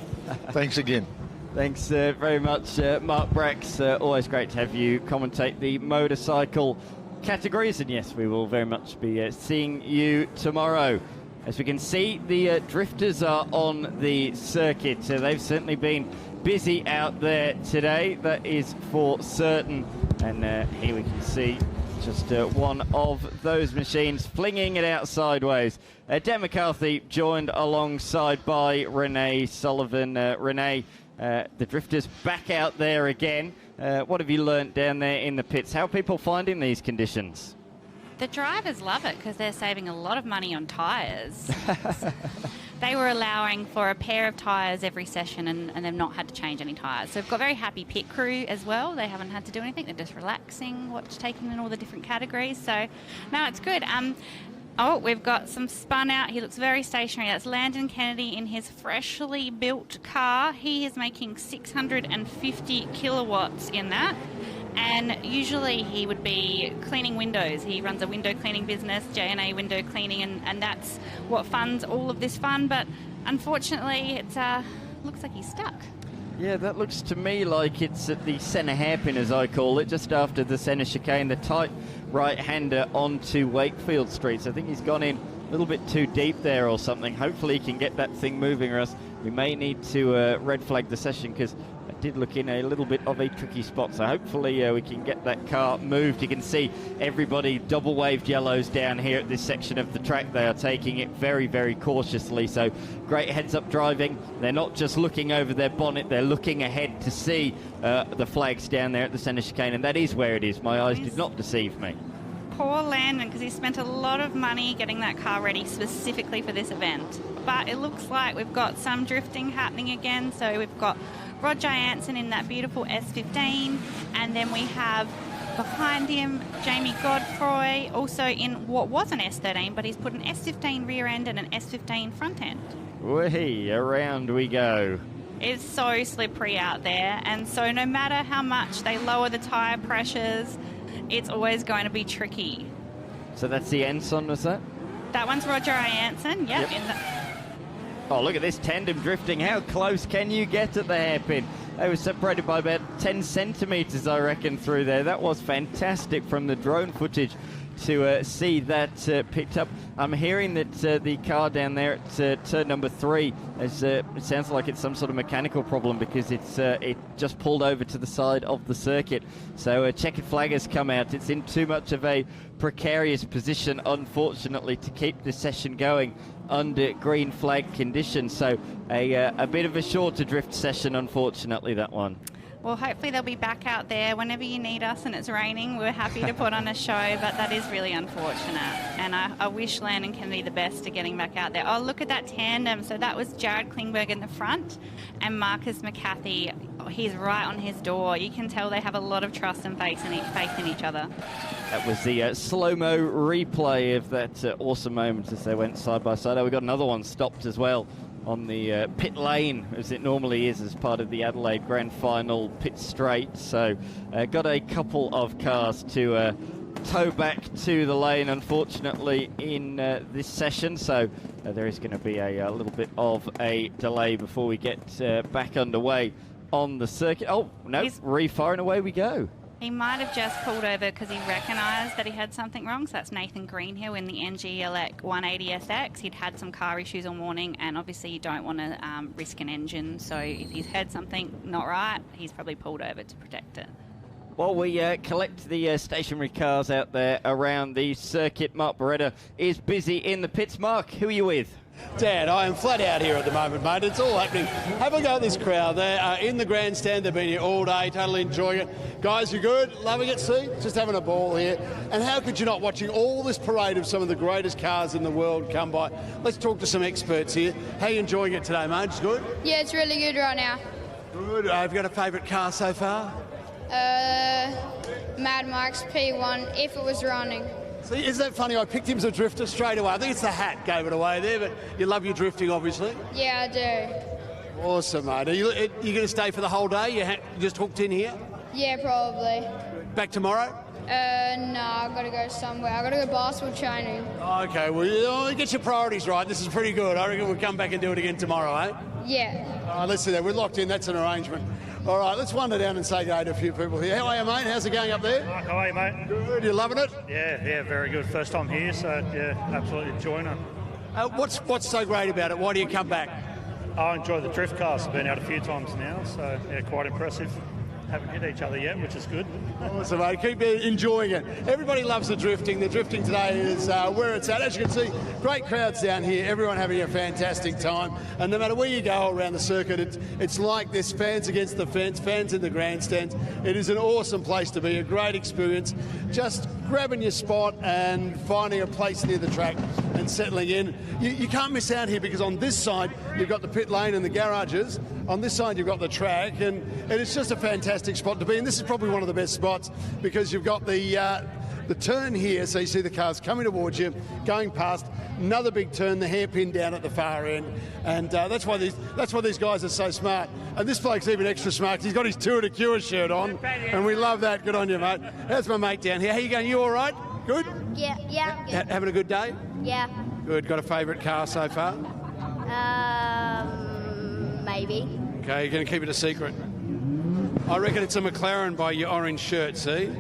Thanks again. Thanks very much, Mark Brax. Always great to have you commentate the motorcycle categories. And yes, we will very much be seeing you tomorrow. As we can see, the drifters are on the circuit. They've certainly been busy out there today, that is for certain. And here we can see just one of those machines flinging it out sideways. Dan McCarthy joined alongside by Renee Sullivan. Renee, the drifters back out there again. What have you learnt down there in the pits? How are people finding these conditions? The drivers love it because they're saving a lot of money on tyres. They were allowing for a pair of tyres every session, and they've not had to change any tyres. So we've got a very happy pit crew as well. They haven't had to do anything. They're just relaxing, taking in all the different categories. So, no, it's good. Oh, we've got some spun out. He looks very stationary. That's Landon Kennedy in his freshly built car. He is making 650 kilowatts in that. And usually he would be cleaning windows. He runs a window cleaning business, J&A window cleaning, and that's what funds all of this fun. But unfortunately, it looks like he's stuck. Yeah, that looks to me like it's at the centre hairpin, as I call it, just after the centre chicane, the tight right-hander onto Wakefield Street. So I think he's gone in a little bit too deep there or something. Hopefully he can get that thing moving, or else we may need to red flag the session, because it did look in a little bit of a tricky spot. So hopefully we can get that car moved. You can see everybody double waved yellows down here at this section of the track. They are taking it very, very cautiously. So great heads-up driving. They're not just looking over their bonnet, they're looking ahead to see the flags down there at the centre chicane, and that is where it is. My eyes did not deceive me. Poor Landon, because he spent a lot of money getting that car ready specifically for this event. But it looks like we've got some drifting happening again. So we've got Roger Anson in that beautiful S15, and then we have behind him Jamie Godfroy, also in what was an S13, but he's put an S15 rear end and an S15 front end. Whee, around we go. It's so slippery out there, and so no matter how much they lower the tyre pressures, it's always going to be tricky. So that's the Anson, was that? That one's Roger Anson, yep. Oh, look at this tandem drifting. How close can you get at the hairpin? They were separated by about 10 centimetres, I reckon, through there. That was fantastic from the drone footage to see that picked up. I'm hearing that the car down there at turn number 3, it sounds like it's some sort of mechanical problem, because it just pulled over to the side of the circuit. So a checkered flag has come out. It's in too much of a precarious position, unfortunately, to keep the session going under green flag conditions. So a bit of a shorter drift session, unfortunately, that one. Well, hopefully they'll be back out there whenever you need us and it's raining. We're happy to put on a show, but that is really unfortunate. And I wish Landon Kennedy the best to getting back out there. Oh, look at that tandem. So that was Jared Klingberg in the front and Marcus McCarthy. Oh, he's right on his door. You can tell they have a lot of trust and faith in each other. That was the slow-mo replay of that awesome moment as they went side by side. Oh, we got another one stopped as well on the pit lane, as it normally is as part of the Adelaide Grand Final pit straight. So got a couple of cars to tow back to the lane, unfortunately, in this session. So there is going to be a little bit of a delay before we get back underway on the circuit. Oh, no, refire and away we go. He might have just pulled over because he recognised that he had something wrong. So that's Nathan Greenhill in the NGLX 180SX. He'd had some car issues all morning, and obviously you don't want to risk an engine. So if he's had something not right, he's probably pulled over to protect it. While we collect the stationary cars out there around the circuit, Mark Beretta is busy in the pits. Mark, who are you with? Dan, I am flat out here at the moment, mate. It's all happening. Have a go at this crowd. They are in the grandstand. They've been here all day, totally enjoying it. Guys, you good? Loving it? See? Just having a ball here. And how could you not, watching all this parade of some of the greatest cars in the world come by? Let's talk to some experts here. How are you enjoying it today, mate? It's good? Yeah, it's really good right now. Good. Have you got a favourite car so far? Mad Max P1, if it was running. See, isn't that funny? I picked him as a drifter straight away. I think it's the hat gave it away there, but you love your drifting, obviously. Yeah, I do. Awesome, mate. Are you going to stay for the whole day? You just hooked in here? Yeah, probably. Back tomorrow? No, I've got to go somewhere. I've got to go basketball training. Okay, well, you get your priorities right. This is pretty good. I reckon we'll come back and do it again tomorrow, eh? Yeah. All right, let's do that. We're locked in. That's an arrangement. All right, let's wander down and say good day to a few people here. How are you, mate? How's it going up there? Mark, how are you, mate? Good. You loving it? Yeah, very good. First time here, so yeah, absolutely enjoying it. What's so great about it? Why do you come back? I enjoy the drift cars. I've been out a few times now, so yeah, quite impressive. Haven't hit each other yet, which is good. Awesome, mate. Keep enjoying it. Everybody loves the drifting. The drifting today is where it's at. As you can see, great crowds down here. Everyone having a fantastic time. And no matter where you go around the circuit, it's like this: fans against the fence, fans in the grandstands. It is an awesome place to be, a great experience. Just grabbing your spot and finding a place near the track and settling in. You can't miss out here, because on this side you've got the pit lane and the garages. On this side you've got the track, and it's just a fantastic spot to be. And this is probably one of the best spots, because you've got the the turn here, so you see the cars coming towards you, going past, another big turn, the hairpin down at the far end, and that's why these guys are so smart. And this bloke's even extra smart because he's got his Tour de Cure shirt on, and we love that. Good on you, mate. How's my mate down here? How you going? You all right? Good? Yeah. Having a good day? Yeah. Good. Got a favourite car so far? Maybe. Okay, you're going to keep it a secret. I reckon it's a McLaren by your orange shirt, see?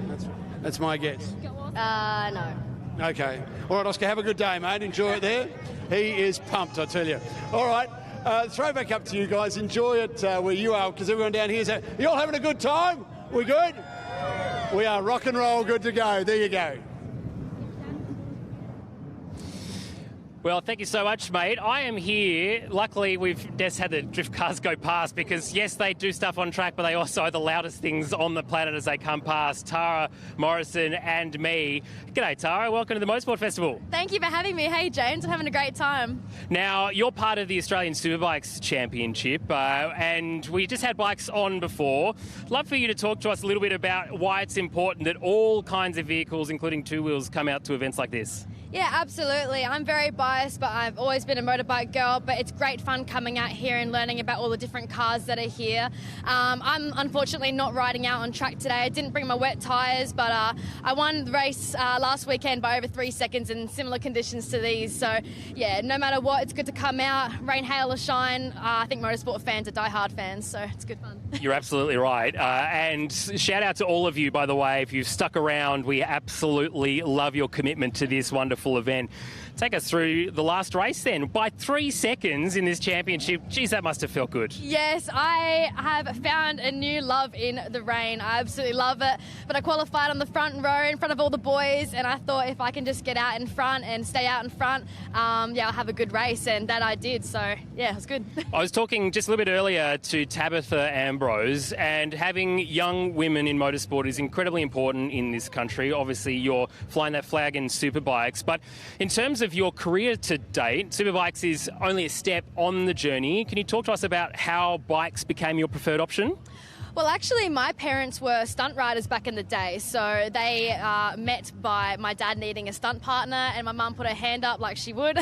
That's my guess. No. Okay. All right, Oscar, have a good day, mate. Enjoy it there. He is pumped, I tell you. All right, throw back up to you guys. Enjoy it where you are, because everyone down here is... You all having a good time? We good? We are rock and roll, good to go. There you go. Well, thank you so much, mate. I am here. Luckily, we've just had the drift cars go past because, yes, they do stuff on track, but they also are the loudest things on the planet as they come past. Tara, Morrison and me. G'day, Tara. Welcome to the Motorsport Festival. Thank you for having me. Hey, James. I'm having a great time. Now, you're part of the Australian Superbikes Championship, and we just had bikes on before. Love for you to talk to us a little bit about why it's important that all kinds of vehicles, including two wheels, come out to events like this. Yeah, absolutely. I'm very biased, but I've always been a motorbike girl, but it's great fun coming out here and learning about all the different cars that are here. I'm unfortunately not riding out on track today. I didn't bring my wet tyres, but I won the race last weekend by over 3 seconds in similar conditions to these. So, yeah, no matter what, it's good to come out, rain, hail or shine. I think motorsport fans are die-hard fans, so it's good fun. You're absolutely right. And shout out to all of you, by the way. If you've stuck around, we absolutely love your commitment to this wonderful event. Take us through the last race then. By 3 seconds in this championship, geez, that must have felt good. Yes, I have found a new love in the rain. I absolutely love it. But I qualified on the front row in front of all the boys, and I thought if I can just get out in front and stay out in front, I'll have a good race, and that I did. So, yeah, it was good. I was talking just a little bit earlier to Tabitha Ambrose, and having young women in motorsport is incredibly important in this country. Obviously, you're flying that flag in Superbikes, but in terms of your career to date, Superbikes is only a step on the journey. Can you talk to us about how bikes became your preferred option? Well, actually, my parents were stunt riders back in the day, so they met by my dad needing a stunt partner, and my mum put her hand up like she would.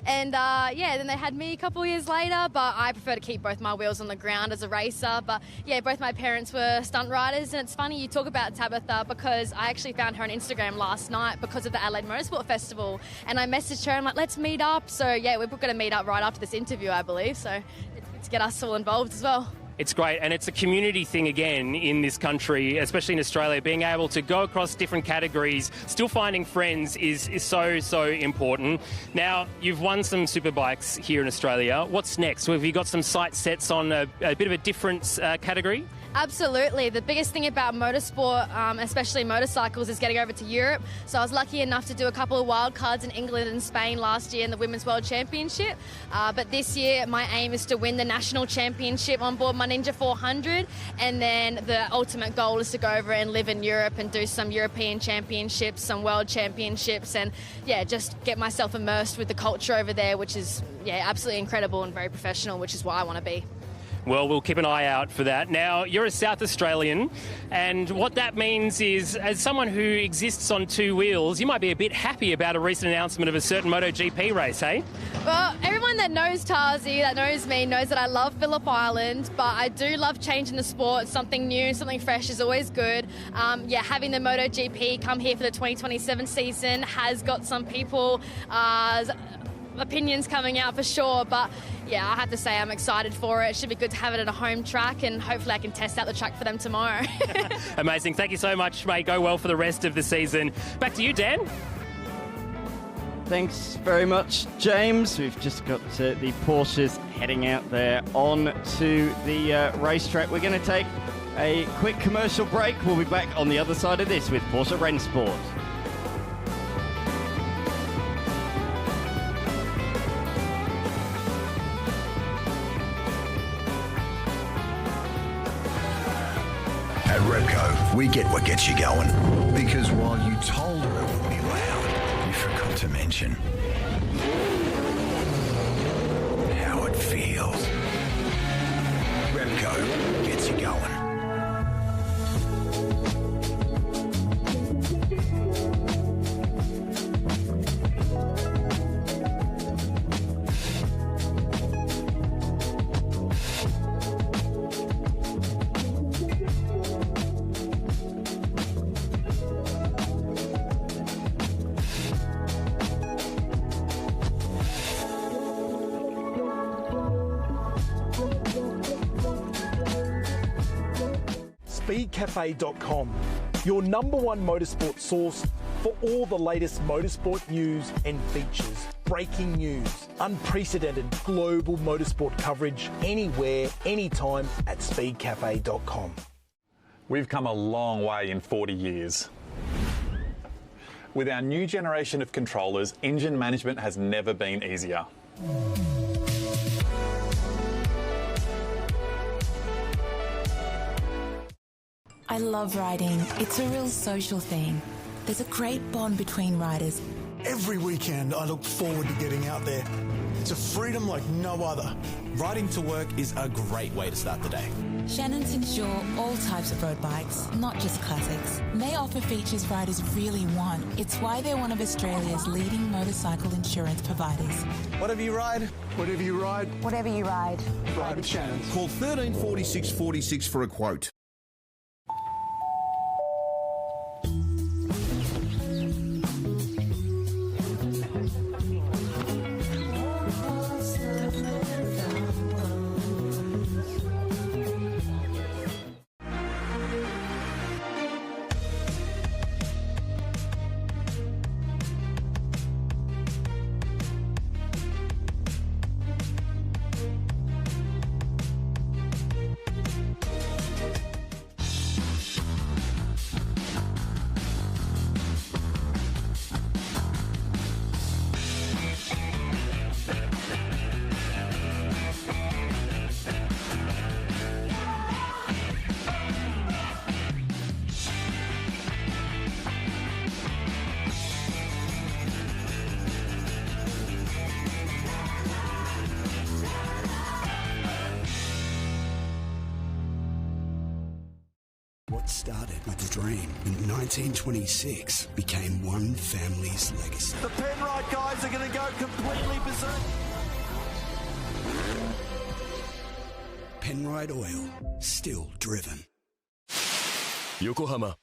And, then they had me a couple of years later, but I prefer to keep both my wheels on the ground as a racer. But, yeah, both my parents were stunt riders, and it's funny you talk about Tabitha because I actually found her on Instagram last night because of the Adelaide Motorsport Festival, and I messaged her and I'm like, let's meet up. So, yeah, we're going to meet up right after this interview, I believe, so it's good to get us all involved as well. It's great, and it's a community thing again in this country, especially in Australia. Being able to go across different categories, still finding friends is so important. Now, you've won some Superbikes here in Australia. What's next? Have you got some sights set on a bit of a different category? Absolutely. The biggest thing about motorsport, especially motorcycles, is getting over to Europe. So I was lucky enough to do a couple of wild cards in England and Spain last year in the Women's World Championship. But this year, my aim is to win the national championship on board my Ninja 400. And then the ultimate goal is to go over and live in Europe and do some European championships, some world championships, and just get myself immersed with the culture over there, which is absolutely incredible and very professional, which is what I want to be. Well, we'll keep an eye out for that. Now, you're a South Australian, and what that means is, as someone who exists on two wheels, you might be a bit happy about a recent announcement of a certain MotoGP race, hey? Well, everyone that knows Tarzy, that knows me, knows that I love Phillip Island, but I do love changing the sport. Something new, something fresh is always good. Having the MotoGP come here for the 2027 season has got some people... opinions coming out for sure, but I have to say I'm excited for it. It should be good to have it at a home track, and hopefully I can test out the track for them tomorrow. Amazing. Thank you so much, mate. Go well for the rest of the season. Back to you, Dan. Thanks very much, James. We've just got the Porsches heading out there on to the racetrack. We're going to take a quick commercial break. We'll be back on the other side of this with Porsche Ren Sport. At Repco, we get what gets you going. Because while you told her it would be loud, you forgot to mention how it feels. Repco gets you going. speedcafe.com, your #1 motorsport source for all the latest motorsport news and features. Breaking news, unprecedented global motorsport coverage, anywhere, anytime at speedcafe.com. We've come a long way in 40 years. With our new generation of controllers, engine management has never been easier. I love riding. It's a real social thing. There's a great bond between riders. Every weekend I look forward to getting out there. It's a freedom like no other. Riding to work is a great way to start the day. Shannon's insure all types of road bikes, not just classics. They offer features riders really want. It's why they're one of Australia's leading motorcycle insurance providers. Whatever you ride, whatever you ride, Whatever you ride, ride with Shannon's. Call 13 46 46 for a quote. What started with a dream in 1926 became one family's legacy. The Penrite guys are going to go completely berserk. Penrite Oil, still driven. Yokohama.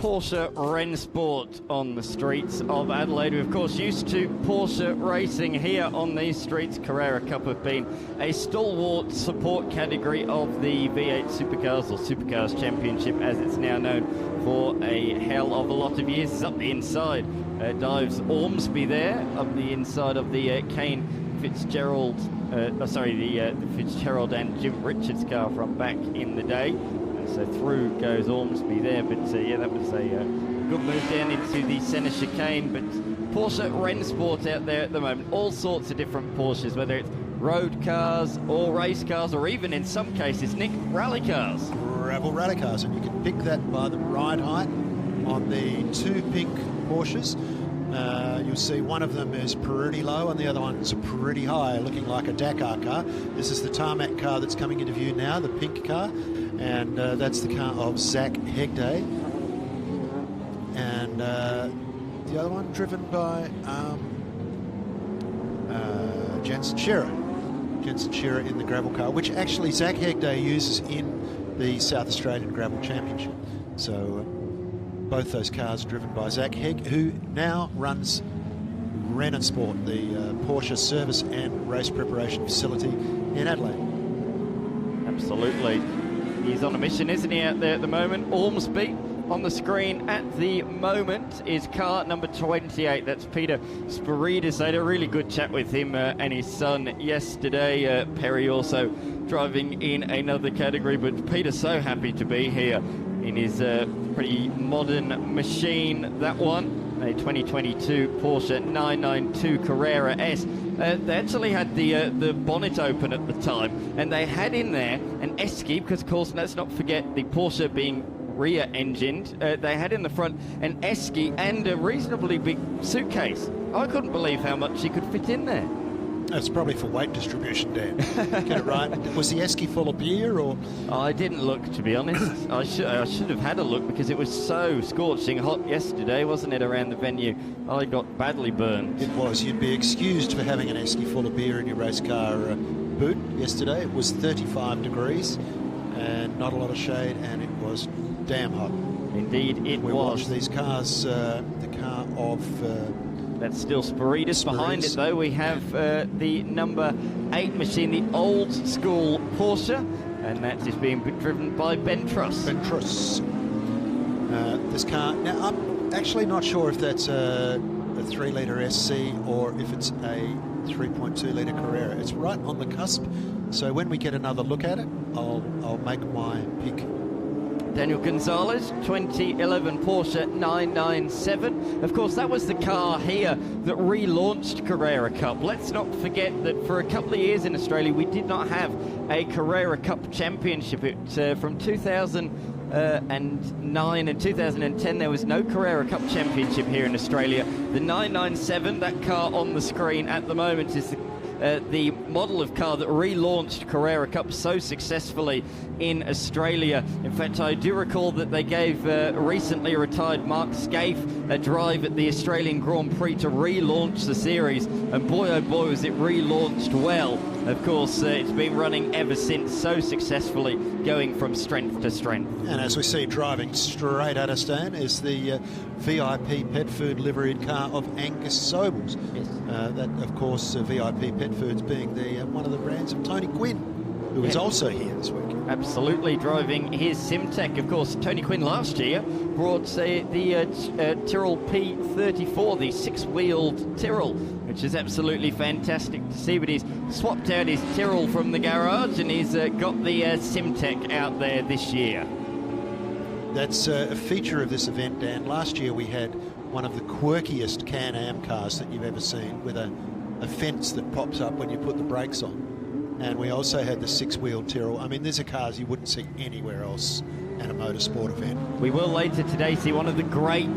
Porsche Ren Sport on the streets of Adelaide. We're of course used to Porsche racing here on these streets. Carrera Cup have been a stalwart support category of the V8 Supercars, or Supercars Championship as it's now known, for a hell of a lot of years. It's up the inside. Dives Ormsby there, up the inside of the Kane Fitzgerald, the Fitzgerald and Jim Richards car from back in the day. So through goes Ormsby there, but yeah, that was a good move down into the centre chicane. But Porsche Ren Sport out there at the moment, all sorts of different Porsches, whether it's road cars or race cars, or even in some cases, Nick, rally cars. Gravel rally cars, and you can pick that by the ride height on the two pink Porsches. You'll see one of them is pretty low and the other one's pretty high, looking like a Dakar car. This is the tarmac car that's coming into view now, the pink car, and that's the car of Zach Hegday. And the other one driven by Jensen Shearer. Jensen Shearer in the gravel car, which actually Zach Hegday uses in the South Australian Gravel Championship. So both those cars driven by Zach Hegg, who now runs Ren Sport, the Porsche service and race preparation facility in Adelaide. Absolutely. He's on a mission, isn't he, out there at the moment? Ormsby on the screen at the moment is car number 28. That's Peter Spiridis. I had a really good chat with him and his son yesterday. Perry also driving in another category, but Peter's so happy to be here in his pretty modern machine, that one, a 2022 Porsche 992 Carrera S. They actually had the bonnet open at the time, and they had in there an esky, because of course, let's not forget the Porsche being rear-engined. They had in the front an esky and a reasonably big suitcase. I couldn't believe how much he could fit in there. It's probably for weight distribution, Dan. Get it right. Was the esky full of beer, or? I didn't look, to be honest. I should have had a look because it was so scorching hot yesterday, wasn't it, around the venue? I got badly burned. It was. You'd be excused for having an esky full of beer in your race car boot yesterday. It was 35 degrees and not a lot of shade, and it was damn hot. Indeed, it was. We watched these cars, the car of... That's still Spiritus. Behind it, though, we have the number 8 machine, the old school Porsche, and that is being driven by Ben Truss. Ben Truss. This car, now I'm actually not sure if that's a 3-litre SC or if it's a 3.2-litre Carrera. It's right on the cusp, so when we get another look at it, I'll make my pick. Daniel Gonzalez, 2011 Porsche 997. Of course, that was the car here that relaunched Carrera Cup. Let's not forget that for a couple of years in Australia, we did not have a Carrera Cup championship. From 2009 and 2010, there was no Carrera Cup championship here in Australia. The 997, that car on the screen at the moment, is the model of car that relaunched Carrera Cup so successfully in Australia. In fact, I do recall that they gave recently retired Mark Scaife a drive at the Australian Grand Prix to relaunch the series, and boy oh boy was it relaunched well. Of course, it's been running ever since, so successfully, going from strength to strength. And as we see driving straight at us, Dan, is the VIP pet food liveried car of Angus Sobels. Yes. That, of course, VIP Pet Foods being the one of the brands of Tony Quinn, who is also here this week. Absolutely, driving his Simtech. Of course, Tony Quinn last year brought the Tyrrell P34, the 6-wheeled Tyrrell, which is absolutely fantastic to see. But he's swapped out his Tyrrell from the garage and he's got the Simtech out there this year. That's a feature of this event, Dan. Last year we had one of the quirkiest Can-Am cars that you've ever seen, with a fence that pops up when you put the brakes on. And we also had the 6-wheeled Tyrrell. I mean, these are cars you wouldn't see anywhere else at a motorsport event. We will later today see one of the great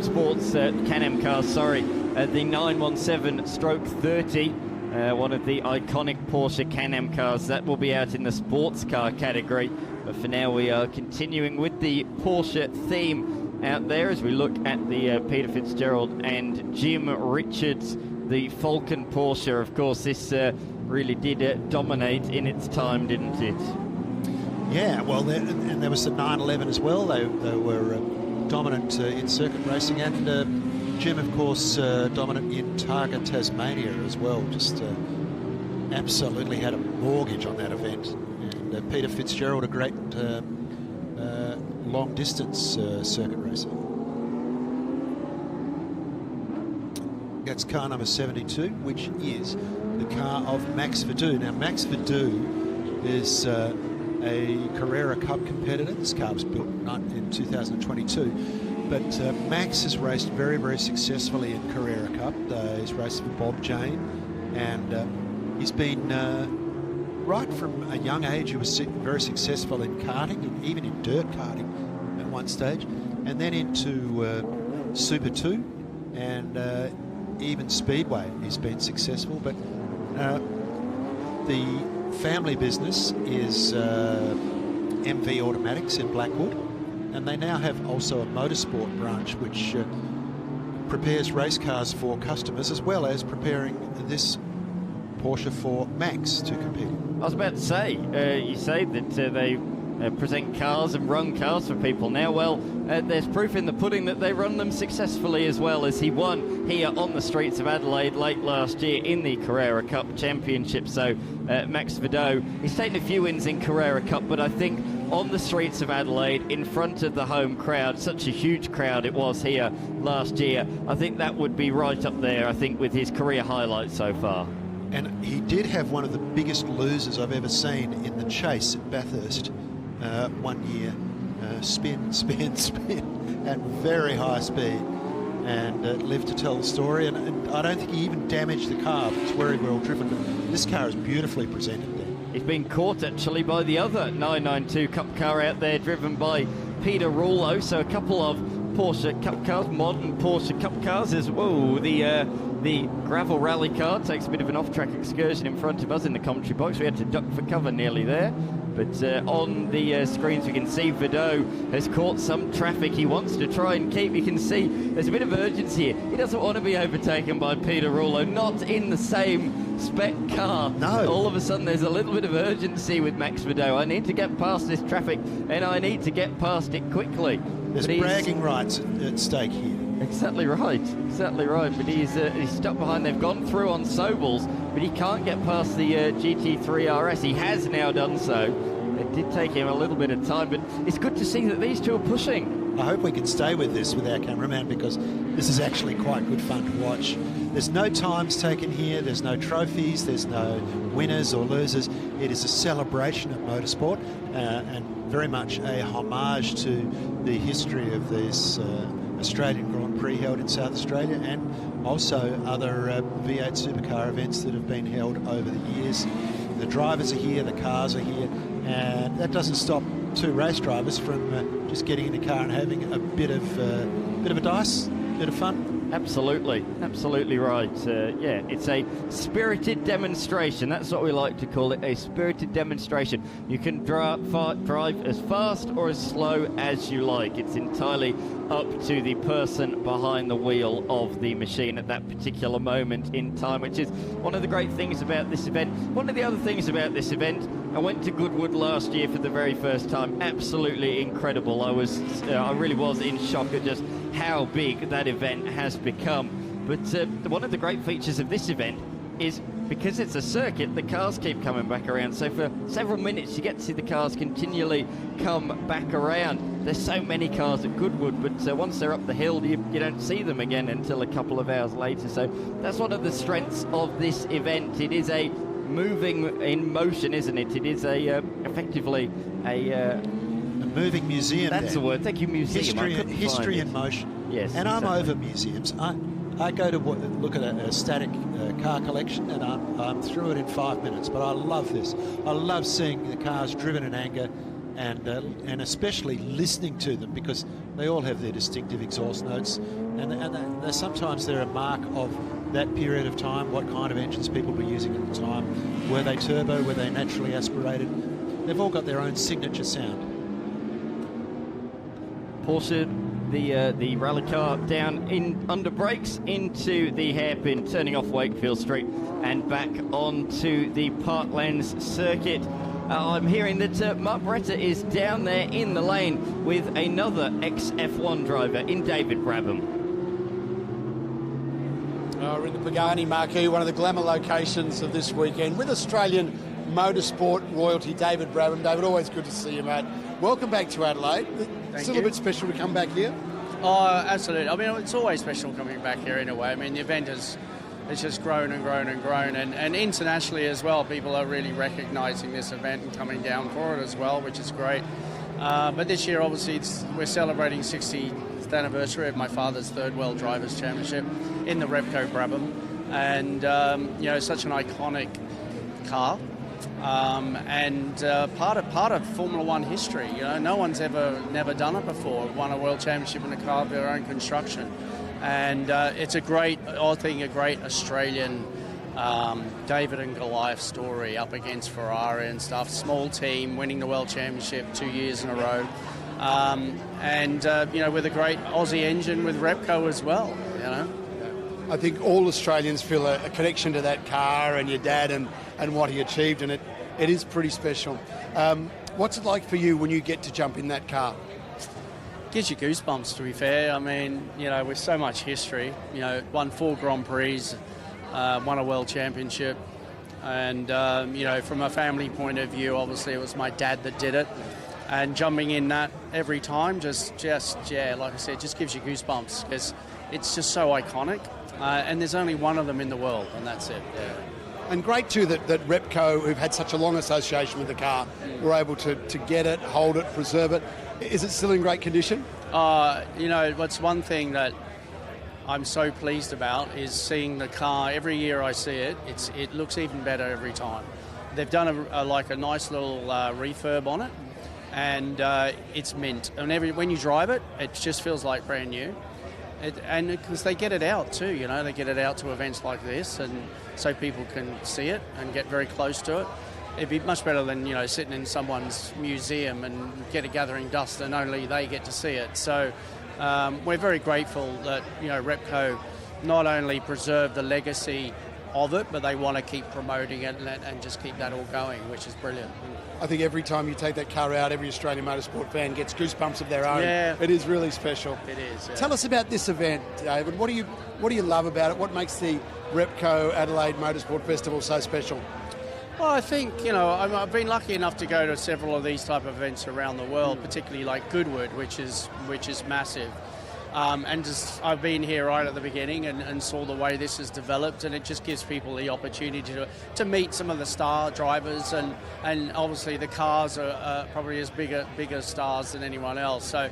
sports Can-Am cars, the 917/30, one of the iconic Porsche Can-Am cars. That will be out in the sports car category. But for now, we are continuing with the Porsche theme out there as we look at the Peter Fitzgerald and Jim Richards, the Falcon Porsche. Of course, this really did dominate in its time, didn't it? Yeah, well, there was the 911 as well. They were dominant in circuit racing, and Jim, of course, dominant in Targa Tasmania as well. Just absolutely had a mortgage on that event. And Peter Fitzgerald, a great long-distance circuit racer. That's car number 72, which is the car of Max Verdu. Now, Max Verdu is a Carrera Cup competitor. This car was built in 2022. But Max has raced very, very successfully in Carrera Cup. He's raced for Bob Jane. And he's been, right from a young age, he was very successful in karting, and even in dirt karting at one stage. And then into Super 2 and even Speedway, he's been successful. But the family business is MV Automatics in Blackwood, and they now have also a motorsport branch which prepares race cars for customers, as well as preparing this Porsche for Max to compete. I was about to say, you say that they present cars and run cars for people now. Well, there's proof in the pudding that they run them successfully as well, as he won here on the streets of Adelaide late last year in the Carrera Cup Championship. So Max Verdu, he's taken a few wins in Carrera Cup, but I think on the streets of Adelaide in front of the home crowd, such a huge crowd it was here last year, I think that would be right up there, I think, with his career highlights so far. And he did have one of the biggest losers I've ever seen in the chase at Bathurst one year. Spin at very high speed, and lived to tell the story. And I don't think he even damaged the car. It's very well driven. This car is beautifully presented there. He's been caught actually by the other 992 Cup car out there, driven by Peter Rouleau. So a couple of Porsche Cup cars, modern Porsche Cup cars as well. The gravel rally car takes a bit of an off-track excursion in front of us in the commentary box. We had to duck for cover nearly there. But on the screens we can see Vidot has caught some traffic. He wants to try and keep. You can see there's a bit of urgency here. He doesn't want to be overtaken by Peter Rullo, not in the same spec car. No. All of a sudden there's a little bit of urgency with Max Vidot. I need to get past this traffic and I need to get past it quickly. There's bragging rights at stake here. Exactly right, exactly right. But he's stuck behind. They've gone through on Sobels, but he can't get past the GT3 RS. He has now done so. It did take him a little bit of time, but it's good to see that these two are pushing. I hope we can stay with this with our cameraman, because this is actually quite good fun to watch. There's no times taken here, there's no trophies, there's no winners or losers. It is a celebration of motorsport and very much a homage to the history of this Australian Grand Prix held in South Australia, and also other V8 supercar events that have been held over the years. The drivers are here, the cars are here, and that doesn't stop two race drivers from just getting in the car and having a bit of a dice, bit of fun. Absolutely, absolutely right. Yeah, it's a spirited demonstration. That's what we like to call it, a spirited demonstration. You can drive as fast or as slow as you like. It's entirely up to the person behind the wheel of the machine at that particular moment in time, which is one of the great things about this event. One of the other things about this event, I went to Goodwood last year for the very first time. Absolutely incredible. I really was in shock at just how big that event has become. But one of the great features of this event is because it's a circuit, the cars keep coming back around. So for several minutes you get to see the cars continually come back around. There's so many cars at Goodwood, but once they're up the hill you don't see them again until a couple of hours later. So that's one of the strengths of this event. It is a moving in motion, isn't it? It is effectively a moving museum. That's the word. Thank you, museum. History in motion. Yes, and exactly. I'm over museums. I go to look at a static car collection, and I'm through it in 5 minutes. But I love this. I love seeing the cars driven in anger, and especially listening to them, because they all have their distinctive exhaust notes, and sometimes they're a mark of that period of time, what kind of engines people were using at the time. Were they turbo? Were they naturally aspirated? They've all got their own signature sound. Porsche, the rally car down in under brakes into the hairpin, turning off Wakefield Street and back onto the Park Lands circuit. I'm hearing that Mark Beretta is down there in the lane with another ex-F1 driver in David Brabham. We're in the Pagani Marquee, one of the glamour locations of this weekend, with Australian motorsport royalty David Brabham. David, always good to see you, mate. Welcome back to Adelaide. Still a bit special to come back here? Oh, absolutely. I mean, it's always special coming back here in a way. I mean, the event has just grown and grown and grown, and internationally as well, people are really recognising this event and coming down for it as well, which is great. But this year, obviously, we're celebrating 60th anniversary of my father's third World Drivers' Championship in the Repco Brabham, and such an iconic car. And part of Formula One history. No one's never done it before. Won a world championship in a car of their own construction, and it's a great Australian David and Goliath story up against Ferrari and stuff. Small team winning the world championship 2 years in a row, with a great Aussie engine with Repco as well. I think all Australians feel a connection to that car and your dad and what he achieved, and it is pretty special. What's it like for you when you get to jump in that car? Gives you goosebumps, to be fair. I mean, with so much history, won 4 Grand Prix, won a world championship, and from a family point of view, obviously it was my dad that did it, and jumping in that every time like I said, just gives you goosebumps, because it's just so iconic. And there's only one of them in the world, and that's it. Yeah. And great too that Repco, who've had such a long association with the car, were able to get it, hold it, preserve it. Is it still in great condition? What's one thing that I'm so pleased about is seeing the car. Every year I see it, it looks even better every time. They've done a nice little refurb on it, and it's mint. And when you drive it, it just feels like brand new. And because they get it out too, you know, they get it out to events like this, and so people can see it and get very close to it. It'd be much better than, you know, sitting in someone's museum and gathering dust and only they get to see it. So we're very grateful that, you know, Repco not only preserve the legacy of it, but they want to keep promoting it and just keep that all going, which is brilliant. I think every time you take that car out, every Australian motorsport fan gets goosebumps of their own. Yeah. It is really special. It is. Yeah. Tell us about this event, David. What do you love about it? What makes the Repco Adelaide Motorsport Festival so special? Well, I think, you know, I've been lucky enough to go to several of these type of events around the world, particularly like Goodwood, which is massive. And just I've been here right at the beginning and saw the way this has developed, and it just gives people the opportunity to meet some of the star drivers, and obviously the cars are probably as bigger stars than anyone else. So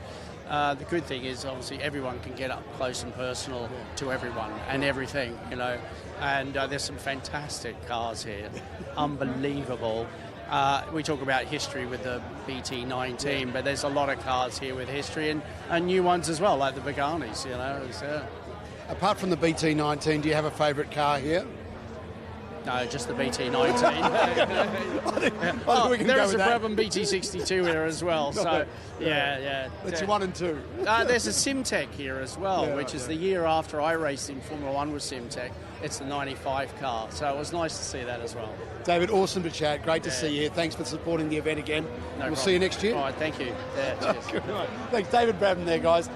the good thing is obviously everyone can get up close and personal to everyone and everything, you know. And there's some fantastic cars here, unbelievable. We talk about history with the BT19, but there's a lot of cars here with history and new ones as well, like the Bugattis, you know. Apart from the BT19, do you have a favourite car here? No, just the BT19. There is a Brabham BT62 here as well. So, yeah. That's your 1 and 2. There's a Simtech here as well, which is the year after I raced in Formula 1 with Simtech. It's the 95 car. So it was nice to see that as well. David, awesome to chat. Great to see you here. Thanks for supporting the event again. We'll see you next year. All right, thank you. Yeah, cheers. Thanks, David Brabham there, guys.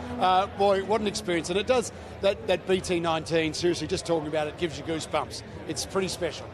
Boy, what an experience. And it does, that BT19, seriously, just talking about it gives you goosebumps. It's pretty special.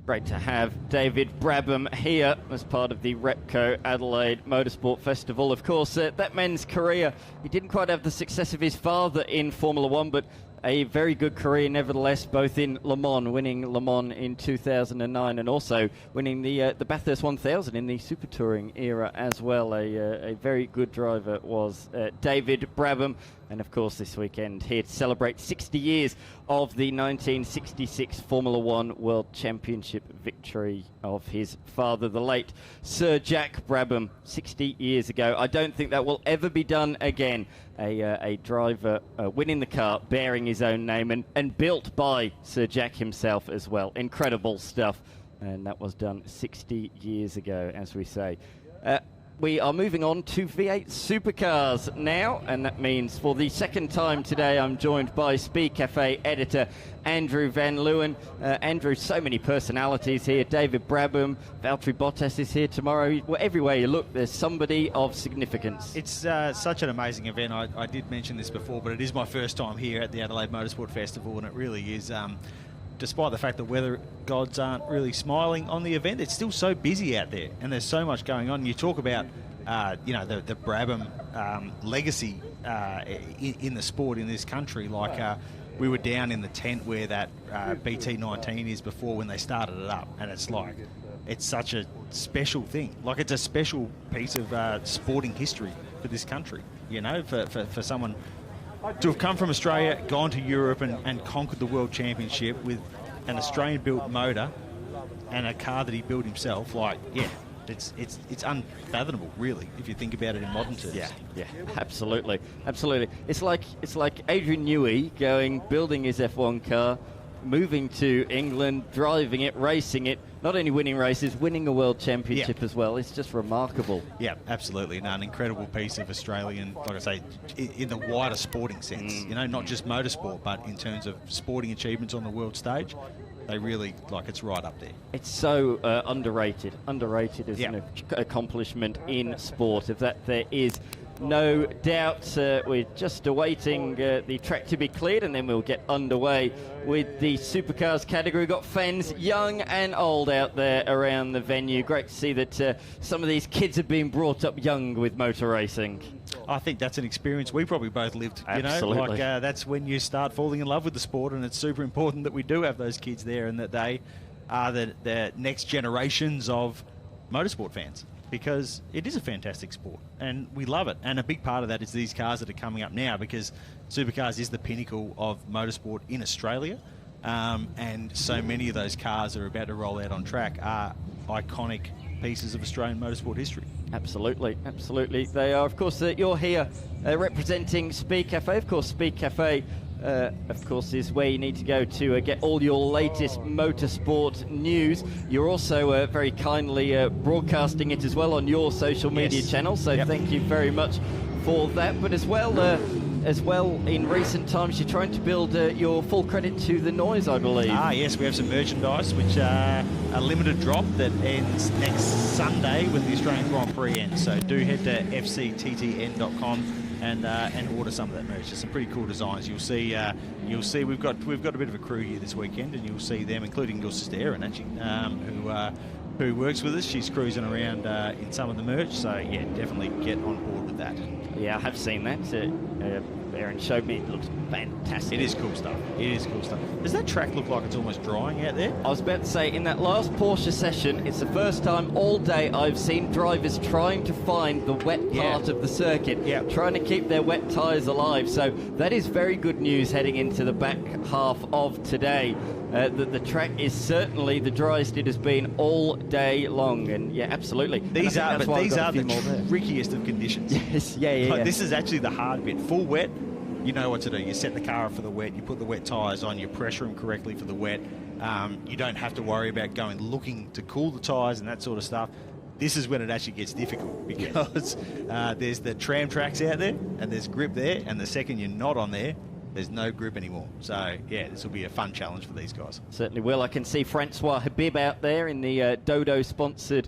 Great to have David Brabham here as part of the Repco Adelaide Motorsport Festival. Of course, that man's career, he didn't quite have the success of his father in Formula 1, but a very good career nevertheless, both in Le Mans, winning Le Mans in 2009 and also winning the Bathurst 1000 in the Super Touring era as well. A very good driver was David Brabham. And of course this weekend here to celebrate 60 years of the 1966 Formula 1 World Championship victory of his father, the late Sir Jack Brabham, 60 years ago. I don't think that will ever be done again. A driver winning the car, bearing his own name, and built by Sir Jack himself as well. Incredible stuff. And that was done 60 years ago, as we say. We are moving on to V8 Supercars now, and that means for the second time today I'm joined by Speed Cafe editor Andrew Van Leeuwen. Andrew, so many personalities here. David Brabham, Valtteri Bottas is here tomorrow. Well, everywhere you look, there's somebody of significance. It's such an amazing event. I did mention this before, but it is my first time here at the Adelaide Motorsport Festival, and it really is... despite the fact that weather gods aren't really smiling on the event, it's still so busy out there, and there's so much going on. You talk about, the Brabham legacy in the sport in this country. Like we were down in the tent where that BT19 is before when they started it up, and it's like, it's such a special thing. Like, it's a special piece of sporting history for this country, you know, for someone to have come from Australia, gone to Europe and conquered the World Championship with an Australian-built motor and a car that he built himself. Like, yeah, it's unfathomable, really, if you think about it in modern terms. Yeah, absolutely. It's like Adrian Newey building his F1 car, moving to England, driving it, racing it, not only winning races, winning a world championship as well. It's just remarkable. Yeah, absolutely. No, an incredible piece of Australian, like I say, in the wider sporting sense, you know, not just motorsport, but in terms of sporting achievements on the world stage. They really, it's right up there. It's so underrated as an accomplishment in sport. If that there is no doubt. We're just awaiting the track to be cleared, and then we'll get underway with the Supercars category. We've got fans young and old out there around the venue. Great to see that some of these kids have been brought up young with motor racing. I think that's an experience we probably both lived. Absolutely. That's when you start falling in love with the sport, and it's super important that we do have those kids there and that they are the next generations of motorsport fans, because it is a fantastic sport and we love it. And a big part of that is these cars that are coming up now, because Supercars is the pinnacle of motorsport in Australia. and so many of those cars that are about to roll out on track are iconic pieces of Australian motorsport history. Absolutely, absolutely. They are. Of course, you're here representing Speed Cafe. Of course, Speed Cafe, of course, is where you need to go to get all your latest motorsport news. You're also very kindly broadcasting it as well on your social media channel, so thank you very much for that. But as well, in recent times, you're trying to build your full credit to the noise, I believe. Yes, we have some merchandise, which a limited drop that ends next Sunday when the Australian Grand Prix ends. So do head to fcttn.com and order some of that merch. There's some pretty cool designs. You'll see we've got a bit of a crew here this weekend, and you'll see them, including your sister Erin, actually, who works with us. She's cruising around in some of the merch. So yeah, definitely get on board with that. Yeah, I have seen that. Erin showed me. It looks fantastic. It is cool stuff. It is cool stuff. Does that track look like it's almost drying out there? I was about to say, in that last Porsche session, it's the first time all day I've seen drivers trying to find the wet part of the circuit, trying to keep their wet tyres alive. So that is very good news heading into the back half of today. The track is certainly the driest it has been all day long, and yeah, absolutely. These are the trickiest of conditions. Yes, yeah. This is actually the hard bit. Full wet, you know what to do. You set the car up for the wet, you put the wet tyres on, you pressure them correctly for the wet. You don't have to worry about looking to cool the tyres and that sort of stuff. This is when it actually gets difficult, because there's the tram tracks out there, and there's grip there, and the second you're not on there, there's no grip anymore. So, yeah, this will be a fun challenge for these guys. Certainly will. I can see Francois Habib out there in the Dodo-sponsored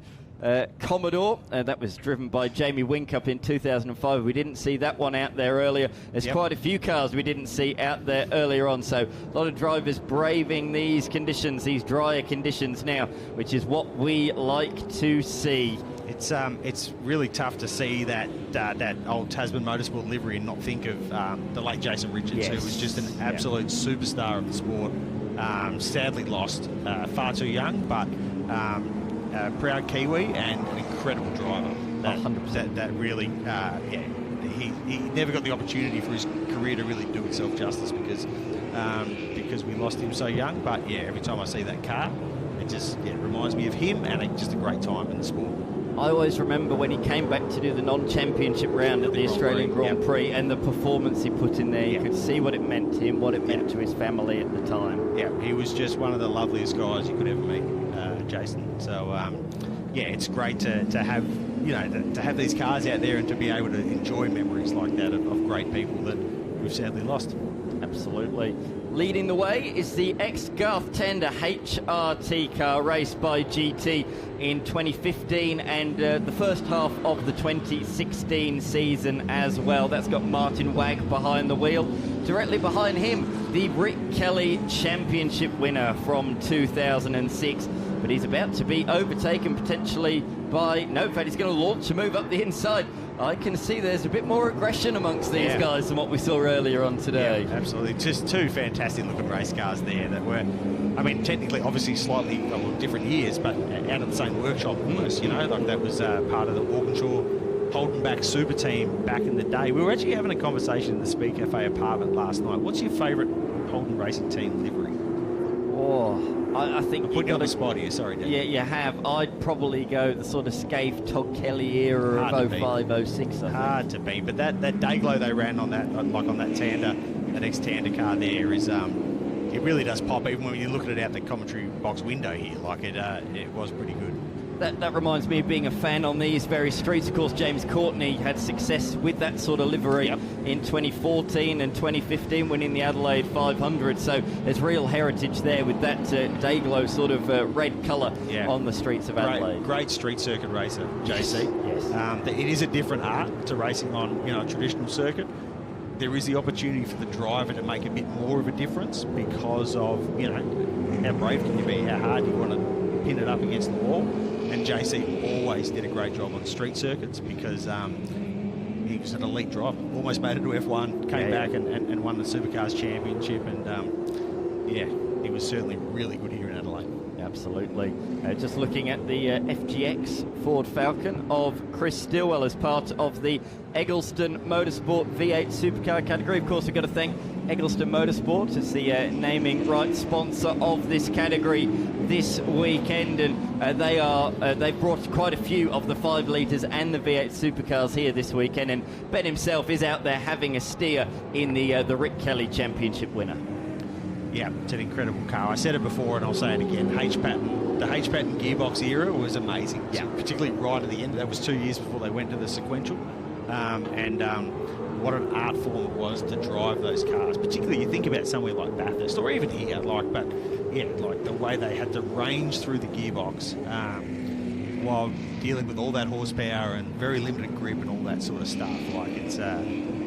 Commodore. That was driven by Jamie Whincup in 2005. We didn't see that one out there earlier. There's quite a few cars we didn't see out there earlier on. So, a lot of drivers braving these conditions, these drier conditions now, which is what we like to see. It's really tough to see that old Tasman Motorsport livery and not think of the late Jason Richards, who was just an absolute superstar of the sport. Sadly lost, far too young, but a proud Kiwi and an incredible driver. That really, he never got the opportunity for his career to really do itself justice because we lost him so young. But yeah, every time I see that car, it just reminds me of him, and just a great time in the sport. I always remember when he came back to do the non-championship round at the Australian Grand Prix, and the performance he put in there. You could see what it meant to him, what it meant to his family at the time. Yeah, he was just one of the loveliest guys you could ever meet, Jason. So, it's great to have to have these cars out there and to be able to enjoy memories like that of great people that we've sadly lost. Absolutely. Leading the way is the ex-Garth Tander HRT car raced by GT in 2015 and the first half of the 2016 season as well. That's got Martin Wagg behind the wheel. Directly behind him, the Rick Kelly Championship winner from 2006. But he's about to be overtaken potentially by... No, in fact, he's going to launch a move up the inside. I can see there's a bit more aggression amongst these guys than what we saw earlier on today. Yeah, absolutely. Just two fantastic looking race cars there that were, technically, obviously slightly different years, but out of the same workshop almost, like that was part of the Walkinshaw Holdenbach super team back in the day. We were actually having a conversation in the Speed Cafe apartment last night. What's your favourite Holden Racing team livery? I think I'm putting you on the spot here, sorry, Dan. Yeah, you have. I'd probably go the sort of Scaife Todd Kelly era of 05, 06. Hard to beat, but that Dayglow they ran on that, like on that Tander, that ex-Tander car there is, it really does pop, even when you look at it out the commentary box window here. Like it was pretty good. That reminds me of being a fan on these very streets. Of course, James Courtney had success with that sort of livery in 2014 and 2015, winning the Adelaide 500. So there's real heritage there with that Dayglow sort of red colour on the streets of Adelaide. Great street circuit racer, JC. Yes. It is a different art to racing on a traditional circuit. There is the opportunity for the driver to make a bit more of a difference because of how brave can you be, how hard you want to pin it up against the wall. And JC always did a great job on street circuits because he was an elite driver. Almost made it to F1, came back and won the Supercars Championship. And, he was certainly really good here in Adelaide. Absolutely. Just looking at the FGX Ford Falcon of Chris Stilwell as part of the Eggleston Motorsport V8 Supercar category. Of course, we've got to thank Eggleston Motorsport is the naming rights sponsor of this category this weekend, and they've brought quite a few of the 5 litres and the V8 Supercars here this weekend, and Ben himself is out there having a steer in the Rick Kelly Championship winner. Yeah, it's an incredible car. I said it before and I'll say it again. The H-pattern gearbox era was amazing. Yeah. Particularly right at the end. That was 2 years before they went to the sequential. What an art form it was to drive those cars. Particularly you think about somewhere like Bathurst or even here, but the way they had to range through the gearbox while dealing with all that horsepower and very limited grip and all that sort of stuff.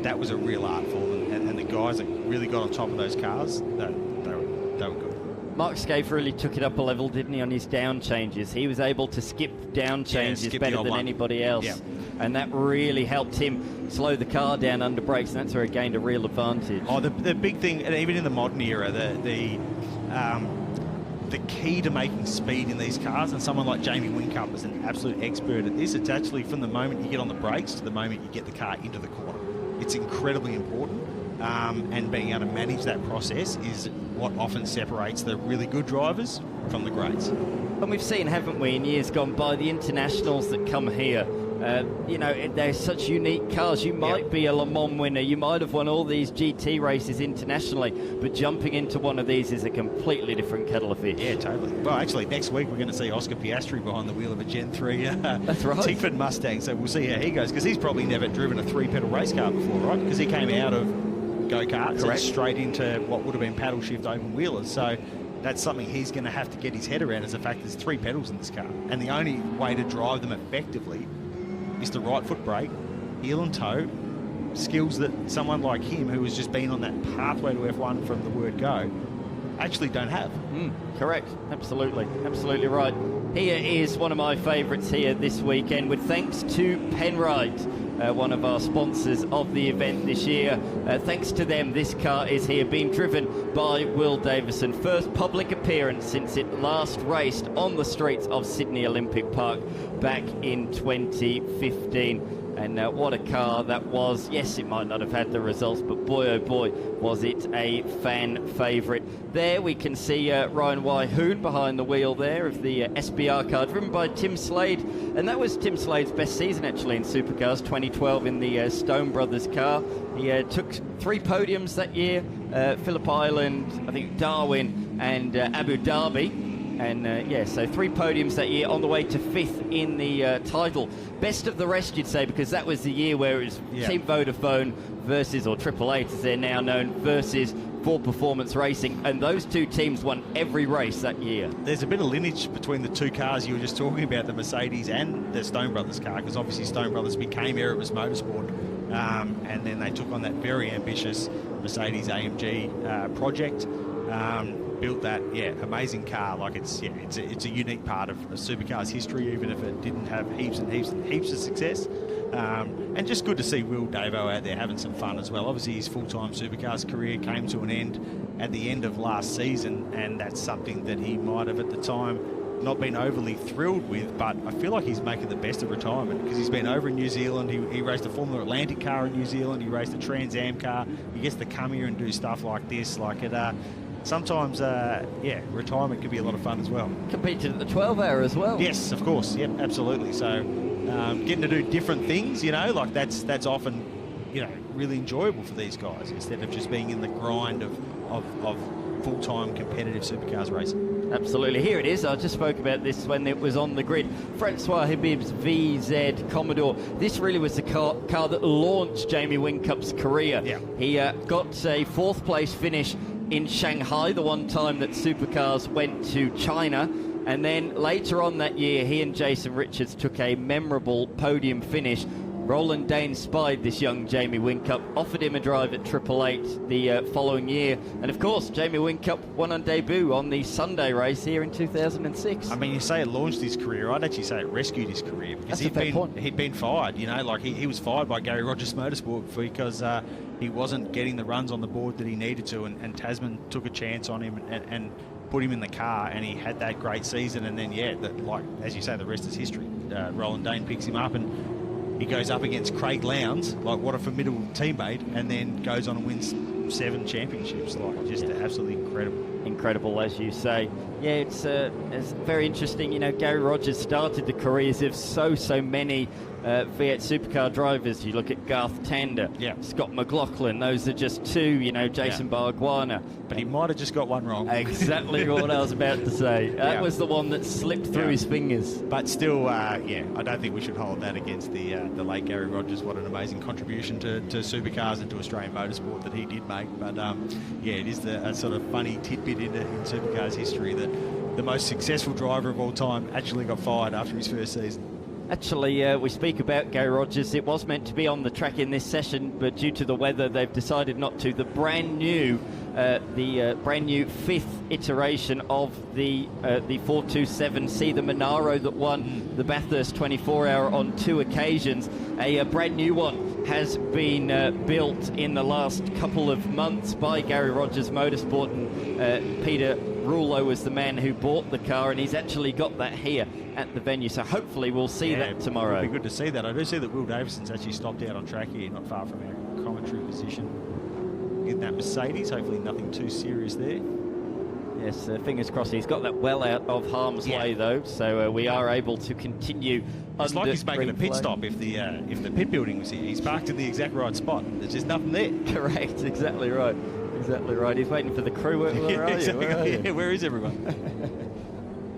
That was a real art form, and the guys that really got on top of those cars, they were good. Mark Scaife really took it up a level, didn't he, on his down changes? He was able to skip down changes better than anybody else. Yeah. And that really helped him slow the car down under brakes, and that's where he gained a real advantage. Oh, the big thing, and even in the modern era, the key to making speed in these cars, and someone like Jamie Whincup is an absolute expert at this, it's actually from the moment you get on the brakes to the moment you get the car into the corner. It's incredibly important, and being able to manage that process is what often separates the really good drivers from the greats. And we've seen, haven't we, in years gone by, the internationals that come here. They're such unique cars. You might be a Le Mans winner. You might have won all these GT races internationally, but jumping into one of these is a completely different kettle of fish. Yeah, totally. Well, actually, next week we're going to see Oscar Piastri behind the wheel of a Gen 3 That's right. Tickford Mustang, so we'll see how he goes, because he's probably never driven a 3-pedal race car before, right? Because he came out of go-karts and straight into what would have been paddle shift open wheelers. So that's something he's going to have to get his head around, is the fact there's 3 pedals in this car. And the only way to drive them effectively is the right foot brake, heel and toe, skills that someone like him, who has just been on that pathway to F1 from the word go, actually don't have. Correct. Absolutely right. Here is one of my favourites here this weekend, with thanks to Penrite, one of our sponsors of the event this year. Thanks to them, this car is here, being driven by Will Davison. First public appearance since it last raced on the streets of Sydney Olympic Park back in 2015. And what a car that was. Yes, it might not have had the results, but boy, oh boy, was it a fan favourite. There we can see Ryan Wyhoon behind the wheel there of the SBR car, driven by Tim Slade. And that was Tim Slade's best season, actually, in Supercars, 2012 in the Stone Brothers car. He took 3 podiums that year, Phillip Island, I think Darwin, and Abu Dhabi. And so 3 podiums that year, on the way to 5th in the title. Best of the rest, you'd say, because that was the year where it was Team Vodafone versus, or Triple Eight as they're now known, versus Ford Performance Racing, and those 2 teams won every race that year. There's a bit of lineage between the 2 cars you were just talking about, the Mercedes and the Stone Brothers car, because obviously Stone Brothers became Erebus Motorsport, and then they took on that very ambitious Mercedes AMG project. Built that amazing car. Like it's a unique part of Supercars history, even if it didn't have heaps and heaps of success. And just good to see Will Davo out there having some fun as well. Obviously his full-time Supercars career came to an end at the end of last season, and that's something that he might have at the time not been overly thrilled with, but I feel like he's making the best of retirement, because he's been over in New Zealand. He raced a Formula Atlantic car in New Zealand. He raced a Trans Am car. He gets to come here and do stuff like this. Sometimes, retirement can be a lot of fun as well. Competed at the 12-hour as well. Yes, of course. Yep, absolutely. So, getting to do different things, that's often, really enjoyable for these guys, instead of just being in the grind of full-time competitive Supercars racing. Absolutely. Here it is. I just spoke about this when it was on the grid. Francois Habib's VZ Commodore. This really was the car that launched Jamie Whincup's career. Yeah. He got a 4th place finish in Shanghai, the one time that Supercars went to China, and then later on that year he and Jason Richards took a memorable podium finish. Roland Dane spied this young Jamie Whincup, offered him a drive at Triple Eight the following year, and of course Jamie Whincup won on debut on the Sunday race here in 2006. I mean, you say it launched his career, I'd actually say it rescued his career, because he'd been fired, he was fired by Gary Rogers Motorsport because he wasn't getting the runs on the board that he needed to, and Tasman took a chance on him and put him in the car, and he had that great season. And then as you say, the rest is history. Roland Dane picks him up, and he goes up against Craig Lowndes, what a formidable teammate, and then goes on and wins 7 championships. Like, just absolutely incredible. Incredible, as you say. Yeah, it's very interesting. You know, Gary Rogers started the careers of so many V8 supercar drivers. You look at Garth Tander, Scott McLaughlin. Those are just 2. You know, Jason Bargwanna. But he might have just got one wrong. Exactly what I was about to say. That was the one that slipped through his fingers. But still, I don't think we should hold that against the late Gary Rogers. What an amazing contribution to supercars and to Australian motorsport that he did make. But it is a sort of funny tidbit in supercars history that the most successful driver of all time actually got fired after his first season. Actually, we speak about Gary Rogers. It was meant to be on the track in this session, but due to the weather, they've decided not to. The brand new 5th iteration of the 427C, the Monaro that won the Bathurst 24-hour on 2 occasions. A brand new one has been built in the last couple of months by Gary Rogers Motorsport, and Peter Rouleau was the man who bought the car, and he's actually got that here at the venue, so hopefully we'll see that tomorrow. It'll be good to see that. I do see that Will Davison's actually stopped out on track here, not far from our commentary position in that Mercedes. Hopefully nothing too serious there. Yes, fingers crossed. He's got that well out of harm's way, though, so we are able to continue. It's like he's making a pit stop if the pit building was here. He's parked in the exact right spot. There's just nothing there. Correct, exactly right. Exactly right. He's waiting for the crew. Where are you? Where is everyone?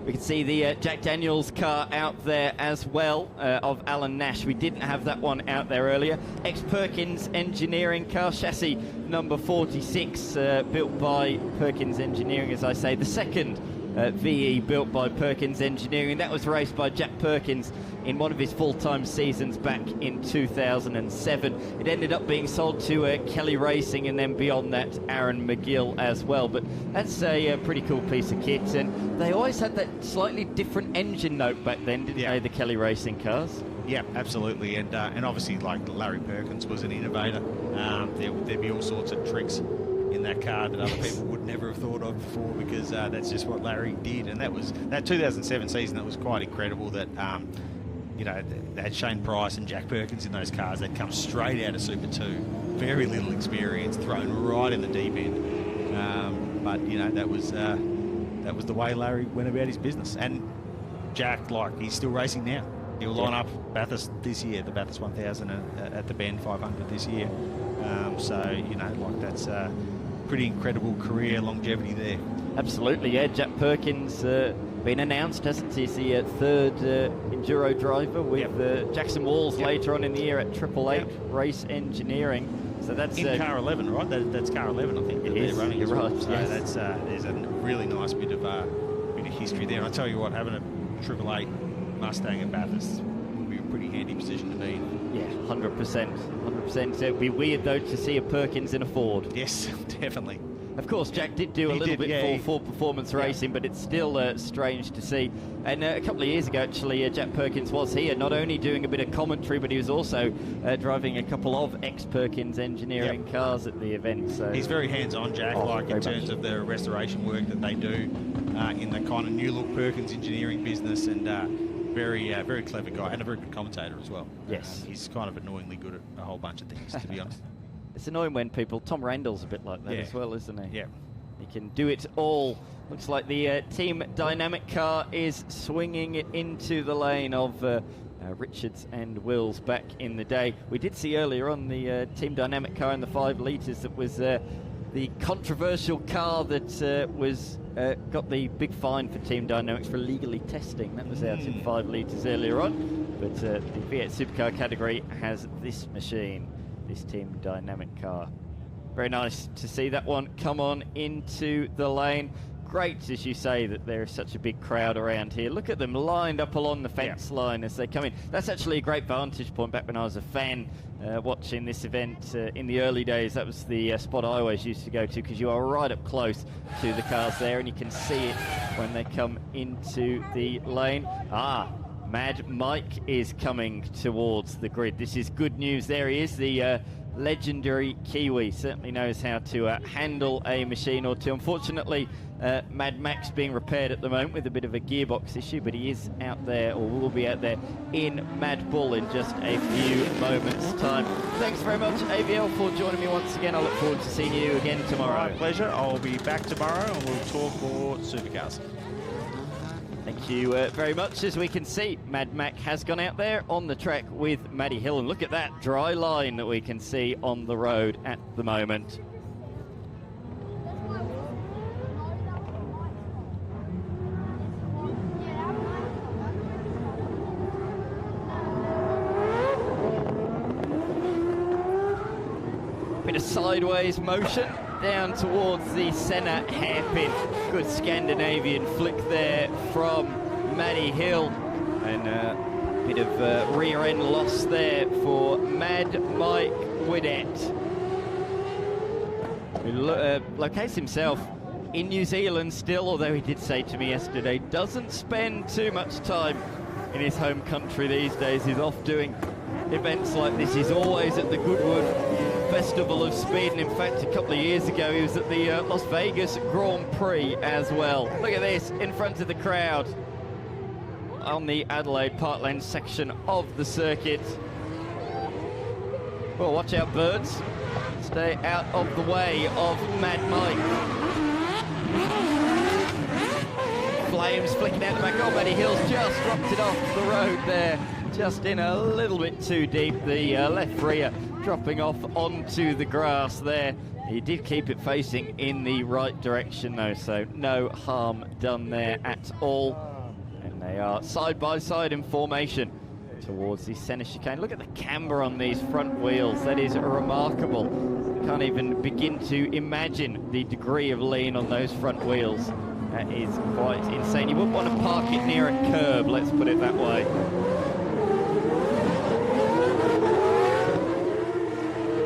We can see the Jack Daniels car out there as well, of Alan Nash. We didn't have that one out there earlier. Perkins Engineering car, chassis number 46, built by Perkins Engineering, as I say. The second VE built by Perkins Engineering. That was raced by Jack Perkins in one of his full-time seasons back in 2007. It ended up being sold to Kelly Racing, and then beyond that, Aaron McGill as well. But that's a pretty cool piece of kit, and they always had that slightly different engine note back then, didn't they, the Kelly Racing cars? Yeah, absolutely, and obviously, like, Larry Perkins was an innovator. There'd be all sorts of tricks in that car that other people would never have thought of before, because that's just what Larry did. And that 2007 season, that was quite incredible. That they had Shane Price and Jack Perkins in those cars. They'd come straight out of Super 2, very little experience, thrown right in the deep end. But that was the way Larry went about his business. And Jack, he's still racing now. He'll line up Bathurst this year, the Bathurst 1000 at the Bend 500 this year. That's a pretty incredible career longevity there. Absolutely, yeah. Jack Perkins been announced, hasn't he? He's the third Enduro driver with Jackson Walls later on in the year at 888 Race Engineering. So that's in car 11, right? That's car 11, I think. It is. Running You're right. So yes. There's a really nice bit of history there. And I tell you what, having a 888 Mustang at Bathurst would be a pretty handy position to be in. Yeah, 100%. 100%. It would be weird, though, to see a Perkins in a Ford. Yes, definitely. Of course, Jack did do a little bit for performance racing, but it's still strange to see. And a couple of years ago, actually, Jack Perkins was here, not only doing a bit of commentary, but he was also driving a couple of ex-Perkins Engineering cars at the event. So he's very hands-on, Jack, in terms of the restoration work that they do in the kind of new-look Perkins Engineering business, and very clever guy, and a very good commentator as well. Yes. He's kind of annoyingly good at a whole bunch of things, to be honest. It's annoying when Tom Randall's a bit like that as well, isn't he? Yeah. He can do it all. Looks like the Team Dynamic car is swinging into the lane of Richards and Wills back in the day. We did see earlier on the Team Dynamic car in the 5 litres that was the controversial car that was got the big fine for Team Dynamics for illegally testing. That was out in 5 litres earlier on. But the V8 Supercar category has this machine, this Team Dynamic car. Very nice to see that one come on into the lane. Great, as you say, that there is such a big crowd around here. Look at them lined up along the fence line as they come in. That's actually a great vantage point. Back when I was a fan watching this event in the early days, that was the spot I always used to go to, because you are right up close to the cars there, and you can see it when they come into the lane. Mad Mike is coming towards the grid. This is good news. There he is, the legendary Kiwi. Certainly knows how to handle a machine or two. Unfortunately, Mad Max being repaired at the moment with a bit of a gearbox issue, but he is out there, or will be out there, in Mad Bull in just a few moments' time. Thanks very much, AVL, for joining me once again. I look forward to seeing you again tomorrow. My pleasure. I'll be back tomorrow and we'll talk more Supercars. Thank you very much. As we can see, Mad Mac has gone out there on the track with Matty Hill, and look at that dry line that we can see on the road at the moment. Bit of sideways motion down towards the centre hairpin. Good Scandinavian flick there from Matty Hill, and a bit of rear end loss there for Mad Mike Widett, who locates himself in New Zealand still, although he did say to me yesterday doesn't spend too much time in his home country these days. He's off doing events like this. He's always at the Goodwood Festival of Speed, and in fact a couple of years ago he was at the Las Vegas Grand Prix as well. Look at this in front of the crowd on the Adelaide Park Lands section of the circuit. Well, watch out, birds. Stay out of the way of Mad Mike. Flames flicking out the back. Oh, Matty Hill's just dropped it off the road there, just in a little bit too deep. The left rear dropping off onto the grass there. He did keep it facing in the right direction though, so no harm done there at all. And they are side by side in formation towards the centre chicane. Look at the camber on these front wheels. That is remarkable. Can't even begin to imagine the degree of lean on those front wheels. That is quite insane. You wouldn't want to park it near a curb, let's put it that way.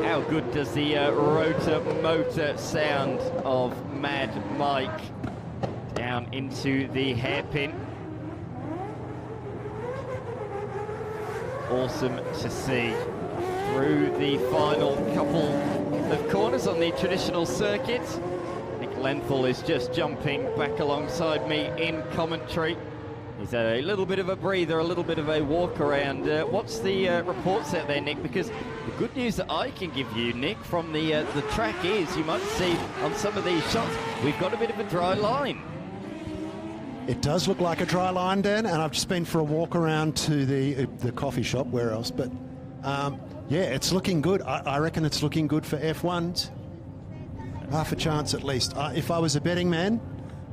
How good does the rotor motor sound of Mad Mike down into the hairpin? Awesome to see. Through the final couple of corners on the traditional circuit, Nick Lenthal is just jumping back alongside me in commentary. He's a little bit of a breather, a little bit of a walk around. What's the reports out there, Nick? Because the good news that I can give you, Nick, from the track is, you might see on some of these shots, we've got a bit of a dry line. It does look like a dry line, Dan, and I've just been for a walk around to the coffee shop, where else, but yeah, it's looking good. I reckon it's looking good for F1s. Half a chance at least. If I was a betting man,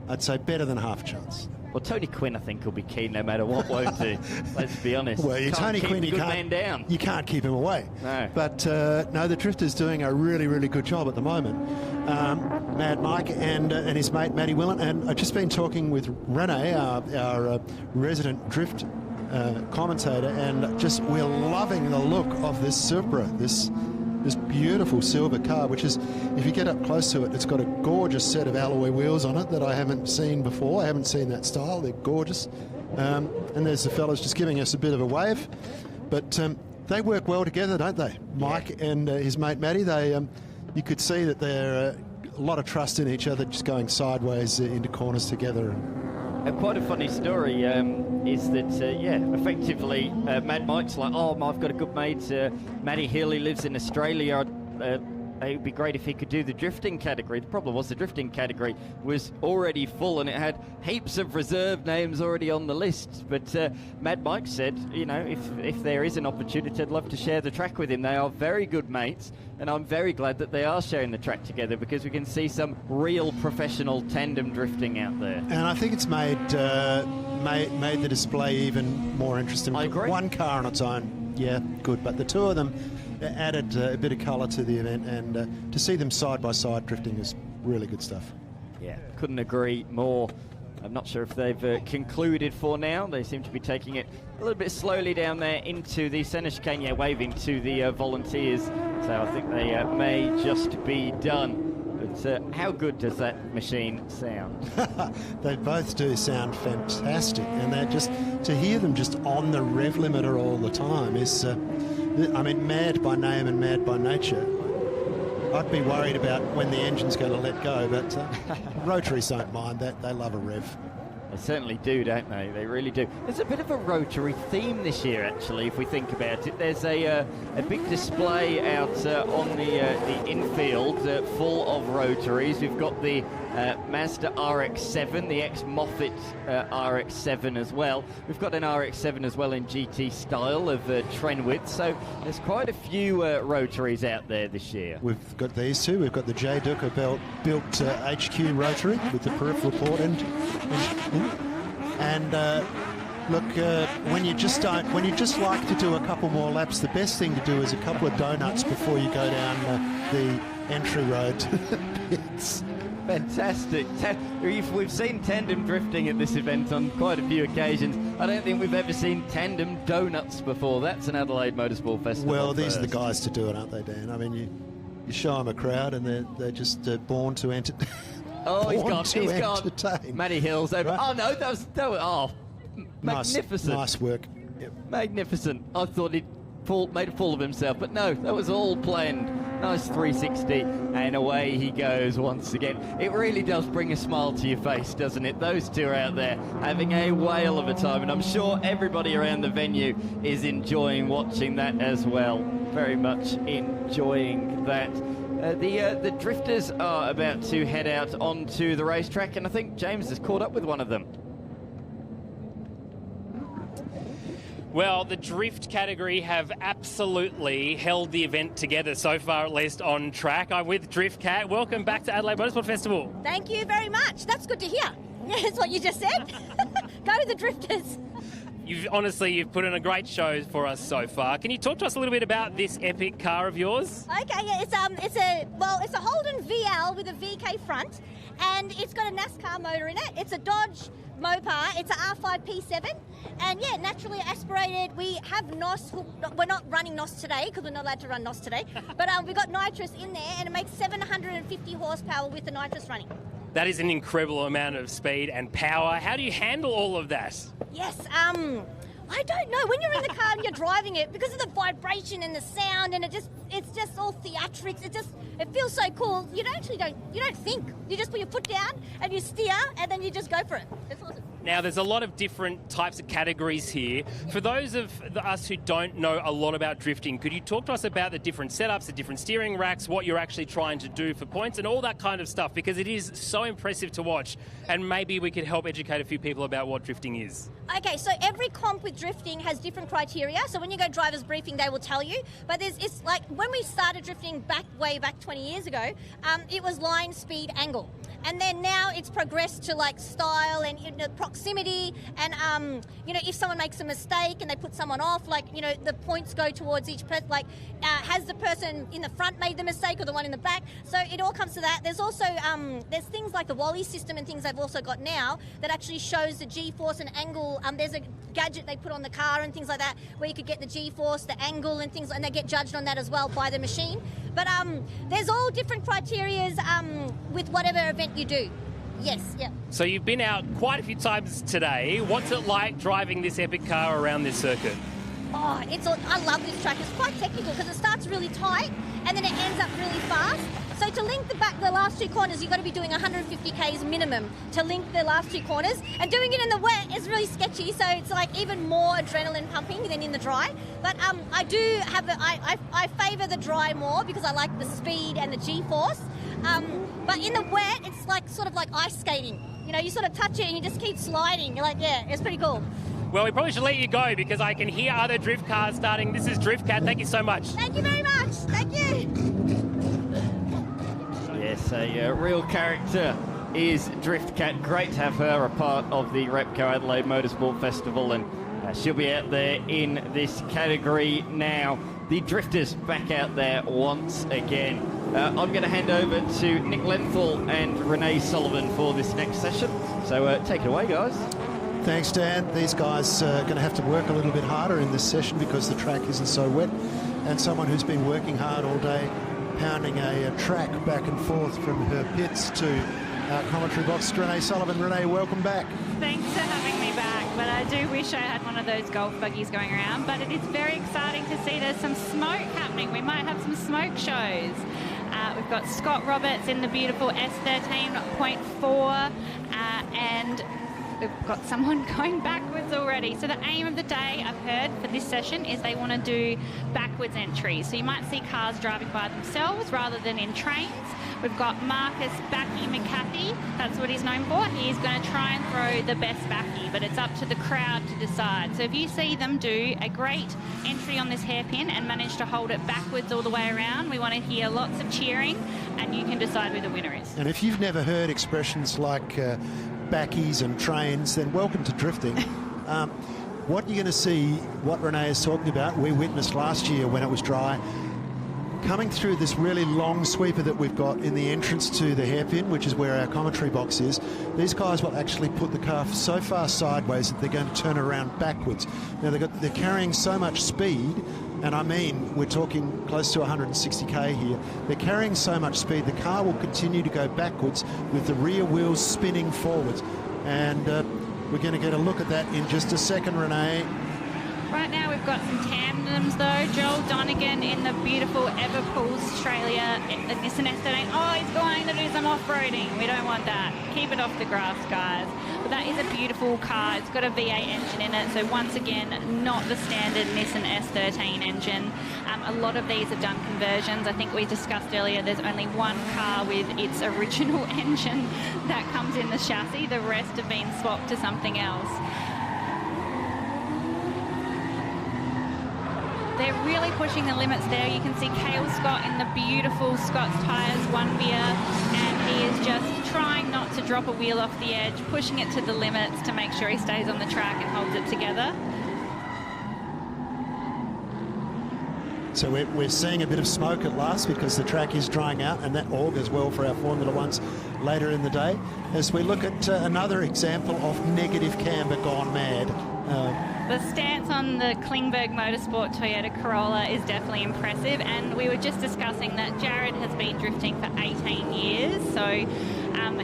I'd say better than half a chance. Well, Tony Quinn, I think, will be keen no matter what, won't he? Let's be honest. Well, you Tony Quinn, you can't, down. You can't keep him away. No. But no, the Drifter's doing a really, really good job at the moment. Mad Mike and his mate Matty Willen, and I've just been talking with Rene, our resident drift commentator, and just we're loving the look of this Supra, this beautiful silver car, which is, if you get up close to it, it's got a gorgeous set of alloy wheels on it that I haven't seen before. I haven't seen that style. They're gorgeous. And there's the fellas just giving us a bit of a wave. But they work well together, don't they? Mike and his mate Matty, they you could see that they're a lot of trust in each other, just going sideways into corners together. Quite a funny story is that, effectively, Mad Mike's like, oh, I've got a good mate, Matty Hill, he lives in Australia. It would be great if he could do the drifting category. The problem was the drifting category was already full and it had heaps of reserve names already on the list. But Mad Mike said, you know, if there is an opportunity, I'd love to share the track with him. They are very good mates, and I'm very glad that they are sharing the track together, because we can see some real professional tandem drifting out there. And I think it's made the display even more interesting. I agree. One car on its own, yeah, good, but the two of them added a bit of colour to the event, and to see them side by side drifting is really good stuff. Yeah, couldn't agree more. I'm not sure if they've concluded for now. They seem to be taking it a little bit slowly down there into the centre chicane, waving to the volunteers. So I think they may just be done. But how good does that machine sound? They both do sound fantastic, and they're just, to hear them just on the rev limiter all the time is, I mean, mad by name and mad by nature. I'd be worried about when the engine's going to let go, but rotaries don't mind that. They love a rev. They certainly do, don't they? They really do. There's a bit of a rotary theme this year, actually, if we think about it. There's a big display out on the infield full of rotaries. We've got the Mazda RX-7, the ex-Moffat RX-7 as well. We've got an RX-7 as well in GT style of Trenwith, so there's quite a few rotaries out there this year. We've got these two. We've got the J. Duca built HQ rotary with the peripheral port and look, when you just like to do a couple more laps, the best thing to do is a couple of donuts before you go down the entry road to the pits. Fantastic. We've seen tandem drifting at this event on quite a few occasions. I don't think we've ever seen tandem donuts before. That's an Adelaide Motorsport Festival. Well, these are the guys to do it, aren't they, Dan? I mean, you show them a crowd and they're just born to entertain. Oh, he's gone. Matty Hill's over. Right. Oh, no, that was magnificent. Nice work. Yep. Magnificent. I thought he'd made a fool of himself, but no, that was all planned. Nice 360, and away he goes once again. It really does bring a smile to your face, doesn't it? Those two are out there having a whale of a time, and I'm sure everybody around the venue is enjoying watching that as well. Very much enjoying that. The drifters are about to head out onto the racetrack, and I think James has caught up with one of them. Well, the drift category have absolutely held the event together so far, at least on track. I'm with Drift Cat. Welcome back to Adelaide Motorsport Festival. Thank you very much. That's good to hear. That's what you just said. Go the drifters. You've put in a great show for us so far. Can you talk to us a little bit about this epic car of yours? Okay, yeah, it's a Holden VL with a VK front, and it's got a NASCAR motor in it. It's a Dodge Mopar. It's a R5 P7, and yeah, naturally aspirated. We have NOS. We're not running NOS today because we're not allowed to run NOS today, but we got nitrous in there, and it makes 750 horsepower with the nitrous running. That is an incredible amount of speed and power. How do you handle all of that? Yes, I don't know. When you're in the car and you're driving it, because of the vibration and the sound, and it's just all theatrics. It feels so cool. You don't think. You just put your foot down and you steer, and then you just go for it. It's awesome. Now, there's a lot of different types of categories here. For those of us who don't know a lot about drifting, could you talk to us about the different setups, the different steering racks, what you're actually trying to do for points and all that kind of stuff? Because it is so impressive to watch, and maybe we could help educate a few people about what drifting is. Okay, so every comp with drifting has different criteria. So when you go driver's briefing, they will tell you. But it's like when we started drifting way back 20 years ago, it was line, speed, angle. And then now it's progressed to like style and proximity, and if someone makes a mistake and they put someone off, the points go towards each person. Has the person in the front made the mistake or the one in the back? So it all comes to that. There's also there's things like the Wally system and things they've also got now that actually shows the G-force and angle. There's a gadget they put on the car and things like that where you could get the G-force, the angle and things, and they get judged on that as well by the machine. But there's all different criterias with whatever event you do. Yes, yeah. So you've been out quite a few times today. What's it like driving this epic car around this circuit? Oh, I love this track. It's quite technical because it starts really tight and then it ends up really fast. So to link the last two corners, you've got to be doing 150 k's minimum to link the last two corners. And doing it in the wet is really sketchy, so it's like even more adrenaline pumping than in the dry. But I do have I favour the dry more because I like the speed and the G-force. But in the wet, it's sort of like ice skating. You sort of touch it and you just keep sliding. You're like, yeah, it's pretty cool. Well, we probably should let you go because I can hear other drift cars starting. This is Drift Cat. Thank you so much. Thank you very much. Thank you. Yes, a real character is Drift Cat. Great to have her a part of the Repco Adelaide Motorsport Festival, and she'll be out there in this category now. The drifters back out there once again. I'm going to hand over to Nick Lenthal and Renee Sullivan for this next session. So take it away, guys. Thanks, Dan. These guys are going to have to work a little bit harder in this session because the track isn't so wet. And someone who's been working hard all day, pounding a track back and forth from her pits to our commentary box. Renee Sullivan. Renee, welcome back. Thanks for having me back, but I do wish I had one of those golf buggies going around, but it is very exciting to see there's some smoke happening. We might have some smoke shows. We've got Scott Roberts in the beautiful S13.4, and we've got someone going backwards already. So the aim of the day, I've heard, for this session is they want to do backwards entries. So you might see cars driving by themselves rather than in trains. We've got Marcus Backy McCarthy. That's what he's known for. He's going to try and throw the best backy, but it's up to the crowd to decide. So if you see them do a great entry on this hairpin and manage to hold it backwards all the way around, we want to hear lots of cheering, and you can decide who the winner is. And if you've never heard expressions like backies and trains, then welcome to drifting. What you're going to see, what Renee is talking about, we witnessed last year when it was dry, coming through this really long sweeper that we've got in the entrance to the hairpin, which is where our commentary box is. These guys will actually put the car so far sideways that they're going to turn around backwards. Now they're carrying so much speed, and I mean we're talking close to 160k here. They're carrying so much speed, the car will continue to go backwards with the rear wheels spinning forwards. And we're going to get a look at that in just a second, Renee. Right now we've got some tandems though. Joel Donegan in the beautiful Everpool Australia Nissan S13. Oh, he's going to do some off-roading. We don't want that. Keep it off the grass, guys. But that is a beautiful car. It's got a V8 engine in it, so once again, not the standard Nissan S13 engine. A lot of these have done conversions. I think we discussed earlier there's only one car with its original engine that comes in the chassis. The rest have been swapped to something else. They're really pushing the limits there. You can see Cale Scott in the beautiful Scott's Tyres 1 beer, and he is just trying not to drop a wheel off the edge, pushing it to the limits to make sure he stays on the track and holds it together. So we're seeing a bit of smoke at last because the track is drying out, and that augurs well for our Formula Ones later in the day. As we look at another example of negative camber gone mad. The stance on the Klingberg Motorsport Toyota Corolla is definitely impressive, and we were just discussing that Jared has been drifting for 18 years, so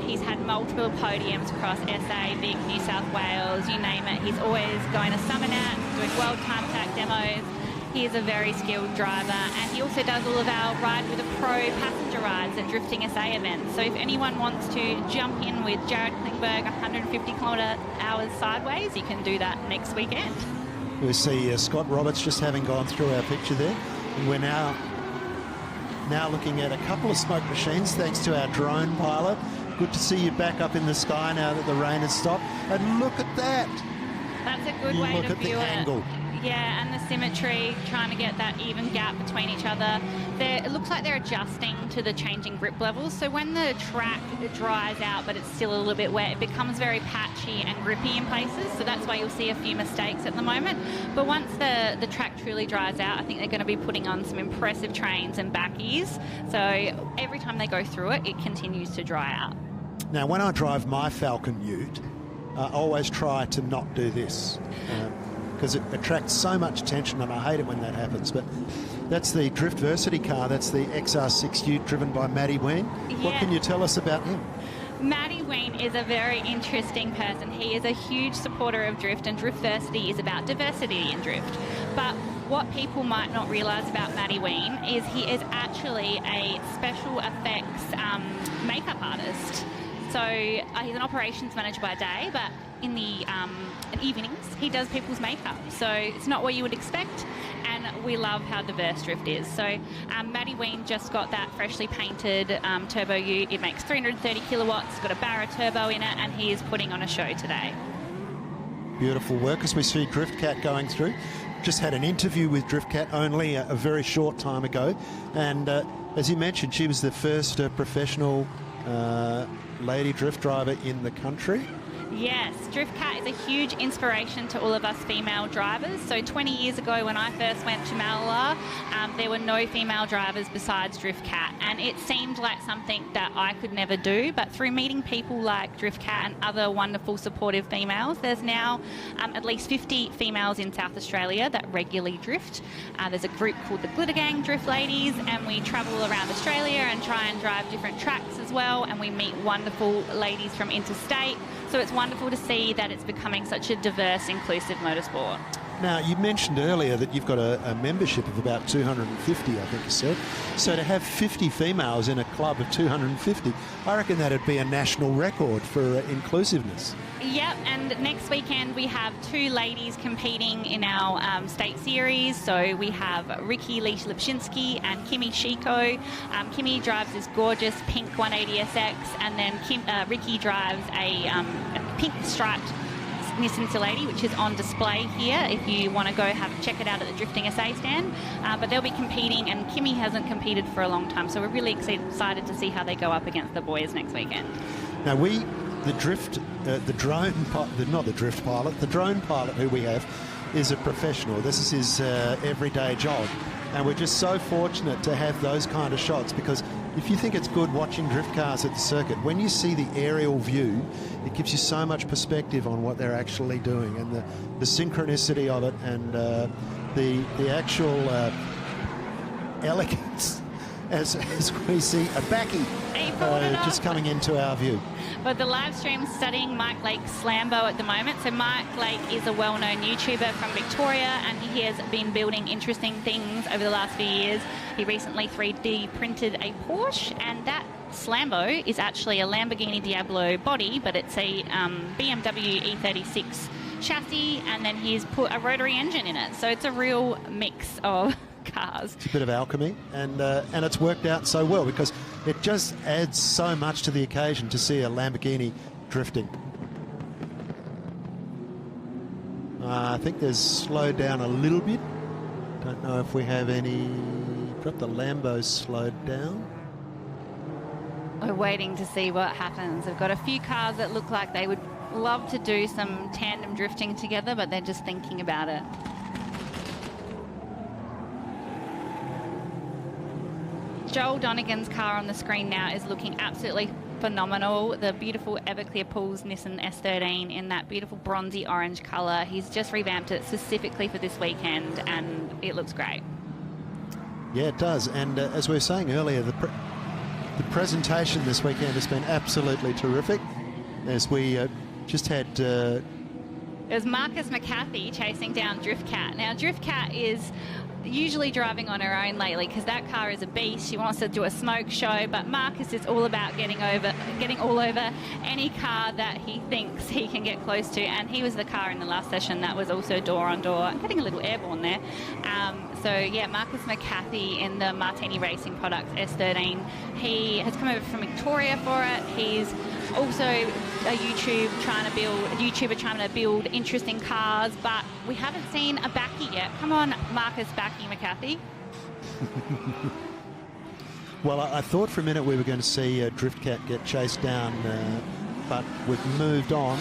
he's had multiple podiums across SA, Vic, New South Wales, you name it. He's always going to Summernat, doing World Time Attack demos. He is a very skilled driver, and he also does all of our Ride with a Pro passenger rides at Drifting SA events. So if anyone wants to jump in with Jared Klingberg 150 km/h sideways, you can do that next weekend. We see Scott Roberts just having gone through our picture there, and we're now looking at a couple of smoke machines thanks to our drone pilot. Good to see you back up in the sky now that the rain has stopped. And look at that. That's a good way to view it. Look at the angle. Yeah, and the symmetry, trying to get that even gap between each other. It looks like they're adjusting to the changing grip levels. So when the track dries out, but it's still a little bit wet, it becomes very patchy and grippy in places. So that's why you'll see a few mistakes at the moment. But once the track truly dries out, I think they're going to be putting on some impressive trains and backies. So every time they go through it, it continues to dry out. Now, when I drive my Falcon Ute, I always try to not do this. Because it attracts so much attention, and I hate it when that happens. But that's the Driftversity car. That's the XR6 Ute driven by Matty Ween. Yeah. What can you tell us about him? Matty Ween is a very interesting person. He is a huge supporter of drift, and Driftversity is about diversity in drift. But what people might not realise about Matty Ween is he is actually a special effects makeup artist. So he's an operations manager by day, but in the evenings, he does people's makeup. So it's not what you would expect, and we love how diverse drift is. So Matty Ween just got that freshly painted turbo ute. It makes 330 kilowatts, it's got a Barra turbo in it, and he is putting on a show today. Beautiful work as we see Driftcat going through. Just had an interview with Driftcat only a very short time ago, and as you mentioned, she was the first professional lady drift driver in the country. Yes, Driftcat is a huge inspiration to all of us female drivers. So 20 years ago when I first went to Malala, there were no female drivers besides Driftcat, and it seemed like something that I could never do, but through meeting people like Driftcat and other wonderful supportive females, there's now at least 50 females in South Australia that regularly drift. There's a group called the Glitter Gang Drift Ladies, and we travel around Australia and try and drive different tracks as well, and we meet wonderful ladies from interstate. So it's wonderful to see that it's becoming such a diverse, inclusive motorsport. Now, you mentioned earlier that you've got a membership of about 250, I think you said. So to have 50 females in a club of 250, I reckon that'd be a national record for inclusiveness. Yep, and next weekend we have 2 ladies competing in our state series. So we have Ricky Lipshinsky and Kimi Shiko. Kimi drives this gorgeous pink 180SX, and then Ricky drives a pink striped Nissan Silady, which is on display here if you want to go check it out at the Drifting SA stand. But they'll be competing, and Kimi hasn't competed for a long time, so we're really excited to see how they go up against the boys next weekend. Now the drone pilot who we have is a professional. This is his everyday job, and we're just so fortunate to have those kind of shots, because if you think it's good watching drift cars at the circuit, when you see the aerial view, it gives you so much perspective on what they're actually doing, and the synchronicity of it, and the actual elegance as we see a backy just coming into our view. But the live stream's studying Mike Lake's Lambo at the moment. So Mike Lake is a well-known YouTuber from Victoria, and he has been building interesting things over the last few years. He recently 3D printed a Porsche, and that Lambo is actually a Lamborghini Diablo body, but it's a BMW E36 chassis, and then he's put a rotary engine in it. So it's a real mix of cars. It's a bit of alchemy, and it's worked out so well, because it just adds so much to the occasion to see a Lamborghini drifting. I think there's slowed down a little bit. Don't know if we have any. Got the Lambo slowed down. We're waiting to see what happens. We've got a few cars that look like they would love to do some tandem drifting together, but they're just thinking about it. Joel Donegan's car on the screen now is looking absolutely phenomenal. The beautiful Everclear Pools Nissan S13 in that beautiful bronzy orange colour. He's just revamped it specifically for this weekend, and it looks great. Yeah, it does. And as we were saying earlier, the presentation this weekend has been absolutely terrific. As we just had... It was Marcus McCarthy chasing down Driftcat. Now, Driftcat is usually driving on her own lately, because that car is a beast. She wants to do a smoke show, but Marcus is all about getting all over any car that he thinks he can get close to, and he was the car in the last session that was also door on door. I'm getting a little airborne there. So yeah, Marcus McCarthy in the Martini Racing Products S13. He has come over from Victoria for it. He's also a YouTuber trying to build interesting cars, but we haven't seen a backy yet. Come on, Marcus Backy McCarthy. Well, I thought for a minute we were going to see Driftcat get chased down, but we've moved on.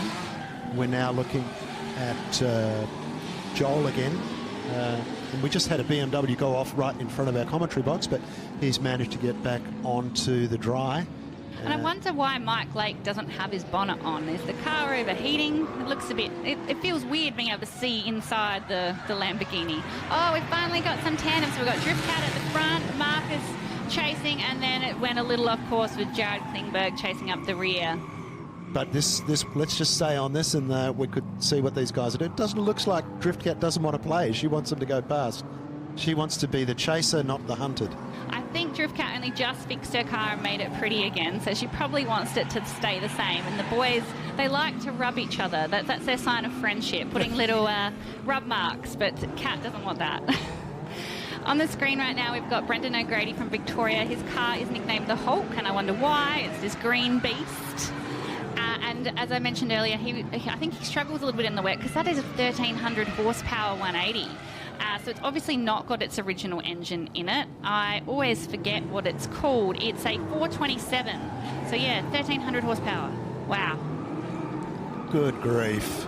We're now looking at Joel again. And we just had a BMW go off right in front of our commentary box, but he's managed to get back onto the dry. And I wonder why Mike Lake doesn't have his bonnet on. Is the car overheating? It looks a bit... It feels weird being able to see inside the Lamborghini. Oh, we've finally got some tandems. So we've got Driftcat at the front, Marcus chasing, and then it went a little off course with Jared Klingberg chasing up the rear. But this let's just stay on this, and we could see what these guys are doing. It doesn't look like Driftcat doesn't want to play. She wants them to go past. She wants to be the chaser, not the hunted. I think Driftcat only just fixed her car and made it pretty again, so she probably wants it to stay the same. And the boys, they like to rub each other. That's their sign of friendship, putting little rub marks, but Cat doesn't want that. On the screen right now, we've got Brendan O'Grady from Victoria. His car is nicknamed the Hulk, and I wonder why. It's this green beast. And as I mentioned earlier, I think he struggles a little bit in the wet, because that is a 1,300 horsepower 180. So it's obviously not got its original engine in it. I always forget what it's called. It's a 427. So yeah, 1,300 horsepower. Wow. Good grief.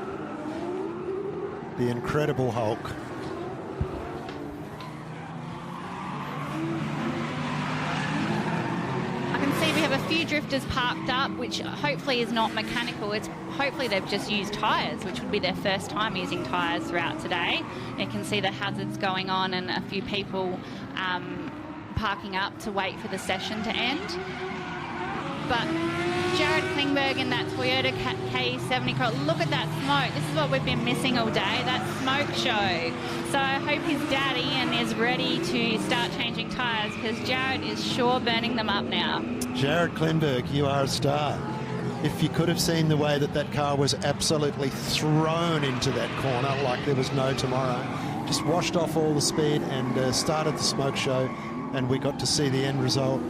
The Incredible Hulk. I can see we have a few drifters parked up, which hopefully is not mechanical. Hopefully they've just used tyres, which would be their first time using tyres throughout today. You can see the hazards going on and a few people parking up to wait for the session to end. but Jared Klingberg in that Toyota K70, look at that smoke. This is what we've been missing all day, that smoke show. So I hope his daddy is ready to start changing tyres, because Jared is sure burning them up now. Jared Klingberg, you are a star. If you could have seen the way that car was absolutely thrown into that corner like there was no tomorrow. Just washed off all the speed and started the smoke show, and we got to see the end result.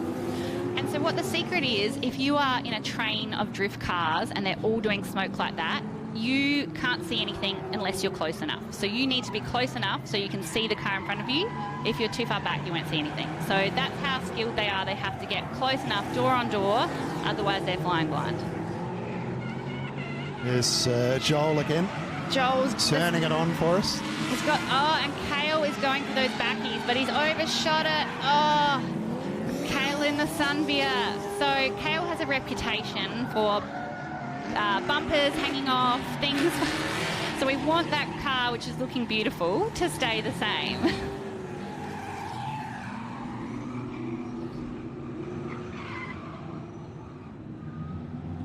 And so what the secret is, if you are in a train of drift cars and they're all doing smoke like that, you can't see anything unless you're close enough. So you need to be close enough so you can see the car in front of you. If you're too far back, you won't see anything. So that's how skilled they are. They have to get close enough, door on door, otherwise they're flying blind. There's Joel again. Joel's turning it on for us. He's got, and Kale is going for those backies, but he's overshot it. Oh, Kale in the Sunbeer. So Kale has a reputation for bumpers hanging off, things. So we want that car, which is looking beautiful, to stay the same.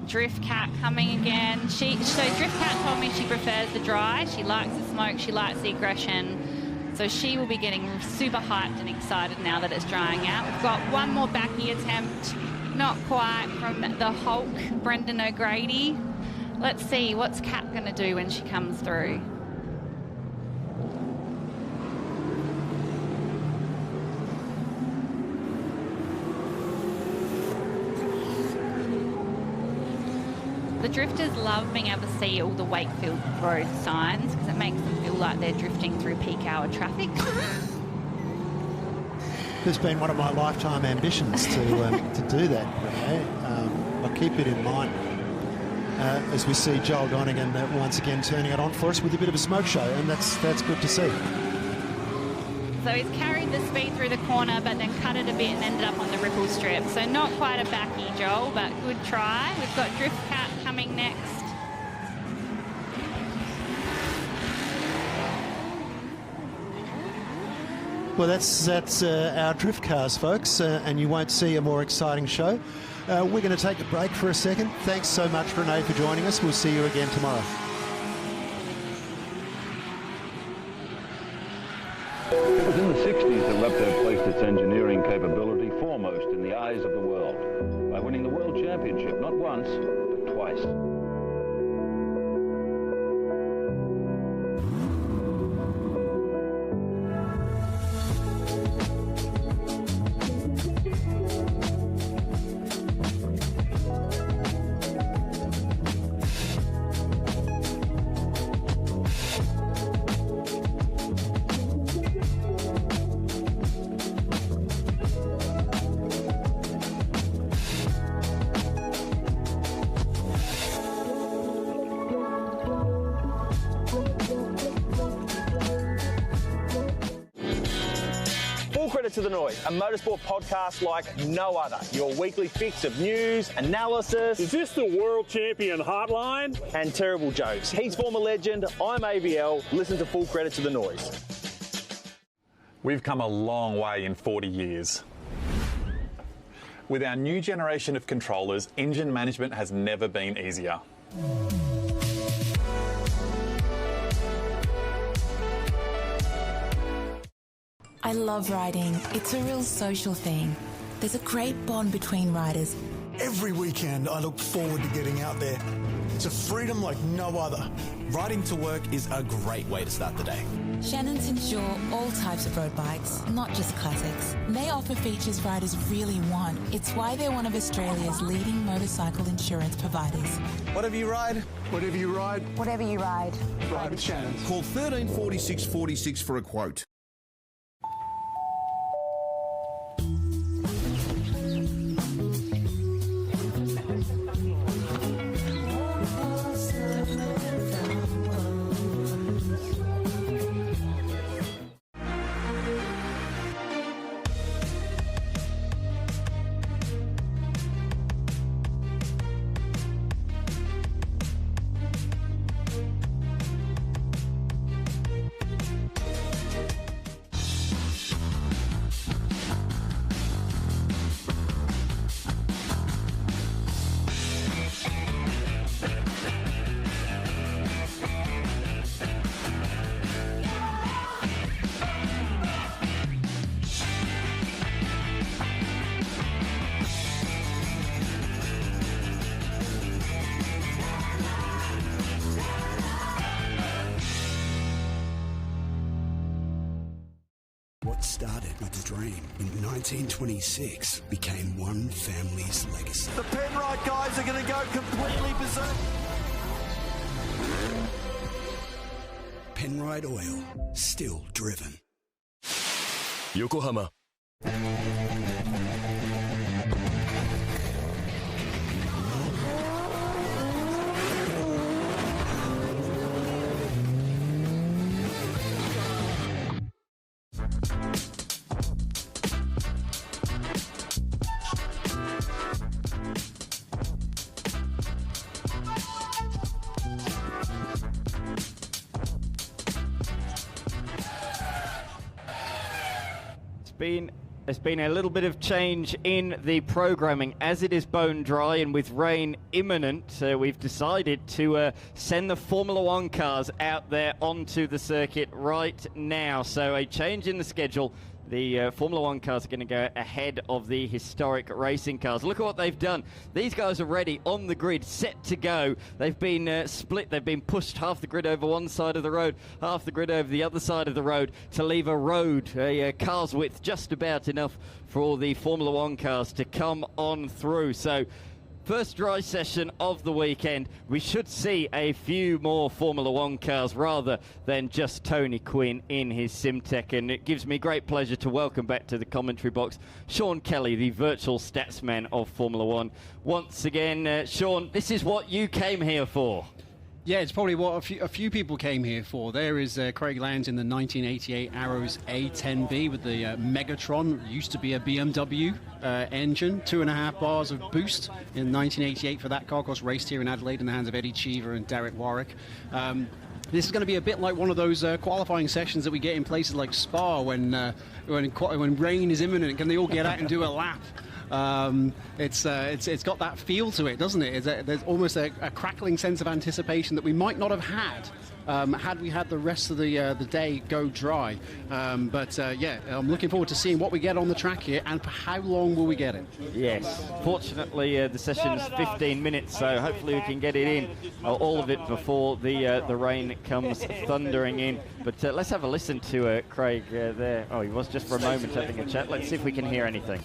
Drift Cat coming again. So Drift Cat told me she prefers the dry. She likes the smoke. She likes the aggression. So she will be getting super hyped and excited now that it's drying out. We've got one more backy attempt. Not quite, from the Hulk, Brendan O'Grady. Let's see, what's Cat going to do when she comes through? The drifters love being able to see all the Wakefield Road signs because it makes them feel like they're drifting through peak hour traffic. It's been one of my lifetime ambitions to do that, Renee. I'll keep it in mind as we see Joel Donegan once again turning it on for us with a bit of a smoke show, and that's good to see. So he's carried the speed through the corner but then cut it a bit and ended up on the ripple strip. So not quite a backy, Joel, but good try. We've got Drift Cat coming next. Well, that's our drift cars, folks, and you won't see a more exciting show. We're going to take a break for a second. Thanks so much, Renee, for joining us. We'll see you again tomorrow. It was in the 60s that Repco placed its engineering capability foremost in the eyes of the world by winning the World Championship not once, but twice. To the Noise, a motorsport podcast like no other. Your weekly fix of news, analysis. Is this the World Champion Hotline? And terrible jokes. He's former legend, I'm AVL. Listen to Full Credit to the Noise. We've come a long way in 40 years. With our new generation of controllers, engine management has never been easier. I love riding. It's a real social thing. There's a great bond between riders. Every weekend, I look forward to getting out there. It's a freedom like no other. Riding to work is a great way to start the day. Shannons insure all types of road bikes, not just classics. They offer features riders really want. It's why they're one of Australia's leading motorcycle insurance providers. Whatever you ride. Whatever you ride. Whatever you ride. Ride with Shannons. Call 134646 for a quote. What started with a dream in 1926 became one family's legacy. The Penrite guys are going to go completely berserk. Penrite Oil, still driven. Yokohama. There's been a little bit of change in the programming as it is bone dry and with rain imminent. We've decided to send the Formula One cars out there onto the circuit right now. So a change in the schedule. The Formula One cars are going to go ahead of the historic racing cars. Look at what they've done. These guys are ready on the grid, set to go. They've been split. They've been pushed half the grid over one side of the road, half the grid over the other side of the road to leave a road, a car's width just about enough for the Formula One cars to come on through. So first dry session of the weekend. We should see a few more Formula One cars rather than just Tony Quinn in his Simtech. And it gives me great pleasure to welcome back to the commentary box Sean Kelly, the virtual statsman of Formula One. Once again, Sean, this is what you came here for. Yeah, it's probably what a few people came here for. There is Craig Lowndes in the 1988 Arrows A10B with the Megatron. It used to be a BMW engine, 2.5 bars of boost in 1988 for that car. Of course, raced here in Adelaide in the hands of Eddie Cheever and Derek Warwick. This is going to be a bit like one of those qualifying sessions that we get in places like Spa when rain is imminent. Can they all get out and do a lap? It's got that feel to it, doesn't it? There's almost a crackling sense of anticipation that we might not have had we had the rest of the day go dry. Yeah, I'm looking forward to seeing what we get on the track here and for how long will we get it. Yes, fortunately the session's 15 minutes, so hopefully we can get it in, all of it before the rain comes thundering in. But let's have a listen to Craig there. Oh, he was just for a moment having a chat. Let's see if we can hear anything.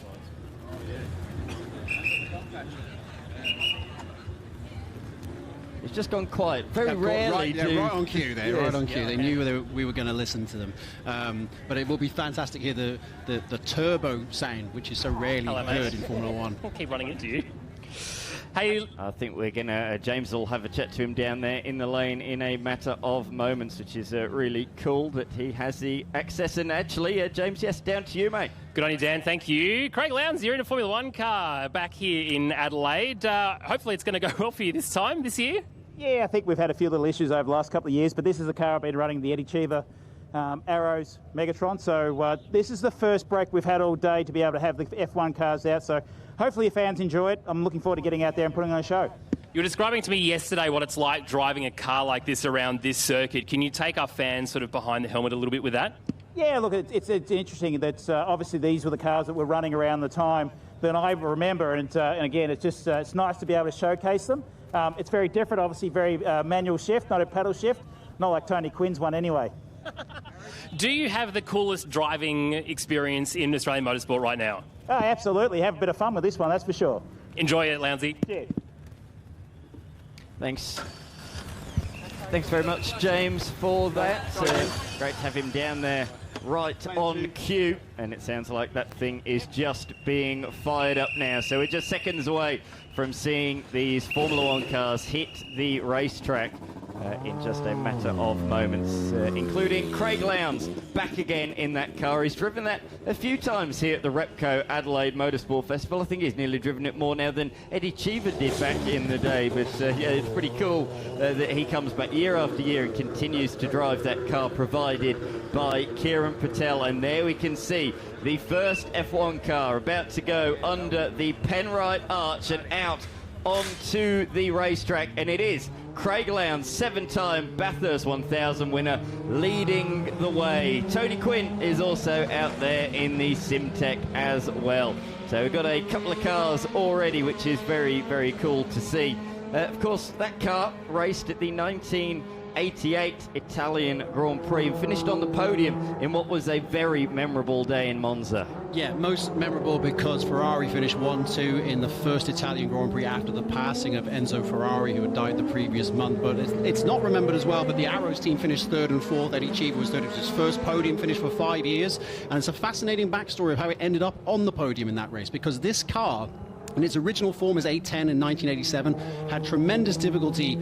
It's just gone quiet. Very rarely right on cue there, yes, right on cue. They knew we were going to listen to them. But it will be fantastic to hear the turbo sound, which is so rarely heard in Formula One. I'll keep running into you. Hey, I think we're going to, James will have a chat to him down there in the lane in a matter of moments, which is really cool that he has the access. And actually, James, yes, down to you, mate. Good on you, Dan. Thank you. Craig Lowndes, you're in a Formula One car back here in Adelaide. Hopefully it's going to go well for you this year. Yeah, I think we've had a few little issues over the last couple of years, but this is the car I've been running, the Eddie Cheever Arrows Megatron. So this is the first break we've had all day to be able to have the F1 cars out. So hopefully your fans enjoy it. I'm looking forward to getting out there and putting on a show. You were describing to me yesterday what it's like driving a car like this around this circuit. Can you take our fans sort of behind the helmet a little bit with that? Yeah, look, it's interesting that obviously these were the cars that were running around the time that I remember. And again, it's just it's nice to be able to showcase them. It's very different, obviously very manual shift, not a pedal shift, not like Tony Quinn's one anyway. Do you have the coolest driving experience in Australian motorsport right now? Oh, absolutely. Have a bit of fun with this one, that's for sure. Enjoy it, Lowndesy. Cheers. Thanks. Thanks very much, James, for that. Great to have him down there right on cue. And it sounds like that thing is just being fired up now. So we're just seconds away from seeing these Formula One cars hit the racetrack in just a matter of moments, including Craig Lowndes back again in that car. He's driven that a few times here at the Repco Adelaide Motorsport Festival. I think he's nearly driven it more now than Eddie Cheever did back in the day. But yeah, it's pretty cool that he comes back year after year and continues to drive that car provided by Kieran Patel. And there we can see the first F1 car about to go under the Penrite Arch and out onto the racetrack, and it is Craig Lowndes, 7-time Bathurst 1000 winner, leading the way. Tony Quinn is also out there in the Simtech as well. So we've got a couple of cars already, which is very, very cool to see. Of course, that car raced at the 19 1988 Italian Grand Prix and finished on the podium in what was a very memorable day in Monza. Yeah, most memorable because Ferrari finished 1-2 in the first Italian Grand Prix after the passing of Enzo Ferrari, who had died the previous month. But it's not remembered as well, but the Arrows team finished 3rd and 4th. Eddie Cheever was 3rd. It was his first podium finish for 5 years. And it's a fascinating backstory of how it ended up on the podium in that race, because this car, in its original form as A10 in 1987, had tremendous difficulty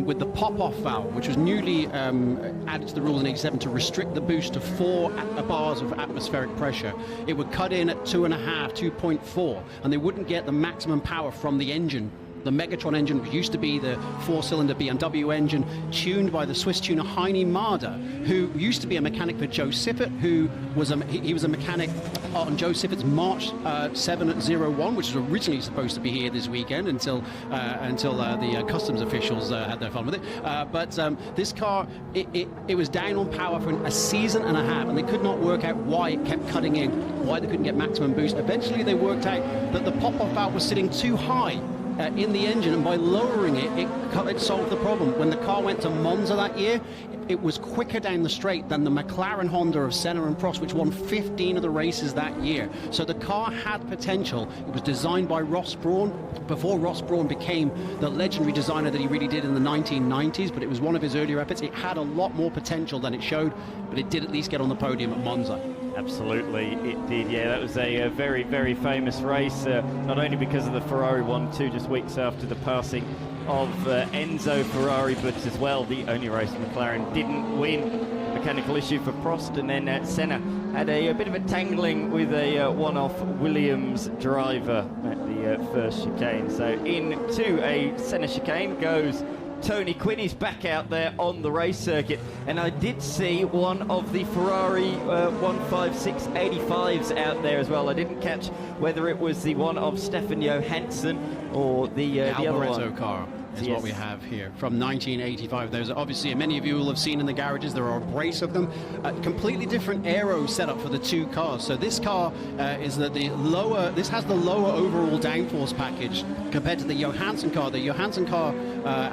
with the pop-off valve, which was newly added to the rules in 87 to restrict the boost to 4 bars of atmospheric pressure. It would cut in at 2.5, 2.4, and they wouldn't get the maximum power from the engine. The Megatron engine, which used to be the 4-cylinder BMW engine, tuned by the Swiss tuner Heini Marder, who used to be a mechanic for Joe Siffert, who was he was a mechanic on Joe Siffert's March 701, which was originally supposed to be here this weekend until the customs officials had their fun with it. But this car, it was down on power for a season and a half, and they could not work out why it kept cutting in, why they couldn't get maximum boost. Eventually, they worked out that the pop-off valve was sitting too high in the engine, and by lowering it solved the problem. When the car went to Monza that year, it was quicker down the straight than the McLaren Honda of Senna and Prost, which won 15 of the races that year. So the car had potential. It was designed by Ross Brawn before Ross Brawn became the legendary designer that he really did in the 1990s, but it was one of his earlier efforts. It had a lot more potential than it showed, but it did at least get on the podium at Monza. Absolutely, it did. Yeah, that was a very, very famous race, not only because of the Ferrari 1-2 just weeks after the passing of Enzo Ferrari, but as well the only race McLaren didn't win. Mechanical issue for Prost, and then Senna had a bit of a tangling with a one-off Williams driver at the first chicane. So into a Senna chicane goes Tony Quinn. Is back out there on the race circuit, and I did see one of the Ferrari 15685s out there as well. I didn't catch whether it was the one of Stefan Johansson or the other one. Car is what we have here from 1985. There's obviously, many of you will have seen in the garages, there are a brace of them. Completely different aero setup for the two cars. So this car is that this has the lower overall downforce package compared to the Johansson car. The Johansson car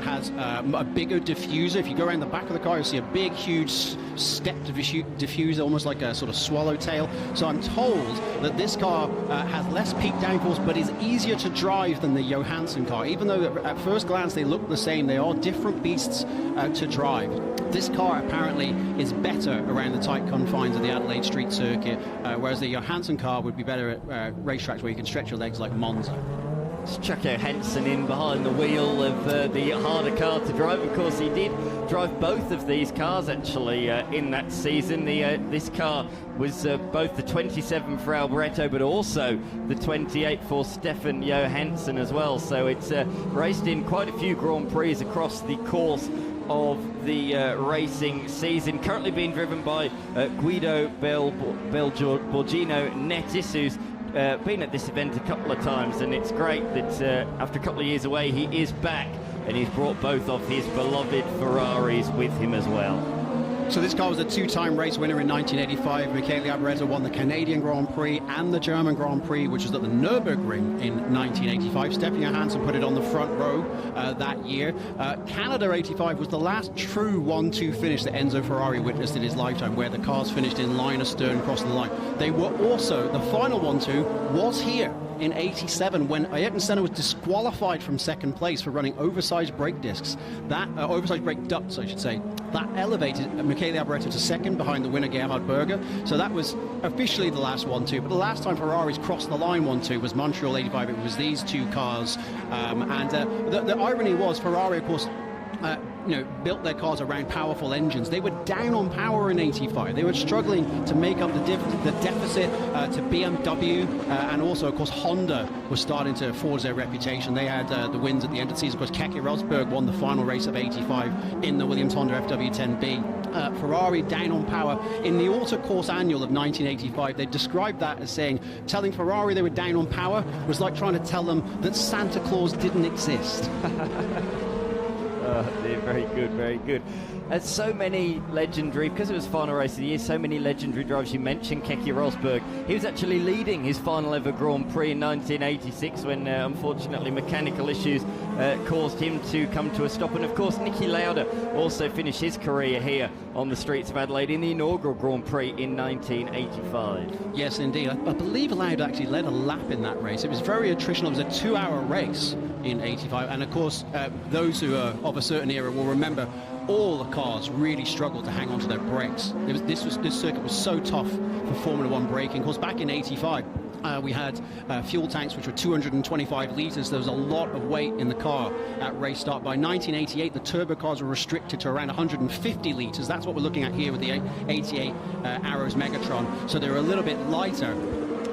has a bigger diffuser. If you go around the back of the car, you'll see a big, huge stepped diffuser, almost like a sort of swallowtail. So I'm told that this car has less peak downforce, but is easier to drive than the Johansson car. Even though at first glance they look the same, they are different beasts to drive. This car apparently is better around the tight confines of the Adelaide Street Circuit, whereas the Johansson car would be better at racetracks where you can stretch your legs like Monza. Let's chuck Johansson in behind the wheel of the harder car to drive. Of course, he did drive both of these cars actually in that season. This car was both the 27 for Alboreto, but also the 28 for Stefan Johansson as well. So it's raced in quite a few Grand Prix across the course of the racing season. Currently being driven by Guido Belgiorgino Nettis, who's been at this event a couple of times, and it's great that after a couple of years away he is back, and he's brought both of his beloved Ferraris with him as well. So this car was a two-time race winner in 1985. Michele Alboreto won the Canadian Grand Prix and the German Grand Prix, which was at the Nürburgring in 1985. Stefan Johansson put it on the front row that year. Canada 85 was the last true 1-2 finish that Enzo Ferrari witnessed in his lifetime, where the cars finished in line astern crossing the line. They were also, the final 1-2 was here in 87 when Ayrton Senna was disqualified from second place for running oversized brake discs. That oversized brake ducts, I should say. That elevated Michele Alboreto to second behind the winner Gerhard Berger. So that was officially the last 1-2. But the last time Ferraris crossed the line 1-2 was Montreal 85. It was these two cars. The irony was Ferrari, of course, built their cars around powerful engines. They were down on power in 85. They were struggling to make up the deficit to BMW, and also, of course, Honda was starting to forge their reputation. They had the wins at the end of the season. Of course, Keke Rosberg won the final race of 85 in the Williams Honda FW10B. Ferrari down on power. In the Autocourse Annual of 1985, they described that as saying, telling Ferrari they were down on power was like trying to tell them that Santa Claus didn't exist. They're very good, very good. So many legendary, because it was final race of the year, so many legendary drivers. You mentioned Keke Rosberg. He was actually leading his final ever Grand Prix in 1986 when, unfortunately, mechanical issues caused him to come to a stop. And, of course, Niki Lauda also finished his career here on the streets of Adelaide in the inaugural Grand Prix in 1985. Yes, indeed. I believe Lauda actually led a lap in that race. It was very attritional. It was a 2-hour race in 85. And, of course, those who are of a certain era will remember all the cars really struggled to hang on to their brakes. This circuit was so tough for Formula One braking. Of course, back in 85, we had fuel tanks which were 225 litres. There was a lot of weight in the car at race start. By 1988, the turbo cars were restricted to around 150 litres. That's what we're looking at here with the 88 Arrows Megatron. So they're a little bit lighter.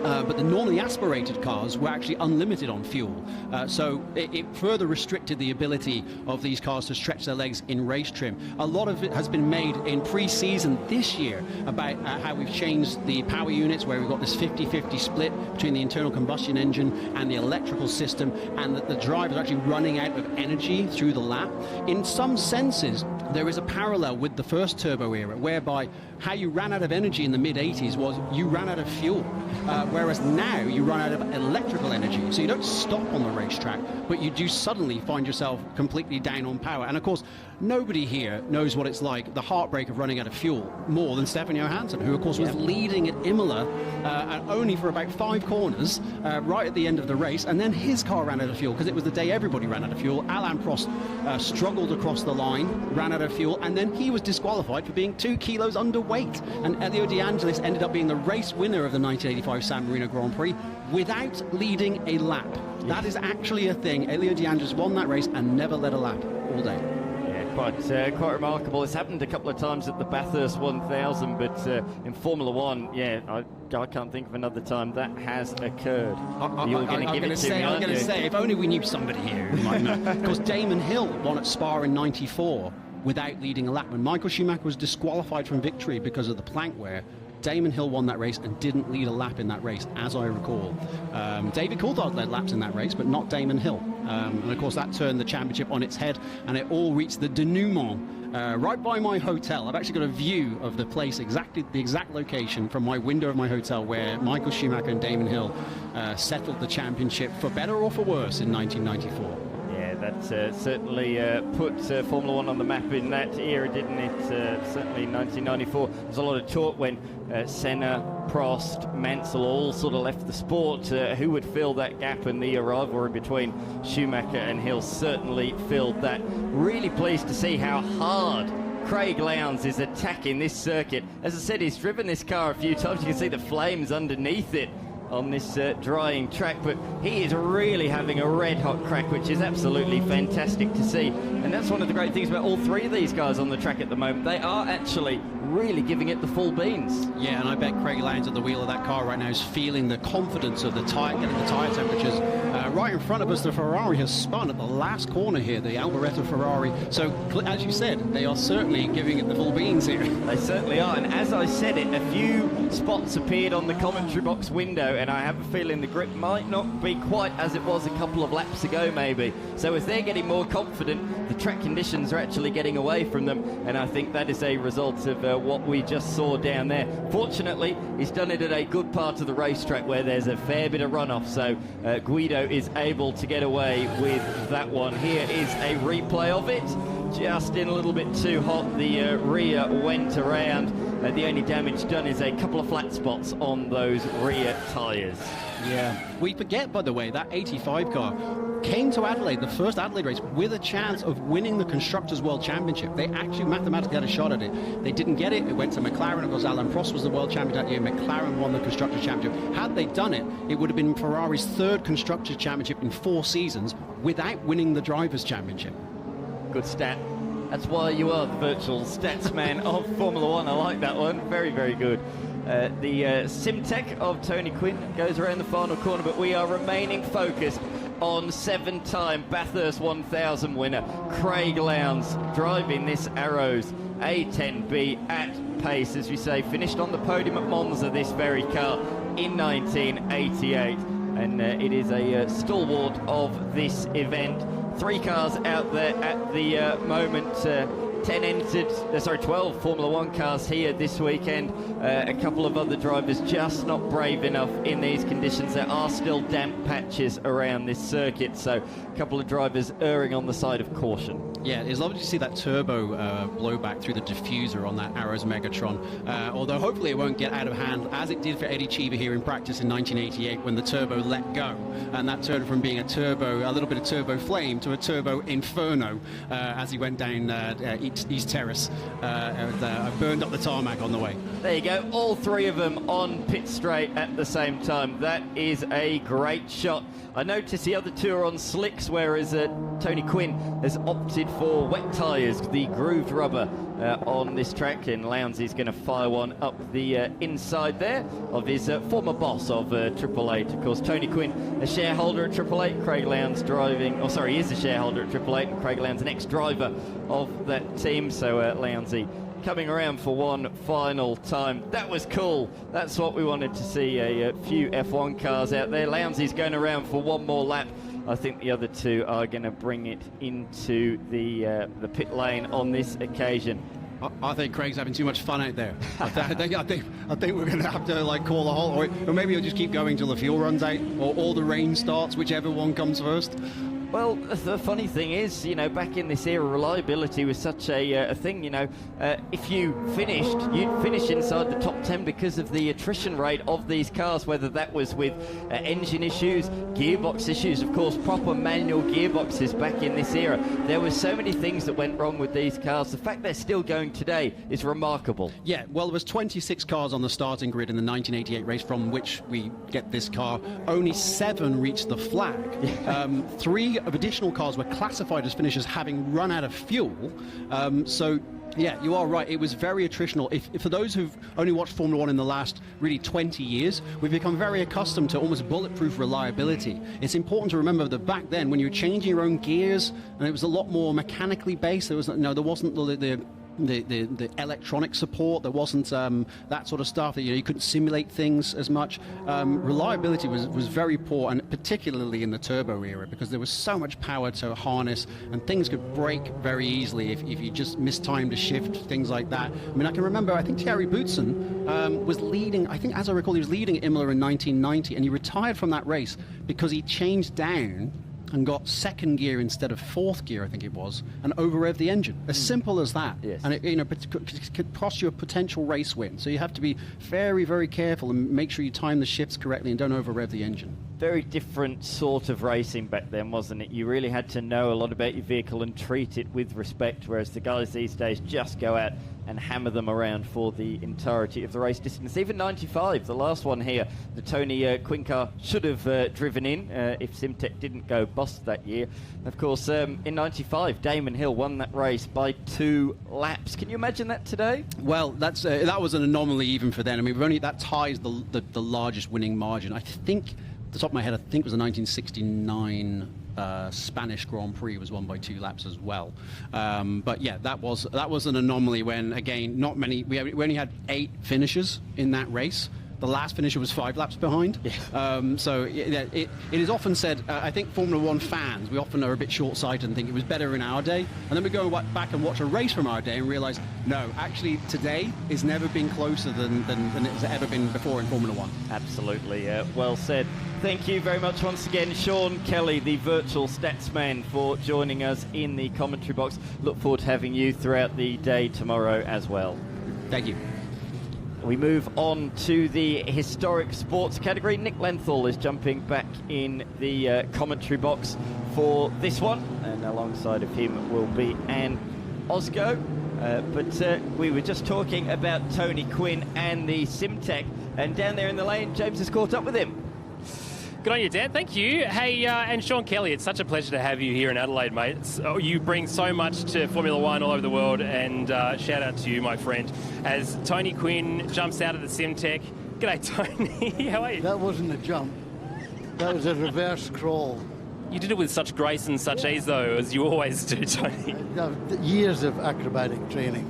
But the normally aspirated cars were actually unlimited on fuel. So it further restricted the ability of these cars to stretch their legs in race trim. A lot of it has been made in pre-season this year about how we've changed the power units, where we've got this 50-50 split between the internal combustion engine and the electrical system, and that the driver is actually running out of energy through the lap. In some senses, there is a parallel with the first turbo era, whereby how you ran out of energy in the mid-80s was you ran out of fuel. Whereas now you run out of electrical energy. So you don't stop on the racetrack, but you do suddenly find yourself completely down on power. And of course, nobody here knows what it's like, the heartbreak of running out of fuel, more than Stefan Johansson, who of course was leading at Imola only for about 5 corners right at the end of the race. And then his car ran out of fuel because it was the day everybody ran out of fuel. Alain Prost struggled across the line, ran out of fuel, and then he was disqualified for being 2 kilos underweight. And Elio De Angelis ended up being the race winner of the 1985 San Marino Grand Prix without leading a lap. That is actually a thing. Elio De Angelis won that race and never led a lap all day. Yeah, quite remarkable. It's happened a couple of times at the Bathurst 1000, but in Formula One, I can't think of another time that has occurred. You're going to give it to me, I'm going to say, if only we knew somebody here who might know. Of course, Damon Hill won at Spa in 94 without leading a lap. When Michael Schumacher was disqualified from victory because of the plank wear, Damon Hill won that race and didn't lead a lap in that race, as I recall. David Coulthard led laps in that race, but not Damon Hill. And of course, that turned the championship on its head, and it all reached the denouement right by my hotel. I've actually got a view of the place, the exact location from my window of my hotel, where Michael Schumacher and Damon Hill settled the championship for better or for worse in 1994. Yeah, that certainly put Formula One on the map in that era, didn't it? Certainly 1994. There's a lot of talk when Senna, Prost, Mansell all sort of left the sport. Who would fill that gap? And the rivalry between Schumacher and Hill certainly filled that. Really pleased to see how hard Craig Lowndes is attacking this circuit. As I said, he's driven this car a few times. You can see the flames underneath it on this drying track, but he is really having a red-hot crack, which is absolutely fantastic to see. And that's one of the great things about all 3 of these guys on the track at the moment. They are actually really giving it the full beans. Yeah, and I bet Craig Lowndes at the wheel of that car right now is feeling the confidence of the tyre, getting the tyre temperatures. Right in front of us, the Ferrari has spun at the last corner here, the Alboreto Ferrari. So, as you said, they are certainly giving it the full beans here. They certainly are, and as I said it, a few spots appeared on the commentary box window, and I have a feeling the grip might not be quite as it was a couple of laps ago, maybe. So as they're getting more confident, the track conditions are actually getting away from them, and I think that is a result of what we just saw down there. Fortunately, he's done it at a good part of the racetrack where there's a fair bit of runoff, so Guido is able to get away with that one. Here is a replay of it. Just in a little bit too hot, the rear went around. The only damage done is a couple of flat spots on those rear tyres. Yeah, we forget, by the way, that 85 car came to Adelaide, the first Adelaide race, with a chance of winning the Constructors' World Championship. They actually mathematically had a shot at it. They didn't get it. It went to McLaren. Of course, Alain Prost was the world champion that year. McLaren won the Constructors' Championship. Had they done it, it would have been Ferrari's 3rd Constructors' Championship in 4 seasons without winning the Drivers' Championship. Good stat. That's why you are the virtual stats man of Formula One. I like that one. Very, very good. The Simtech of Tony Quinn goes around the final corner, but we are remaining focused on 7-time Bathurst 1000 winner Craig Lowndes, driving this Arrows A10B at pace, as we say. Finished on the podium at Monza, this very car, in 1988. And it is a stalwart of this event. 3 cars out there at the moment. 12 Formula 1 cars here this weekend. A couple of other drivers just not brave enough in these conditions. There are still damp patches around this circuit, so a couple of drivers erring on the side of caution. Yeah, it's lovely to see that turbo blowback through the diffuser on that Arrows Megatron. Although hopefully it won't get out of hand, as it did for Eddie Cheever here in practice in 1988 when the turbo let go. And that turned from being a little bit of turbo flame to a turbo inferno as he went down East Terrace. Burned up the tarmac on the way. There you go, all 3 of them on pit straight at the same time. That is a great shot. I noticed the other 2 are on slicks, whereas Tony Quinn has opted for wet tyres, the grooved rubber on this track, and Lowndes going to fire one up the inside there of his former boss of Triple Eight. Of course, Tony Quinn, a shareholder at Triple Eight, Craig Lowndes he is a shareholder at Triple Eight, and Craig Lowndes an ex-driver of that team, so Lowndes coming around for one final time. That was cool. That's what we wanted to see, a few F1 cars out there. Lowndes going around for one more lap. I think the other 2 are going to bring it into the pit lane on this occasion. I think Craig's having too much fun out there. I think we're going to have to call a halt, or maybe he'll just keep going till the fuel runs out, or all the rain starts, whichever one comes first. Well, the funny thing is, back in this era, reliability was such a thing, if you finished, you'd finish inside the top 10 because of the attrition rate of these cars, whether that was with engine issues, gearbox issues, of course, proper manual gearboxes back in this era. There were so many things that went wrong with these cars. The fact they're still going today is remarkable. Yeah, well, there was 26 cars on the starting grid in the 1988 race from which we get this car. Only 7 reached the flag. 3 of additional cars were classified as finishers having run out of fuel. So yeah, you are right. It was very attritional. If for those who've only watched Formula 1 in the last really 20 years, we've become very accustomed to almost bulletproof reliability. It's important to remember that back then, when you were changing your own gears, and it was a lot more mechanically based, there wasn't the electronic support, there wasn't that sort of stuff that you couldn't simulate things as much. Reliability was very poor, and particularly in the turbo era, because there was so much power to harness and things could break very easily if you just mistimed a shift, things like that. I mean, I can remember, I think Thierry Boutsen was leading, I think as I recall, he was leading at Imola in 1990, and he retired from that race because he changed down and got 2nd gear instead of 4th gear, I think it was, and over-revved the engine. As simple as that. Yes. And it could cost you a potential race win. So you have to be very, very careful and make sure you time the shifts correctly and don't over-rev the engine. Very different sort of racing back then, wasn't it? You really had to know a lot about your vehicle and treat it with respect, whereas the guys these days just go out and hammer them around for the entirety of the race distance. Even 95, the last one here, the Tony Quinn car should have driven in if Simtech didn't go bust that year. Of course, in 95, Damon Hill won that race by 2 laps. Can you imagine that today? Well, that was an anomaly even for then. I mean, that ties the largest winning margin. I think, at the top of my head, I think it was the 1969 Spanish Grand Prix was won by 2 laps as well. But yeah, that was an anomaly when, again, not many. We only had 8 finishers in that race. The last finisher was 5 laps behind. So it is often said, I think Formula 1 fans, we often are a bit short-sighted and think it was better in our day. And then we go back and watch a race from our day and realise, no, actually today has never been closer than it's ever been before in Formula 1. Absolutely. Well said. Thank you very much once again, Sean Kelly, the virtual statsman, for joining us in the commentary box. Look forward to having you throughout the day tomorrow as well. Thank you. We move on to the historic sports category. Nick Lenthal is jumping back in the commentary box for this one, and alongside of him will be Anne Osgo. But we were just talking about Tony Quinn and the Simtech, and down there in the lane, James has caught up with him. Good on you, Dan. Thank you. Hey, and Sean Kelly, it's such a pleasure to have you here in Adelaide, mate. You bring so much to Formula One all over the world, and shout out to you, my friend, as Tony Quinn jumps out of the Simtech. G'day, Tony. How are you? That wasn't a jump. That was a reverse crawl. You did it with such grace and such ease, though, as you always do, Tony. Years of acrobatic training.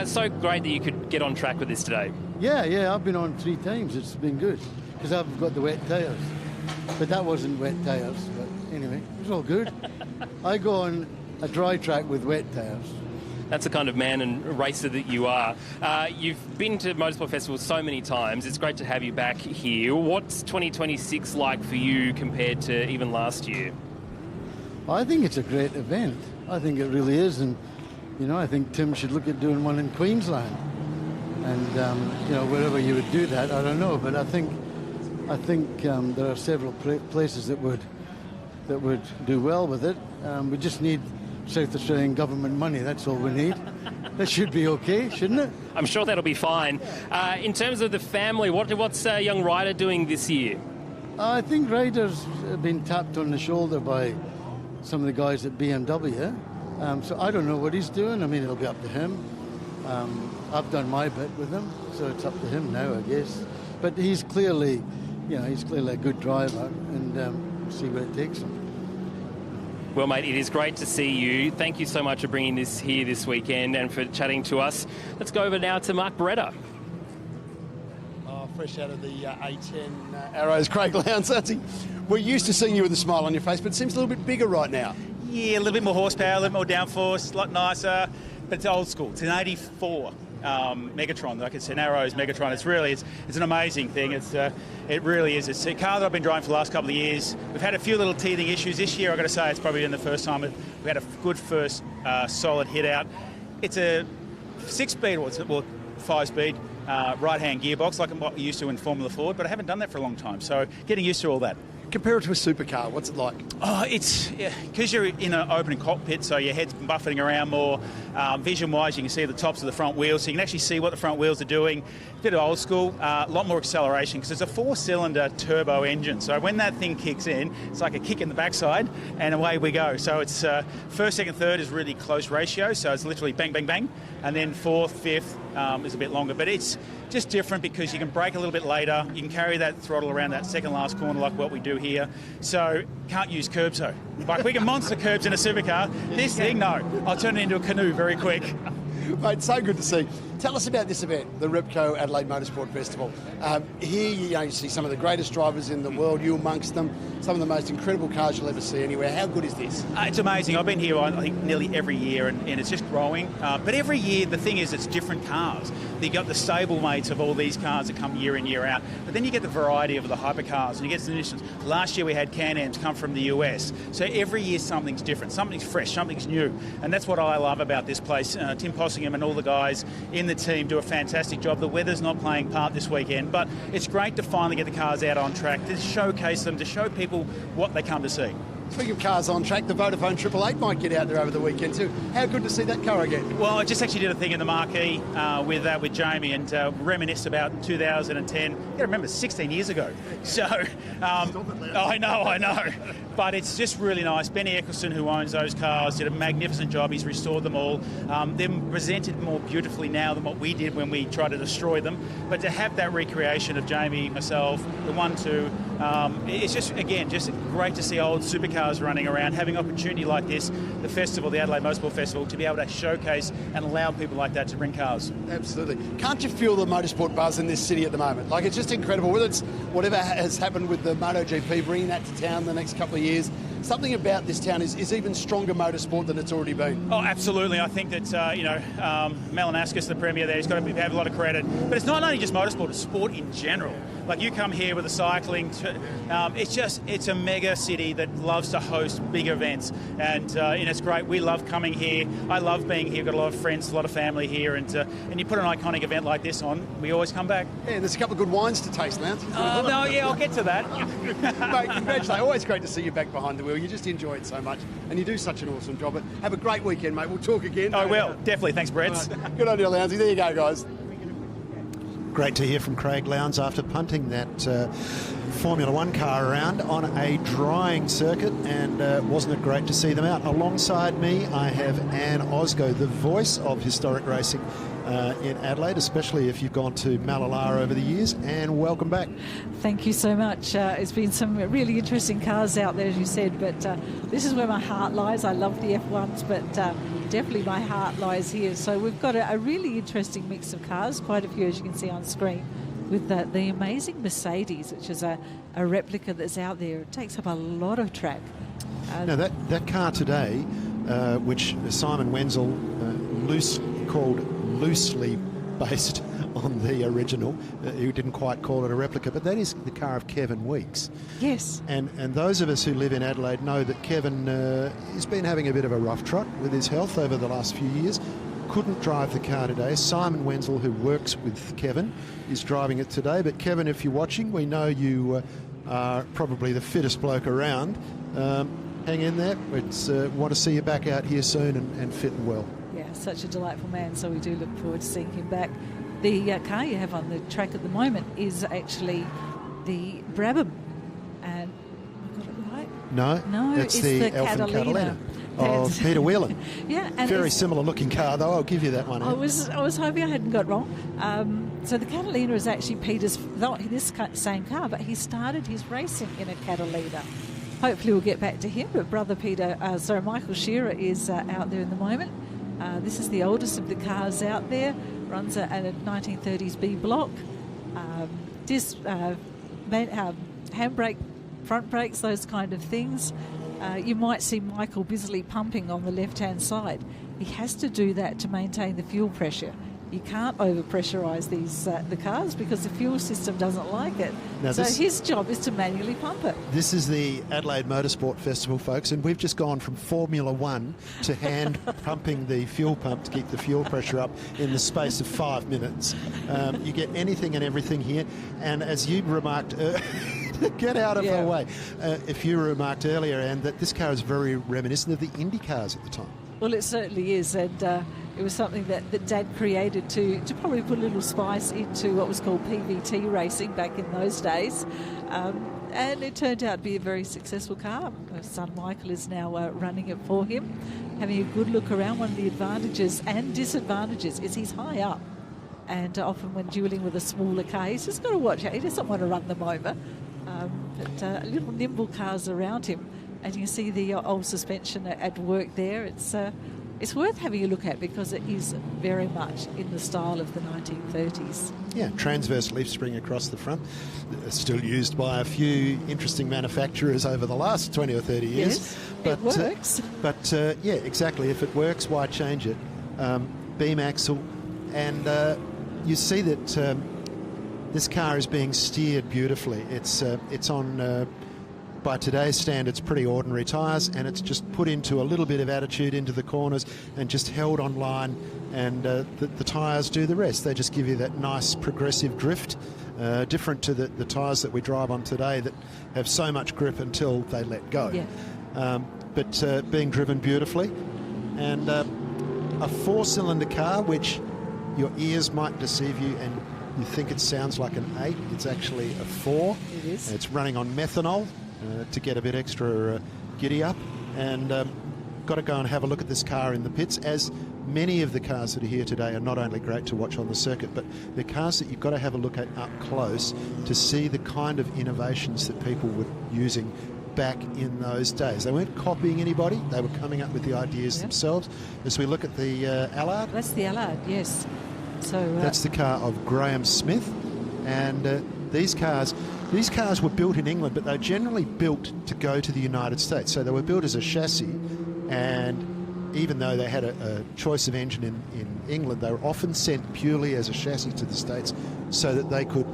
So great that you could get on track with this today. Yeah, I've been on 3 times. It's been good, because I've got the wet tyres. But that wasn't wet tyres. But anyway, it was all good. I go on a dry track with wet tyres. That's the kind of man and racer that you are. You've been to Motorsport Festival so many times. It's great to have you back here. What's 2026 like for you compared to even last year? I think it's a great event. I think it really is. And, I think Tim should look at doing one in Queensland. And, wherever you would do that, I don't know. But I think there are several places that would do well with it. We just need South Australian government money. That's all we need. That should be okay, shouldn't it? I'm sure that'll be fine. In terms of the family, what's young Ryder doing this year? I think Ryder's been tapped on the shoulder by some of the guys at BMW. So I don't know what he's doing. I mean, it'll be up to him. I've done my bit with him, so it's up to him now, I guess. But he's clearly a good driver, and we'll see where it takes him. Well, mate, it is great to see you. Thank you so much for bringing this here this weekend and for chatting to us. Let's go over now to Mark Beretta. Fresh out of the A10 Arrows, Craig Lowndes. We're used to seeing you with a smile on your face, but it seems a little bit bigger right now. Yeah, a little bit more horsepower, a little more downforce, a lot nicer, but it's old school. It's an 84 Megatron, like it's an Arrows Megatron. It's an amazing thing. It really is. It's a car that I've been driving for the last couple of years. We've had a few little teething issues this year. I've got to say it's probably been the first time we've had a good first solid hit out. It's a 6-speed or 5-speed right-hand gearbox like what we used to in Formula Ford, but I haven't done that for a long time, so getting used to all that. Compare it to a supercar, what's it like? Oh, it's because you're in an open cockpit, so your head's buffeting around more. Vision-wise, you can see the tops of the front wheels, so you can actually see what the front wheels are doing. A bit of old school, a lot more acceleration because it's a 4-cylinder turbo engine. So when that thing kicks in, it's like a kick in the backside, and away we go. So it's first, second, third is really close ratio, so it's literally bang, bang, bang, and then fourth, fifth is a bit longer. But it's just different because you can brake a little bit later. You can carry that throttle around that second last corner like what we do here. So can't use curbs though. Like we can monster curbs in a supercar. This thing, no. I'll turn it into a canoe very quick. Mate, so good to see. Tell us about this event, the Ripco Adelaide Motorsport Festival. Here you see some of the greatest drivers in the world, you amongst them, some of the most incredible cars you'll ever see anywhere. How good is this? It's amazing. I've been here, I think, nearly every year, and it's just growing. But every year, the thing is, it's different cars. You got the stable mates of all these cars that come year in, year out. But then you get the variety of the hypercars, and you get the initials. Last year, we had Can-Ams come from the US. So every year, something's different. Something's fresh, something's new. And that's what I love about this place. Tim Possingham and all the guys in the team do a fantastic job. The weather's not playing part this weekend, but it's great to finally get the cars out on track, to showcase them, to show people what they come to see. Speaking of cars on track, the Vodafone 888 might get out there over the weekend too. How good to see that car again? Well, I just actually did a thing in the marquee with Jamie and reminisced about 2010. You got to remember, 16 years ago. So, I know. But it's just really nice. Benny Eccleston, who owns those cars, did a magnificent job. He's restored them all. They're presented more beautifully now than what we did when we tried to destroy them. But to have that recreation of Jamie, myself, the 1-2, it's just, again, just great to see old supercars running around, having opportunity like this, the festival, the Adelaide Motorsport Festival, to be able to showcase and allow people like that to bring cars. Absolutely. Can't you feel the motorsport buzz in this city at the moment? Like, it's just incredible. Whether it's whatever has happened with the MotoGP, bringing that to town the next couple of years, something about this town is even stronger motorsport than it's already been. Oh, absolutely. I think that, Malinaskis, the Premier there, he's got to have a lot of credit. But it's not only just motorsport, it's sport in general. Like, you come here with the cycling, it's a mega city that loves to host big events, and it's great. We love coming here. I love being here. Got a lot of friends, a lot of family here, and you put an iconic event like this on, we always come back. Yeah, there's a couple of good wines to taste, Lance. I'll get to that. Mate, congratulations. Always great to see you back behind the wheel. You just enjoy it so much, and you do such an awesome job. But have a great weekend, mate. We'll talk again. I will, definitely. Thanks, Brett. Right. Good on you, Lowndesy. There you go, guys. Great to hear from Craig Lowndes after punting that Formula One car around on a drying circuit, and wasn't it great to see them out? Alongside me, I have Anne Osgo, the voice of historic racing in Adelaide, especially if you've gone to Malala over the years. And welcome back. Thank you so much. It's been some really interesting cars out there, as you said, but this is where my heart lies. I love the F1s, but definitely my heart lies here. So we've got a really interesting mix of cars, quite a few, as you can see on screen, with the amazing Mercedes, which is a replica that's out there. It takes up a lot of track. Now, that car today, which Simon Wenzel called loosely based on the original, who didn't quite call it a replica, but that is the car of Kevin Weeks. Yes. And those of us who live in Adelaide know that Kevin has been having a bit of a rough trot with his health over the last few years. Couldn't drive the car today. Simon Wenzel, who works with Kevin, is driving it today. But Kevin, if you're watching, we know you are probably the fittest bloke around. Hang in there. We want to see you back out here soon and fit and well. Yeah, such a delightful man, so we do look forward to seeing him back. The car you have on the track at the moment is actually the Brabham, and I got it right? No, it's the Elfin Catalina of Peter Whelan. Yeah, and very similar looking car, though. I'll give you that one. I was hoping I hadn't got wrong. So the Catalina is actually Peter's, not this same car, but he started his racing in a Catalina. Hopefully we'll get back to him, but brother Michael Shearer is out there in the moment. This is the oldest of the cars out there. Runs at a 1930s B block. Handbrake, front brakes, those kind of things. You might see Michael busily pumping on the left-hand side. He has to do that to maintain the fuel pressure. You can't over-pressurise the cars because the fuel system doesn't like it. Now so his job is to manually pump it. This is the Adelaide Motorsport Festival, folks, and we've just gone from Formula One to hand pumping the fuel pump to keep the fuel pressure up in the space of 5 minutes. You get anything and everything here, and as you remarked... get out of our way. If you remarked earlier, Anne, that this car is very reminiscent of the Indy cars at the time. Well, it certainly is, and it was something that Dad created to probably put a little spice into what was called PVT racing back in those days. And it turned out to be a very successful car. My son Michael is now running it for him, having a good look around. One of the advantages and disadvantages is he's high up. And often when dueling with a smaller car, he's just got to watch out. He doesn't want to run them over. But little nimble cars around him. And you can see the old suspension at work there. It's worth having a look at because it is very much in the style of the 1930s. Yeah, transverse leaf spring across the front. Still used by a few interesting manufacturers over the last 20 or 30 years. Yes, but, it works. Yeah, exactly. If it works, why change it? Beam axle. And you see that this car is being steered beautifully. It's on... by today's standards, pretty ordinary tyres, and it's just put into a little bit of attitude into the corners and just held on line, and the tyres do the rest. They just give you that nice progressive drift, different to the tyres that we drive on today that have so much grip until they let go. Yeah. But being driven beautifully, and a 4-cylinder car, which your ears might deceive you and you think it sounds like an 8. It's actually a 4. It is. It's running on methanol. To get a bit extra giddy up, and got to go and have a look at this car in the pits, as many of the cars that are here today are not only great to watch on the circuit, but they're cars that you've got to have a look at up close to see the kind of innovations that people were using back in those days. They weren't copying anybody, they were coming up with the ideas themselves. As we look at the Allard. That's the Allard, yes. So that's the car of Graham Smith, and these cars were built in England, but they're generally built to go to the United States. So they were built as a chassis, and even though they had a choice of engine in England, they were often sent purely as a chassis to the States so that they could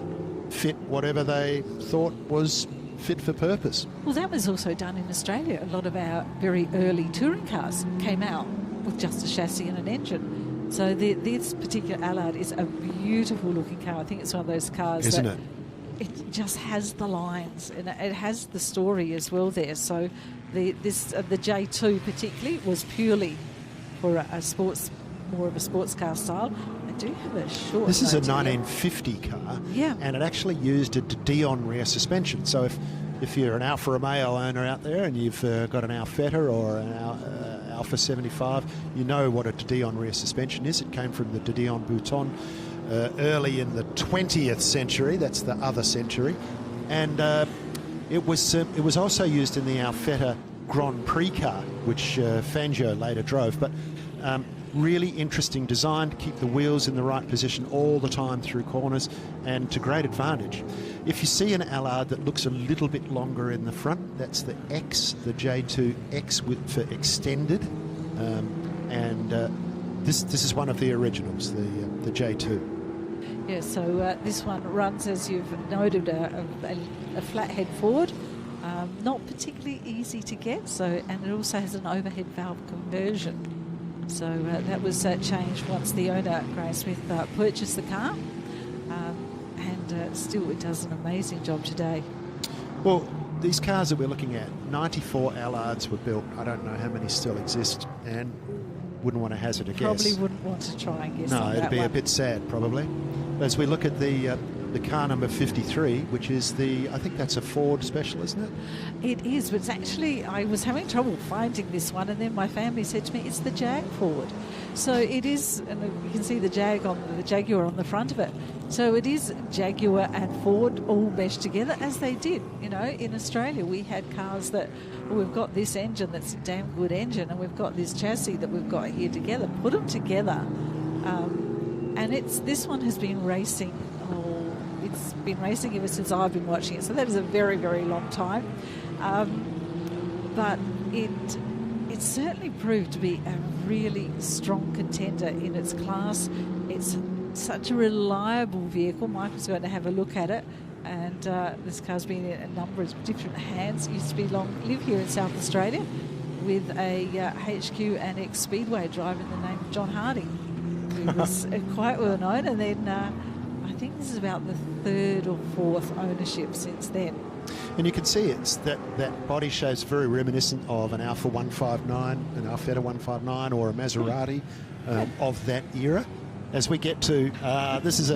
fit whatever they thought was fit for purpose. Well, that was also done in Australia. A lot of our very early touring cars came out with just a chassis and an engine. So this particular Allard is a beautiful looking car. I think it's one of those cars Isn't it? It just has the lines and it has the story as well there. So the J2 particularly was purely for a sports, more of a sports car style. I do have a short. This is a note here. 1950 car, yeah, and it actually used a Dion rear suspension. So if you're an Alfa Romeo owner out there and you've got an Alfetta or an Alfa 75, you know what a Dion rear suspension is. It came from the Dion Bouton. Early in the 20th century, that's the other century, and it was also used in the Alfetta Grand Prix car, which Fangio later drove. But really interesting design to keep the wheels in the right position all the time through corners, and to great advantage. If you see an Allard that looks a little bit longer in the front, that's the X, the J2X for extended, and this is one of the originals, the J2. Yeah, so this one runs, as you've noted, a flathead forward. Not particularly easy to get, and it also has an overhead valve conversion. So that was changed once the owner, Graham Smith, purchased the car, and still it does an amazing job today. Well, these cars that we're looking at, 94 Allards were built. I don't know how many still exist, and wouldn't want to hazard a guess. Probably wouldn't want to try and guess. No, on it'd that be one. a bit sad, probably. As we look at the car number 53, which is I think that's a Ford Special, isn't it? It is, but it's actually, I was having trouble finding this one, and then my family said to me, it's the Jag Ford. So it is, and you can see the Jaguar on the front of it. So it is Jaguar and Ford all meshed together, as they did. You know, in Australia we had cars that, well, we've got this engine that's a damn good engine, and we've got this chassis that we've got here together. Put them together, and this one has been racing. It's been racing ever since I've been watching it, so that is a very, very long time. But it certainly proved to be a really strong contender in its class. It's such a reliable vehicle. Michael's going to have a look at it, and this car's been in a number of different hands. It used to live here in South Australia with a HQ Annex Speedway driver in the name of John Harding, who was quite well known, and then I think this is about the third or fourth ownership since then. And you can see that body shape's very reminiscent of an Alfa 159, an Alfetta 159, or a Maserati of that era. As we get to, this is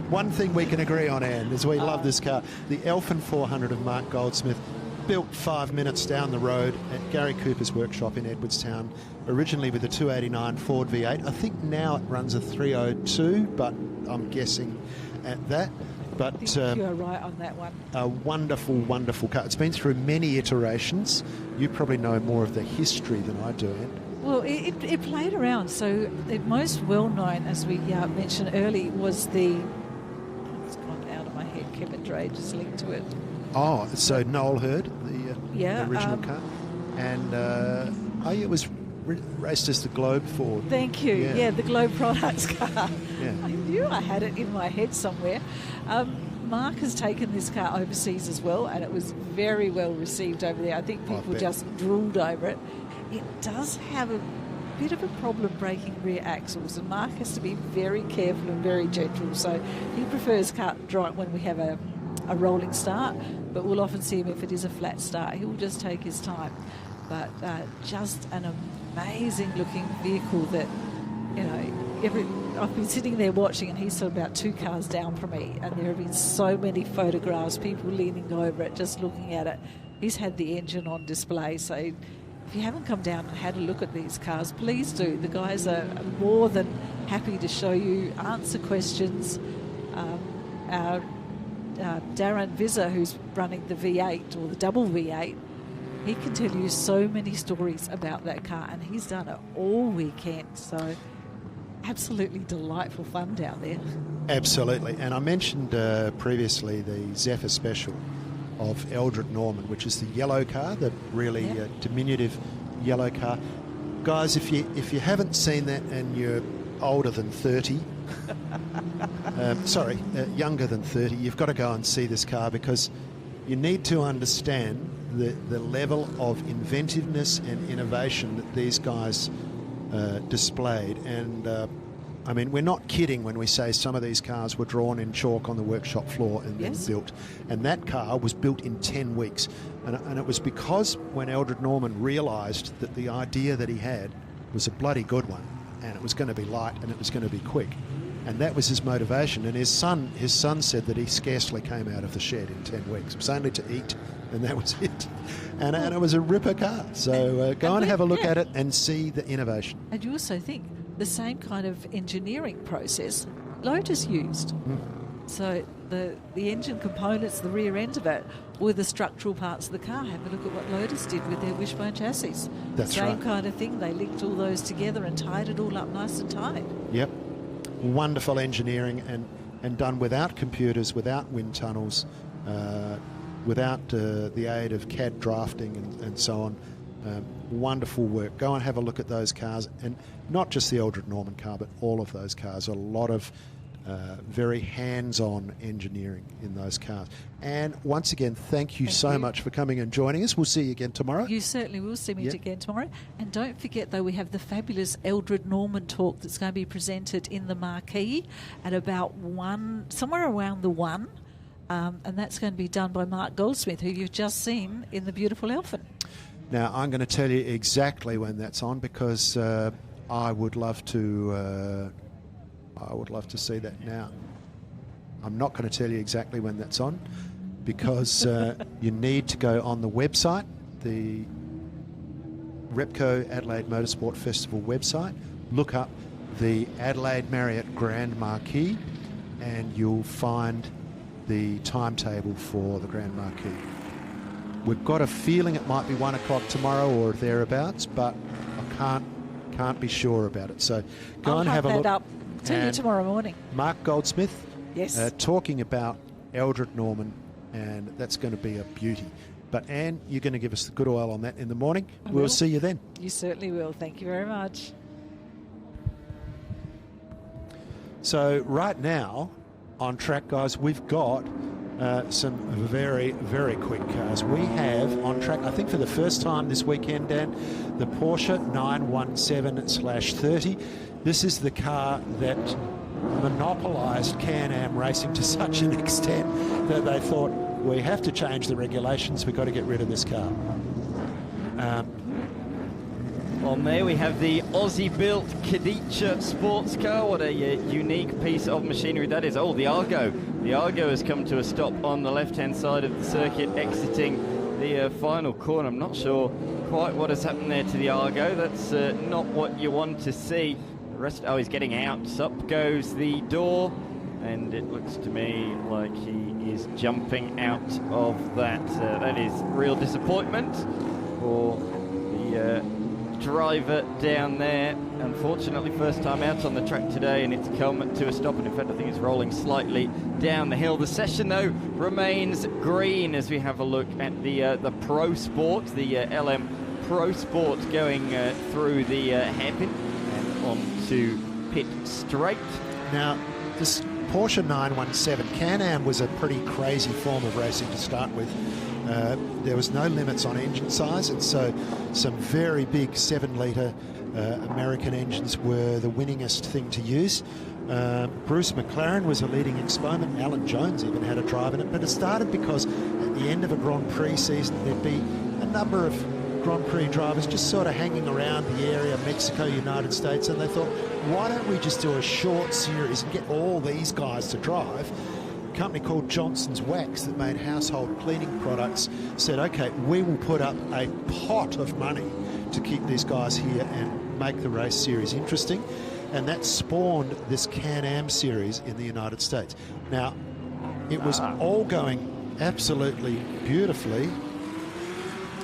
one thing we can agree on, Anne, is we love this car. The Elfin 400 of Mark Goldsmith, built 5 minutes down the road at Gary Cooper's workshop in Edwardstown, originally with a 289 Ford V8. I think now it runs a 302, but I'm guessing at that. But I think you're right on that one. A wonderful, wonderful car. It's been through many iterations. You probably know more of the history than I do, Anne. Well, it played around. So the most well-known, as we mentioned early, was it's gone out of my head, Kevin Dre just linked to it. Oh, so Noel Hurd, the original car. And it was raced as the Globe Ford. Thank you. Yeah, the Globe Products car. Yeah. I knew I had it in my head somewhere. Mark has taken this car overseas as well, and it was very well received over there. I think people just drooled over it. It does have a bit of a problem braking rear axles, and Mark has to be very careful and very gentle. So he prefers cut dry when we have a rolling start, but we'll often see him if it is a flat start. He will just take his time. But just an amazing looking vehicle that, you know, I've been sitting there watching, and he's sort of about 2 cars down from me, and there have been so many photographs, people leaning over it, just looking at it. He's had the engine on display, so if you haven't come down and had a look at these cars, please do. The guys are more than happy to show you, answer questions. Our Darren Visser, who's running the V8 or the double V8, he can tell you so many stories about that car, and he's done it all weekend. So absolutely delightful fun down there. Absolutely. And I mentioned previously the Zephyr Special of Eldred Norman, which is the yellow car, the really diminutive yellow car. Guys, if you haven't seen that and you're older than 30, younger than 30, you've got to go and see this car, because you need to understand the level of inventiveness and innovation that these guys displayed. And I mean, we're not kidding when we say some of these cars were drawn in chalk on the workshop floor and then built. And that car was built in 10 weeks. And it was because when Eldred Norman realised that the idea that he had was a bloody good one, and it was going to be light and it was going to be quick. And that was his motivation. And his son said that he scarcely came out of the shed in 10 weeks. It was only to eat, and that was it. And it was a ripper car. So go and have a look at it and see the innovation. And you also think the same kind of engineering process Lotus used. So the engine components, the rear end of it, were the structural parts of the car. Have a look at what Lotus did with their wishbone chassis. That's Same right. kind of thing. They linked all those together and tied it all up nice and tight. Yep. Wonderful engineering and done without computers, without wind tunnels, without the aid of CAD drafting and so on. Wonderful work. Go and have a look at those cars, and not just the Eldred Norman car, but all of those cars. A lot of very hands-on engineering in those cars. And once again, thank you so much for coming and joining us. We'll see you again tomorrow. You certainly will see me again tomorrow. And don't forget, though, we have the fabulous Eldred Norman talk that's going to be presented in the marquee at about somewhere around the 1. And that's going to be done by Mark Goldsmith, who you've just seen in the beautiful Elfin. Now, I'm going to tell you exactly when that's on, because I would love to see that now. I'm not going to tell you exactly when that's on, because you need to go on the website, the Repco Adelaide Motorsport Festival website, look up the Adelaide Marriott Grand Marquis, and you'll find the timetable for the Grand Marquis. We've got a feeling it might be 1 o'clock tomorrow or thereabouts, but I can't be sure about it. So go I'll and have a look. Up. Tell you tomorrow morning. Mark Goldsmith, yes, talking about Eldred Norman, and that's going to be a beauty. But Anne, you're going to give us the good oil on that in the morning. We'll see you then. You certainly will. Thank you very much. So right now on track, guys, we've got some very, very quick cars. We have on track, I think for the first time this weekend, Dan, the Porsche 917/30. This is the car that monopolised Can-Am racing to such an extent that they thought, we have to change the regulations, we've got to get rid of this car. On there we have the Aussie-built Kadicha sports car. What a unique piece of machinery that is. Oh, the Argo. The Argo has come to a stop on the left-hand side of the circuit, exiting the final corner. I'm not sure quite what has happened there to the Argo. That's not what you want to see. The rest, he's getting out. Up goes the door, and it looks to me like he is jumping out of that. That is real disappointment for the driver down there. Unfortunately, first time out on the track today, and it's come to a stop, and in fact I think it's rolling slightly down the hill. The session though remains green as we have a look at the Pro Sport, the LM Pro Sport going through the hairpin and onto pit straight. Now this Porsche 917 Can-Am was a pretty crazy form of racing to start with. There was no limits on engine size, and so some very big 7-litre American engines were the winningest thing to use. Bruce McLaren was a leading exponent. Alan Jones even had a drive in it, but it started because at the end of a Grand Prix season there'd be a number of Grand Prix drivers just sort of hanging around the area, Mexico, United States, and they thought, why don't we just do a short series and get all these guys to drive? A company called Johnson's Wax that made household cleaning products said, okay, we will put up a pot of money to keep these guys here and make the race series interesting, and that spawned this Can-Am series in the United States. Now, it was all going absolutely beautifully.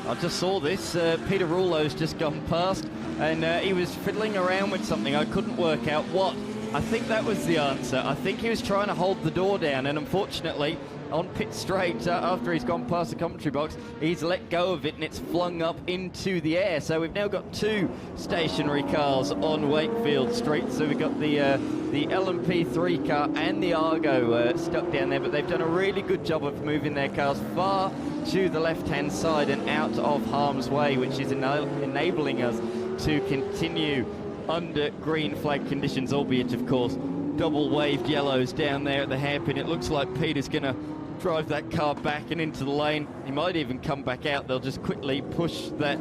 I just saw this. Peter Rouleau's just gone past, and he was fiddling around with something. I couldn't work out what. I think that was the answer. I think he was trying to hold the door down, and unfortunately, on pit straight, after he's gone past the commentary box, he's let go of it, and it's flung up into the air. So we've now got two stationary cars on Wakefield Street. So we've got the LMP3 car and the Argo stuck down there, but they've done a really good job of moving their cars far to the left-hand side and out of harm's way, which is enabling us to continue under green flag conditions, albeit, of course, double waved yellows down there at the hairpin. It looks like Peter's going to drive that car back and into the lane. He might even come back out. They'll just quickly push that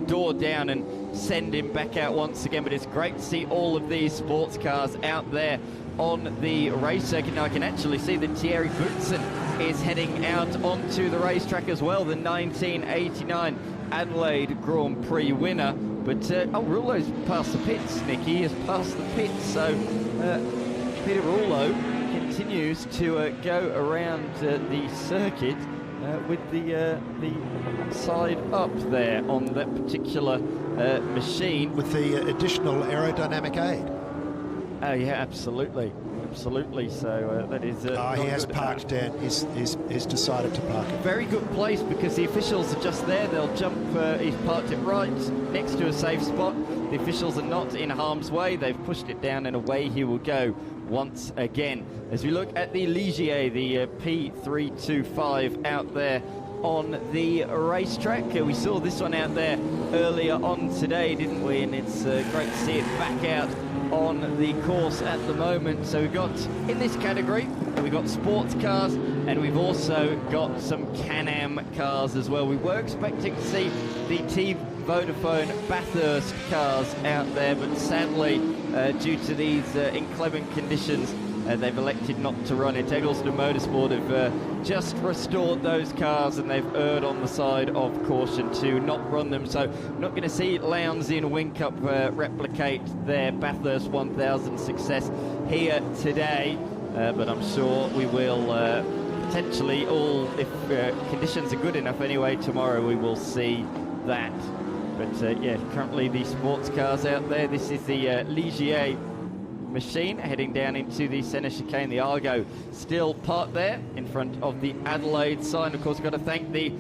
door down and send him back out once again. But it's great to see all of these sports cars out there on the race circuit. Now I can actually see that Thierry Boutsen is heading out onto the racetrack as well, the 1989 Adelaide Grand Prix winner. But Rouleau's past the pits, Nick. He has passed the pits, so Peter Rouleau continues to go around the circuit with the side up there on that particular machine. With the additional aerodynamic aid. Oh, yeah, absolutely. Absolutely. So that is... he has parked, Dan. He's decided to park it. Very good place because the officials are just there. They'll jump. He's parked it right next to a safe spot. The officials are not in harm's way. They've pushed it down and away he will go once again. As we look at the Ligier, the P325 out there on the racetrack. We saw this one out there earlier on today, didn't we? And it's great to see it back out on the course at the moment. So we've got, in this category, we've got sports cars, and we've also got some Can-Am cars as well. We were expecting to see the Vodafone Bathurst cars out there, but sadly, due to these inclement conditions, they've elected not to run it. Australian Motorsport have just restored those cars, and they've erred on the side of caution to not run them. So we're not going to see Lowndes in Whincup replicate their Bathurst 1000 success here today, but I'm sure we will potentially if conditions are good enough anyway, tomorrow we will see that. But yeah, currently the sports cars out there. This is the Ligier machine heading down into the centre chicane. The Argo still parked there in front of the Adelaide sign. Of course, we've got to thank the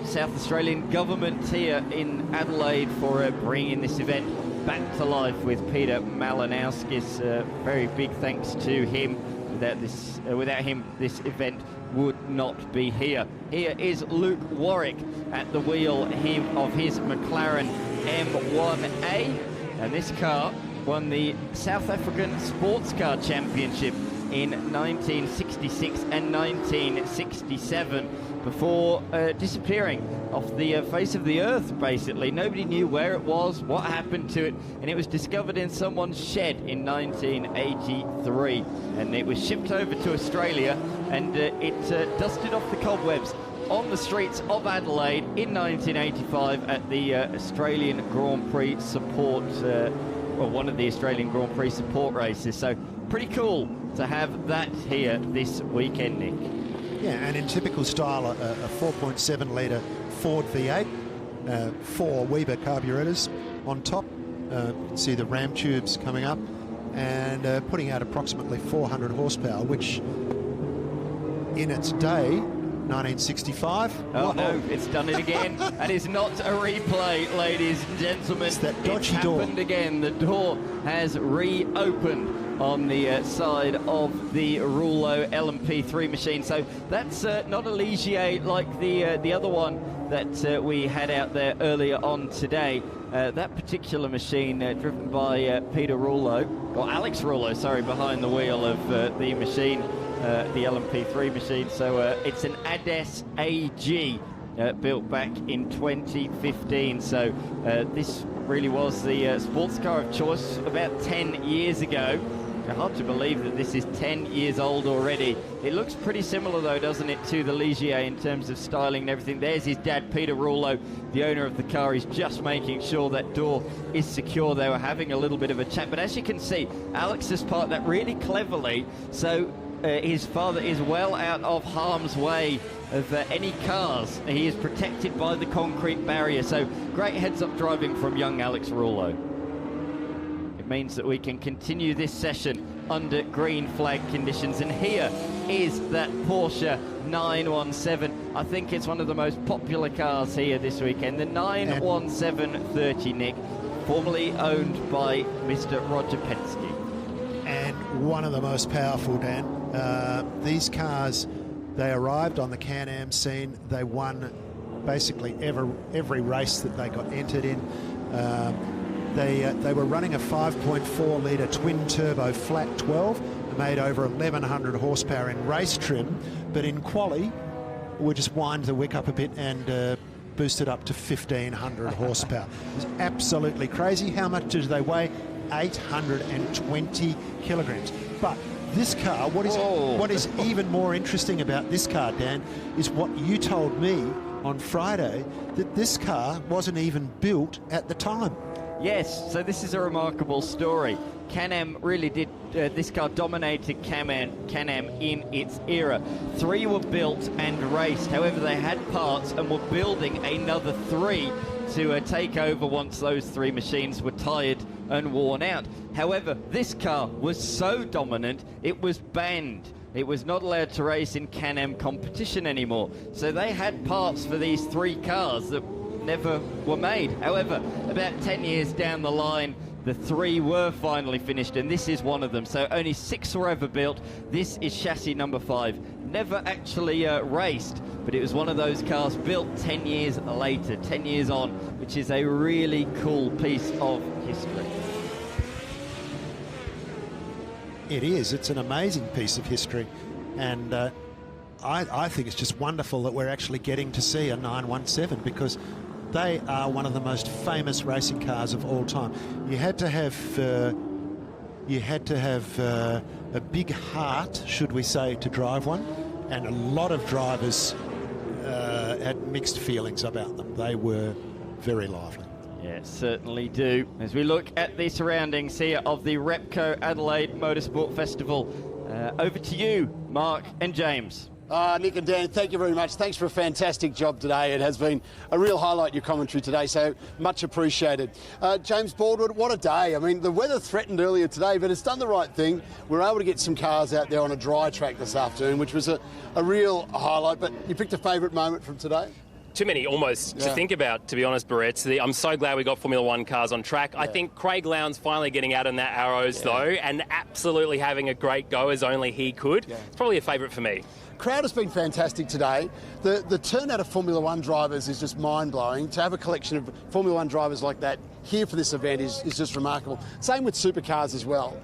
South Australian government here in Adelaide for bringing this event back to life with Peter Malinowskis. Very big thanks to him. Without him, this event would not be here. Here is Luke Warwick at the wheel of his McLaren M1A, and this car won the South African Sports Car Championship in 1966 and 1967 before disappearing off the face of the earth, basically. Nobody knew where it was, what happened to it, and it was discovered in someone's shed in 1983. And it was shipped over to Australia, and it dusted off the cobwebs on the streets of Adelaide in 1985 at the Australian Grand Prix support one of the Australian Grand Prix support races. So pretty cool to have that here this weekend, Nick. Yeah, and in typical style, a 4.7 litre Ford V8, 4 Weber carburetors on top. You can see the ram tubes coming up and putting out approximately 400 horsepower, which in its day, 1965. Oh, no, it's done it again. That is not a replay, ladies and gentlemen. It's that dodgy door. It's happened again. The door has reopened on the side of the Rouleau LMP3 machine. So that's not a Ligier like the other one that we had out there earlier on today. That particular machine driven by Peter Rouleau, or Alex Rouleau, sorry, behind the wheel of the machine. The LMP3 machine. So it's an ADES AG built back in 2015. So this really was the sports car of choice about 10 years ago. Hard to believe that this is 10 years old already. It looks pretty similar though, doesn't it, to the Ligier in terms of styling and everything. There's his dad, Peter Rouleau, the owner of the car. He's just making sure that door is secure. They were having a little bit of a chat, but as you can see, Alex has parked that really cleverly, so his father is well out of harm's way of any cars. He is protected by the concrete barrier, so great heads-up driving from young Alex Rouleau. It means that we can continue this session under green flag conditions, and here is that Porsche 917. I think it's one of the most popular cars here this weekend, the 91730, Nick, formerly owned by Mr. Roger Penske. And one of the most powerful, Dan. These cars, they arrived on the Can-Am scene. They won basically every race that they got entered in. They were running a 5.4 litre twin-turbo flat 12. They made over 1,100 horsepower in race trim, but in quali, we just wind the wick up a bit and boosted up to 1,500 horsepower. It was absolutely crazy. How much did they weigh? 820 kilograms. But this car, what is even more interesting about this car, Dan, is what you told me on Friday, that this car wasn't even built at the time. Yes, so this is a remarkable story. Can-Am really did, this car dominated Can-Am in its era. 3 were built and raced, however they had parts and were building another 3 to take over once those 3 machines were tired and worn out. However, this car was so dominant, it was banned. It was not allowed to race in Can-Am competition anymore. So they had parts for these 3 cars that never were made. However, about 10 years down the line, the 3 were finally finished, and this is one of them. So only 6 were ever built. This is chassis number 5. Never actually raced, but it was one of those cars built 10 years later, 10 years on, which is a really cool piece of history. It is. It's an amazing piece of history. And I think it's just wonderful that we're actually getting to see a 917, because they are one of the most famous racing cars of all time. You had to have a big heart, should we say, to drive one, and a lot of drivers had mixed feelings about them. They were very lively. Yeah, certainly do. As we look at the surroundings here of the Repco Adelaide Motorsport Festival, over to you, Mark and James. Nick and Dan, thank you very much. Thanks for a fantastic job today. It has been a real highlight, your commentary today, so much appreciated. James Baldwin, what a day. I mean, the weather threatened earlier today, but it's done the right thing. We were able to get some cars out there on a dry track this afternoon, which was a real highlight. But you picked a favourite moment from today? Too many almost to think about, to be honest, Barrett. I'm so glad we got Formula One cars on track. I think Craig Lowndes finally getting out on that Arrows, though, and absolutely having a great go as only he could. It's probably a favourite for me. Crowd has been fantastic today. The turnout of Formula One drivers is just mind-blowing. To have a collection of Formula One drivers like that here for this event is just remarkable. Same with Supercars as well.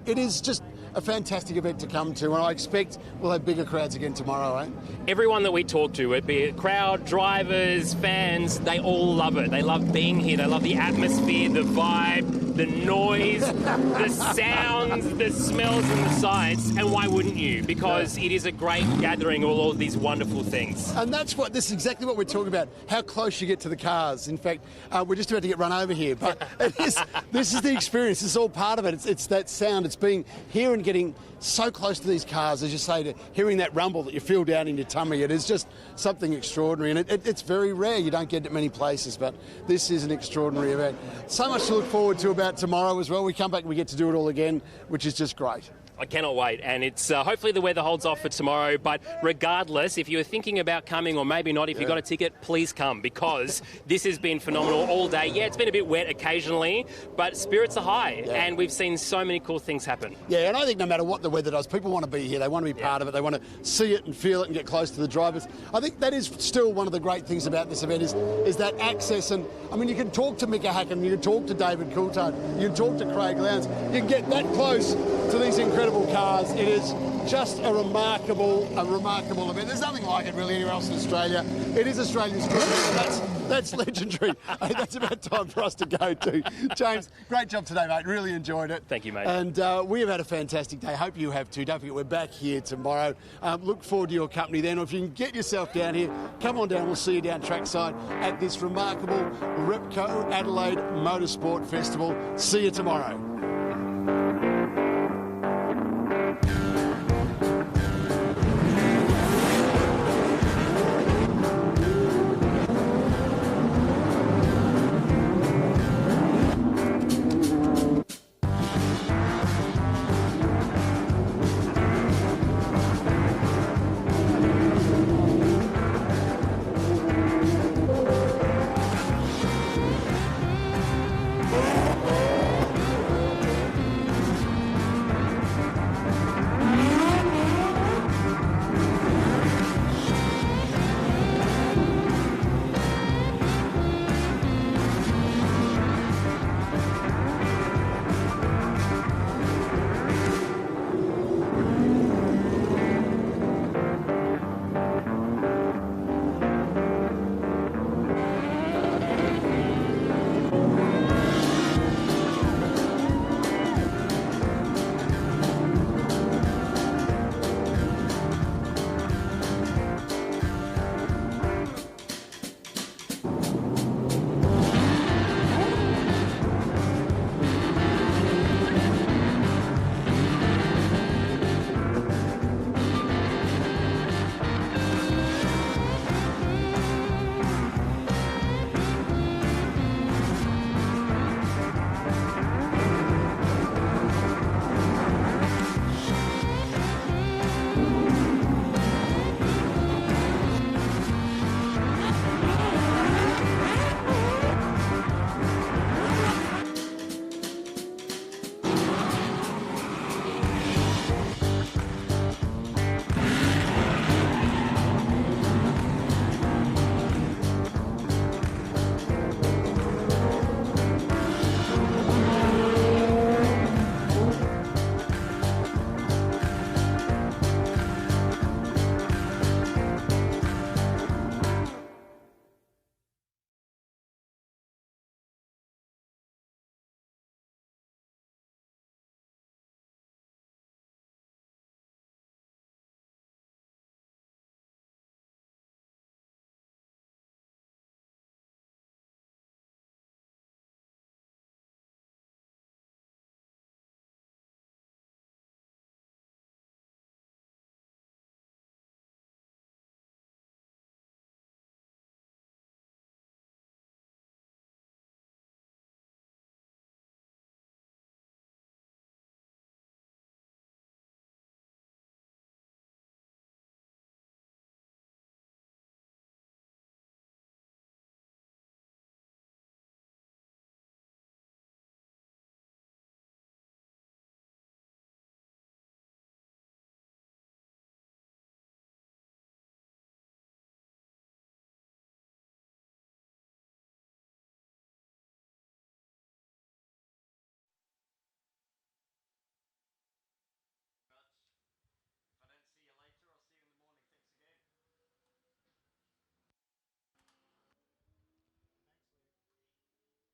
It is just a fantastic event to come to, and I expect we'll have bigger crowds again tomorrow, eh? Everyone that we talk to, be it crowd, drivers, fans, they all love it. They love being here. They love the atmosphere, the vibe, the noise, the sounds, the smells and the sights. And why wouldn't you? Because it is a great gathering of all of these wonderful things. And this is exactly what we're talking about, how close you get to the cars. In fact, we're just about to get run over here, but this is the experience. This is all part of it. It's that sound. It's being here and getting so close to these cars, as you say, to hearing that rumble that you feel down in your tummy. It is just something extraordinary, and it's very rare. You don't get it many places, but this is an extraordinary event. So much to look forward to about tomorrow as well. We come back and we get to do it all again, which is just great. I cannot wait, and it's hopefully the weather holds off for tomorrow, but regardless, if you're thinking about coming, or maybe not, if you've got a ticket, please come, because this has been phenomenal all day. Yeah, it's been a bit wet occasionally, but spirits are high, and we've seen so many cool things happen. Yeah, and I think no matter what the weather does, people want to be here. They want to be part of it. They want to see it and feel it and get close to the drivers. I think that is still one of the great things about this event is that access. And I mean, you can talk to Mika Hakkinen, you can talk to David Coulthard, you can talk to Craig Lowndes. You can get that close to these incredible cars. It is just a remarkable event. There's nothing like it really anywhere else in Australia. It is Australia's dream, and that's legendary. Hey, that's about time for us to go to. James, great job today, mate. Really enjoyed it. Thank you, mate. And we have had a fantastic day. Hope you have too. Don't forget, we're back here tomorrow. Look forward to your company then. Or if you can get yourself down here, come on down. We'll see you down trackside at this remarkable Repco Adelaide Motorsport Festival. See you tomorrow.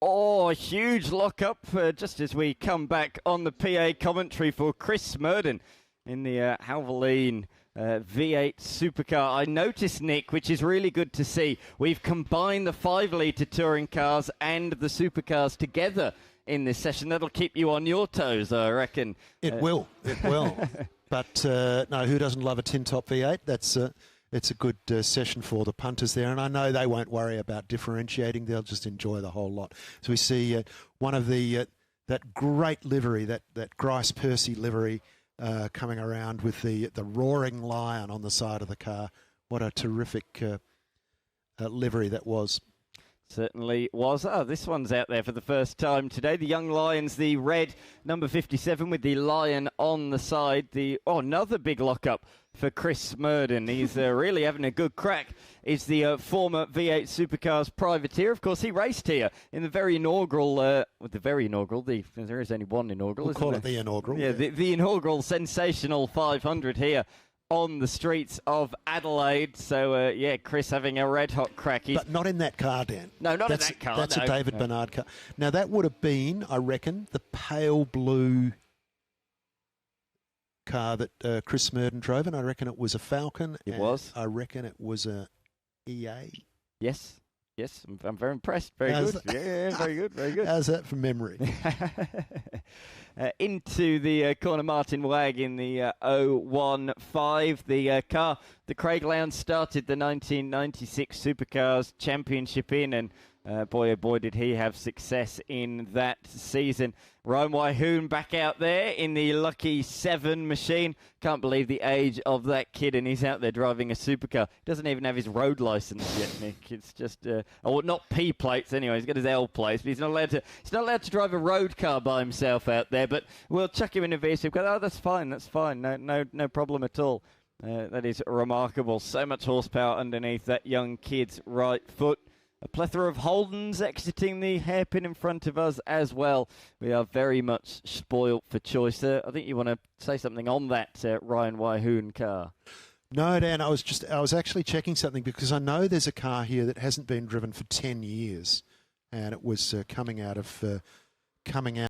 Oh, a huge lock-up just as we come back on the PA commentary for Chris Smurden in the Halvaline V8 Supercar. I noticed, Nick, which is really good to see, we've combined the 5-litre touring cars and the supercars together in this session. That'll keep you on your toes, I reckon. It will. But no, who doesn't love a tin-top V8? It's a good session for the punters there, and I know they won't worry about differentiating. They'll just enjoy the whole lot. So we see one of the that great livery, that Grice Percy livery, coming around with the roaring lion on the side of the car. What a terrific livery that was. Certainly was. Oh, this one's out there for the first time today. The Young Lions, the red number 57 with the lion on the side. Another big lockup for Chris Smurden. He's really having a good crack. Is the former V8 Supercars privateer. Of course, he raced here in the very inaugural, there is only one inaugural, we'll call it the inaugural. Yeah, the inaugural sensational 500 here on the streets of Adelaide. So, Chris having a red-hot crack. But not in that car, Dan. No, not in that car. That's a David Bernard car. Now, that would have been, I reckon, the pale blue car that Chris Smurden drove, and I reckon it was a Falcon. It was. I reckon it was a EA. Yes, I'm very impressed. Very good. Yeah, very good, very good. How's that from memory? Into the corner, Martin Wagg in the 015. The car, the Craig Lowndes started the 1996 Supercars Championship in, and boy, oh boy, did he have success in that season. Ryan Waihoon back out there in the Lucky 7 machine. Can't believe the age of that kid, and he's out there driving a supercar. Doesn't even have his road license yet, Nick. It's just, not P plates anyway. He's got his L plates, but he's not allowed to drive a road car by himself out there. But we'll chuck him in a V6. Oh, that's fine. No problem at all. That is remarkable. So much horsepower underneath that young kid's right foot. A plethora of Holdens exiting the hairpin in front of us as well. We are very much spoilt for choice. I think you want to say something on that Ryan Waihoon car. No, Dan, I was actually checking something because I know there's a car here that hasn't been driven for 10 years, and it was coming out